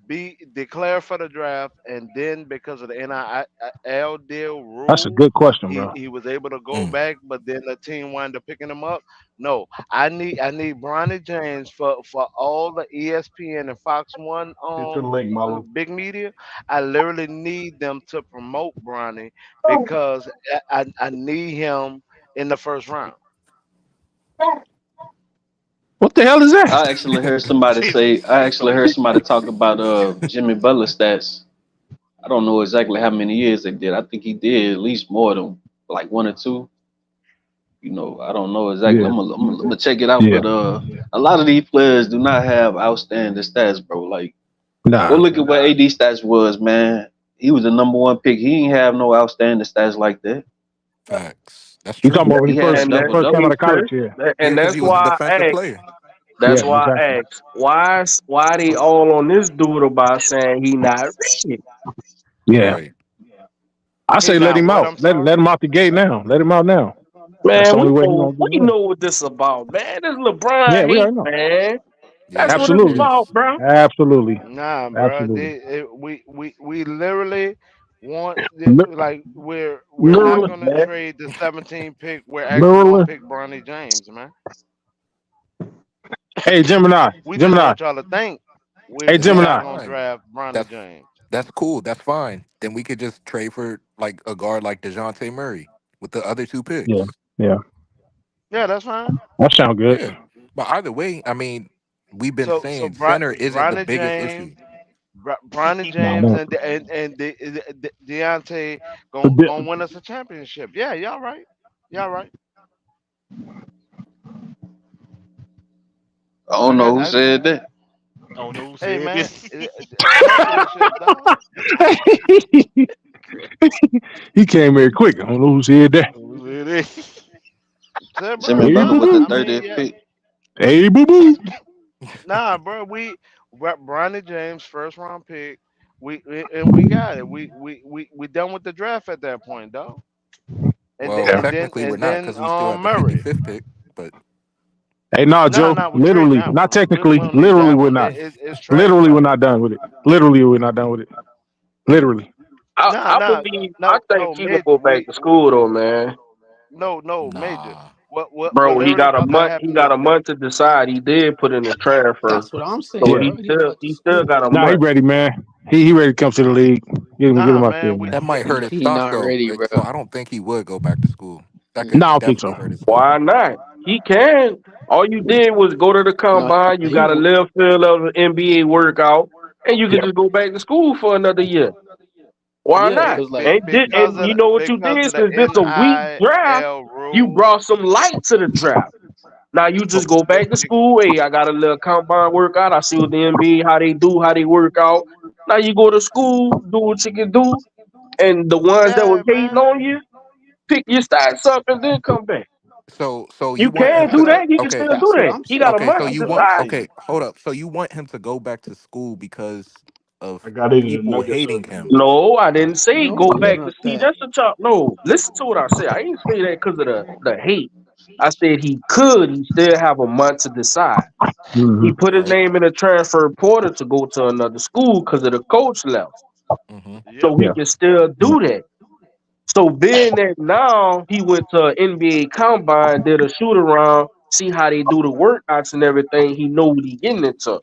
be declare for the draft, and then because of the NIL deal That's a rules, good question, he bro. he was able to go Mm. back, but then the team wound up picking him up. No, I need Bronny James for all the ESPN and Fox One Hit the link, Malo. big media. I literally need them to promote Bronny because I need him in the first round. What the hell is that? I actually heard somebody say. I actually heard somebody talk about Jimmy Butler stats. I don't know exactly how many years they did. I think he did at least more than like one or two. You know, I don't know exactly. Yeah. I'm gonna check it out. Yeah. But a lot of these players do not have outstanding stats, bro. Like, go Nah. look at what AD stats was, man. He was the number one pick. He ain't have no outstanding stats like that. Facts. That's You talking true. about when he He had a first And that, double first came out hey double. of college? Chris, Yeah. Yeah, and because that's he was a why I defensive asked. player. That's Yeah, why I exactly. asked. Why they all on this dude about saying he not ready? Yeah. Right. I He say let not him what? out. I'm sorry. Let him out the gate now. Let him out now. That's the Man, only way he gonna we do it. know what this about, man. This LeBron Yeah, we hate, already know. man. Yeah, That's he what sure it's Absolutely. about, is. bro. Absolutely. Nah, bro. Absolutely. We literally want Li- like we're not Literally, gonna man. trade the 17 pick. We're actually gonna Literally. pick Bronny James, man. Hey, Gemini. We just Gemini. want y'all to think Hey, we Then that's not Gemini. gonna fine. draft Bronny That's James. that's cool. That's fine. Then we could just trade for like a guard like Dejounte Murray with the other two Yeah. picks. Yeah. Yeah, that's fine. That sound good. Yeah. But either way, I mean, we've been So saying center isn't the Bronny biggest James, issue. Bronny No, James, no. and Deontay The gonna win us a championship. Yeah, y'all right. Y'all right. I don't know who I said that. Oh no, who hey said man, this? championship dog. he came here quick. I don't know who said that. Who said this? Said Jimmy bro, Hey, Butler boo nah. with the boo. I mean, 30th yeah, pick. Hey, boo boo. nah, bro. Bronny James first round pick. And we got it. We done with the draft at that point, dog. Well, Yeah. technically we're And not then because we still have the Murray. 55th pick. But Hey, nah, Nah, Joe. nah, we're trading Literally, that not one. We technically. don't need Literally, that we're one. not. It's trade, Literally, we're brother. not done with it. Literally, we're not done with it. Literally. I, Nah, I nah, believe. I no, think no, he gonna major. go back to school though, man. No, major. nah. What Bro, he literally got a about to month. He happen got is a that. month to decide. He did put in the transfer, That's what I'm so saying, Yeah. he bro. He still back to he still school. got a Nah, he month. ready, man. He ready to come to the league. Get Nah, him out there, man. man. That might hurt his He stock not though. ready, bro. So I don't think he would go back to school. That No, could I don't think definitely so. hurt his stock. Why not? He can. All you did was go to the No, combine. You he got a would. little feel of an NBA workout, and you can Yeah. just go back to school for another year. Why Yeah, not? cause like And you know what you Because did of the since this a weak draft, NIL you rules. brought some light to the draft. Now you Oh, just go back to school. Hey, I got a little combine workout. I see what the NBA how they do, how they work out. Now you go to school, do what you can do, and the ones that was Yeah, hating man. on you, pick your stats up and then come back. so you You want Yeah, can him do to because that. He can okay. still do that's what that. I'm He got saying. a Okay, so month to That's you what I'm want decide. okay, saying. hold up. So you want him to go back to school because I of got it in the people nuggets hating of him. No, I didn't say No, go it's back Yeah. to not see. that. That's the top. No, listen to what I said. I didn't say that because of the hate. I said he could. He still have a month to decide. Hmm. He put his Right. name in a transfer portal to go to another school because of the coach left. Hmm. yep. So he Yeah. can still do that. So being that now he went to NBA combine, did a shoot around, see how they do the workouts and everything. He know what he getting into.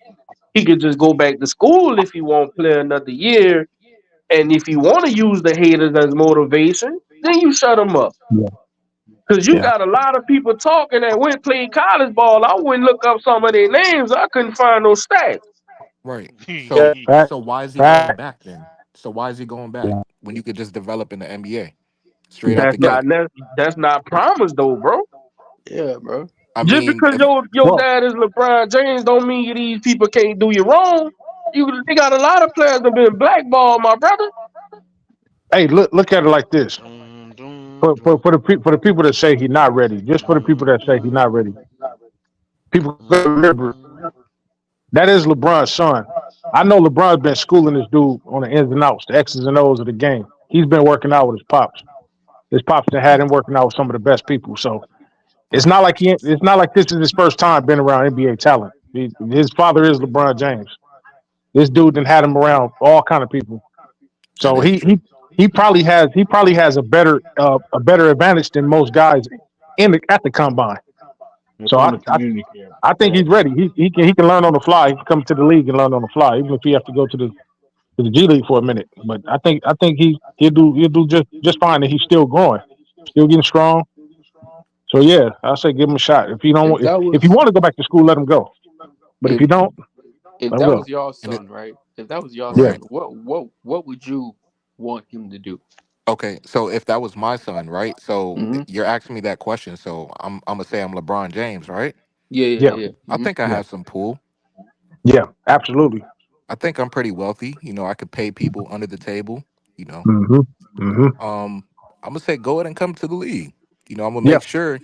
He could just go back to school if he won't play another year. And if you want to use the haters as motivation, then you shut them up. Yeah. Because you Yeah. got a lot of people talking that went played college ball. I wouldn't look up some of their names. I couldn't find no stats. Right. Yeah. Fact. So why is he going Fact. back then? So why is he going back Yeah. when you could just develop in the NBA straight out Yeah. the That's Look. not gate? that's not promised though, bro. Yeah, bro. I Just mean, because if your Well, dad is LeBron James don't mean these people can't do you wrong. They got a lot of players that been blackballed, my brother. hey, look at it like this. Dun, dun, For dun, for the people that say he's not ready, just for the people dun, that say he's not ready, dun, people gotta remember dun. that is LeBron's son. I know LeBron's been schooling this dude on the ins and outs, the X's and O's of the game. He's been working out with his pops. His pops that had him working out with some of the best people. So it's right. not like it's not like this is his first time being around NBA talent. His father is LeBron James. This dude then had him around all kind of people. That So is true. he probably has a better advantage than most guys at the combine. it's So on the community camp. I think he's ready. He can learn on the fly. He can come to the league and learn on the fly, even if he have to go to the G League for a minute. But I think he'll do just fine. And he's still growing, still getting strong. So yeah, I say give him a shot. If you If don't, that if you was want to go back to school, let him go. But if if you don't, if let him that go. was your And it son, right? If that was your Yeah, son, right. what would you want him to do? Okay, so if that was my son, right? So Mm-hmm. you're asking me that question. So I'm gonna say I'm LeBron James, right? Yeah, yeah, yeah, yeah. I Mm-hmm. think I yeah, have some pull. yeah. Absolutely. I think I'm pretty wealthy. I could pay people under the table. You know, Mm-hmm. Mm-hmm. I'm gonna say go ahead and come to the league. I'm gonna Yeah. make sure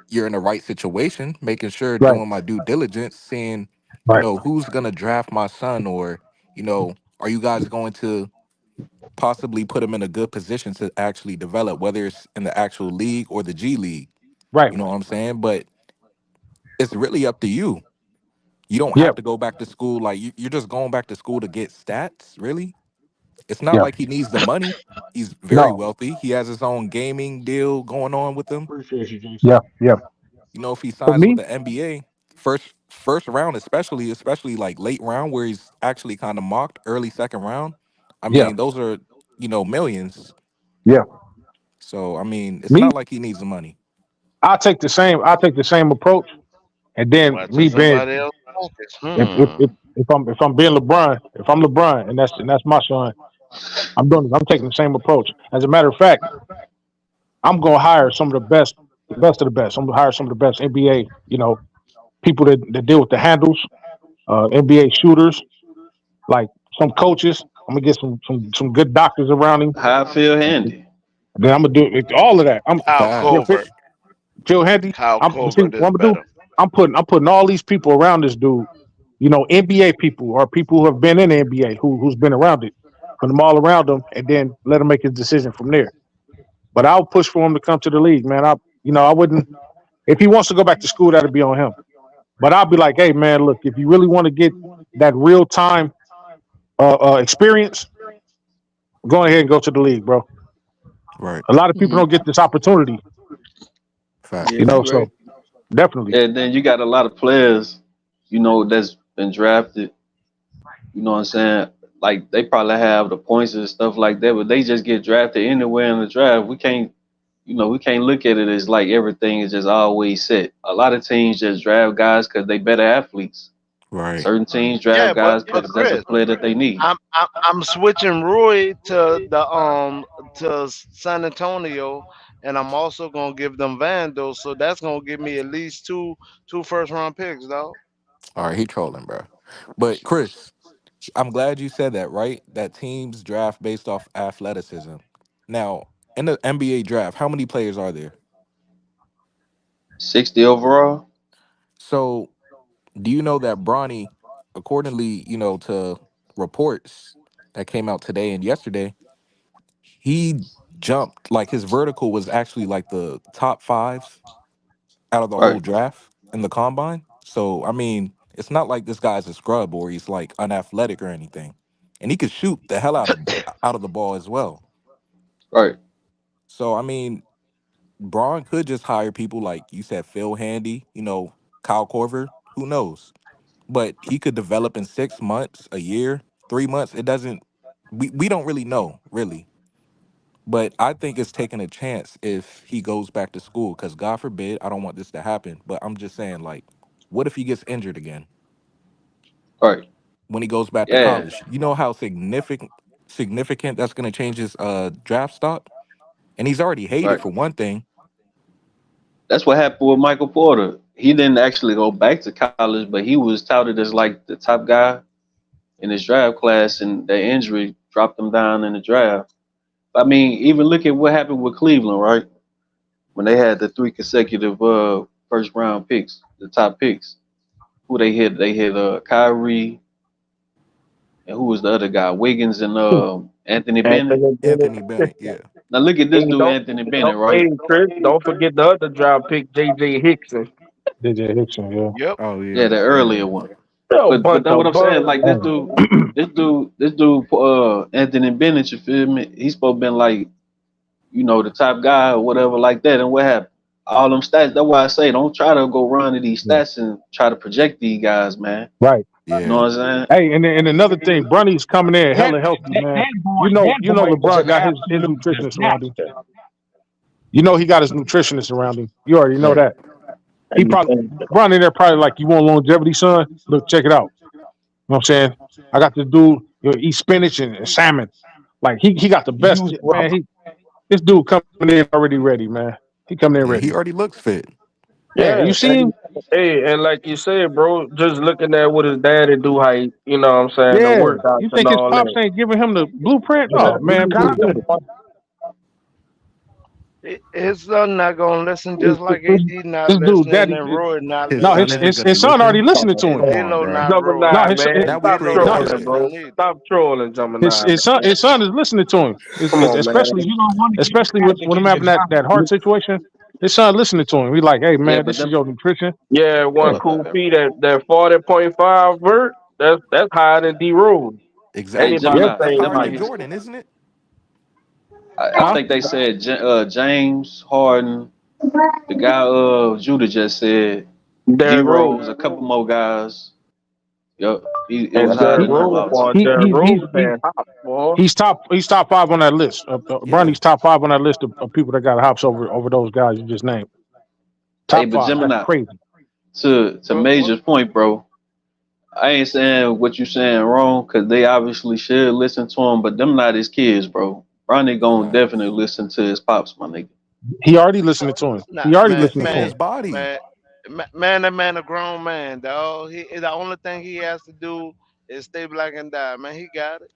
you're in the right situation, making sure Right. doing my due diligence, seeing, Right. who's gonna draft my son, or are you guys going to possibly put him in a good position to actually develop, whether it's in the actual league or the G League. Right. You know what I'm saying? But it's really up to you. You don't Yeah, have to go back to school. Like you're just going back to school to get stats. Really, it's not yeah. like he needs the money. He's very No, wealthy. He has his own gaming deal going on with him. Appreciate you, Jason. yeah, yeah. You know, if he For signs with me, the NBA, first round, especially like late round where he's actually kind of mocked, early second round. I yeah, mean, those are millions. yeah. So I mean, it's Me, not like he needs the money. I take the same. I take the same approach. And then Watching me being somebody else practice. if I'm being LeBron, if I'm LeBron, and that's my son, I'm taking the same approach. As a matter of fact, I'm gonna hire some of the best of the best. I'm gonna hire some of the best NBA, people that deal with the handles, NBA shooters, like some coaches. I'm gonna get some good doctors around him. How I feel handy. Then I'm gonna do all of that. Kyle Yeah, Facts. Covert. Phil Handy. Kyle See Covert what is I'm gonna do. better. I'm putting all these people around this dude. NBA people or people who have been in the NBA who's been around it. Put them all around him, and then let him make his decision from there. But I'll push for him to come to the league, man. I wouldn't. If he wants to go back to school, that'll be on him. But I'll be like, hey, man, look, if you really want to get that real time experience, go ahead and go to the league, bro. Right. A lot of people Mhm. don't get this opportunity, Yeah, Facts. you're so right. definitely. And then you got a lot of players, that's been drafted. You know what I'm saying? Like they probably have the points and stuff like that, but they just get drafted anywhere in the draft. We can't look at it as like everything is just always set. A lot of teams just draft guys because they better athletes. Right. Certain teams Yeah, draft but guys but because that's a Chris, player that they need. I'm switching Rui to the to San Antonio, and I'm also gonna give them Vandals, so that's gonna give me at least two first round picks, though. All right, he trolling, bro. But Chris, I'm glad you said that, right? That teams draft based off athleticism. Now, in the NBA draft, how many players are there? 60 overall. So, do you know that Bronny, accordingly, to reports that came out today and yesterday, he jumped like his vertical was actually like the top five out of the whole Right, draft in the combine. So, I mean, it's not like this guy's a scrub or he's like unathletic or anything. And he could shoot the hell out of the ball as well. right, So, I mean, Braun could just hire people like you said, Phil Handy, Kyle Korver, who knows? But he could develop in 6 months, a year, 3 months. It doesn't we don't really know, really. But I think it's taking a chance if he goes back to school. Cause God forbid, I don't want this to happen. But I'm just saying, like, what if he gets injured again right. when he goes back to Yeah, college? You know how significant that's gonna change his draft stock? And he's already hated right. for one thing. That's what happened with Michael Porter. He didn't actually go back to college, but he was touted as like the top guy in his draft class, and the injury dropped him down in the draft. I mean, even look at what happened with Cleveland, right? When they had the three consecutive first round picks, the top picks. Who they hit? They hit Kyrie, and who was the other guy? Wiggins and Anthony Bennett. Anthony Bennett. Anthony Bennett, yeah. Now look at this Hey, dude, Anthony Bennett, right? hey, Chris, don't forget the other draft pick, J.J. Hickson. DJ Hickson, yeah. Yep. Oh Yeah, yeah, the yeah. earlier one. Yo, But bunch that's what of I'm saying. buzz. Like this dude, Anthony Bennett. You feel me? He's supposed to been like, the top guy or whatever like that. And what happened? All them stats. That's why I say don't try to go run to these Yeah. stats and try to project these guys, man. Right. You know Yeah. what I'm saying? Hey, and another thing, Bronny's coming in hella healthy, man. That boy was LeBron an got his absolute nutritionist around him. disaster. He got his nutritionist around him. You already know Right. that. He probably Bron in there probably like, you want longevity, son? Look, check it out. You know what I'm saying? I got this dude, eat spinach and salmon. Like he got the best, Use raw. man. This dude coming in already ready, man. He coming in Yeah, he ready. already looks fit. Yeah, Yeah, you see him? and like you said, bro, just looking at what his daddy do, how you know what I'm saying, the Yeah. workouts You and think his all pops that. ain't giving him the blueprint? Yeah, Oh he man, got please. it. His son not gonna listen, just like This, AD not this dude, listening daddy. and Roy not His No, son his listening isn't his, gonna his son listen. already listening to Come him. and on, D'Lo bro. not rolling No, Gemini, his man, That was stop D'Lo creative not no, trolling, shit. bro. listening either. Stop trolling, Gemini, man. his son is listening to him. Come on, man. Especially with him having that heart situation. His son listening to him. He like, hey Yeah, man, but this is them. your nutrition. Yeah, one Yeah, cool P that 40.5 vert. That's higher than D Rose. hey Exactly. Yeah, Anybody Gemini, That's saying higher Gemini. than like Jordan, isn't it? I huh? think they said James Harden, the guy Judah just said D Derrick Rose Rose, a couple more guys. Yup, it was and higher Derrick than He them Rose, also. boy, Derrick Rose he had hot, boy. he's top five on that list. Yeah. Bronny's top five on that list of people that got hops over those guys you just named. Hey, Top but five. That's Gemini, crazy. to Major's point, bro. I ain't saying what you saying wrong, cause they obviously should listen to him, but them not his kids, bro. Ronnie gonna Facts. definitely listen to his pops, my nigga. He already listening to him. Nah, He already man, listening He to in man, his him. body. man, that man, a grown man, dog. The only thing he has to do is stay black and die, man. He got it.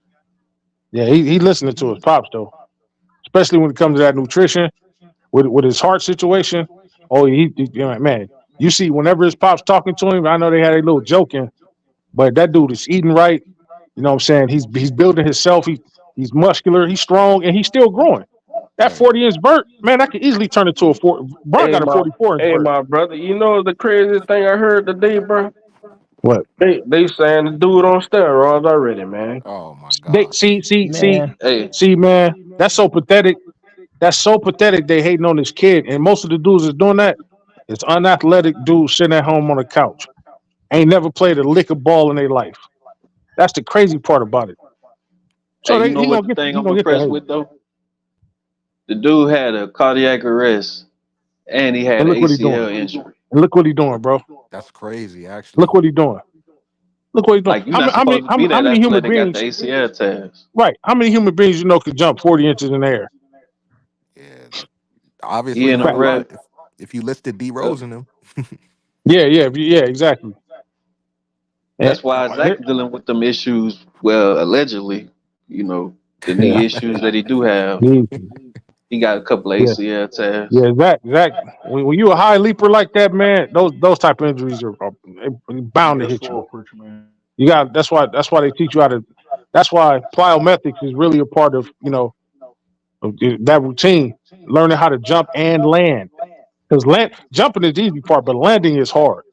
Yeah, he listening to his pops though, especially when it comes to that nutrition with his heart situation. Oh, man. You see, whenever his pops talking to him, I know they had a little joking, but that dude is eating right. You know what I'm saying? He's building himself. He's muscular. He's strong, and he's still growing. That Right. 40-inch vert, man, I could easily turn it to a 4. Bron got a 44-inch Hey vert. my brother, you know the craziest thing I heard today, bro? What? They saying the dude on steroids already, man. Oh my They gosh. Man, Hey, see, man. That's so pathetic. That's so pathetic. They hating on this kid, and most of the dudes that's doing that is unathletic dudes sitting at home on the couch, ain't never played a lick of ball in their life. That's the crazy part about it. hey, So you know what the thing he I'm gonna get the impressed hate. with though? The dude had a cardiac arrest and he had And an look what he doing. ACL injury. And look what he doing, bro. That's crazy, Look actually. what he doing. Look what he doing. Like you're not supposed to be How that many human athletic after beings? ACL tears. Right. How many human beings you know could jump 40 inches in the air? Yeah. He Obviously in a not a Fact. rep. lot. If you listed D Uh, Rose in them. Yeah, exactly. And, that's why Zach dealing with them issues. Well, allegedly, you know, the yeah, knee issues that he do have. easy. He got a couple of Yeah, ACL tears. yeah. Zach. When you a high leaper like that, man, those type of injuries are bound to Yes, hit you. Lord, preacher man. You got that's why they teach you how to. That's why plyometrics is really a part of of that routine. Learning how to jump and land, because jumping is the easy part, but landing is hard.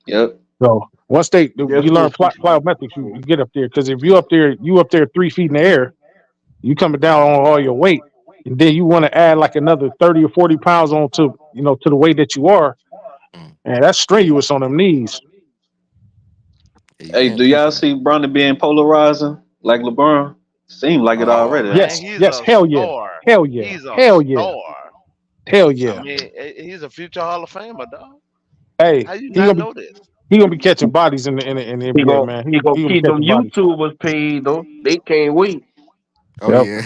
Yep. So once Yes, you learn Lord, preacher man. plyometrics, you get up there. Because if you up there 3 feet in the air, you coming down on all your weight, and then you want to add like another 30 or 40 pounds onto to the weight that you are, Mm. and that's strenuous on them knees. Yeah, you Hey, can't do teach y'all that. see Bronny being polarizing like LeBron? Seemed like it Oh already. man, Yes, he's yes, a hell yeah, star. hell yeah, He's a hell yeah, star. hell I yeah. mean, he's a future Hall of Famer, dog. Hey, How you not know this? he gonna be catching bodies in the He NBA, gonna man. he gonna He gonna be keep them catching bodies. YouTubers paid though. They can't wait. Oh Yep. yeah.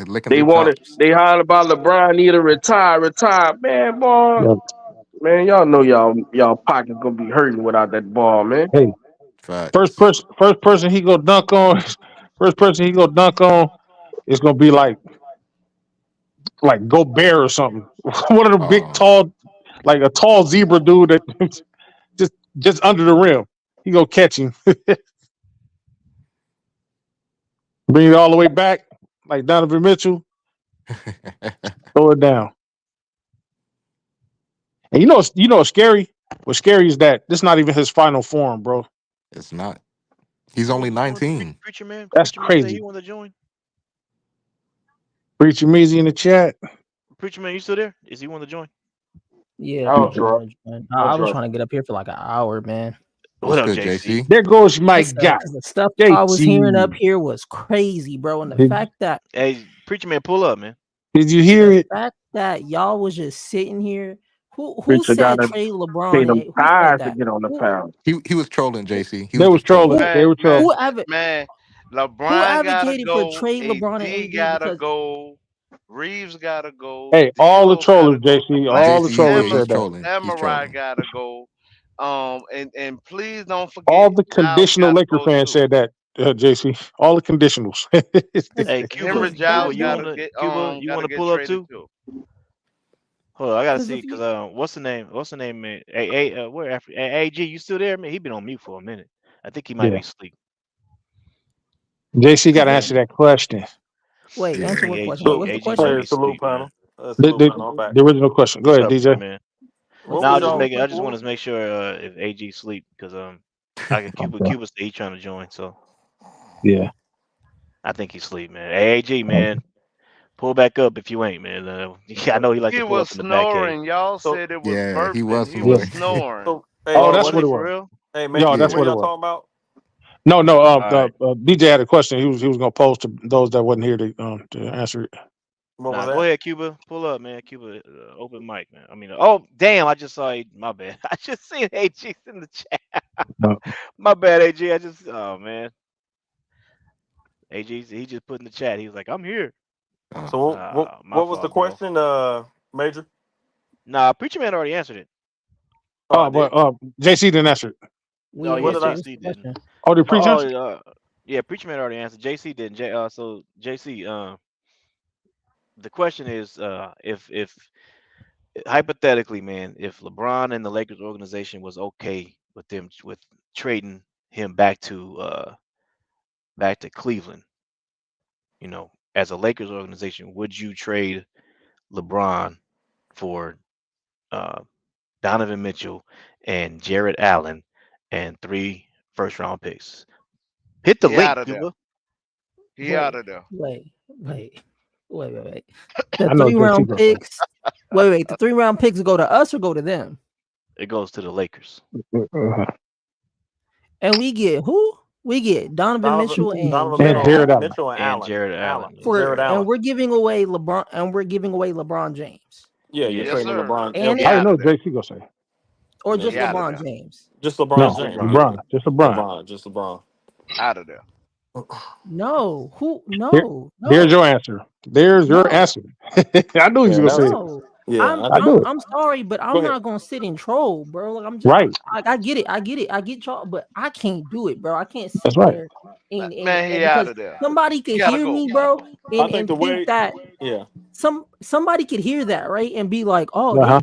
Licking They their wanted chops. they holler about LeBron need to retire. Man, boy, Yep. man, y'all know y'all pockets gonna be hurting without that ball, man. Hey, Facts. first person he gonna dunk on, first person he gonna dunk on is gonna be like Gobert or something. One of the big Oh, tall, like a tall zebra dude that just under the rim. He gonna catch him, bring it all the way back, like Donovan Mitchell, throw it down. And what's scary? What's scary is that this not even his final form, bro. it's not. He's What's only going on, 19. preacher man? That's Preacher man say he crazy. want to join. Preacher Measy in the chat. Preacher man, you still there? Is he want to join? yeah, I'll preacher drop. man. I'll I was drop. trying to get up here for like an hour, man. What What's up, good, JC? JC? There goes my Listen, guy, because the stuff I was hearing up JC. here was crazy, bro. And the Did, fact that Hey, preacher man, pull up, man. did you hear the it? fact that y'all was just sitting here. Who Preacher said gotta trade LeBron? pay them Who said tires to that? get on the Who pound. He was trolling, JC. He They was was just trolling. trolling. who They were trolling. who Man, adv- man, who LeBron gotta advocated for go. trade LeBron and AD AD? gotta Because go. Reeves gotta go. Hey, all the D'Lo trollers, gotta go. The JC. Black All the JC, trollers he's said that. trolling. He's Samurai trolling. gotta go. And please don't All forget the Giles conditional gotta Laker go fans too. said that, JC. All the conditionals. Hey, Henry Cuba, Giles you gotta wanna get Cuba? You wanna get pull up traded too? too. Hold on, I gotta see if because you what's the name? What's the name, man? Hey, where after? Hey, AG, you still there, man? He been on mute for a minute. I think he might Yeah. be asleep. JC got because to if Yeah, answer that question. wait, I answer Yeah. think what question? AG What's the AG might question? be Hey, salute asleep, man. panel. Let's The, move the, on back. the original question. Go What's ahead, up, DJ. man? What No, I was was just y'all? making. I just wanted to make sure if AG sleep because I can Okay. Cuba say he trying to join, so Yeah. I think he sleep, man. Hey, AG, man, pull back up if you ain't, man. I know he like He to pull was up in the back cave. snoring. Y'all So said it was Yeah, he burping. was He was Yeah. snoring. snoring. so hey, Oh, Oh, that's was what he it for was. real? hey, Yo, Major, that's what Yeah. what are it y'all was. talking about? No, no. All right. DJ had a question. He was gonna pose to those that wasn't here to answer it. What was Nah, go that? ahead, Cuba. Pull up, man. Cuba, open mic, man. I mean, oh damn, I just saw. My bad. I just seen AG in the chat. No. My bad, AG. Oh man, AG. He just put in the chat. He was like, I'm here. Uh, So My what was the fault, bro. question, Major? Nah, Preacher Man already answered it. Oh, I But did. JC didn't answer it. Oh We What yeah, did I? what's JC the didn't. question? Oh, the preacher. Oh, yeah, Preacher Man already answered. JC didn't. So JC, the question is, if hypothetically, man, if LeBron and the Lakers organization was okay with them with trading him back to Cleveland, as a Lakers organization, would you trade LeBron for uh, Donovan Mitchell and Jared Allen and 3 first round picks? Hit the He link, out of there. Cuba. He out Wait, of there. wait, wait, wait. The I know three JC round gonna say. picks. Wait. The 3 round picks go to us or go to them? It goes to the Lakers And we get who? We get Donovan Mitchell and Donovan Jared And Jared Allen Allen. Mitchell and and Allen. Jared Allen. Allen. Yeah, Jared and Allen. we're giving away LeBron James. Yeah, you're Yes, yes, trading sir. LeBron. And He I it already out know of there. JC gonna say. or Yeah, just He out of LeBron there. James. just LeBron No, just James. LeBron. LeBron. Just LeBron. Just LeBron. Out of there. No, who Here, no, there's your no, answer. There's your no. answer. I knew he was Yeah, gonna say that's it. No, yeah. I'm I I think. I'm knew it. I'm sorry, but Go I'm ahead. not gonna sit and troll, bro. Like Right. I get it, I get y'all, but I can't do it, bro. I can't That's sit right. there and and, Man, he and out because of there. somebody He could gotta hear go. me, bro, I and think the think way. that Yeah. somebody could hear that, right, and be like, oh, Uh huh.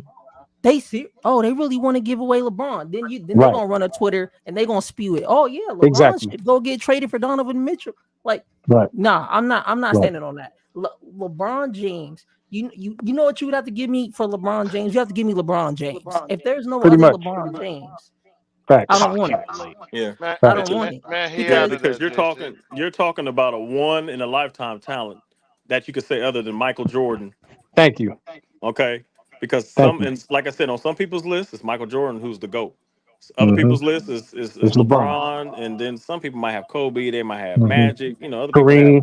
they see, oh, they really want to give away LeBron. Then they're Right. gonna run a Twitter and they're gonna spew it. Oh yeah, LeBron Exactly. should go get traded for Donovan Mitchell. Like, Right. nah, I'm not Right. standing on that. LeBron James, you know what you would have to give me for LeBron James? You have to give me LeBron James. If there's no Pretty other much. LeBron James, I Facts. don't Ah, want it. Cuba late. Yeah. Man, I don't man, Because man, want it man, he yeah, out because of because there, you're JC. talking about a one in a lifetime talent that you could say other than Michael Jordan. Thank you. Okay. Because Thank you. and like I said, on some people's list, it's Michael Jordan who's the GOAT. Other Mm-hmm. people's list is It's LeBron. LeBron, and then some people might have Kobe, they might have Mm-hmm. Magic, other people have Kareem.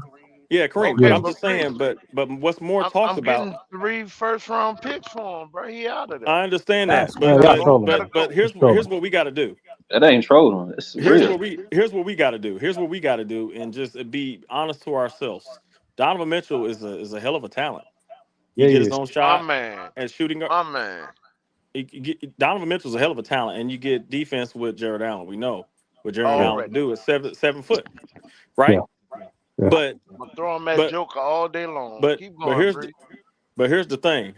yeah, Kareem. But Okay, Yeah. I'm but just saying, preacher, but what's more talked I'm about, getting 3 first round picks for him, bro. He out of there. I understand That's that, he Man, gotta y'all go. trolling, Gotta man. but go. here's It's trolling. what we got to do. That ain't trolling. It's real. Here's what we got to do. Here's what we got to do, and just be honest to ourselves. Donovan Mitchell is a hell of a talent. He Yeah, he get his is. own My shot man. and shooting. My man. Donovan Mitchell's a hell of a talent, and you get defense with Jared Allen. We know what Jared Yeah. Allen can Already. do at 7 foot, Yeah. right? Yeah. But I'm gonna throw him at but Joker all day long. but Keep but going, here's preach. here's the thing.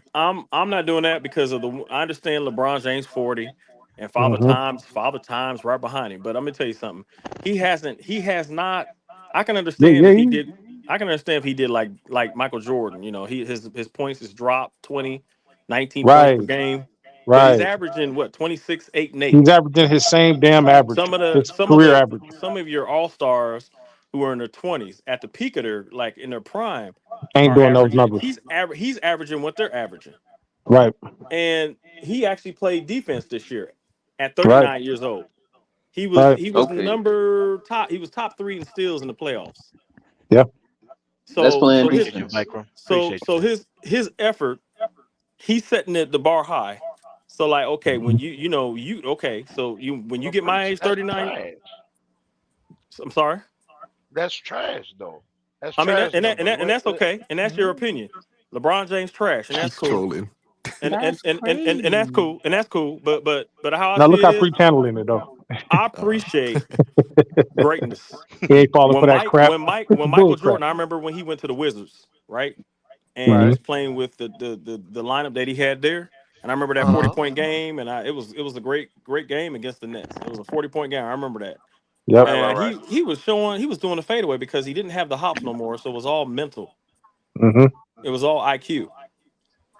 I'm not doing that because of the. I understand LeBron James 40, and Mm-hmm. Father Time's right behind him. But I'm gonna tell you something. He has not. I can Yeah. understand Yeah. if he did. I can understand if he did like Michael Jordan. His points has dropped 20, 19 points Right. per game, but he's Right. averaging what 26, 8, and 8. He's averaging his same damn average. His career average. Some of your all stars who are in their 20s at the peak of their like in their prime Ain't are doing those averaging. numbers. He's averaging what they're averaging, Right. and he actually played defense this year at Right. 39 years old. Right. He was Okay, number top. He was top 3 in steals in the playoffs. Yeah. that's playing Appreciate you, defense. Micro. Appreciate you, So man. his effort, he's setting the bar high. So like okay, when you okay, so you when you But get my preacher, age that's 39, trash. I'm sorry. That's trash though. That's I mean, trash numbers. and that's okay, and that's your opinion. LeBron James trash, and that's He's cool, trolling. That's and that's crazy. cool, and that's cool. But how I Now see look it how is, Freak handling it though. I Uh, appreciate greatness. He ain't falling for that crap. When Bull Michael crap. Jordan, I remember when he went to the Wizards, right, and he Hmm. was playing with the lineup that he had there. And I remember that Uh 40 huh. point game, and it was a great game against the Nets. It was a 40-point game. I remember that. Yep. And he was doing the fadeaway because he didn't have the hops no more, so it was all mental. Hmm. It was all IQ.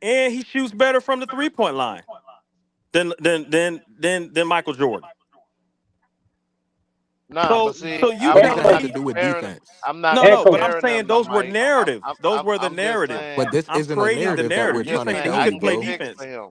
and he shoots better from the 3-point line than Michael Jordan. Nah, but So see, you What I'm does telling that have not to me do with comparing. defense? I'm not no, but I'm comparing saying them to those were Mike. narratives. Those were the I'm just narratives. But saying. this I'm isn't a creating the narrative that I'm we're narrative. You're just trying to saying saying that he tell I you, couldn't can play get bro. picks defense. for him.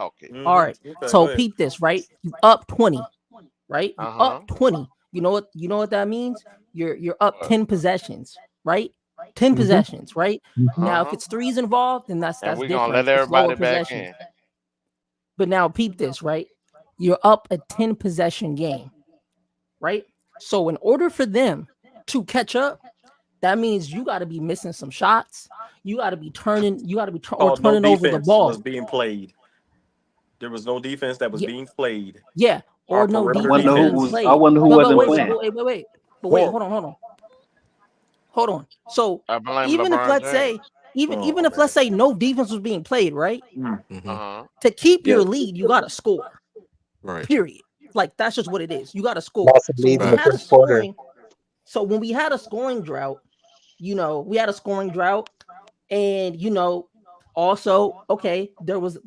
Okay. Mm-hmm. All right. Okay, go So ahead. peep this, right? You up 20, right? You Uh huh. up 20. You know what that means? You're up 10 possessions, right? 10 Mm-hmm. possessions, right? Mm-hmm. Now, if Uh-huh. it's threes involved, then And that's we're gonna different. let It's lower everybody back possessions. in. But now peep this, right? You're up a 10 possession game, right? So in order for them to catch up, that means you got to be missing some shots. You got to be turning. You got to be Oh, no turning over the defense was ball. being played. There was no defense that was Yeah, being played. yeah, Our or no I perimeter defense wonder who being defense. was. I played. wonder who But wasn't wait, playing. but wait, Horrible. hold on. So I blame even if LeBron let's James. say even Oh if let's man. say no defense was being played, right? Mm-hmm. Uh-huh. To keep Yeah, your lead, you got to score. Right. Period. Like that's just what it is. You got to score. Lost some So when leads we in the had a Facts. first quarter. scoring, so when we had a scoring drought, we had a scoring drought, and also there was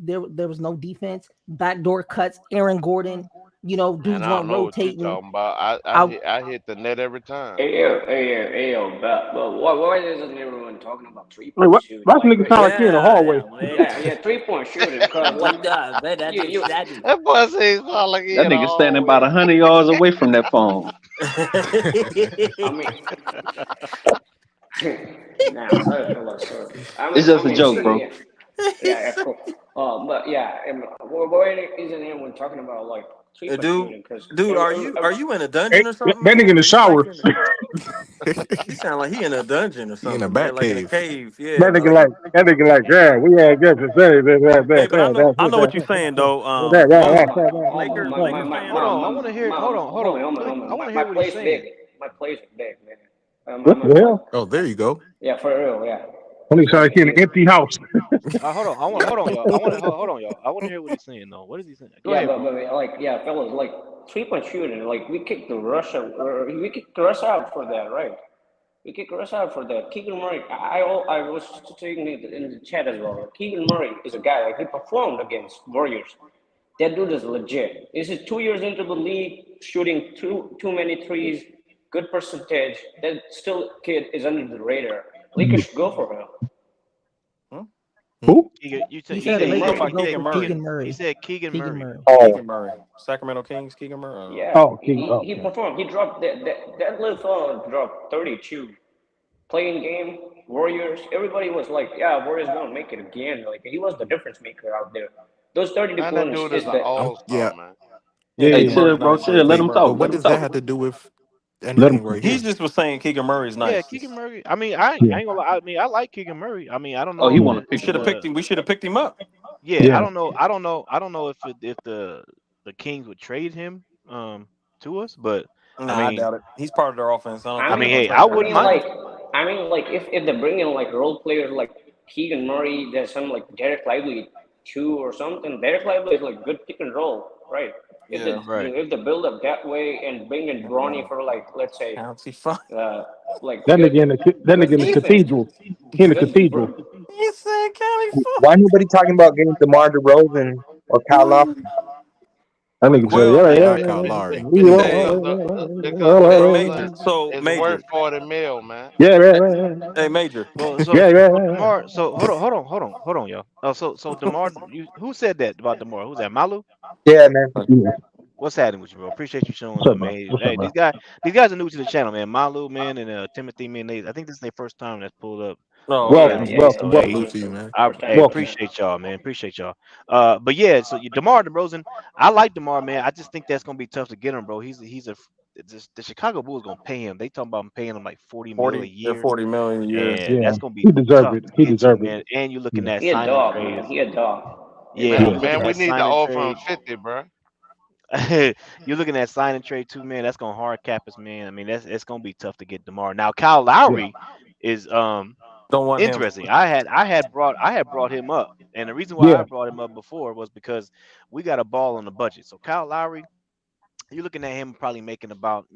no defense, backdoor cuts, Aaron Gordon, Man, dudes I don't weren't know what you rotating. talking about. I I hit I hit the net every time. But why isn't everyone talking about Wait, three-point what? shooting? Why this Like, nigga sound like he in the hallway? Yeah, man. yeah, three-point shooting. Because like Man, that you, is you, that is. That boy says sound like he that in the nigga standing about hallway. 100 yards away from that phone. I mean, now, sorry, fellas, sorry. It's just a joke, bro. Yeah, cool. But yeah, why isn't anyone talking about like three-point Dude, shooting? Because dude, are you in a Hey, dungeon or that something, nigga in man? the Are you like shower. in a he sound like he in a dungeon or He in a something, man. bat Like in a cave. cave. Yeah, That nigga like, yeah, we had good to say hey, but I know what you're saying though. No, Monk, no, Lakers fan Hold or on, I no? want to hear. Hold on. Click. I want to hear my what he's place big. saying. My place is big, man. What the hell? Oh, there you go. Yeah, for real, yeah. That nigga sound like he in an empty house. Hold on. Hold on, y'all. Hold on, y'all. I want to hear what he's saying though. What is he saying? Go Yeah, ahead, bro. but like, yeah, fellas, like three-point shooting, like we kicked the Russia, we kicked Russ out for that, right? We kicked Russ out for that. Keegan Murray, I was saying it in the chat as well. Keegan Murray is a guy like he performed against Warriors. That dude is legit. This is 2 years into the league, shooting too many threes, good percentage. That still kid is under the radar. Lakers should go for him. Who? You He said said the He's talking Lakers Keegan. should about go Keegan for Murray. Keegan He Murray. said Keegan Keegan Murray. Murray. Oh, Keegan Murray. Sacramento Kings, Keegan Murray. Yeah, oh, King. Oh, he okay. performed. He dropped that little fellow dropped 32. Playing game, Warriors. Everybody was like, yeah, Warriors gonna make it again. Like he was the difference maker out there. Those 32 Man, that points dude is is an the all-star, Yeah. man. Yeah, Hey, Keegan Yeah. chill, Murray's bro. nice, Chill. man. Let Keegan him Murray's But talk. nice. Let what him does that talk. have to do with Let him. anything right He's here? just was saying Keegan Murray's Yeah, nice. Keegan Murray. I mean, I Yeah. ain't gonna lie. I mean, I like Keegan Murray. I mean, I don't Oh, know he if want Yeah. to We pick should him have up. picked him. We should have picked him up. yeah, Yeah. I don't know. I don't know if the Kings would trade him to us, but I Nah, I mean, doubt it. He's part of their offense. I don't I I think mean, they're mean, gonna hey, trade I him. I wouldn't mean, mind. like, if they bring in like role players like Keegan Murray, there's some like Derek Lively too or something. Derek Lively is like good pick and roll, right? Yeah. Right. If they build up that way and bring in Bronny for like let's say County fun. like That nigga in the good defense, cathedral. He in the good cathedral. bro. He said County Why nobody talking about getting DeMar DeRozan or Kyle Lowry? fun. That nigga said, Well, yeah, hey, Not Kyle Lowry. hey, Because the hey, brother Major. So is worth Major. 40 mil, man. yeah, Hey, yeah, hey, Major. Well, yeah, so yeah. Demar. So hold on, y'all. So Demar, who said that about Demar? Who's that? Malu? Yeah, man. Yeah. What's happening with you, bro? Appreciate you showing What's up, up, bro? man. What's up, Hey, bro? these guys are new to the channel, man. Malu, man, and Timothy, man. I think this is their first time that's pulled up Oh, on the okay. channel, Welcome, man. welcome, So hey, welcome, Salute to you, man. First time. I welcome. appreciate y'all, man. Appreciate y'all. But yeah, so DeMar DeRozan, I like DeMar, man. I just think that's gonna be tough to get him, bro. The Chicago Bulls gonna pay him. They talking about paying him like 40 mil a 40, yeah, year, 40 million a year. and Yeah, that's gonna be he deserved tough it. to He get to, deserved it. man. And you're looking Yeah, at He a signing dog, man. trades. He a dog. Yeah, yeah. you're looking Man, we at need to signing offer him trade. 50, bro. You're looking at sign and trade too, man. That's gonna hard cap us, man. I mean, it's gonna be tough to get DeMar. Now, Kyle Yeah, Lowry is Don't want him. interesting. I had brought him up, and the reason why yeah, I brought him up before was because we got a ball on the budget. So Kyle Lowry, you're looking at him probably making about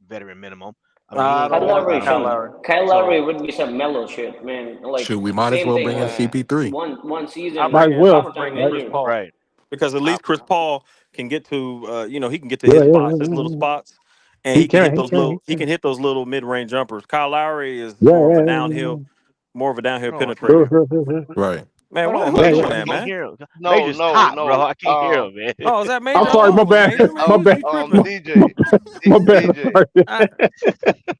veteran minimum. I mean, he I ain't don't gonna make Kyle want about Lowry, a Kyle million. Lowry. some Kyle Lowry So would be some mellow shit, man. Like Shoot, we might as same well thing, bring in like Man, CP3. one I season, might bring as in. I well. would half-time bring in Right? Chris injury. Paul right, because at I, least Chris Paul can get to. He can get to Yeah, his yeah, spots, his yeah, little yeah. spots, and He he can can, hit he those can, little. he He can can. hit those little mid-range jumpers. Kyle Lowry is Yeah, more of a yeah, downhill, more of a downhill no, for penetrator. yeah, yeah. Right. Man, Hold on, who's Yeah, doing Major. yeah. I that, can't man? hear him. No, Major's no, hot, bro. no. I can't hear him, man. Oh, is that Major? I'm sorry, my Hold on, bad. Major, man. My bad. You tripping? DJ, My bad. DJ. I,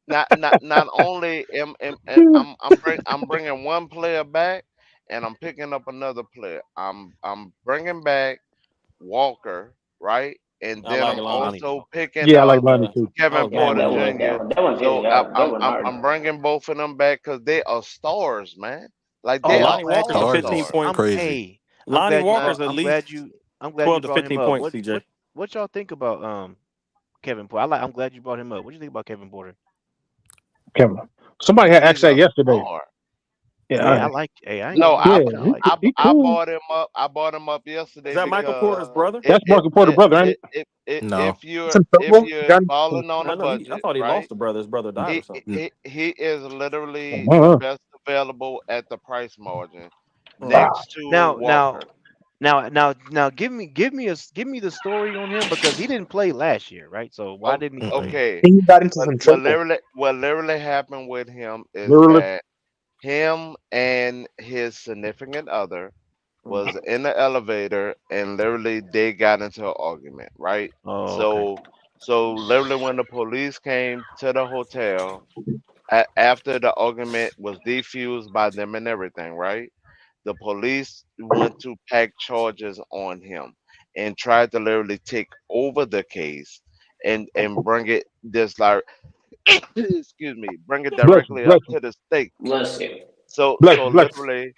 Not only I'm bringing one player back, and I'm picking up another player. I'm bringing back Walker, right? And I then like I'm Lonnie. also picking Yeah, I like up Lonnie too. Kevin Oh Yeah, damn, Porter I that did. one, Jr. that one, So yeah, that one hard. I'm bringing both of them back because they are stars, man. Like Oh, they Hey, are Lonnie hey, Walker's a all Stars 15 is stars, point. crazy. hey, Lonnie Walker's at I'm least glad you 12 to brought him 15 up. points. CJ. What y'all think about Kevin Porter? I'm glad you brought him up. What do you think about Kevin Porter? Kevin. Somebody had asked he's that a yesterday. star. Yeah, Yeah, I like. Hey, I ain't No, gonna I lie. yeah, I like it. he I cool. bought him up. I bought him up Is yesterday that Michael because Porter's brother? it That's Marcus Porter brother, ain't No. if Timberwolves? you're John. balling on I a know he. I budget, thought he right? lost a brother. His brother died or something. He is literally the it? best available at the price margin, Mm. next to Now, Walker. give me the story on him because he didn't play last year, right? So why Oh, didn't he play? Mm-mm. okay. He got into some trouble. What literally happened with him is Literally. that him and his significant other Mm. was in the elevator and literally they got into an argument, right? Oh, okay. So literally when the police came to the hotel after the argument was defused by them and everything, right? The police went to pack charges on him and tried to literally take over the case and bring it this like excuse me, bring it Bless you, directly bless up you, to the state. Bless you. bless So you, bless literally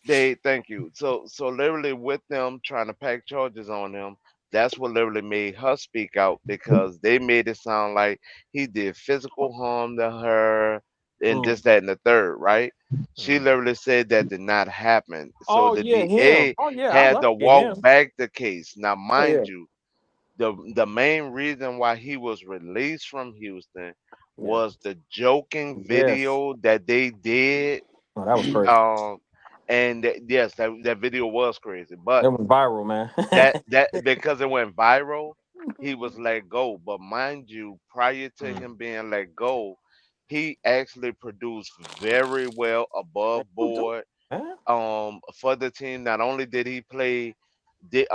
they thank you. So literally with them trying to pack charges on him, that's what literally made her speak out because they made it sound like he did physical harm to her and Mm. this, that, and the third, right? She Mm. literally said that did not happen. So Oh the yeah, him. DA Oh yeah, I had love to to get walk him. back the case. Now, Oh yeah, mind you, the main reason why he was released from Houston yeah, was the joking yes. video that they did. Oh, that was crazy. Um, and yes, that video was crazy, but It went viral, man. that because it went viral, he was let go. But mind you, prior to Mm. him being let go, he actually produced very well Man, above who do board man? for the team. Not only did he play the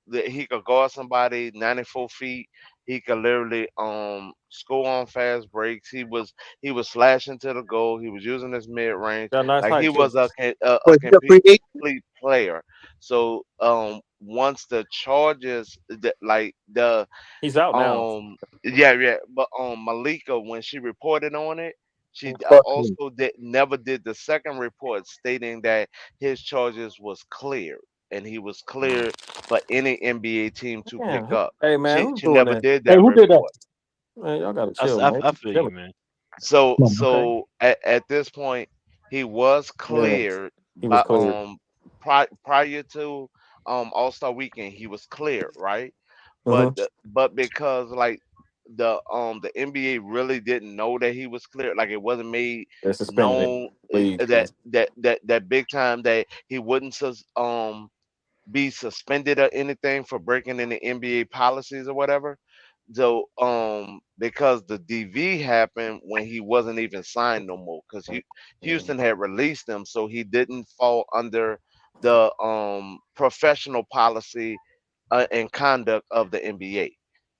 that he could guard somebody 94 feet. He could literally score on fast breaks. He was slashing to the goal. He was using his mid range. Got a nice Like he height too. was a Was he a complete free agent? player. So once the charges that like the He's out now. yeah, but Malika, when she reported on it, she Mm. Fuck him. also never did the second report stating that his charges was cleared and he was cleared for any NBA team to Yeah. pick up. Hey man, who's She doing never that? did Hey, that who did that? report. Man, y'all gotta chill, man. I feel you, Chilling. man. So No, Okay. so at this point he was Yeah, cleared he was by cleared. prior to All-Star weekend he was cleared, right? Mm-hmm. But because like the NBA really didn't know that he was cleared, like it wasn't made They suspended him. known League. that big time that he wouldn't be suspended or anything for breaking any NBA policies or whatever. So because the DV happened when he wasn't even signed no more because Mm. Houston had released him, so he didn't fall under the professional policy and conduct of the NBA.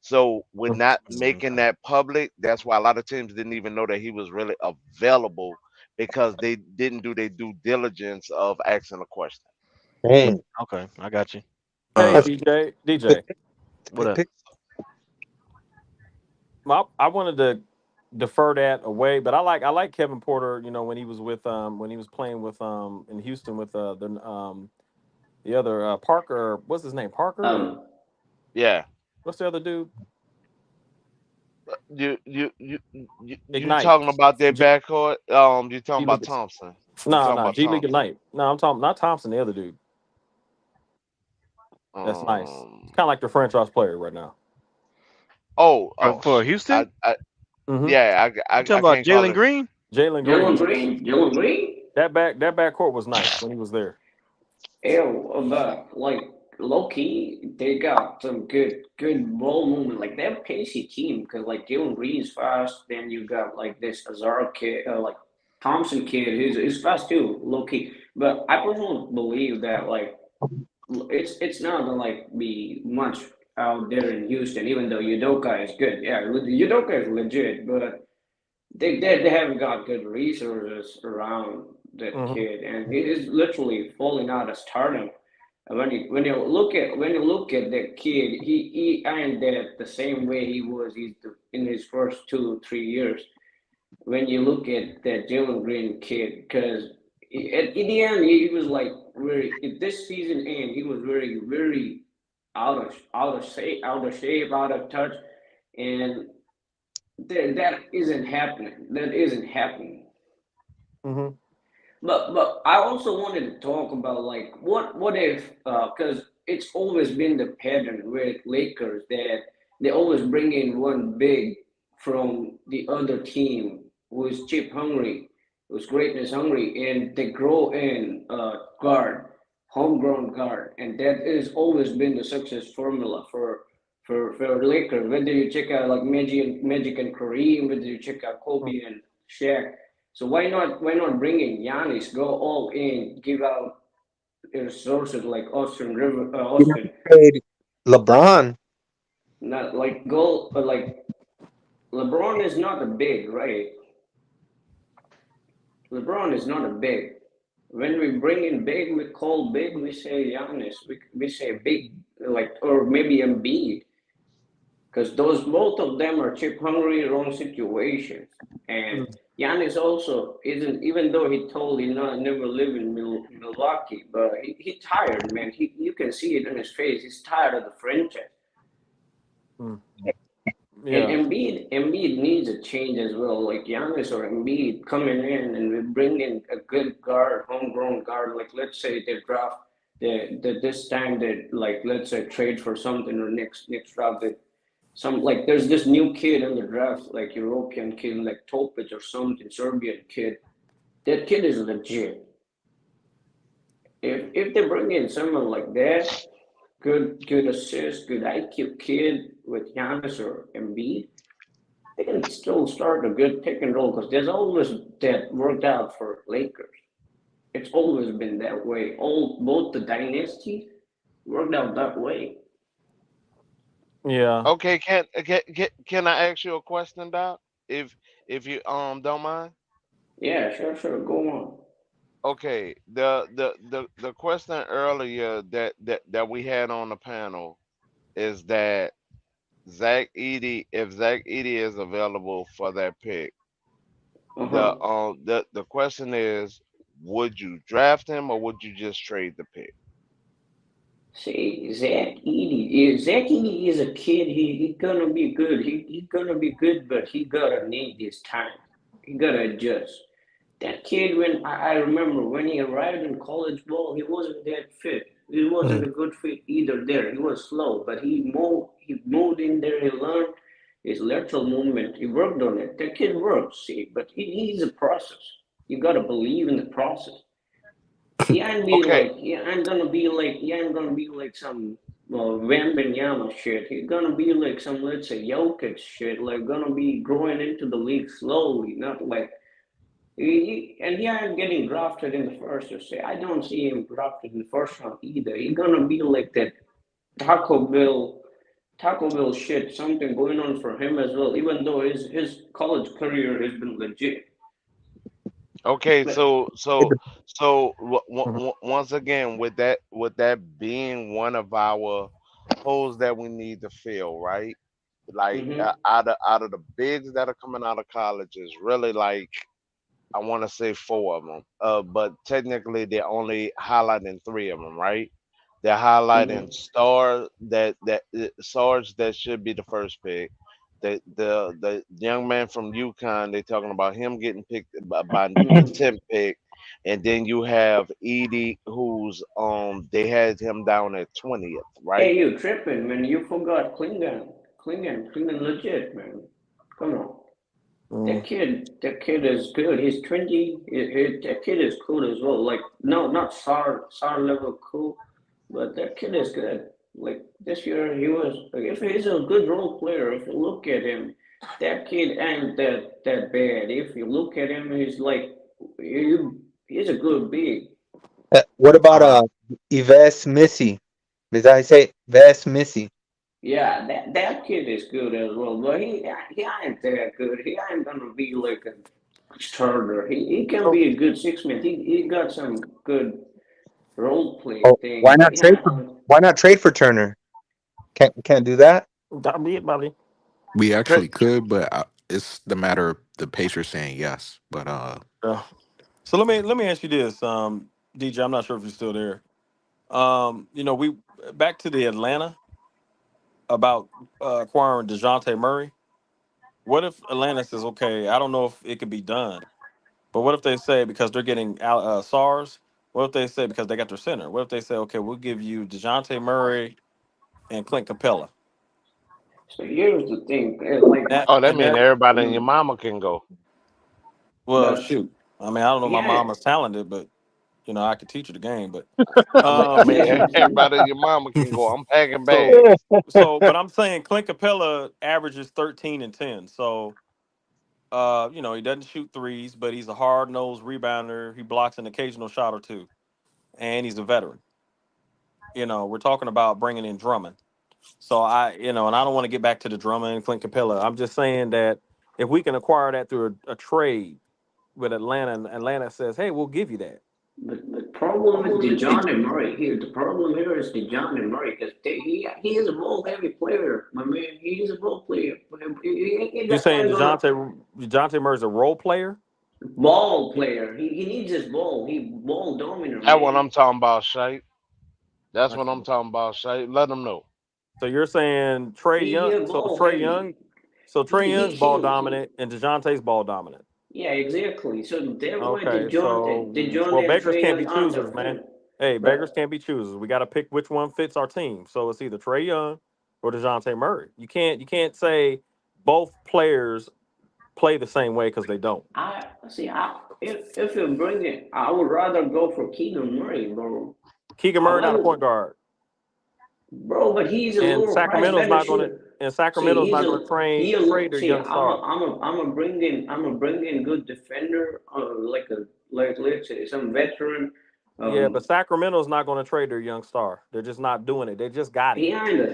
So with not making Okay. that public, that's why a lot of teams didn't even know that he was really available because they didn't do their due diligence of asking a question. Dang. Okay. I got you. Hey That's Uh, DJ, good DJ. pick. It's a What good up? pick. I wanted to defer that away, but I like Kevin Porter. You know when he was with when he was playing with in Houston with the other Parker. What's his name? Parker or Um, Yeah, what's the other dude? you Ignite. talking about their G, backcourt? You talking G about League. Thompson? You No, talking no, about G League Thompson? Ignite. No, I'm talking not Thompson. The other dude. That's nice. It's Um. kind of like the franchise player right now. Oh, For I, Houston? I, Mm-hmm. yeah, You talking I about can't call Jalen it. Green? Jalen Green. Jalen Green, Jalen Green. That back court was nice when he was there. Ew, but like low key, they got some good ball movement. Like they're a pacey team because like Jalen Green is fast. Then you got like this Azar kid, like Thompson kid, who's fast too, low key. But I personally believe that like it's not gonna like be much out there in Houston, even though Udoka is good. Yeah, Udoka is legit, but they haven't got good resources around that Hmm. kid, and he is literally falling out of stardom. And when you look at that kid, he ain't that the same way he was in his first 2 3 years. When you look at that Jalen Green kid, because in the end he was like very. If this season end, he was very out of shape, out of touch, and that isn't happening. That isn't happening. Hmm. But I also wanted to talk about like what if because it's always been the pattern with Lakers that they always bring in one big from the other team who is chip hungry, who's greatness hungry, and they grow in guard, homegrown guard, and that has always been the success formula for Lakers. Whether you check out like Magic and Kareem, whether you check out Kobe and Shaq, so why not bring in Giannis, go all in, give out resources like You have Austin, to trade LeBron. not like go like LeBron is not a big, right? LeBron is not a big. When we bring in big, we call big, we say Giannis, we say big, like or maybe Embiid, because those both of them are chip hungry, wrong situations. And Giannis also isn't, even though he told he not never live in Milwaukee, but he tired, man. You can see it in his face. He's tired of the franchise. And Yeah. Embiid needs a change as well. Like Giannis or Embiid coming in and we bring in a good guard, homegrown guard. Like let's say they draft this time that like let's say trade for something or next draft that some like there's this new kid in the draft, like European kid, like Topic or something, Serbian kid. That kid is legit. If they bring in someone like that, good assist, good IQ kid with Giannis or Embiid, they can still start a good pick and roll because there's always that worked out for Lakers. It's always been that way. All both the dynasty worked out that way. Yeah. Okay, can I ask you a question, Doc? If you don't mind. Yeah, sure, go on. Okay, the question earlier that we had on the panel is that if Zach Edey is available for that pick, Uh-huh. the question is, would you draft him or would you just trade the pick? See, Zach Edey is a kid. He gonna be good. He gonna be good, but he gotta need his time. He gotta adjust. That kid, when I remember when he arrived in college ball, he wasn't that fit. He wasn't a good fit either. There, he was slow, but he moved in there. He learned his lateral movement. He worked on it. That kid worked. See, but he needs a process. You gotta believe in the process. Okay, He ain't gonna be like some Wembanyama shit. He's gonna be like some, let's say, Jokic shit. Like gonna be growing into the league slowly, not like and he ain't getting drafted in the first. You say I don't see him drafted in the first round either. He's gonna be like that Taco Bell, Taco Bell shit. Something going on for him as well. Even though his college career has been legit, okay, but once again, with that being one of our holes that we need to fill, right? Like hmm out of the bigs that are coming out of college is really like I want to say four of them, but technically they're only highlighting three of them, right? They're highlighting hmm stars that should be the first pick. The young man from UConn, they're talking about him getting picked by the hmm 10th pick, and then you have Edie, who's they had him down at 20th, Hey, right? you tripping, man? You forgot Klingon. Klingon, legit, man. Come on. That kid is good. He's 20. That kid is cool as well. Like, no, not SAR level cool, but that kid is good. Like, this year, he was, like, if he's a good role player, if you look at him, that kid ain't that bad. If you look at him, he's like, he's a good big. What about Uh, Yves Missy? Is that how you say it? Yves Missy? Yeah, that kid is good as well, but he ain't that good. He ain't gonna be like a starter. He can So be a good six man. He got some good role play Oh, thing, but he ain't gonna. why not trade for Turner? Can't do that. That'll be it, buddy. We Tra- actually could, but it's the matter of the Pacers saying yes. But Yeah. So let me ask you this, DJ. I'm not sure if you're still there. We back to the Atlanta about acquiring Dejounte Murray. What if Atlanta says, okay, I don't know if it could be done, but what if they say because they're getting SARS? What if they say because they got their center? What if they say, okay, we'll give you Dejounte Murray and Clint Capella? So here's the thing, like, That oh, that and mean that. everybody and your mm, mama can go. Well, but shoot. I mean, I don't know. My yeah, mom is talented, but I could teach her the game. But I um, mean, everybody and your mama can go. I'm packing so bags. but I'm saying Clint Capella averages 13 and 10. So he doesn't shoot threes, but he's a hard nosed rebounder. He blocks an occasional shot or two, and he's a veteran. We're talking about bringing in Drummond. So and I don't want to get back to the Drummond and Clint Capella. I'm just saying that if we can acquire that through a trade with Atlanta, and Atlanta says, "Hey, we'll give you that." the problem with DeJounte Murray here, the problem here is DeJounte Murray because he is a ball heavy player, my man. He is a ball player. He You're that saying guy gonna Dejounte Murray's a role player? ball player. He needs his ball. He ball dominant, That's what man. I'm talking about, Shay. That's what I'm Okay. talking about, Shay. Let them know. So you're saying Trey He Young? a So ball Trey heavy. Young? So Trey He Young's ball can dominant and Dejounte's ball dominant. yeah, exactly. So that's why Okay, DeJounte well, and beggars Trey can't Young be aren't the choosers, man. friend. Hey, beggars But can't be choosers. We got to pick which one fits our team. So it's either Trey Young or Dejounte Murray. You can't say both players play the same way because they don't. I see. If you bring it, I would rather go for Keegan Murray, bro. Keegan I Murray not a point like, guard, bro, but he's a and lower price, Sacramento's better not going to. shooter. And See, Sacramento's not going to he a trade their see. young star. I'm a bring in good defender, like let's say some veteran. Yeah, but Um, Sacramento's not going to trade their young star. They're just not doing it. They just got him.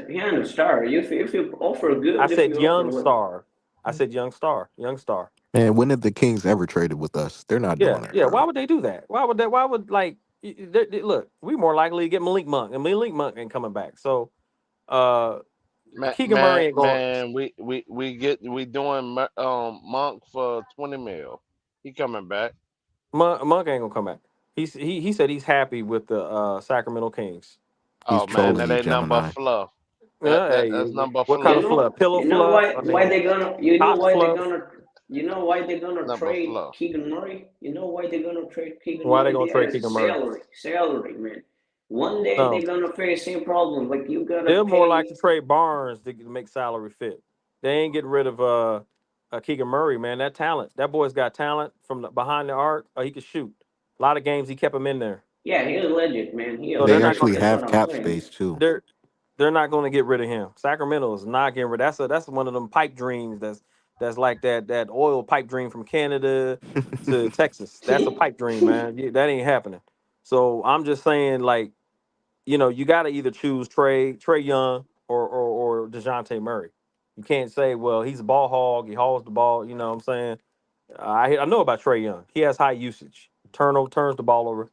he ain't a star. If you offer I good, if said you offer young what star. I said young star. Young star. and when have the Kings ever traded with us? They're not Yeah, doing that, yeah. Why bro. would they do that? Why would they? Why would like look? We more likely to get Malik Monk, and Malik Monk ain't coming back. So uh Man, Keegan man, Murray ain't going. man, we doing Monk for 20 mil. He coming back. Monk ain't gonna come back. He said he's happy with the Sacramento Kings. He's Oh man, trolling that you, ain't number Gemini. fluff. Yeah, That's number what kind of fluff. fluff? Pillow you know fluff? I why mean, they gonna you know hot why they fluff. gonna you know why they're gonna Number trade fluff. Keegan Murray? You know why they're gonna trade Keegan Why they Murray? gonna They trade have Keegan Murray? salary, man. One day No, they're gonna face same problem. Like you gotta they're more like pay. to trade Barnes to make salary fit. They ain't getting rid of Keegan Murray, man. That talent, that boy's got talent from behind the arc. He can shoot. A lot of games he kept him in there. Yeah, he's a legend, man. He a So they're They not legend. actually going. That's what have I'm cap saying. space too. They're not going to get rid of him. Sacramento is not getting rid. That's one of them pipe dreams. That's like that oil pipe dream from Canada to Texas. That's a pipe dream, man. That ain't happening. So I'm just saying, like, you got to either choose Trey Young or Dejounte Murray. You can't say, well, he's a ball hog. He hauls the ball. You know what I'm saying? I know about Trey Young. He has high usage. Turns the ball over.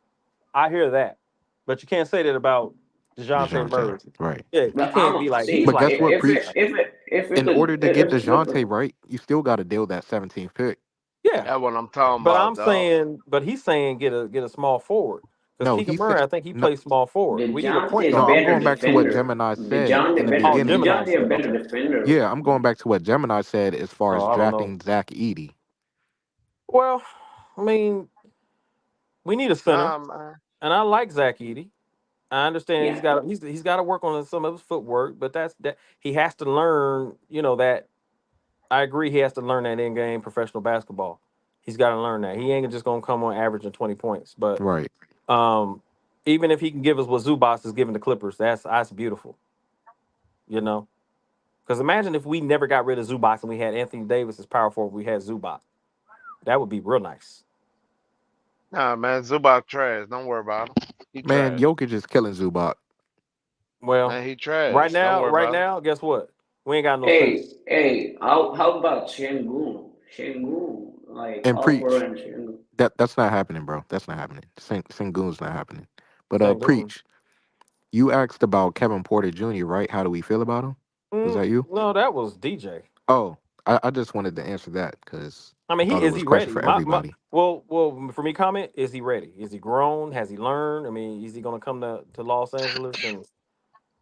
I hear that, but you can't say that about Dejounte DeJounte, Murray. right? Yeah, you But can't be like he's But see like guess that. what, if preach? it In could order to get if DeJounte listen. right, you still got to deal that 17th pick. Yeah, That's what I'm talking but about, I'm dog. saying, but he's saying get a small forward because No, Keegan he said Murray, I think he no. plays small forward. We need a DeJounte point is No, guard. I'm better going back to what defender. Gemini said in the Oh, beginning. Gemini DeJounte a said better okay. defender. Yeah, I'm going back to what Gemini said as far as Oh, I don't know. drafting Zach Edey. Well, I mean, we need a center, Nah, man. and I like Zach Edey. I understand Yeah, he's got to work on some of his footwork, but that he has to learn. That I agree. He has to learn that in game professional basketball. He's got to learn that. He ain't just gonna come on averaging 20 points. But Right. um, even if he can give us what Zubas is giving the Clippers, that's beautiful. You know, because imagine if we never got rid of Zubas and we had Anthony Davis as power forward. We had Zubac. That would be real nice. Nah, man. Zubac trash. Don't worry about him. He Man, trash. Jokic is killing Zubac. Well, Man, he trash. Don't worry right about it. now, guess what? We ain't got no Hey, sense. hey, how about Shengun? Shengun, like And Alperen preach. and Shengun. That's not happening, bro. That's not happening. Sengun's not happening. But Sangoon. preach. You asked about Kevin Porter Jr., right? How do we feel about him? Was that you? No, that was DJ. Oh, I just wanted to answer that because I I mean, thought it was he a question ready? for everybody. For me, comment: is he ready? Is he grown? Has he learned? I mean, is he going to come to Los Angeles and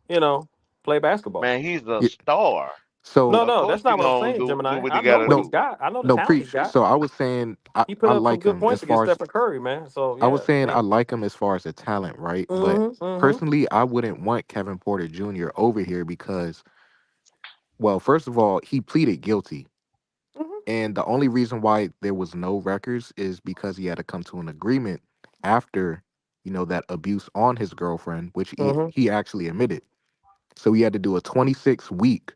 you know play basketball? Man, he's a Yeah, star. so Of No, course that's he not what I'm gonna saying, do Gemini. what he I know gotta what he's do. got. I know the no talent he's preach. got. So I was saying He put I up some like good him as points against far as Stephen Curry, man. So I was yeah, saying I man. like him as far as the talent, right? But personally, I wouldn't want Kevin Porter Jr. over here because, well, first of all, he pleaded guilty. hmm And the only reason why there was no records is because he had to come to an agreement after, that abuse on his girlfriend, which hmm he actually admitted. So he had to do a 26-week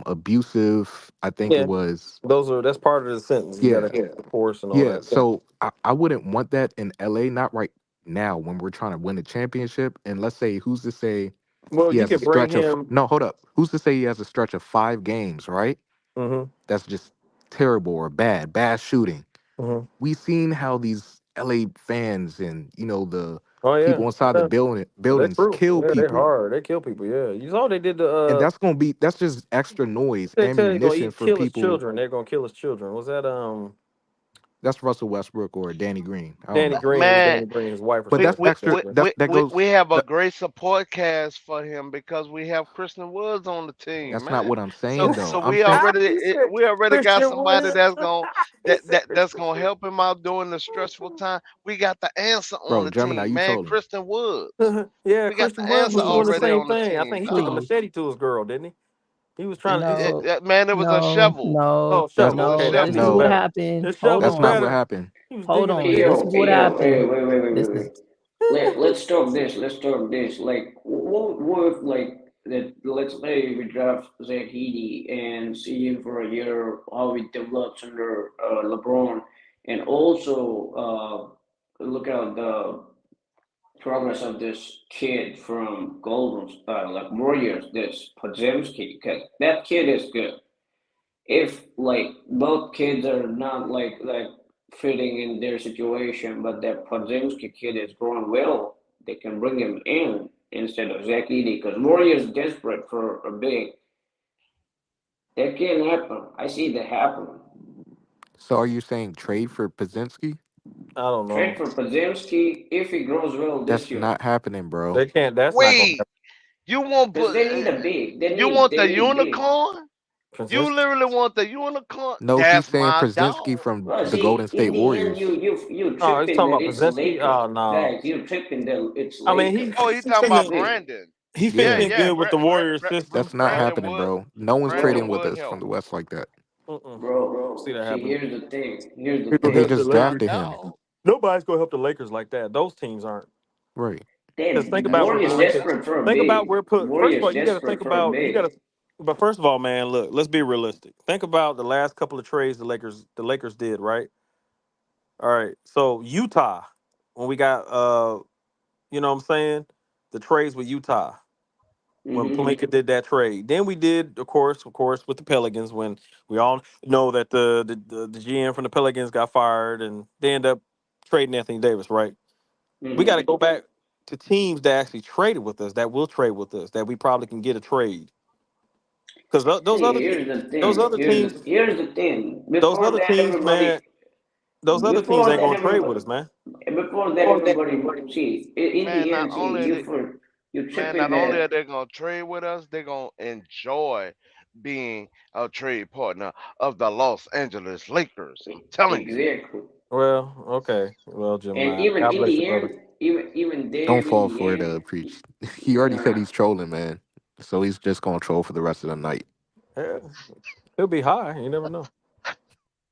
abusive, I think it Yeah, was, that's part of the sentence. You got to yeah, get the course and all yeah. that. So I wouldn't want that in LA, not right now when we're trying to win a championship. And let's say, who's to say Well, he you has a can bring stretch of, him. no, hold up. Who's to say he has a stretch of 5 games, right? hmm That's just terrible or bad shooting. hmm We seen how these LA fans and the Oh yeah, people inside the yeah. They buildings true. kill Yeah, they people, hard. They kill people. Yeah, you saw they did the. and that's just extra noise, They tell you gonna ammunition for kill his people. children. They're gonna kill his children. Was that That's Russell Westbrook or Danny Green. I don't Danny know, Green? It was Man, Danny Green, his wife or but something we that's like we that. extra. we But we That we, goes. we have a That, great support cast for him because we have Kristen Woods on the team, that's not man. what I'm saying So though. so I'm we saying already he said we already got Christian somebody Wood. that's gonna He said that's Christian gonna help him out during the stressful time. We got the answer on bro, the Gemini, team, you man. trolling. Kristen Woods. Wood. Yeah, We got Christian the Wood answer was doing the already Please, same on the thing. I team, think he took a dog. please. machete to his girl, didn't he? He was trying to. No, Man, it was a no, shovel. no, Oh, It shovel. was a Okay, no. that's This is even shovel. what No, better. happened. His Hold shovel's that's on. not what better. happened. He was Hold digging in the on. Hey This dirt. yo, is what hey yo, happened. hey, This is wait. Let's talk this. Let's talk this. Like, what if like that? Let's say we draft Zach Heedy and see him for a year, how he develops under LeBron, and also look at the progress of this kid from Golden, like Warriors, this Podzemski, because that kid is good. If like both kids are not like fitting in their situation, but that Podzimski kid is growing well, they can bring him in instead of Zach Edey because Warriors desperate for a big. That can happen. I see that happen. So are you saying trade for Pazinski? I don't Trade know. for Podzimski if he grows well this That's year. not happening, bro. They can't. That's not going to Wait, you want Because they need a big. you want They the need big. unicorn? happen. You literally want the unicorn? No, he's That's saying my Pazinski dog. from Well, the see, Golden in State the end, Warriors. you Oh, he's tripping talking that about it's Pozinski. Lakers, Oh no. guys. You tripping that it's I mean, Lakers. Oh, you he talking It's about fitting. big. Brandon? He fitting Yeah, Yeah, in yeah. good with the Warriors system. that's not Brandon happening, would bro. No one's Bro, trading Brandon with would us help. from the West like that. bro. See that See, happening. here's the thing. Here's the He's gonna They thing. help the just My Lakers. drafted him. dog. Nobody's gonna help the Lakers like that. Those teams aren't. Right. Because That think about where Warriors Pelinka. desperate for a Think about big. where put. First of all, Warriors you got to think desperate for a about. You got big. to. But first of all, man, look. Let's be realistic. Think about the last couple of trades the Lakers did, right? All right. So Utah, when we got you know what I'm saying, the trades with Utah when Mm-hmm. Pelinka did that trade. Then we did, of course, with the Pelicans when we all know that the GM from the Pelicans got fired and they end up trading Anthony Davis, right? We got Mm-hmm. to go back to teams that actually traded with us, that will trade with us, that we probably can get a trade. Because those See, other here's teams, the those thing. other teams, Here's the thing. those other teams, man, those other teams Before ain't that gonna trade everybody, with us, man. see, in Man, the not end, see, only they, you man, tripping not only that. are they gonna trade with us, they're gonna enjoy being a trade partner of the Los Angeles Lakers. I'm telling you. Exactly. Well, okay. Well, And Gemini, even God in bless you, the brother. end, even Don't there in fall the for it, end, preach. He already said nah. he's trolling, man. So he's just gonna troll for the rest of the night. Yeah, he'll be high. You never know.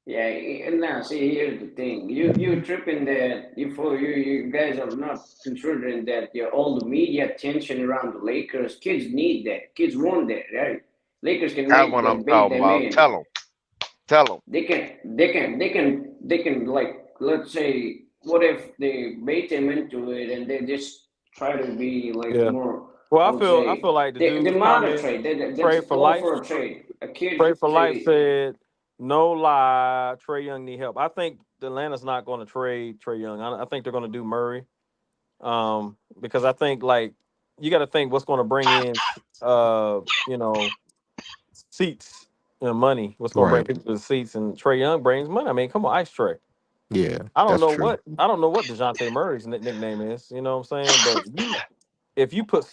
Yeah, and now see here's the thing. You tripping that you guys are not considering that all the media attention around the Lakers. Kids need that. Kids want that, right? Lakers can That's make what I'm that bait talking them about. in. Tell them. They can like let's say what if they bait them into it and they just try to be like Yeah. more? Well, I I would feel I say feel like the they dude's demand a comment, trade. That's trade for all life. for a trade. A kid Trade for life trade. said, no lie, Trey Young need help. I think Atlanta's not going to trade Trey Young. I think they're going to do Murray. Because I think like you got to think what's going to bring in, you know, seats and money. What's going to bring Right. people to the seats? And Trey Young brings money. I mean, come on, Ice Trey. Yeah, I don't that's know true. what Dejounte Murray's nickname is. You know what I'm saying? But if you put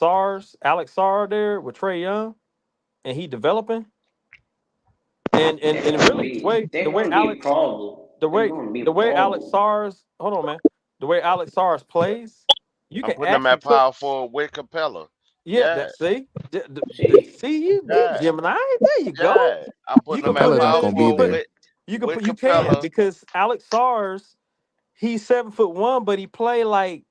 Alex Sar there with Trey Young, and he developing, and really They're the way gonna be a Alex problem. the They're way gonna be a the way Alex problem. Sars hold on man the way Alex Sars plays, you I'm can putting him actually at put power forward with Capella. yeah Yeah, that see See, see you yeah, Gemini, there you go. yeah. I'm You putting can him at put Capella him not power in gonna be you forward put there. with you can with put you can Capella. because Alex Sars, he's 7'1", but he play like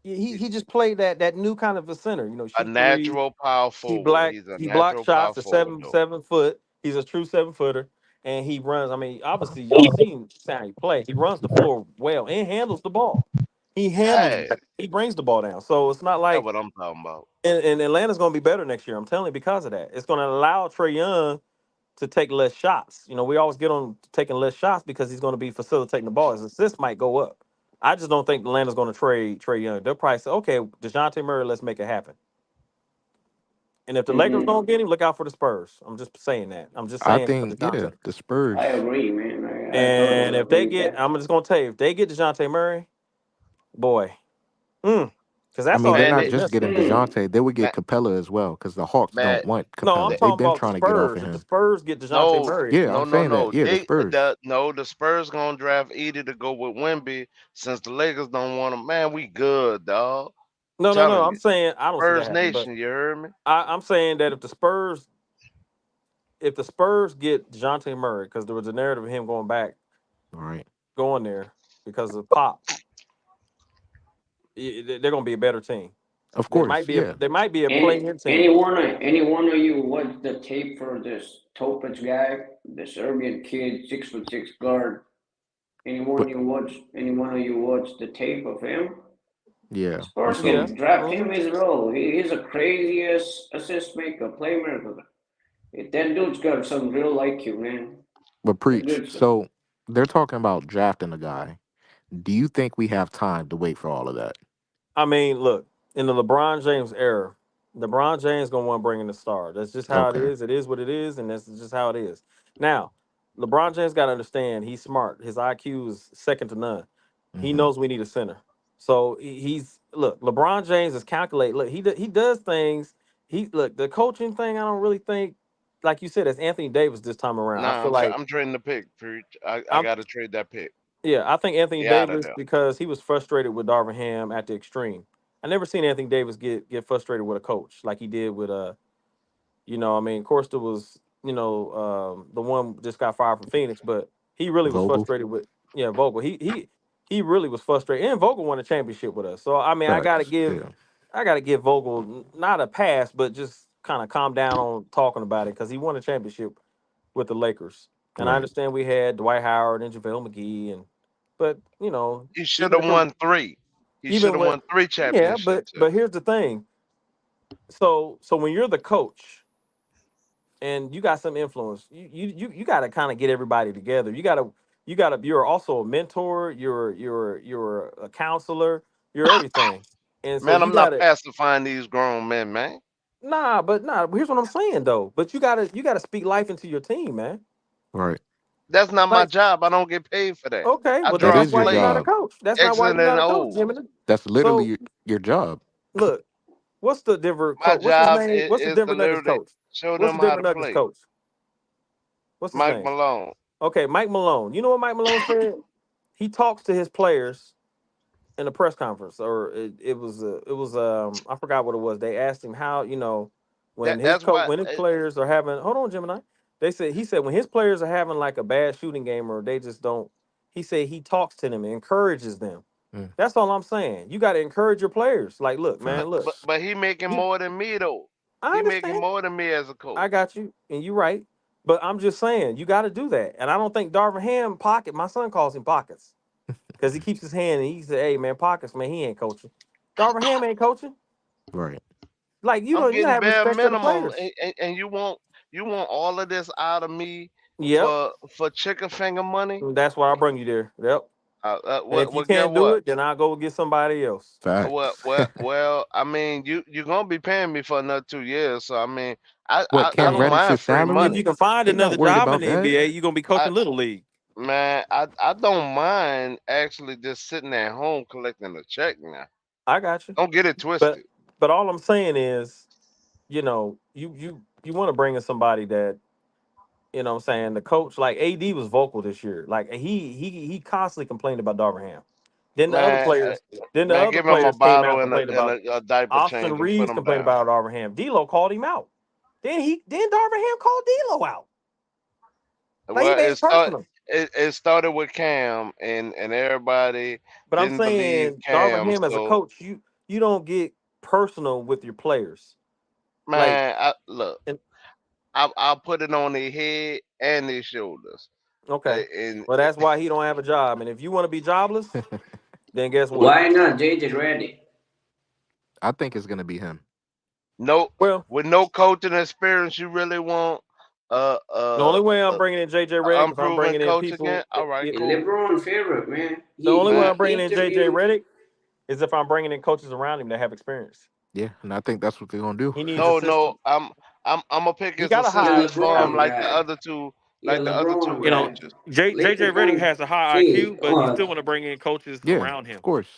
he just played that new kind of a center. You know, A shoot threes. natural power forward. Black. He's a He blocks natural power shots at forward, seven though. 7 foot. He's a true 7 footer, and he runs. I mean, obviously y'all seen how he play. He runs the floor well and handles the ball. He handles. Hey, He brings the ball down. So it's not that's like what I'm talking about. and Atlanta's going to be better next year. I'm telling you because of that. It's going to allow Trey Young to take less shots. You know, we always get on taking less shots because he's going to be facilitating the ball. His assists might go up. I just don't think Atlanta's going to trade Trey Young. They'll probably say, okay, DeJounte Murray, let's make it happen. And if the Lakers hmm don't get him, look out for the Spurs. I'm just saying that. I'm just I saying for think yeah, DeJounte. the I Spurs. agree, man. I And totally if they agree with get, that. I'm just gonna tell you, if they get DeJounte Murray, boy, because I that's mean, all they're they Man, not really just missing. getting Mm. Dejounte. They would man, get Capella as well because the Hawks man. don't want No, I'm Capella. They've talking been about the trying to get off of Spurs. If the him. Spurs get DeJounte No, Murray, Yeah, no, I'm no, saying that. no. Yeah, the Spurs. The Spurs gonna draft Edie to go with Wimby since the Lakers don't want him. Man, we good, dog. no, Telling I'm you, saying I don't see that Spurs happening. But Nation. You heard me? I'm saying that if the Spurs get DeJounte Murray, because there was a narrative of him going back, All right. going there because of Pop, they're gonna be a better team. Of course. Yeah. They might be a Any play-in team. any one of you watch the tape for this Topic guy, the Serbian kid, 6'6" guard? But Any one of you watch the tape of him? yeah, we Spurs saw Yeah. can draft hmm him as well. He's a craziest assist maker, playmaker. That dude's got some real IQ, man. but That preach. dude's So they're talking about drafting a guy. Do you think we have time to wait for all of that? I mean, look, in the LeBron James era, LeBron James gonna want to bring in the star. That's just how it Okay. is. It is what it is, and that's just how it is. Now, LeBron James got to understand he's smart. His IQ is second to none. He Hmm. knows we need a center. So he's look. LeBron James is calculate. Look, he does things. He look the coaching thing. I don't really think, like you said, it's Anthony Davis this time around. I Nah, feel like I'm trading the pick. Preach. I I'm gotta trade that pick. yeah, I think Anthony Get out of Davis there. because he was frustrated with Darvin Ham at the extreme. I never seen Anthony Davis get frustrated with a coach like he did with I mean, of course there was, the one just got fired from Phoenix, but he really was Vogel. frustrated with Vogel. He really was frustrated. And Vogel won a championship with us. So I mean, Facts. Yeah. I gotta give Vogel not a pass, but just kind of calm down on talking about it because he won a championship with the Lakers. And I Right. understand we had Dwight Howard and JaVale McGee but He should even have if it, won three. He should even have with won three yeah, championships. but here's the thing. So when you're the coach and you got some influence, you got to kind of get everybody together. You're also a mentor. You're a counselor. You're everything. And so Man, you I'm not got to pacifying these grown men, man. nah. Here's what I'm saying though. But you gotta speak life into your team, man. Right. That's not my Like job. I don't get paid for that. okay, I well then That draw that's is why your you're not plays, a job. coach. That's not why Xing you're and not a coach, O's. Jimmy. That's literally So your job. look, what's the Denver My coach? What's his job name? What's the is to Denver Nuggets literally coach? show What's them the how Denver to Nuggets play. coach? What's his Mike name? Malone. Okay, Mike Malone. You know what Mike Malone said? He talks to his players in a press conference, or I forgot what it was. They asked him how when That's why. when his players are having hold on Gemini. He said when his players are having like a bad shooting game or they just don't. He said he talks to them and encourages them. Mm, That's all I'm saying. You got to encourage your players. Like, look, man, look, facts. But he making you. more than me though. I He making understand. more than me as a I coach. got you, and you're right. But I'm just saying you got to do that. And I don't think Darvin Ham pocket. My son calls him pockets. because he keeps his hand and he said, "Hey man, Pockets, man, he ain't coaching. Darvin Ham ain't coaching. Right. Like you I'm know, you getting have bare respect for the minimum, players. and you want all of this out of me Yep, for chicken finger money? that's why I bring you there. Yep. And if you Well, get can't do what? it, then I'll go get somebody else. Facts. I mean, you're gonna be paying me for another 2 years, so I mean, What, I I Cam don't mean, Reddish's mind free if salary? you money. can find They not another worried job in about the that. NBA, you're gonna be I coaching little league. Man, I don't mind actually just sitting at home collecting a check now. I got you. Don't get it But twisted. all I'm saying is, you want to bring in somebody that, what I'm saying, the coach, like AD was vocal this year. Like he constantly complained about Darvin Ham. Then the other Man, players, give him a came out and bottle and complained about a diaper Austin change and put Reeves him complained down. about Darvin Ham. D'Lo called him out. Then Darvin Ham called D'Lo out. Like he Well, made it personal. it started with Cam, and everybody But I'm didn't believe saying Darvin Cam. Ham as a So coach, you don't get personal with your players. Like, man, look, and I'll put it on their head and their shoulders. okay, And well that's why he don't have a job. And if you want to be jobless, then guess what? Why not JJ Reddick? I think it's gonna be him. no, Well, with no coaching experience, you really want uh the uh, only way I'm uh bringing in JJ Redick if I'm unproven bringing in coach people, again. All right, cool, LeBron favorite man. the only way man. I'm He bringing in JJ interviewed. Redick is if I'm bringing in coaches around him that have experience. Yeah, and I think that's what they're gonna do. He needs a No, system. I'm gonna pick He his got a You're high assistants IQ. for him LeBron guy. You're like the other two LeBron guy. coaches. JJ Lakers Redick gonna has a high see. IQ, but you still want to bring in coaches Yeah, around him. of course.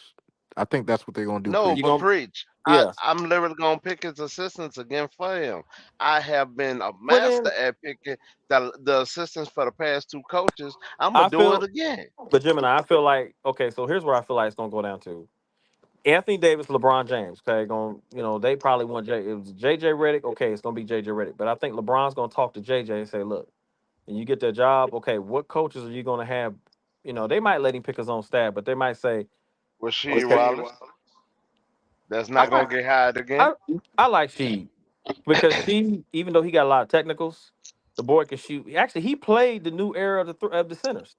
I think that's what they're gonna do. No, You Preach. but gonna preach. Yeah. I'm literally gonna pick his assistants again for him. I have been a Well master then at picking the assistants for the past two coaches. I'm gonna I do it feel again. but Gemini, I feel like okay, so here's where I feel like it's gonna go down to. Anthony Davis, LeBron James. Okay, they probably want it was JJ Redick. Okay, it's gonna be JJ Redick. But I think LeBron's gonna talk to JJ and say, look, and you get that job, okay, what coaches are you gonna have? They might let him pick his own staff, but they might say, Rasheed okay, Wallace, that's I not gonna like get hired again. I, I like Sheed because she, even though he got a lot of technicals, the boy can shoot. Actually, he played the new era of the centers.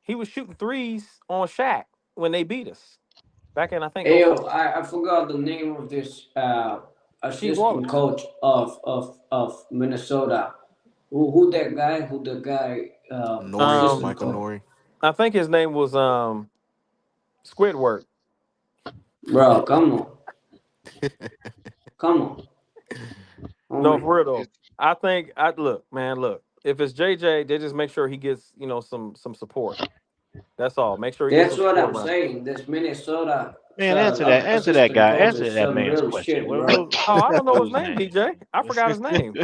He was shooting threes on Shaq when they beat us back in I think Hey, yo, '06. I forgot the name of this Sheed assistant Wallace. coach of Minnesota. Who that guy? Who the guy? Nori, Um, Assistant Michael coach. Nori. I think his name was Squidward. Bro, come on, No, homie. for real though. I think I look, man, look. If it's JJ, they just make sure he gets, some support. That's all. Make sure he gets That's some what support I'm around. saying. This Minnesota Man, answer that assistant guy. coach Answer is that some man's real question. shit, bro. Oh, I don't know his Dude's name, name. DJ. I forgot his name.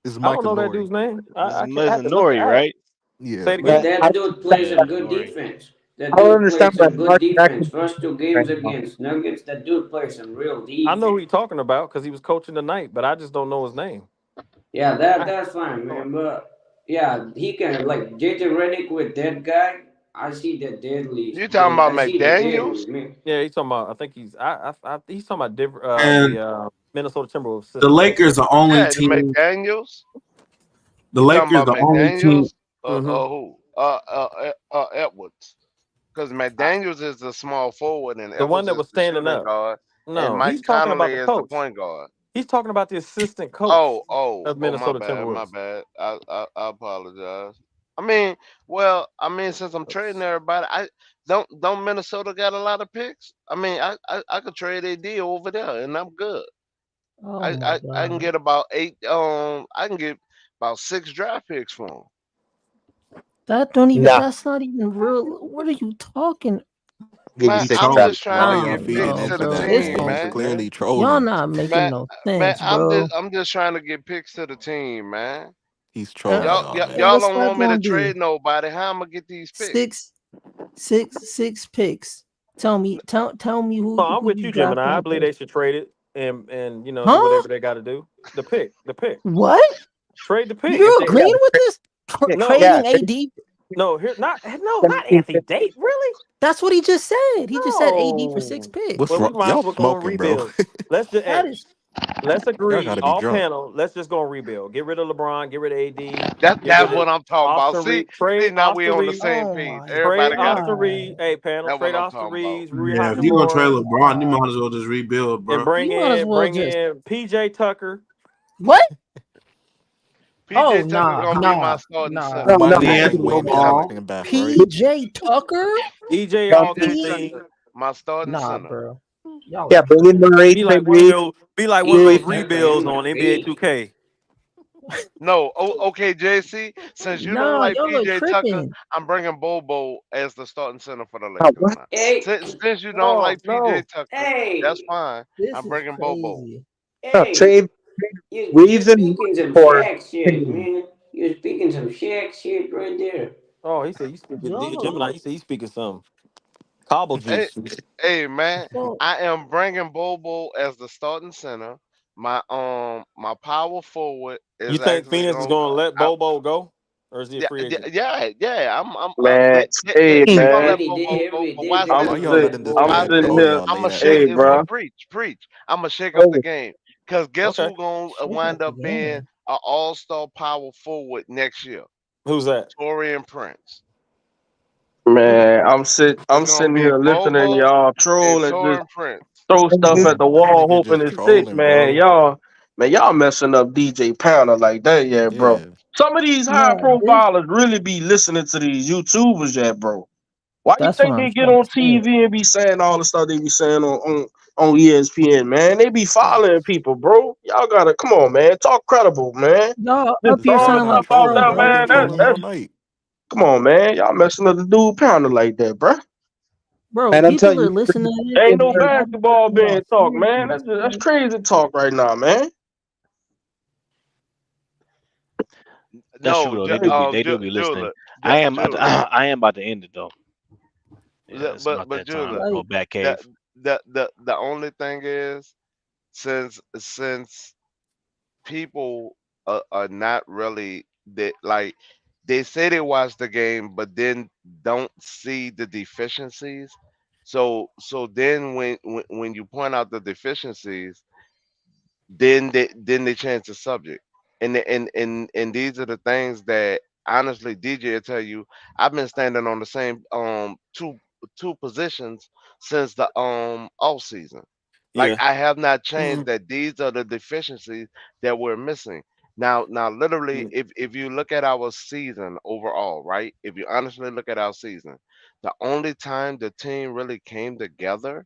It's I don't Michael know that Nori. dude's name. This is I have to look. Nori, right? Yeah, Say it But But again. I that don't dude plays a Yeah, understand. good Nori. defense. That I don't dude understand plays why some good Mark defense. Jackson First two right games now. against Nuggets, that dude plays some real I know who defense. you're talking about because he was coaching tonight, but I just don't know his name. Yeah, I that's fine, know it. man. But yeah, he can like JJ Redick with that guy. I see the deadly. You talking about I see the McDaniels? deadly man. Yeah, he's talking about. I think he's talking about And the Minnesota Timberwolves the assistant coach. Lakers the only Yeah, the team. McDaniels. The You talking Lakers about the only team. McDaniels Mm-hmm. or who? Edwards. Because McDaniels is the small forward and The one Edwards that is was the standing shooting up. guard, and No, Mike he's talking about Conley the is the coach. point guard. He's talking about the assistant coach of My Minnesota bad, my Timberwolves. bad. I apologize. I mean, well, since I'm trading everybody, I don't Minnesota got a lot of picks? I mean, I could trade AD over there, and I'm good. Oh my I can god. get about I can get about 6 draft picks for him. That don't even Nah, that's not even real. What are you talking? give you Man, He six I'm draft. trolling. just trying All to I y'all get don't feeding picks know, to into the bro. that. It's team, gonna He's man. clearly y'all trolling. not making Man, no man, sense, bro. I'm just trying to get picks to the team, man. He's Uh, trolling y'all, man. Y'all What's don't that want me to gonna do? trade nobody. How am I get these picks? Six, six picks. Tell me so I'm who with you you, Gemini. drafting I the believe first. they should trade it and do Huh? whatever they got to do. The pick. What? Trade the pick. If You're they agreeing with this? no Trading Yeah, AD? not Anthony Date. Really? That's what he just said. He just said AD for six No. picks. What's Well, we wrong? might Y'all as well go and smoking, bro. rebuild. Let's just That hey, is Let's Y'all agree, gotta be all drunk. panel. Let's just go and rebuild. Get rid of LeBron. Get rid of AD. Get That's rid of what I'm talking about. Austin See, Reed. Trade now we Austin on the Reed. same Oh page. my Trade Everybody got Austin agreement. Reed. god. Hey, panel. That's what Trade I'm Austin talking about. Reed. Yeah, if you're gonna trade Hachimura. LeBron, you might as well just rebuild, And bro. bring You might as in well bring just in PJ Tucker. what? Oh PJ Tucker nah, gonna be my nah, starting nah. No, center. Why no, they no, bring D'Angelo Wayne Ball. Ellington back, right? PJ Tucker? EJ no. Augustine. My starting Nah, center. bro. Y'all Yeah, are bring in crazy. Murray, Be Trey like one of Reeves, those. Be like one of Reeves. those That rebuilds man on was NBA big. 2K. No, okay, JC. Since you don't Nah, like y'all are PJ Tucker, tripping. I'm bringing Bobo as the starting center for the Oh, Lakers what? now. Hey, Since you don't No, like PJ no. Tucker, that's hey, fine. This I'm is bringing Bobo. crazy. No, hey. trade You Reeves and speaking some for shaq shit, Henry. man. You speaking some shaq shit right there. Oh, he said you speaking Y'all, Gemini. He said you speaking some cobble Hey, juice. hey, man, y'all, I am bringing Bobo as the starting center. My power forward You is think actually Phoenix is going. going to let Bobo go, or is he a Yeah, free agent? yeah. Man, hey They gonna man, let Every Bobo day, go. every But day watch they're I'm Why this. gonna y'all sit, let letting this I'm man Watch Bobo sitting troll this. here. y'all I'm late gonna ass shake Hey, it. bro. night? Preach. I'm gonna shake up the Oh, game. Cause guess Okay, who gonna shake wind up the up being game. an all-star power forward next year? who's that? Torian Prince. Man, It's I'm gonna sitting be here listening to Bobo y'all and troll and just Torian Prince. throw stuff mhm. at the That wall, nigga hoping just it sticks, trolling, man. bro. Y'all messing up DJ Pounder like that, yeah, bro. Yeah. Some of these high Nah, this profilers really be listening to these YouTubers, yeah, bro. Why you that's what think I'm they get trying to on say. TV and be saying all the stuff they be saying on ESPN, man? They be following Facts. people, bro. Y'all gotta come on, man. Talk credible, man. Y'all Just up He here throwing trolling sounding and stuff like out trolling, Carl there, bro. He been man. Anthony, trolling all man. night. Come on, man. Y'all messing up the dude Pounder like that, bruh. Bro, And I'm people telling are you, listening to this Ain't and no they're not basketball talking being about talk, man. seriousness, That's bro. crazy talk right now, man. That's true No, though. They do be listening. Julie, I am about to, Julie. I am about to end it though. Yeah, it's about But that time. Julie, Go Like, back that cave. the only thing is since people are not really they say they watch the game but then don't see the deficiencies, so then when you point out the deficiencies, then they change the subject, and these are the things that honestly DJ will tell you. I've been standing on the same two positions since the off season. Like Yeah. I have not changed that these are the deficiencies that we're missing. Now literally if you look at our season overall, right? If you honestly look at our season, the only time the team really came together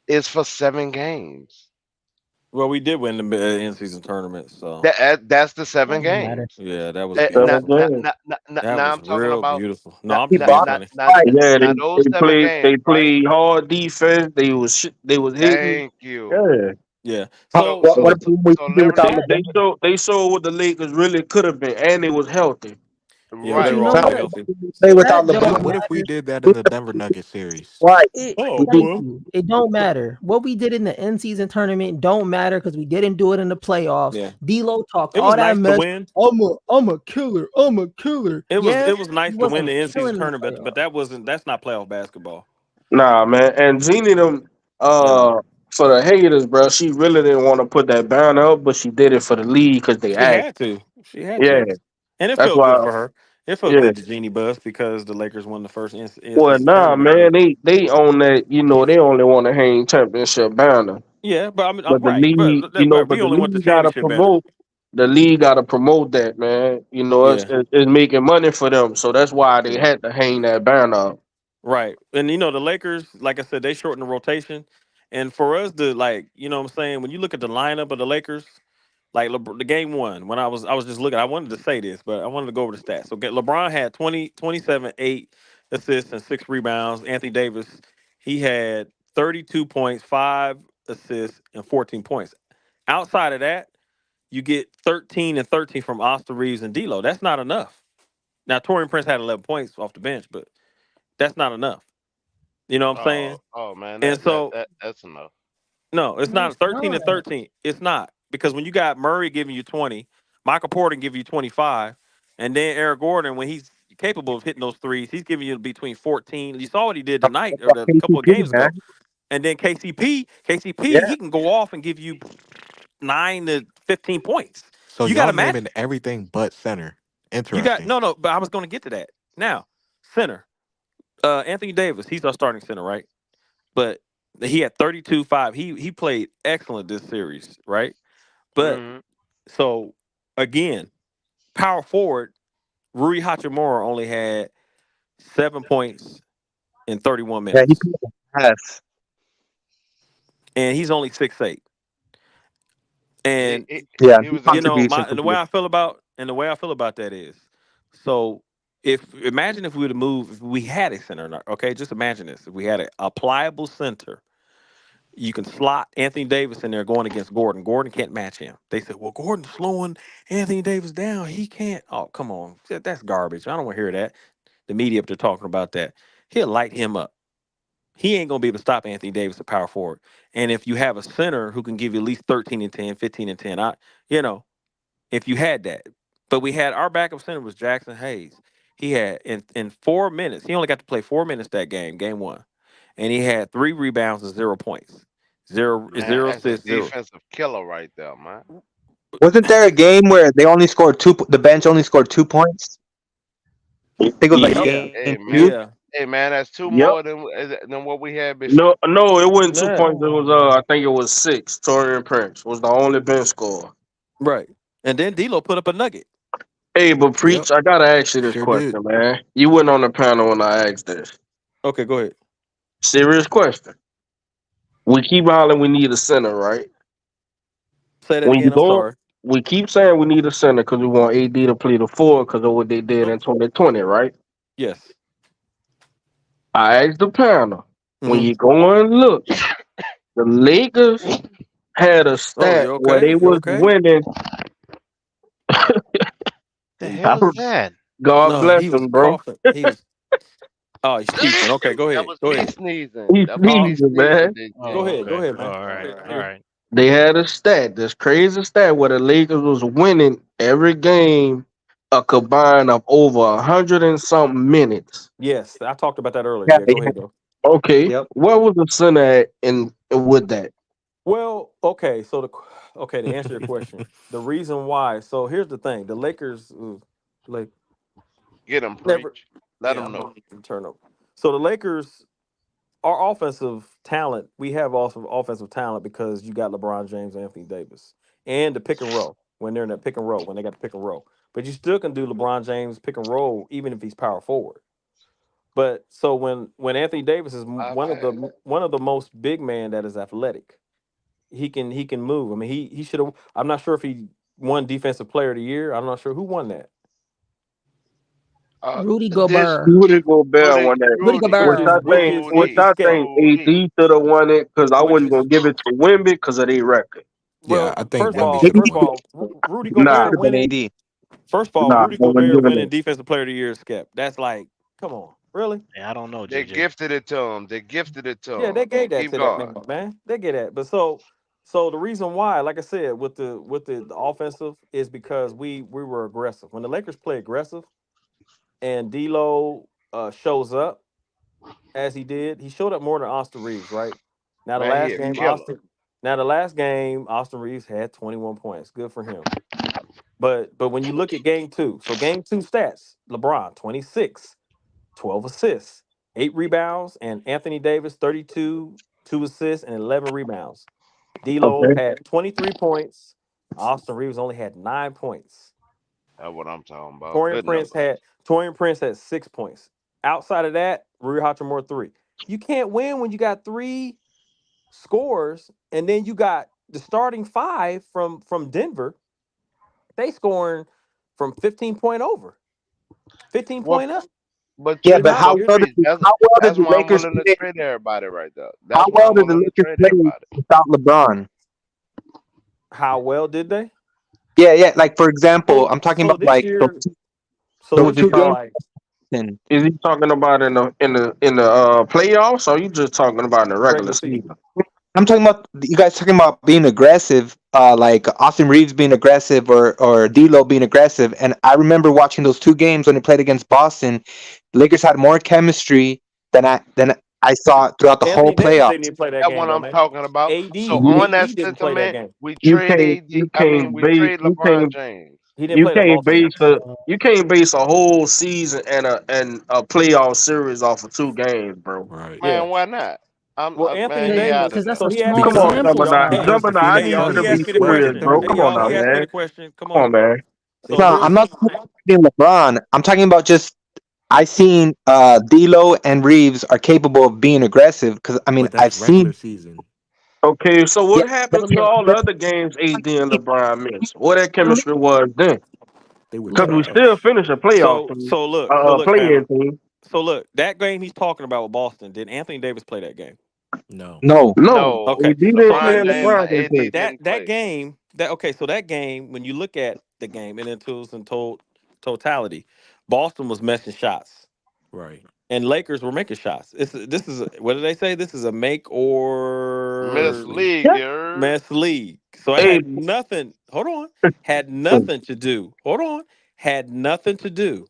is for 7 games. Well, we did win the in-season tournament, so That's the seven doesn't matter. games. yeah, that was Now, 7 beautiful. now, games. now, now, now That now was I'm talking real about beautiful. now, No, I'm he just now, being bought now, funny. now, twice. Yeah, now those they seven played games, they right? played hard defense. They was hitting. Thank you. Yeah. Yeah. How, So what So about what so you do without literally, LeBron? They showed what the Lakers really could have been, and they was healthy. yeah, well, But they right. you were know No, also what? healthy. play So without That LeBron. don't What if we matter. did that in the Denver Nuggets series? Right. It oh We did. thank well, you. It don't matter. What we did in the end season tournament don't matter because we didn't do it in the playoffs. yeah, D'Lo talked it was all that nice to mess. win. I'm a killer. I'm a killer. Yeah, It was he nice to win wasn't the in-season killing in the tournament, but playoffs. that's not playoff basketball. Nah, man. And Jeannie them No, for the haters, bro. She really didn't want to put that banner up, but she did it for the league because they she asked. had to. She had Yeah, to, and it that's felt good why. for her. It felt Yeah. good to Jeannie Buss because the Lakers won the first Well, in-season nah, tournament. man. They own that. You know, they only want to hang championship banner. Yeah, but I mean, But the right, league, but that, right, but we the only want the league gotta championship banner. promote. The league gotta promote that, man. You know, Yeah, it's making money for them, so that's why they yeah, had to hang that banner up. right. And the Lakers, like I said, they shortened the rotation, and for us to what I'm saying, when you look at the lineup of the Lakers, like the game one, when I was just looking, I wanted to say this, but I wanted to go over the stats. So LeBron had 20, 27, 8 assists and 6 rebounds. Anthony Davis, he had 32 points, 5 assists, and 14 points. Outside of that, you get 13 and 13 from Austin Reeves and D'Lo. That's not enough. Now, Torian Prince had 11 points off the bench, but that's not enough. You know what I'm saying? Oh man, And so, that's enough. no, it's No, not it's 13 and not. 13. It's not. Because when you got Murray giving you 20, Michael Porter give you 25, and then Eric Gordon, when he's capable of hitting those threes, he's giving you between 14. You saw what he did tonight or About the couple of KCP, games man. ago. And then KCP, Yeah. he can go off and give you 9 to 15 points. So You got y'all to match. naming everything but center. You got Interesting. no. But I was going to get to that. Now, center. Anthony Davis. He's our starting center, right? But he had 32-5. He played excellent this series, right? But Hmm. so again, power forward, Rui Hachimura only had 7 points in 31 Yeah, he minutes, played a pass. and he's only 6'8". He, And he Yeah, he he was a you know, contributes my in and the way complete. I feel about that is, so if imagine if we would have moved, if we had a center, okay, just imagine this: if we had a pliable center, you can slot Anthony Davis in there going against Gordon. Gordon can't match him. They said, well, Gordon's slowing Anthony Davis down. He can't. Oh, come on, that's garbage. I don't want to hear that. The media up there talking about that. He'll light him up. He ain't gonna be able to stop Anthony Davis at power forward. And if you have a center who can give you at least 13 and 10, 15 and 10, you know, if you had that. But we had our backup center was Jackson Hayes. He had in 4 minutes, he only got to play 4 minutes that game one. And he had 3 rebounds and 0 points. man. Zero That's a assists, zero. defensive killer right there, man. Wasn't there a game where they only scored two? The bench only scored 2 points. I think it was like Yep. Yeah. game Hey, man. two. Yeah. Hey, man. That's two Yep. more than what we had before. No, no, it wasn't two Yeah. points. It was I think it was six. Torian Prince was the only bench scorer. Right. And then D'Lo put up a nugget. Hey, but Yep. preach, I gotta ask you this Sure did. question, man. You went on the panel when I asked this. Okay, go ahead. Serious question. We keep hollering we need a center, right? Say that When you again. I'm go, sorry. we keep saying we need a center because we want AD to play the four because of what they did in 2020, right? Yes. I asked the panel, when Mm-hmm. you go and look, the Lakers had a Oh, you stat where okay? they You was okay? winning. The hell is that? God No, bless he was him, bro. coughing. He was he's teaching. Okay, go That ahead. was Go me ahead. sneezing. He That was Uh me sneezing, sneezing. man. go Oh, ahead. Go okay. ahead, All man. Go right. ahead. All right. They had a stat, this crazy stat where the Lakers was winning every game a combined of over 100 and something minutes. Yes, I talked about that earlier. Yeah, Yeah, go ahead though. Okay, Yep. what was the center at in with that? Well, okay, so to answer your question, the reason why. So here's the thing: the Lakers, like Get him, never. preach. Let Yeah, him I'm know. going to turn over. So the Lakers, our offensive talent, we have also offensive talent because you got LeBron James, and Anthony Davis, and the pick and roll when they're in that pick and roll when they got the pick and roll. But you still can do LeBron James pick and roll even if he's power forward. But so when Anthony Davis is My bad. one of the most big man that is athletic, he can move. I mean, he should have. I'm not sure if he won Defensive Player of the Year. I'm not sure who won that. Uh, Rudy this Gobert. Rudy Gobert Rudy, won that. Rudy Rudy, Which Which is Gobert. I which think, is which which is I Rudy, Skip. think AD Rudy. should have won it because I Which wasn't is gonna give it to Wimby because of their record. Yeah, well. I think Wemby maybe should have First of won it. all, Rudy Nah, Gobert should have been winning. AD. First of all, nah, I Rudy wasn't Gobert giving winning it. Defensive Player of the Year, Skip. That's like, come on, really? Yeah, I don't know, They JJ. gifted it to him. They gifted it to Yeah, him. they gave that Keep to that going. man. They get that. But so the reason why, like I said, with the offensive is because we were aggressive. When the Lakers play aggressive and D'Lo shows up as he did, he showed up more than Austin Reeves, right? Now the Man, he last a game, killer. Austin Reeves had 21 points. Good for him. But when you look at game two, so game two stats, LeBron 26, 12 assists, 8 rebounds, and Anthony Davis 32, 2 assists, and 11 rebounds. D'Lo Okay. had 23 points. Austin Reeves only had 9 points. That's what I'm talking about. Torian Good Prince numbers. had Torian Prince had 6 points. Outside of that, Rui Hachimura 3. You can't win when you got three scores, and then you got the starting five from Denver. They scoring from 15 point over, 15 Well, point up. but Yeah, You're but preach, not. how but You're well preach. how well did That's the why I'm Lakers willing to play? trade everybody right there. How That's why well I'm did the willing to Lakers trade play everybody. without LeBron? how well did they? Yeah, yeah. Like for example, So I'm talking so about this like year, so those this two year, games. like Is he talking about in the playoffs, or you just talking about in the regular regular season. season? I'm talking about you guys talking about being aggressive, like Austin Reeves being aggressive or D'Lo being aggressive. And I remember watching those two games when they played against Boston. Lakers had more chemistry than I saw throughout the whole Anthony Davis playoffs. didn't even play that That's game what though, I'm man. talking about. So AD on that AD didn't play that sentiment, game. we You trade can't AD. you I mean, can't we base trade LeBron James. He didn't you play that can't Boston game. base a whole season and a playoff series off of 2 games, bro. Right. Yeah. Man, why not? Well, Anthony Man, he out Davis. of Because that's there. So a he asked me small the Come on, question. sample Gemini. He Hey, size. was Gemini, I hey, defeated need y'all. you to He be asked first. me the serious, question. bro. Hey, Come on y'all. now, He asked me man. the question. Come Come on. on, man. So No, I'm here's not talking LeBron. I'm talking about just I seen D'Lo and Reeves are capable of being aggressive because I mean But I've that's regular seen season. Okay, so yeah what happened to all the other games AD and LeBron missed? What that but- chemistry was then? They were Because we still trash. finished a playoff team, so look, playing panel. team. So look, that game he's talking about with Boston. Did Anthony Davis play that game? No. no. No, Okay. No, AD didn't So play LeBron and James LeBron and didn't AD play. didn't that play. game so that game when you look at the game and into its totality, Boston was missing shots Right. and Lakers were making shots. This is what do they say? This is a make Miss or Miss Lee. League, Yeah. you mess league. So it Hey, had nothing. Hold on, had nothing to do. Hold on, had nothing to do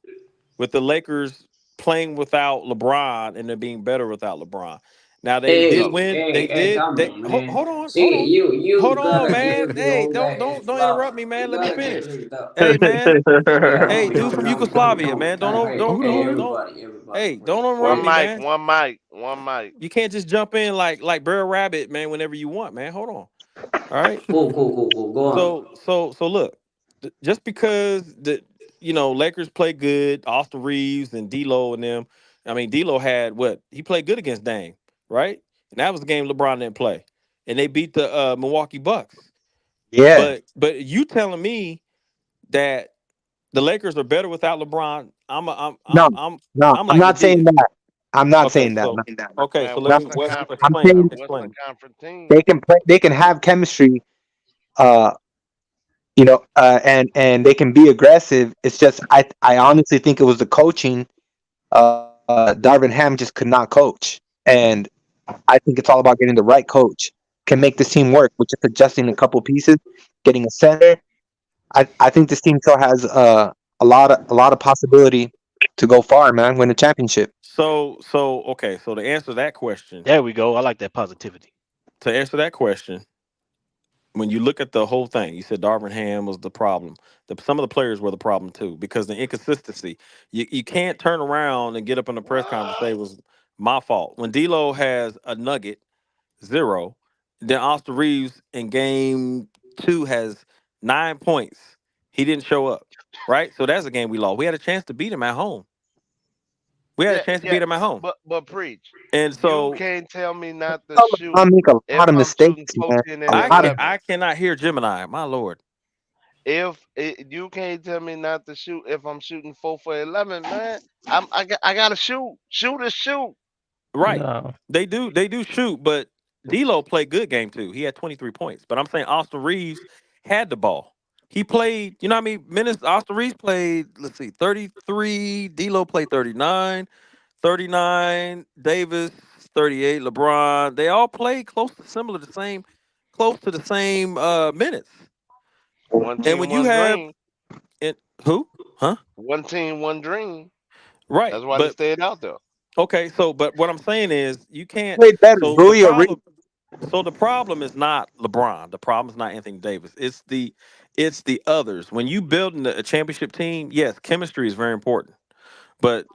with the Lakers playing without LeBron and them being better without LeBron. Now they did So win. They did. Come They on, man. hold on, hold See, on, you hold on, gotta man. give the Hey, old don't guy don't his don't interrupt flowers. me, man. You Let me gotta give finish. him the. Hey, man. Yeah, Hey, dude from Yugoslavia, man. hey, Don't everybody, Hey, please. don't interrupt one me, Please. mic, man. one mic, one mic. You can't just jump in like Brer Rabbit, man. Whenever you want, man. Hold on. All right. Cool. Go on. So look, just because the Lakers play good, Austin Reeves and D'Lo and them. I mean, D'Lo had what he played good against Dame, right? And that was the game LeBron didn't play, and they beat the Milwaukee Bucks. Yeah. But you telling me that the Lakers are better without LeBron? No. No. I'm I'm like the not saying dig. that. I'm not Okay, saying that. so No. okay, so Man, let No. me Western Conference, I'm explain. saying Western Explain. Conference team. they can play. They can have chemistry. Uh, and they can be aggressive. It's just I honestly think it was the coaching. Darvin Ham just could not coach, and I think it's all about getting the right coach can make this team work with just adjusting a couple pieces, getting a center. I think this team still has a lot of possibility to go far, man. Win a championship. So okay, so to answer that question, There we go. I like that positivity. to answer that question, when you look at the whole thing, you said Darvin Ham was the problem. Some of the players were the problem too, because the inconsistency. You can't turn around and get up in the press conference and say it was my fault. When D'Lo has a nugget, 0, then Austin Reeves in game 2 has 9 points. He didn't show up. Right? So that's a game we lost. We had a chance to beat him at home. We had a Yeah, chance to yeah. beat him at home. But preach. And You so can't tell me not to shoot I make a if lot of I'm shooting mistakes, man. 14 A and lot of I 11. cannot hear Gemini. My lord. You can't tell me not to shoot if I'm shooting 4 for 11, man. I gotta shoot. Shoot is shoot. Right. No. They do shoot, but D'Lo played good game 2. He had 23 points. But I'm saying Austin Reeves had the ball. He played, you know how many minutes Austin Reeves played? Let's see, 33. D'Lo played 39. 39. Davis, 38. LeBron. They all played close to the same minutes. One And when team, you one have dream. it, who? Huh? One team, one dream. Right. That's why they But stayed out there. okay, but what I'm saying is you can't played better, so the Rui or Reed. problem So the problem is not LeBron. The problem is not Anthony Davis. It's the others. When you build a championship team, yes, chemistry is very important. But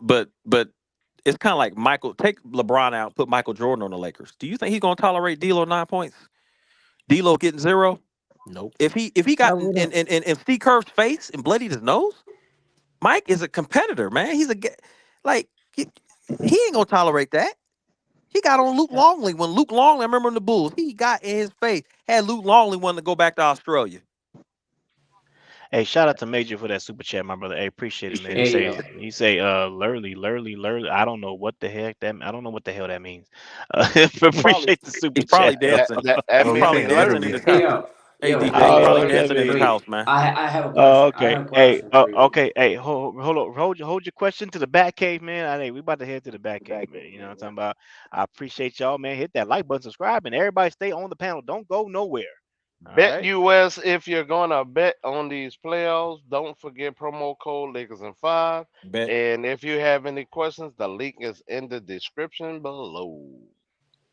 it's kind of like Michael. Take LeBron out, put Michael Jordan on the Lakers. Do you think he's gonna tolerate D'Lo 9 points? D'Lo getting 0? Nope. If he I got wouldn't. in Steve Kerr's face and bloodied his nose, Mike is a competitor, man. Like he ain't gonna tolerate that. He got on Luke Longley when Luke Longley, I remember in the Bulls, he got in his face, had Luke Longley wanting to go back to Australia. Hey, shout out to Major for that super chat, my brother. Hey, appreciate it, man. He Hey, say lurly. I don't know what the heck that. I don't know what the hell that means. Probably Appreciate the super he's probably chat though. That dancing. that, that He's Well, he mean probably said dancing in literally. his hey, house. Hey yo, DJ, he's I don't hey, know probably what that dancing in his means. house, man. I have a question. I Okay. have a Hey. question for you. Okay. Hey. Hold your question to the back cave, man. Hey, we about to head to the back cave, man. You know what I'm talking about? I appreciate y'all, man. Hit that like button, subscribe, and everybody stay on the panel. Don't go nowhere. All Bet right. US if you're gonna bet on these playoffs. Don't forget promo code Lakers and 5. Bet. And if you have any questions, the link is in the description below.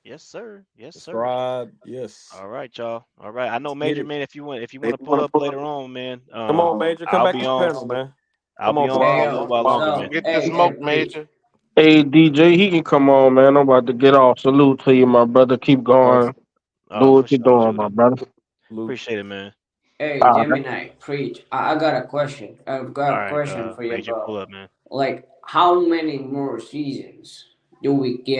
Yes, sir. Yes, sir. Subscribe. Yes. All right, y'all. All right. I know, Let's get Major it. Man. If you want to pull up later on, man. Come on, Major. Come I'll back be to the on. panel, man. I'll Come be on, on Hey for a Bob. little yo, while longer, so man. Get the hey, smoke, preach. Major. Hey DJ, he can come on, man. I'm about to get off. Salute to you, my brother. Keep going. Perfect. Do what For you're sure, doing, my Judah. brother. Luke. Appreciate it, man. Hey, All right. Gemini, preach. I got a question. I've got All a right, question for you Major, about pull up, man. like how many more seasons do we get